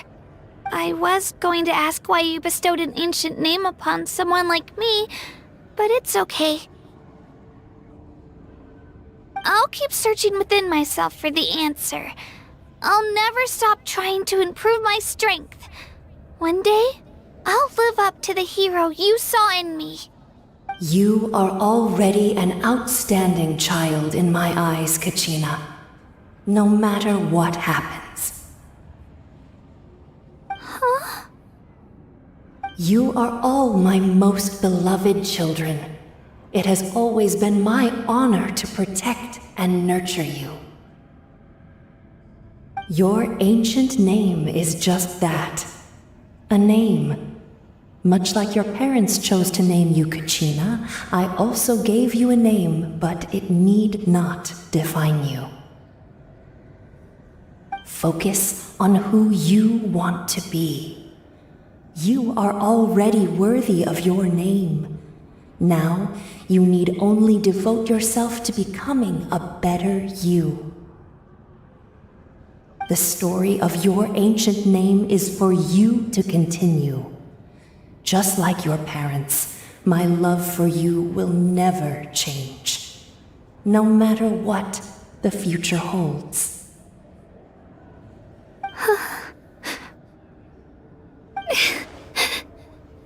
Speaker 4: I was going to ask why you bestowed an ancient name upon someone like me, but it's okay. I'll keep searching within myself for the answer. I'll never stop trying to improve my strength. One day, I'll live up to the hero you saw in me.
Speaker 3: You are already an outstanding child in my eyes, Kachina. No matter what happens.
Speaker 4: Huh?
Speaker 3: You are all my most beloved children. It has always been my honor to protect and nurture you. Your ancient name is just that. A name. Much like your parents chose to name you Kachina, I also gave you a name, but it need not define you. Focus on who you want to be. You are already worthy of your name. Now, you need only devote yourself to becoming a better you. The story of your ancient name is for you to continue. Just like your parents, my love for you will never change, no matter what the future holds.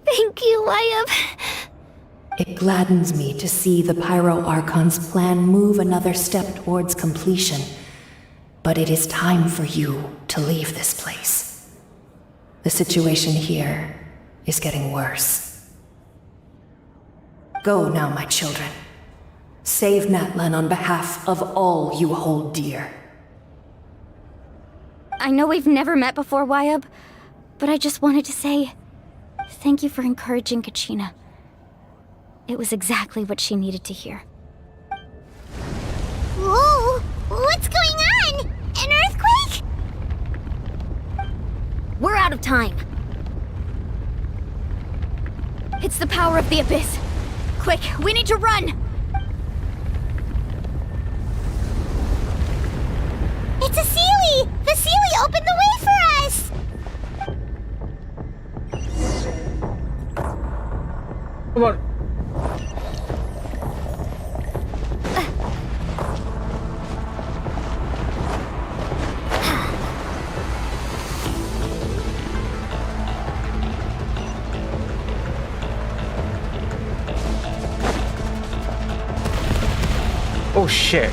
Speaker 4: Thank you, Wyatt.
Speaker 3: It gladdens me to see the Pyro Archon's plan move another step towards completion. But it is time for you to leave this place. The situation here is getting worse. Go now, my children. Save Natlan on behalf of all you hold dear.
Speaker 4: I know we've never met before, Wyatt, but I just wanted to say thank you for encouraging Kachina. It was exactly what she needed to hear.
Speaker 6: Whoa! What's going on? An earthquake?
Speaker 8: We're out of time.
Speaker 4: It's the power of the Abyss. Quick, we need to run!
Speaker 6: It's a Seelie! The Seelie opened the way for us!
Speaker 2: Come on. Oh shit.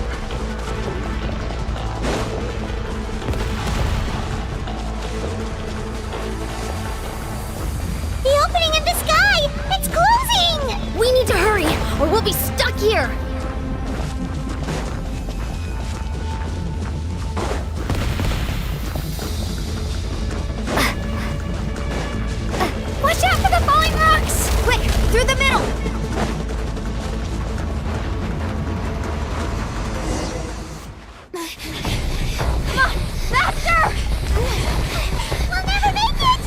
Speaker 6: The opening in the sky! It's closing!
Speaker 8: We need to hurry, or we'll be stuck here!
Speaker 4: Watch out for the falling rocks!
Speaker 8: Quick, through the middle!
Speaker 6: We'll never make it!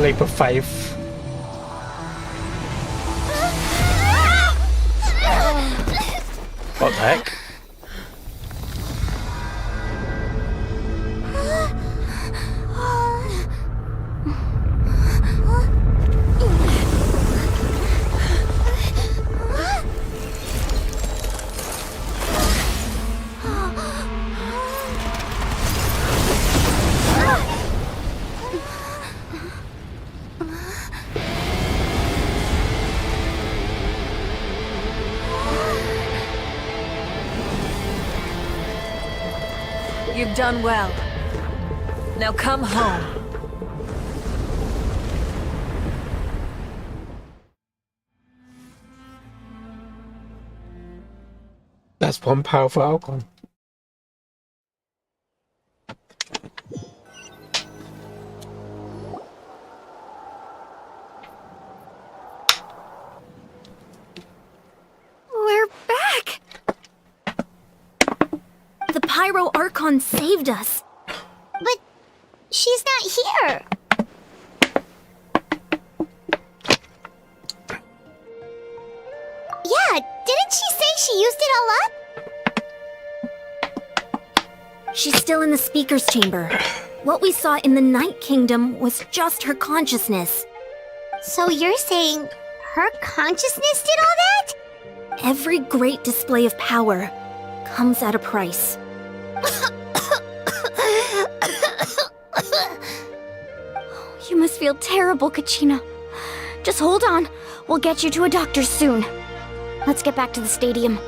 Speaker 2: leap of faith. What the heck?
Speaker 17: You've done well. Now come home.
Speaker 2: That's one powerful Archon.
Speaker 8: We're back! The Pyro Archon saved us.
Speaker 6: But she's not here. Yeah, didn't she say she used it all up?
Speaker 8: She's still in the speaker's chamber. What we saw in the Night Kingdom was just her consciousness.
Speaker 6: So you're saying her consciousness did all that?
Speaker 8: Every great display of power comes at a price. You must feel terrible, Kachina. Just hold on. We'll get you to a doctor soon. Let's get back to the stadium.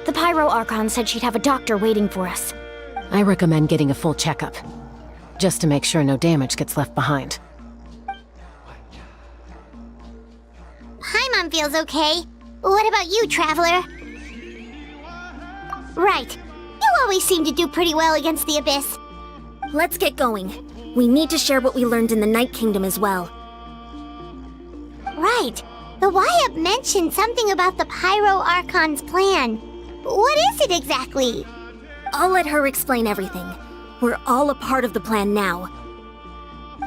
Speaker 8: The Pyro Archon said she'd have a doctor waiting for us.
Speaker 18: I recommend getting a full checkup, just to make sure no damage gets left behind.
Speaker 6: Paimon feels okay. What about you, Traveler? Right. You always seem to do pretty well against the Abyss.
Speaker 8: Let's get going. We need to share what we learned in the Night Kingdom as well.
Speaker 6: Right. The YUP mentioned something about the Pyro Archon's plan. What is it exactly?
Speaker 8: I'll let her explain everything. We're all a part of the plan now.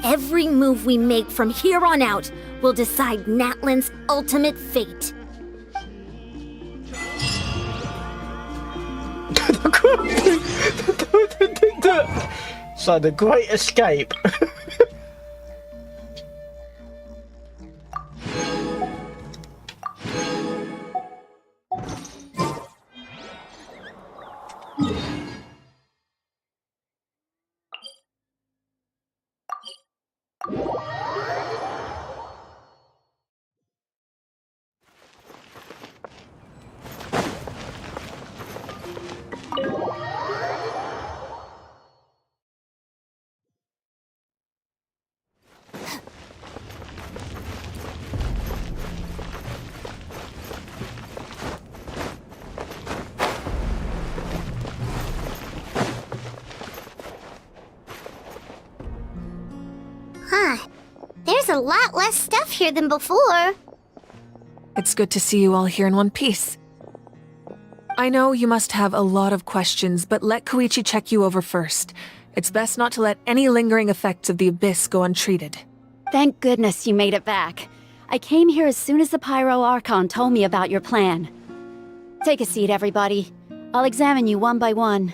Speaker 8: Every move we make from here on out will decide Natlan's ultimate fate.
Speaker 2: So the Great Escape.
Speaker 6: Huh. There's a lot less stuff here than before.
Speaker 17: It's good to see you all here in one piece. I know you must have a lot of questions, but let Koichi check you over first. It's best not to let any lingering effects of the Abyss go untreated.
Speaker 12: Thank goodness you made it back. I came here as soon as the Pyro Archon told me about your plan. Take a seat, everybody. I'll examine you one by one.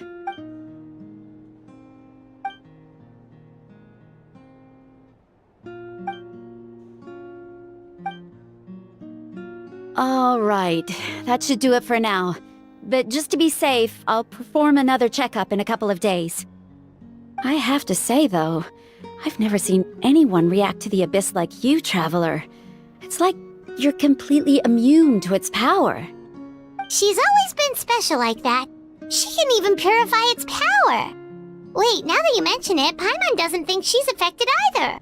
Speaker 12: All right, that should do it for now. But just to be safe, I'll perform another checkup in a couple of days. I have to say, though, I've never seen anyone react to the Abyss like you, Traveler. It's like you're completely immune to its power.
Speaker 6: She's always been special like that. She can even purify its power. Wait, now that you mention it, Paimon doesn't think she's affected either.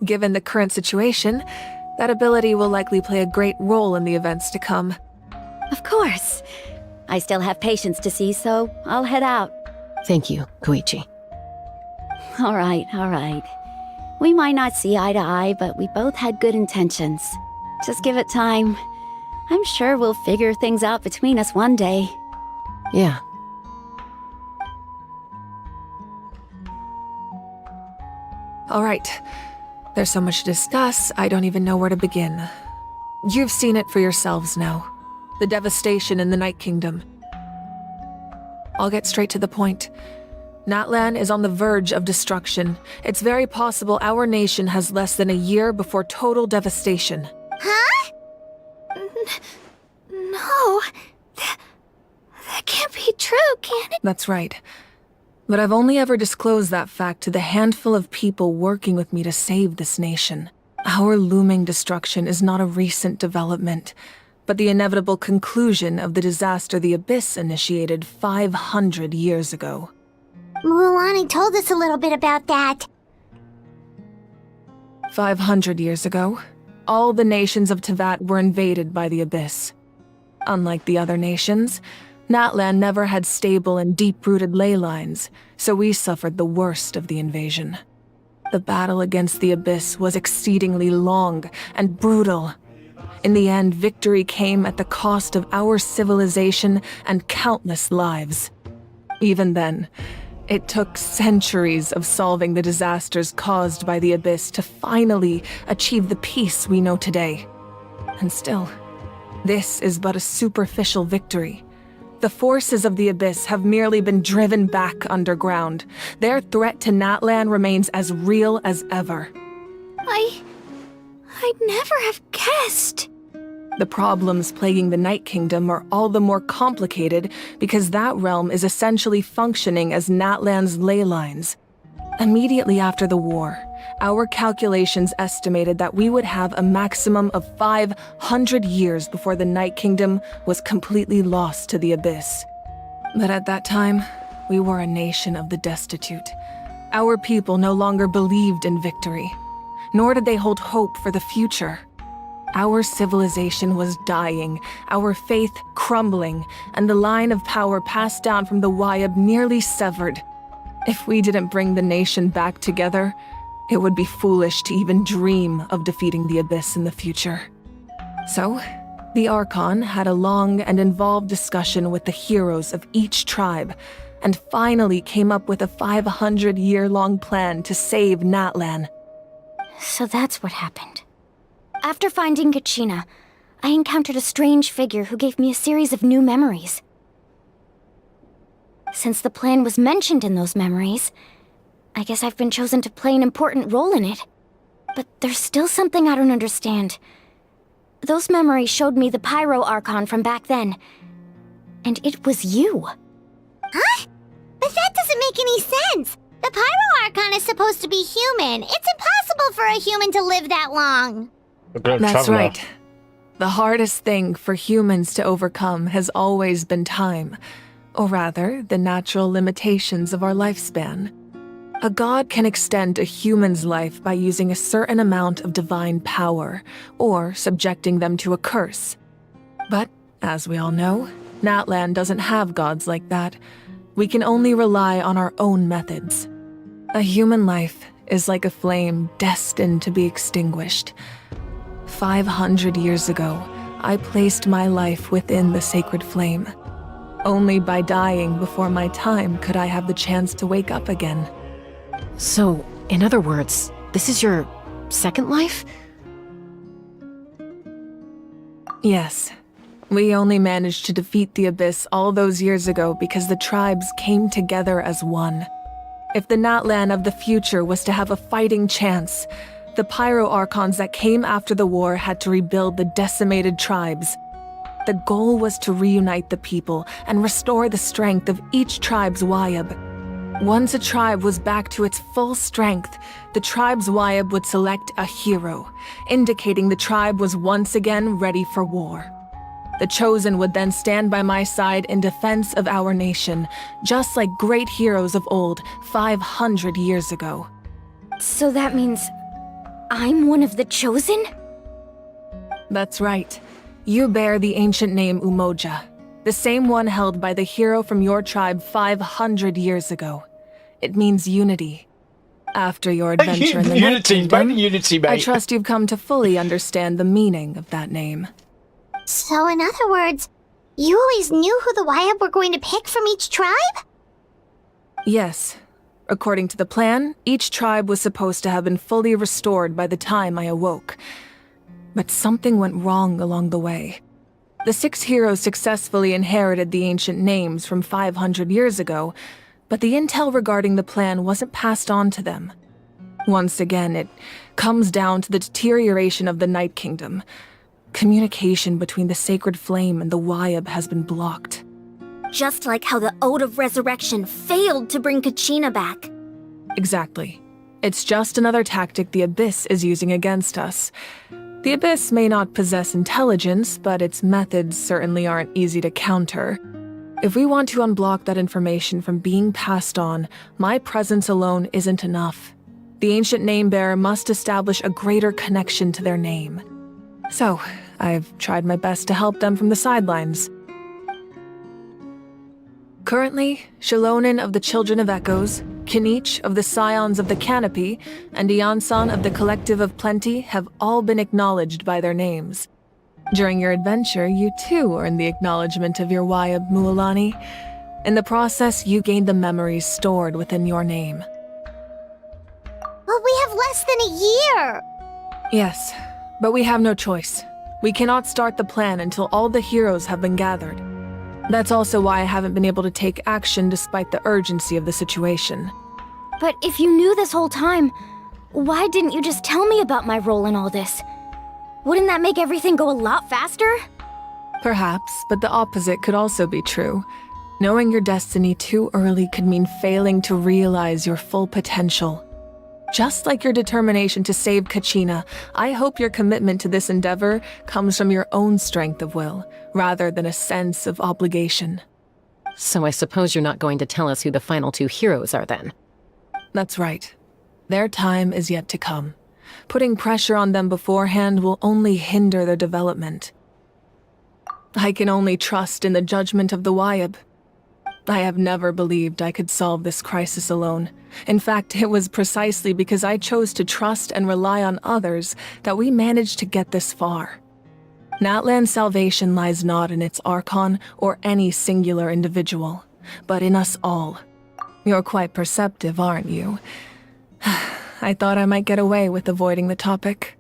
Speaker 17: Given the current situation, that ability will likely play a great role in the events to come.
Speaker 12: Of course. I still have patients to see, so I'll head out.
Speaker 18: Thank you, Koichi.
Speaker 12: All right. We might not see eye to eye, but we both had good intentions. Just give it time. I'm sure we'll figure things out between us one day.
Speaker 18: Yeah.
Speaker 17: All right. There's so much to discuss, I don't even know where to begin. You've seen it for yourselves now. The devastation in the Night Kingdom. I'll get straight to the point. Natlan is on the verge of destruction. It's very possible our nation has less than a year before total devastation.
Speaker 6: Huh?
Speaker 10: No. That can't be true, can it?
Speaker 17: That's right. But I've only ever disclosed that fact to the handful of people working with me to save this nation. Our looming destruction is not a recent development, but the inevitable conclusion of the disaster the Abyss initiated 500 years ago.
Speaker 6: Mualani told us a little bit about that.
Speaker 17: 500 years ago, all the nations of Tevat were invaded by the Abyss. Unlike the other nations, Natlan never had stable and deep-rooted ley lines, so we suffered the worst of the invasion. The battle against the Abyss was exceedingly long and brutal. In the end, victory came at the cost of our civilization and countless lives. Even then, it took centuries of solving the disasters caused by the Abyss to finally achieve the peace we know today. And still, this is but a superficial victory. The forces of the Abyss have merely been driven back underground. Their threat to Natlan remains as real as ever.
Speaker 10: I'd never have guessed.
Speaker 17: The problems plaguing the Night Kingdom are all the more complicated because that realm is essentially functioning as Natlan's ley lines. Immediately after the war, our calculations estimated that we would have a maximum of 500 years before the Night Kingdom was completely lost to the Abyss. But at that time, we were a nation of the destitute. Our people no longer believed in victory, nor did they hold hope for the future. Our civilization was dying, our faith crumbling, and the line of power passed down from the Wayab nearly severed. If we didn't bring the nation back together, it would be foolish to even dream of defeating the Abyss in the future. So, the Archon had a long and involved discussion with the heroes of each tribe, and finally came up with a 500-year-long plan to save Natlan.
Speaker 4: So that's what happened. After finding Kachina, I encountered a strange figure who gave me a series of new memories. Since the plan was mentioned in those memories, I guess I've been chosen to play an important role in it. But there's still something I don't understand. Those memories showed me the Pyro Archon from back then. And it was you.
Speaker 6: Huh? But that doesn't make any sense! The Pyro Archon is supposed to be human. It's impossible for a human to live that long.
Speaker 17: That's right. The hardest thing for humans to overcome has always been time. Or rather, the natural limitations of our lifespan. A god can extend a human's life by using a certain amount of divine power, or subjecting them to a curse. But, as we all know, Natlan doesn't have gods like that. We can only rely on our own methods. A human life is like a flame destined to be extinguished. 500 years ago, I placed my life within the sacred flame. Only by dying before my time could I have the chance to wake up again.
Speaker 18: So, in other words, this is your second life?
Speaker 17: Yes. We only managed to defeat the Abyss all those years ago because the tribes came together as one. If the Natlan of the future was to have a fighting chance, the Pyro Archons that came after the war had to rebuild the decimated tribes. The goal was to reunite the people and restore the strength of each tribe's Wayab. Once a tribe was back to its full strength, the tribe's Wayab would select a hero, indicating the tribe was once again ready for war. The Chosen would then stand by my side in defense of our nation, just like great heroes of old 500 years ago.
Speaker 4: So that means I'm one of the Chosen?
Speaker 17: That's right. You bear the ancient name Umoja, the same one held by the hero from your tribe 500 years ago. It means unity. After your adventure in the Night Kingdom, I trust you've come to fully understand the meaning of that name.
Speaker 6: So in other words, you always knew who the Wayab were going to pick from each tribe?
Speaker 17: Yes. According to the plan, each tribe was supposed to have been fully restored by the time I awoke. But something went wrong along the way. The 6 heroes successfully inherited the ancient names from 500 years ago, but the intel regarding the plan wasn't passed on to them. Once again, it comes down to the deterioration of the Night Kingdom. Communication between the Sacred Flame and the Wyab has been blocked.
Speaker 8: Just like how the Ode of Resurrection failed to bring Kachina back.
Speaker 17: Exactly. It's just another tactic the Abyss is using against us. The Abyss may not possess intelligence, but its methods certainly aren't easy to counter. If we want to unblock that information from being passed on, my presence alone isn't enough. The ancient name-bearer must establish a greater connection to their name. So, I've tried my best to help them from the sidelines. Currently, Shilonin of the Children of Echoes, Kinich of the Scions of the Canopy, and Iansan of the Collective of Plenty have all been acknowledged by their names. During your adventure, you too earned the acknowledgement of your Wyab, Mualani. In the process, you gained the memories stored within your name.
Speaker 6: But we have less than a year!
Speaker 17: Yes, but we have no choice. We cannot start the plan until all the heroes have been gathered. That's also why I haven't been able to take action despite the urgency of the situation.
Speaker 4: But if you knew this whole time, why didn't you just tell me about my role in all this? Wouldn't that make everything go a lot faster?
Speaker 17: Perhaps, but the opposite could also be true. Knowing your destiny too early could mean failing to realize your full potential. Just like your determination to save Kachina, I hope your commitment to this endeavor comes from your own strength of will, rather than a sense of obligation.
Speaker 18: So I suppose you're not going to tell us who the final 2 heroes are then?
Speaker 17: That's right. Their time is yet to come. Putting pressure on them beforehand will only hinder their development. I can only trust in the judgment of the Wyab. I have never believed I could solve this crisis alone. In fact, it was precisely because I chose to trust and rely on others that we managed to get this far. Natlan's salvation lies not in its Archon or any singular individual, but in us all. You're quite perceptive, aren't you? I thought I might get away with avoiding the topic.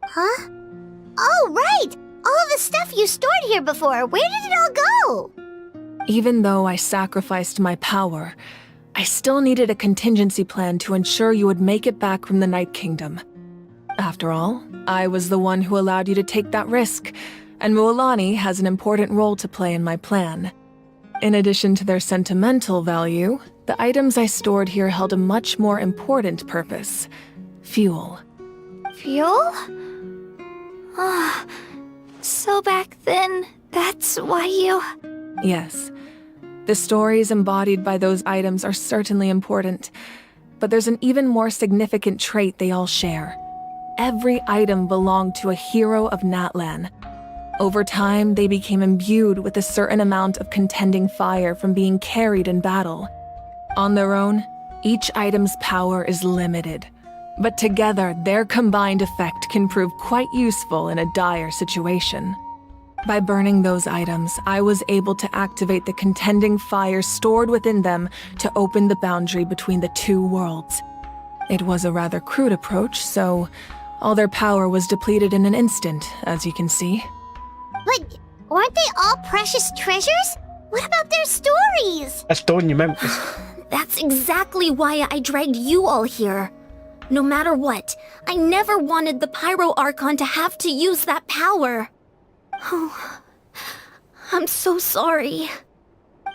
Speaker 6: Huh? Oh, right! All of the stuff you stored here before, where did it all go?
Speaker 17: Even though I sacrificed my power, I still needed a contingency plan to ensure you would make it back from the Night Kingdom. After all, I was the one who allowed you to take that risk, and Mualani has an important role to play in my plan. In addition to their sentimental value, the items I stored here held a much more important purpose: fuel.
Speaker 4: Fuel? Ah, so back then, that's why you...
Speaker 17: Yes. The stories embodied by those items are certainly important, but there's an even more significant trait they all share. Every item belonged to a hero of Natlan. Over time, they became imbued with a certain amount of contending fire from being carried in battle. On their own, each item's power is limited, but together, their combined effect can prove quite useful in a dire situation. By burning those items, I was able to activate the contending fire stored within them to open the boundary between the 2 worlds. It was a rather crude approach, so all their power was depleted in an instant, as you can see.
Speaker 6: But weren't they all precious treasures? What about their stories?
Speaker 2: That's stored in your memories.
Speaker 8: That's exactly why I dragged you all here. No matter what, I never wanted the Pyro Archon to have to use that power. Oh, I'm so sorry.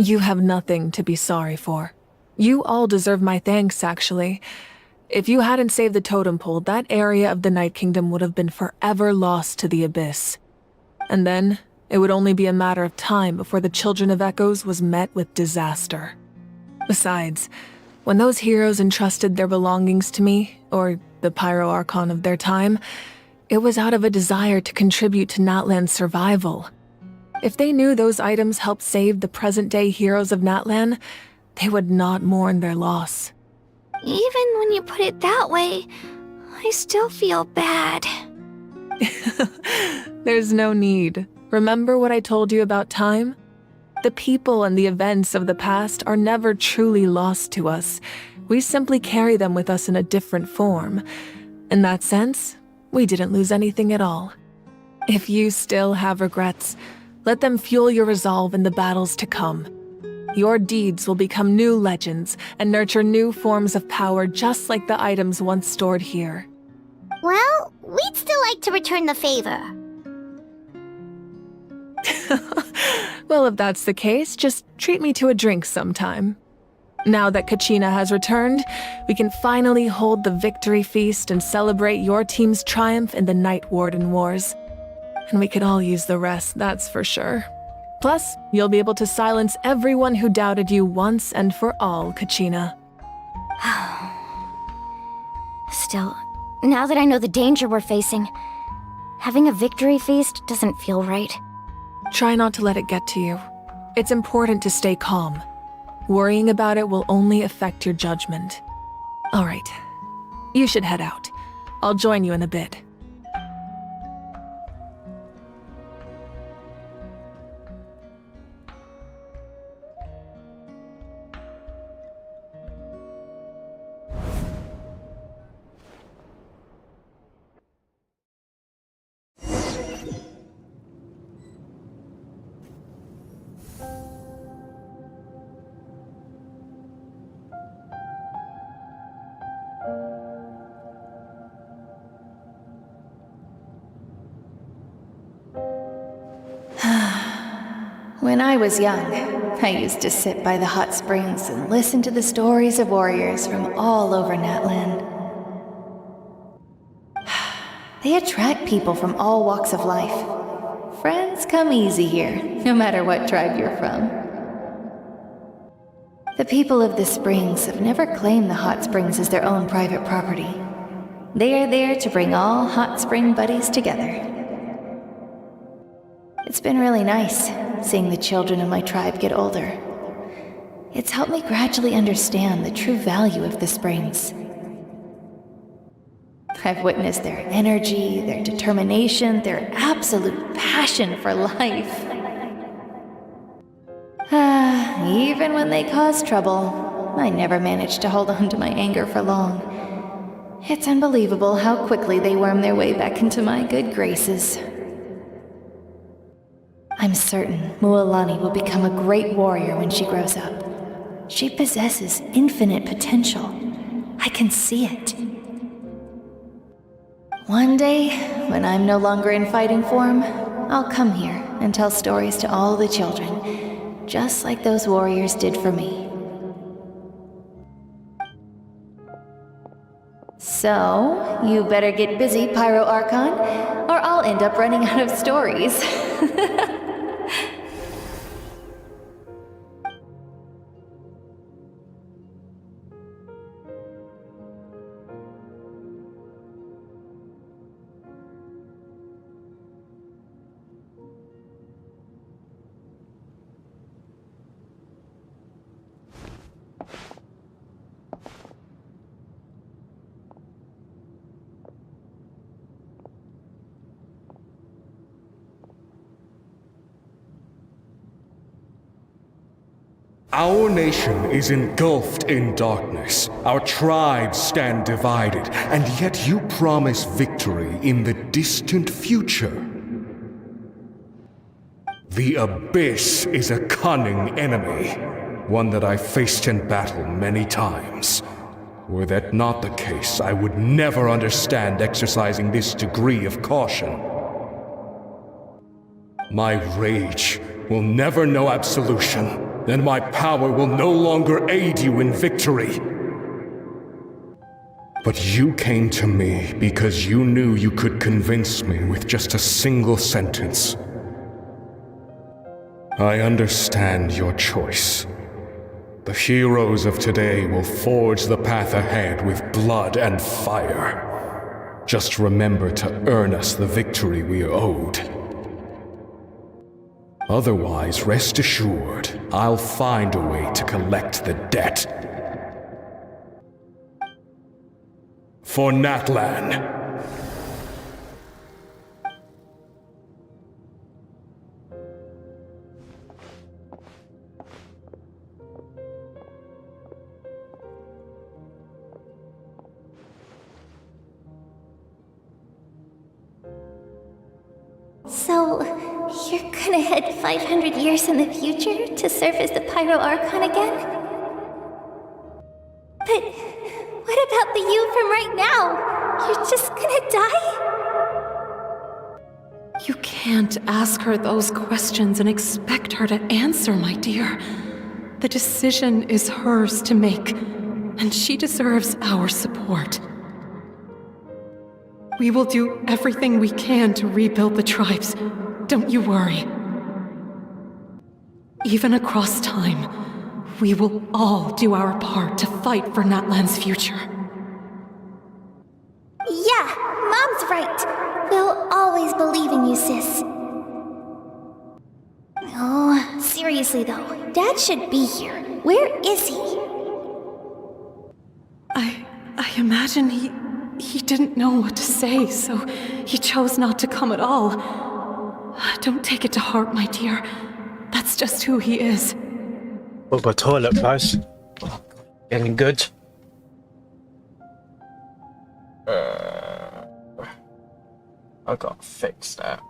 Speaker 17: You have nothing to be sorry for. You all deserve my thanks, actually. If you hadn't saved the totem pole, that area of the Night Kingdom would have been forever lost to the Abyss. And then, it would only be a matter of time before the Children of Echoes was met with disaster. Besides, when those heroes entrusted their belongings to me, or the Pyro Archon of their time, it was out of a desire to contribute to Natlan's survival. If they knew those items helped save the present-day heroes of Natlan, they would not mourn their loss.
Speaker 4: Even when you put it that way, I still feel bad.
Speaker 17: There's no need. Remember what I told you about time? The people and the events of the past are never truly lost to us. We simply carry them with us in a different form. In that sense, we didn't lose anything at all. If you still have regrets, let them fuel your resolve in the battles to come. Your deeds will become new legends and nurture new forms of power just like the items once stored here.
Speaker 6: Well, we'd still like to return the favor.
Speaker 17: Well, if that's the case, just treat me to a drink sometime. Now that Kachina has returned, we can finally hold the victory feast and celebrate your team's triumph in the Night Warden Wars. And we could all use the rest, that's for sure. Plus, you'll be able to silence everyone who doubted you once and for all, Kachina.
Speaker 4: Still, now that I know the danger we're facing, having a victory feast doesn't feel right.
Speaker 17: Try not to let it get to you. It's important to stay calm. Worrying about it will only affect your judgment. All right, you should head out. I'll join you in a bit.
Speaker 3: When I was young, I used to sit by the hot springs and listen to the stories of warriors from all over Natlan. They attract people from all walks of life. Friends come easy here, no matter what tribe you're from. The people of the springs have never claimed the hot springs as their own private property. They are there to bring all hot spring buddies together. It's been really nice, seeing the children of my tribe get older. It's helped me gradually understand the true value of the springs. I've witnessed their energy, their determination, their absolute passion for life. Even when they cause trouble, I never managed to hold on to my anger for long. It's unbelievable how quickly they worm their way back into my good graces. I'm certain Mualani will become a great warrior when she grows up. She possesses infinite potential. I can see it. One day, when I'm no longer in fighting form, I'll come here and tell stories to all the children, just like those warriors did for me. So, you better get busy, Pyro Archon, or I'll end up running out of stories.
Speaker 16: Our nation is engulfed in darkness. Our tribes stand divided, and yet you promise victory in the distant future. The Abyss is a cunning enemy, one that I faced in battle many times. Were that not the case, I would never understand exercising this degree of caution. My rage will never know absolution, and my power will no longer aid you in victory. But you came to me because you knew you could convince me with just a single sentence. I understand your choice. The heroes of today will forge the path ahead with blood and fire. Just remember to earn us the victory we are owed. Otherwise, rest assured, I'll find a way to collect the debt. For Natlan.
Speaker 6: So, you're gonna head 500 years in the future to serve as the Pyro Archon again? But what about the you from right now? You're just gonna die?
Speaker 19: You can't ask her those questions and expect her to answer, my dear. The decision is hers to make, and she deserves our support. We will do everything we can to rebuild the tribes. Don't you worry. Even across time, we will all do our part to fight for Natlan's future.
Speaker 6: Yeah, Mom's right. We'll always believe in you, sis. Oh, seriously though, Dad should be here. Where is he?
Speaker 19: I imagine he didn't know what to say, so he chose not to come at all. Don't take it to heart, my dear. That's just who he is.
Speaker 2: Oh, my toilet, guys. Getting good. I gotta fix that.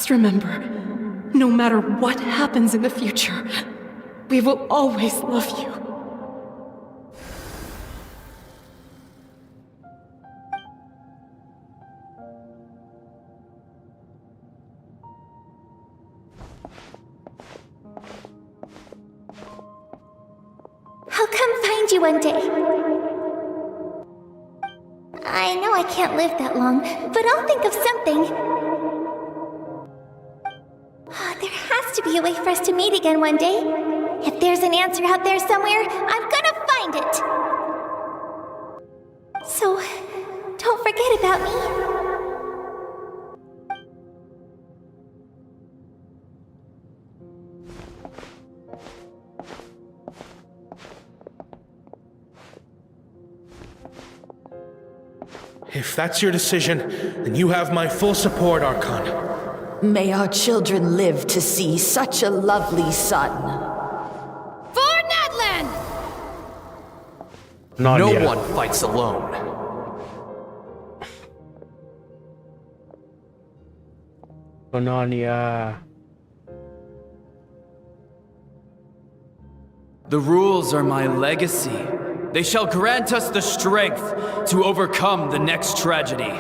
Speaker 19: Just remember, no matter what happens in the future, we will always love you.
Speaker 6: I'll come find you one day. I know I can't live that long, but I'll think of something. There has to be a way for us to meet again one day. If there's an answer out there somewhere, I'm gonna find it. So, don't forget about me.
Speaker 15: If that's your decision, then you have my full support, Archon.
Speaker 21: May our children live to see such a lovely son.
Speaker 23: For Natlan!
Speaker 24: No one fights alone.
Speaker 2: Narnia.
Speaker 25: The rules are my legacy. They shall grant us the strength to overcome the next tragedy.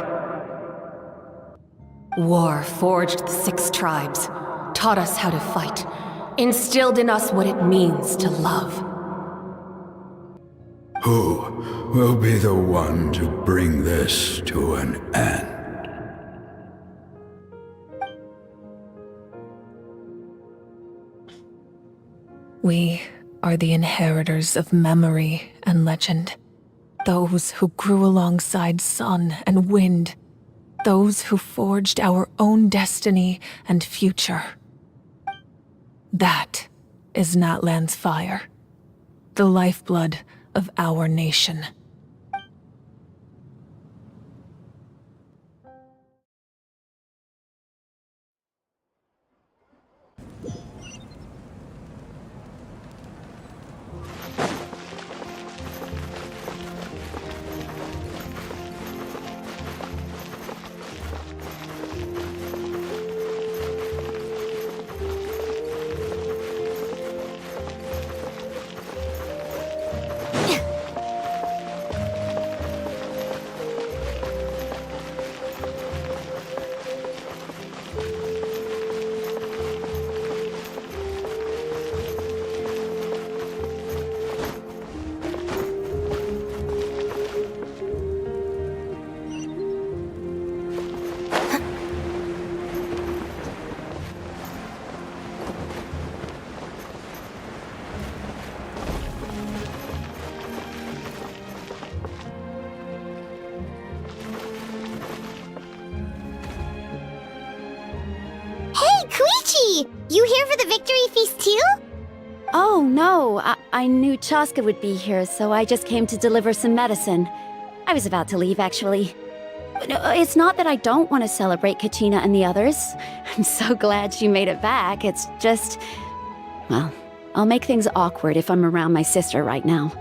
Speaker 3: War forged the 6 tribes, taught us how to fight, instilled in us what it means to love.
Speaker 20: Who will be the one to bring this to an end?
Speaker 17: We are the inheritors of memory and legend. Those who grew alongside sun and wind. Those who forged our own destiny and future. That is Natlan's fire. The lifeblood of our nation.
Speaker 6: You here for the victory feast too?
Speaker 12: Oh, no. I knew Chaska would be here, so I just came to deliver some medicine. I was about to leave, actually. No, it's not that I don't want to celebrate Kachina and the others. I'm so glad she made it back. It's just... well, I'll make things awkward if I'm around my sister right now.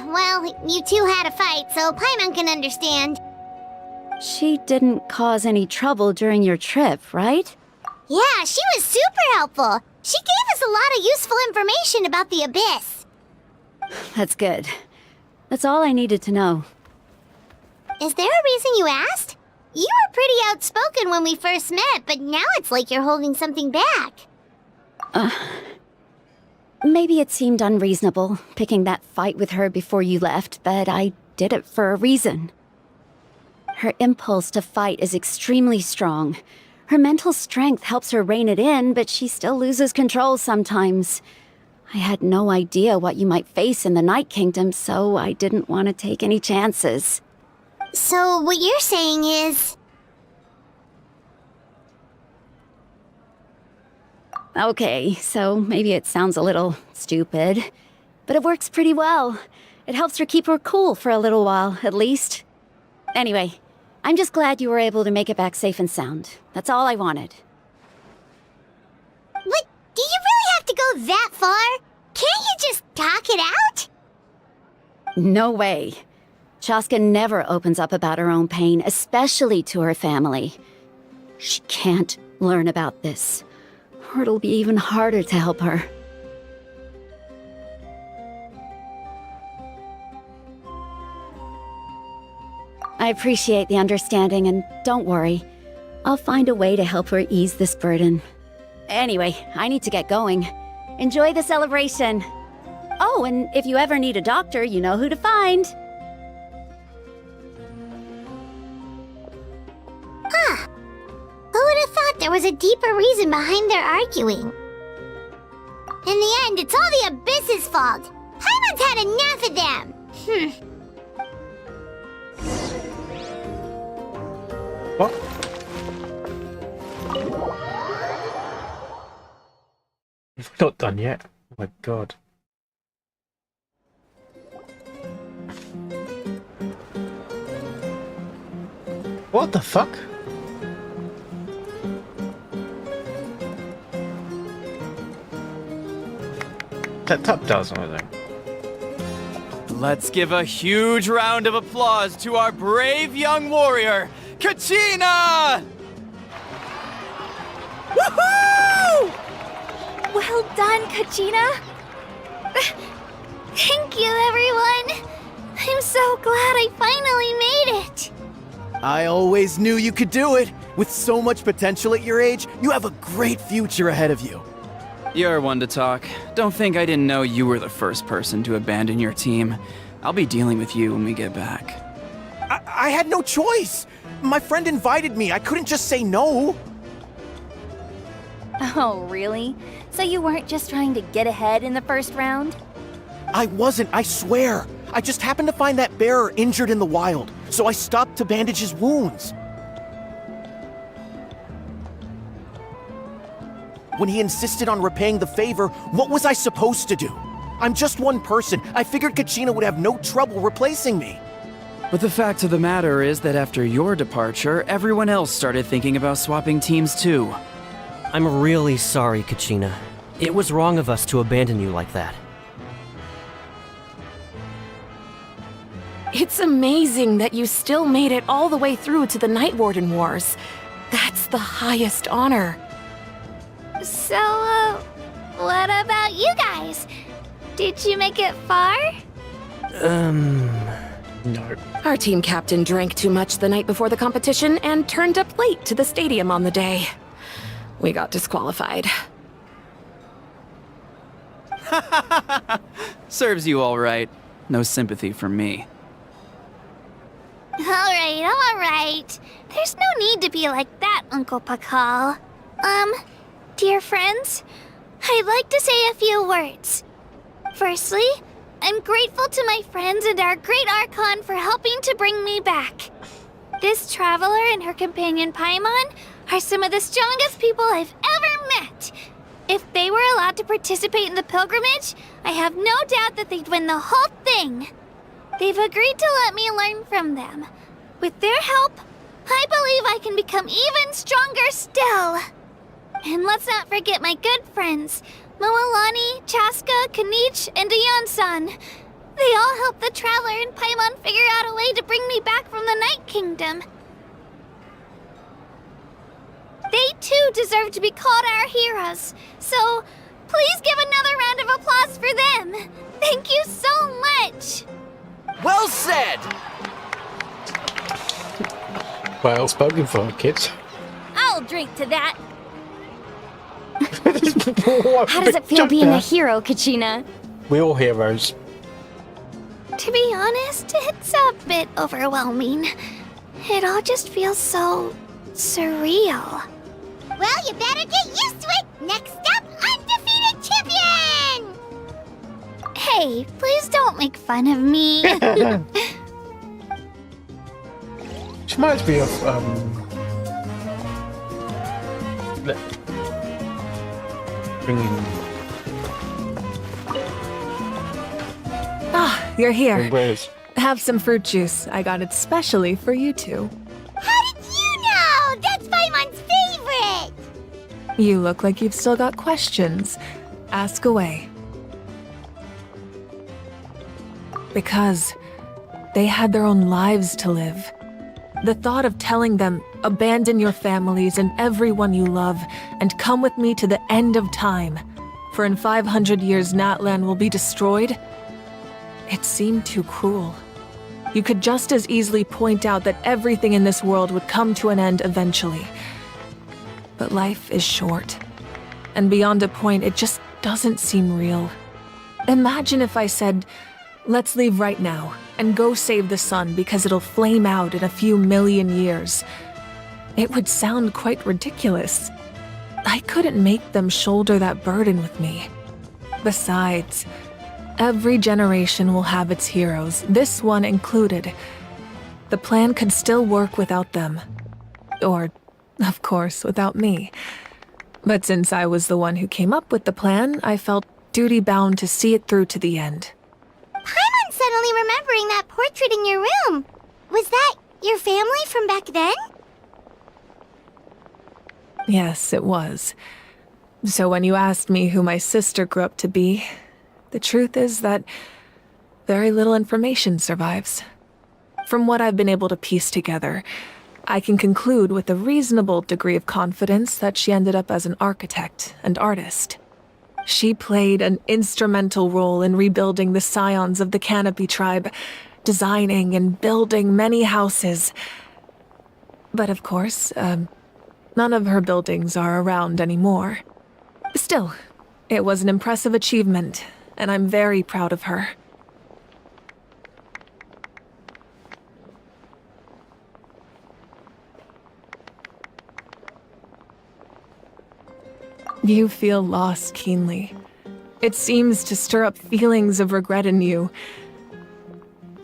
Speaker 6: Well, you two had a fight, so Paimon can understand.
Speaker 12: She didn't cause any trouble during your trip, right?
Speaker 6: Yeah, she was super helpful. She gave us a lot of useful information about the Abyss.
Speaker 12: That's good. That's all I needed to know.
Speaker 6: Is there a reason you asked? You were pretty outspoken when we first met, but now it's like you're holding something back.
Speaker 12: Maybe it seemed unreasonable, picking that fight with her before you left, but I did it for a reason. Her impulse to fight is extremely strong. Her mental strength helps her rein it in, but she still loses control sometimes. I had no idea what you might face in the Night Kingdom, so I didn't want to take any chances.
Speaker 6: So what you're saying is...
Speaker 12: Okay, so maybe it sounds a little stupid, but it works pretty well. It helps her keep her cool for a little while, at least. Anyway, I'm just glad you were able to make it back safe and sound. That's all I wanted.
Speaker 6: But do you really have to go that far? Can't you just talk it out?
Speaker 12: No way. Chaska never opens up about her own pain, especially to her family. She can't learn about this, or it'll be even harder to help her. I appreciate the understanding, and don't worry. I'll find a way to help her ease this burden. Anyway, I need to get going. Enjoy the celebration. Oh, and if you ever need a doctor, you know who to find.
Speaker 6: Huh. Who would have thought there was a deeper reason behind their arguing? In the end, it's all the Abyss's fault. Paimon's had enough of them.
Speaker 2: What? It's not done yet. Oh my god. What the fuck? That top does something.
Speaker 25: Let's give a huge round of applause to our brave young warrior, Kachina! Woohoo!
Speaker 6: Well done, Kachina. Thank you, everyone. I'm so glad I finally made it.
Speaker 1: I always knew you could do it. With so much potential at your age, you have a great future ahead of you.
Speaker 25: You're one to talk. Don't think I didn't know you were the first person to abandon your team. I'll be dealing with you when we get back.
Speaker 1: I had no choice. My friend invited me. I couldn't just say no.
Speaker 4: Oh, really? So you weren't just trying to get ahead in the first round?
Speaker 1: I wasn't, I swear. I just happened to find that bearer injured in the wild, so I stopped to bandage his wounds. When he insisted on repaying the favor, what was I supposed to do? I'm just one person. I figured Kachina would have no trouble replacing me.
Speaker 25: But the fact of the matter is that after your departure, everyone else started thinking about swapping teams too.
Speaker 5: I'm really sorry, Kachina. It was wrong of us to abandon you like that.
Speaker 19: It's amazing that you still made it all the way through to the Night Warden Wars. That's the highest honor.
Speaker 6: So, what about you guys? Did you make it far?
Speaker 2: No.
Speaker 19: Our team captain drank too much the night before the competition and turned up late to the stadium on the day. We got disqualified.
Speaker 25: Serves you all right. No sympathy from me.
Speaker 6: All right. There's no need to be like that, Uncle Pakal. Dear friends, I'd like to say a few words. Firstly, I'm grateful to my friends and our great Archon for helping to bring me back. This traveler and her companion Paimon are some of the strongest people I've ever met. If they were allowed to participate in the pilgrimage, I have no doubt that they'd win the whole thing. They've agreed to let me learn from them. With their help, I believe I can become even stronger still. And let's not forget my good friends, Moalani, Chaska, Kanich, and Ayansan. They all helped the Traveler and Paimon figure out a way to bring me back from the Night Kingdom. They too deserve to be called our heroes, so please give another round of applause for them. Thank you so much.
Speaker 1: Well said!
Speaker 2: Well spoken for, kids.
Speaker 4: I'll drink to that.
Speaker 2: How
Speaker 4: How does it feel being a hero, Kachina?
Speaker 2: We're all heroes.
Speaker 6: To be honest, it's a bit overwhelming. It all just feels so surreal. Well, you better get used to it. Next up, undefeated champion! Hey, please don't make fun of me.
Speaker 2: Which reminds me of bringing.
Speaker 17: Ah, you're here.
Speaker 2: Where's?
Speaker 17: Have some fruit juice. I got it specially for you two.
Speaker 6: How did you know? That's Paimon's favorite!
Speaker 17: You look like you've still got questions. Ask away. Because they had their own lives to live. The thought of telling them, abandon your families and everyone you love, and come with me to the end of time, for in 500 years Natlan will be destroyed, it seemed too cruel. You could just as easily point out that everything in this world would come to an end eventually. But life is short, and beyond a point, it just doesn't seem real. Imagine if I said, let's leave right now, and go save the sun because it'll flame out in a few million years. It would sound quite ridiculous. I couldn't make them shoulder that burden with me. Besides, every generation will have its heroes, this one included. The plan could still work without them. Or, of course, without me. But since I was the one who came up with the plan, I felt duty-bound to see it through to the end.
Speaker 6: Paimon's suddenly remembering that portrait in your room. Was that your family from back then?
Speaker 17: Yes, it was. So when you asked me who my sister grew up to be, the truth is that very little information survives. From what I've been able to piece together, I can conclude with a reasonable degree of confidence that she ended up as an architect and artist. She played an instrumental role in rebuilding the scions of the Canopy tribe, designing and building many houses. But of course, none of her buildings are around anymore. Still, it was an impressive achievement, and I'm very proud of her. You feel loss keenly. It seems to stir up feelings of regret in you.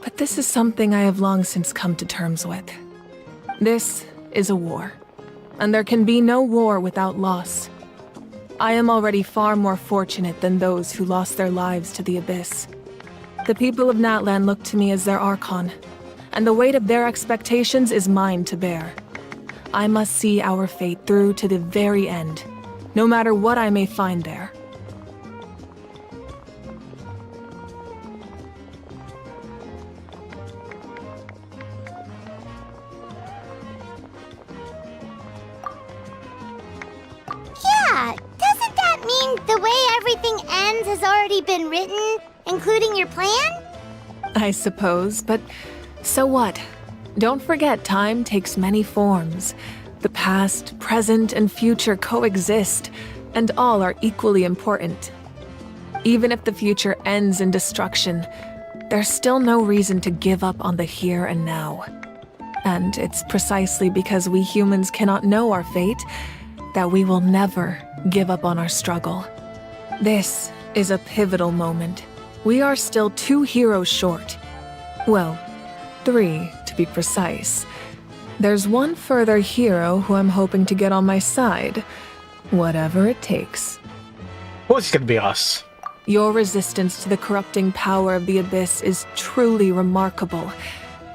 Speaker 17: But this is something I have long since come to terms with. This is a war, and there can be no war without loss. I am already far more fortunate than those who lost their lives to the Abyss. The people of Natlan look to me as their Archon, and the weight of their expectations is mine to bear. I must see our fate through to the very end, no matter what I may find there.
Speaker 6: Yeah, doesn't that mean the way everything ends has already been written, including your plan?
Speaker 17: I suppose, but so what? Don't forget, time takes many forms. The past, present, and future coexist, and all are equally important. Even if the future ends in destruction, there's still no reason to give up on the here and now. And it's precisely because we humans cannot know our fate that we will never give up on our struggle. This is a pivotal moment. We are still 2 heroes short. Well, 3 to be precise. There's one further hero who I'm hoping to get on my side, whatever it takes.
Speaker 2: What's gonna be us?
Speaker 17: Your resistance to the corrupting power of the Abyss is truly remarkable.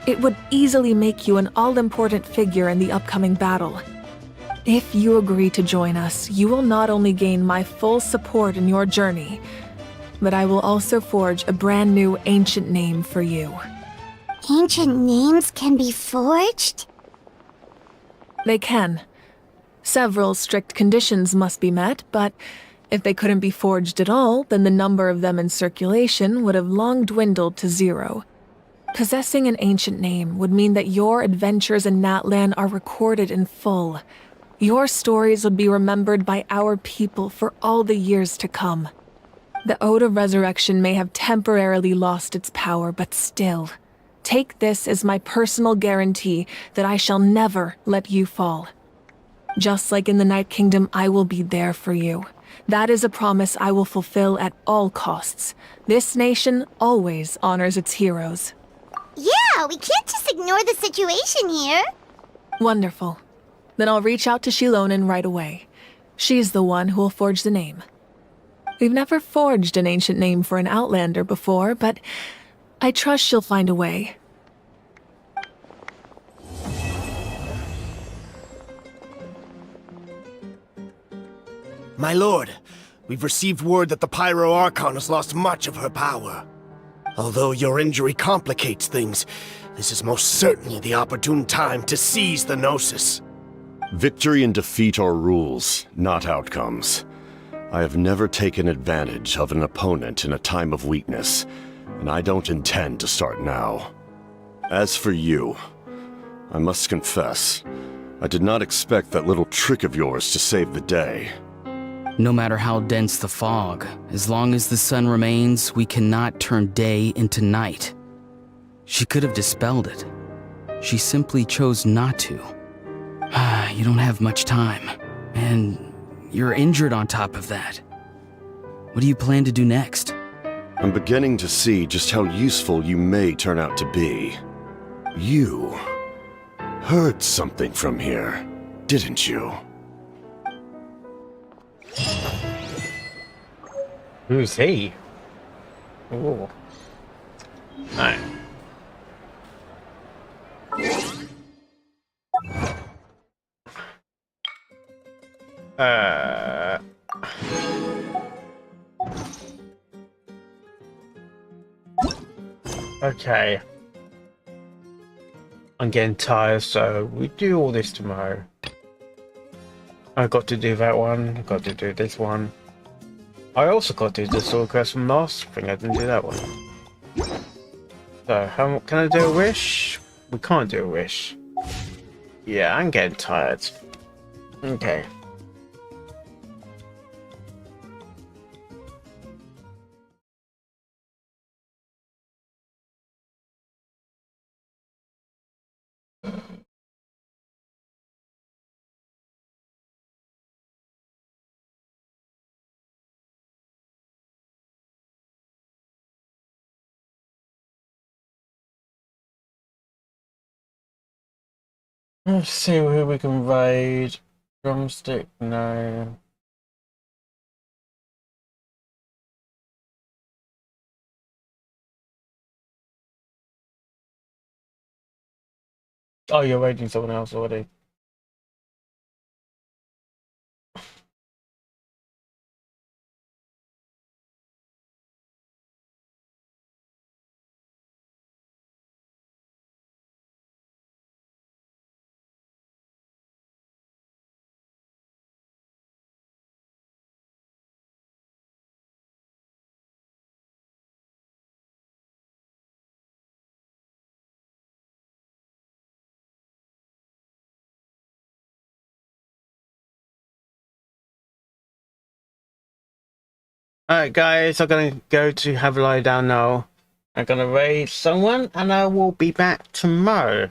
Speaker 17: It would easily make you an all-important figure in the upcoming battle. If you agree to join us, you will not only gain my full support in your journey, but I will also forge a brand new ancient name for you.
Speaker 6: Ancient names can be forged?
Speaker 17: They can. Several strict conditions must be met, but if they couldn't be forged at all, then the number of them in circulation would have long dwindled to 0. Possessing an ancient name would mean that your adventures in Natlan are recorded in full. Your stories would be remembered by our people for all the years to come. The Ode of Resurrection may have temporarily lost its power, but still, take this as my personal guarantee that I shall never let you fall. Just like in the Night Kingdom, I will be there for you. That is a promise I will fulfill at all costs. This nation always honors its heroes.
Speaker 6: Yeah, we can't just ignore the situation here.
Speaker 17: Wonderful. Then I'll reach out to Shilonen right away. She's the one who will forge the name. We've never forged an ancient name for an Outlander before, but I trust she'll find a way.
Speaker 7: My lord, we've received word that the Pyro Archon has lost much of her power. Although your injury complicates things, This is most certainly the opportune time to seize the Gnosis.
Speaker 9: Victory and defeat are rules, not outcomes. I have never taken advantage of an opponent in a time of weakness, and I don't intend to start now. As for you, I must confess, I did not expect that little trick of yours to save the day.
Speaker 11: No matter how dense the fog, as long as the sun remains, we cannot turn day into night. She could have dispelled it. She simply chose not to. You don't have much time, and you're injured on top of that. What do you plan to do next?
Speaker 9: I'm beginning to see just how useful you may turn out to be. You heard something from here, didn't you?
Speaker 2: Who's he? Ooh. Alright. Okay. I'm getting tired, so we do all this tomorrow. I got to do that one, I got to do this one. I also got to do the sword quest from last thing, I didn't do that one. So, how can I do a wish? We can't do a wish. Yeah, I'm getting tired. Okay. Let's see who we can raid. Drumstick, no. Oh, you're raiding someone else already. Alright guys, I'm gonna go to have a lie down now. I'm gonna raid someone and I will be back tomorrow.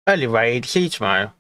Speaker 2: Early raid, see you tomorrow.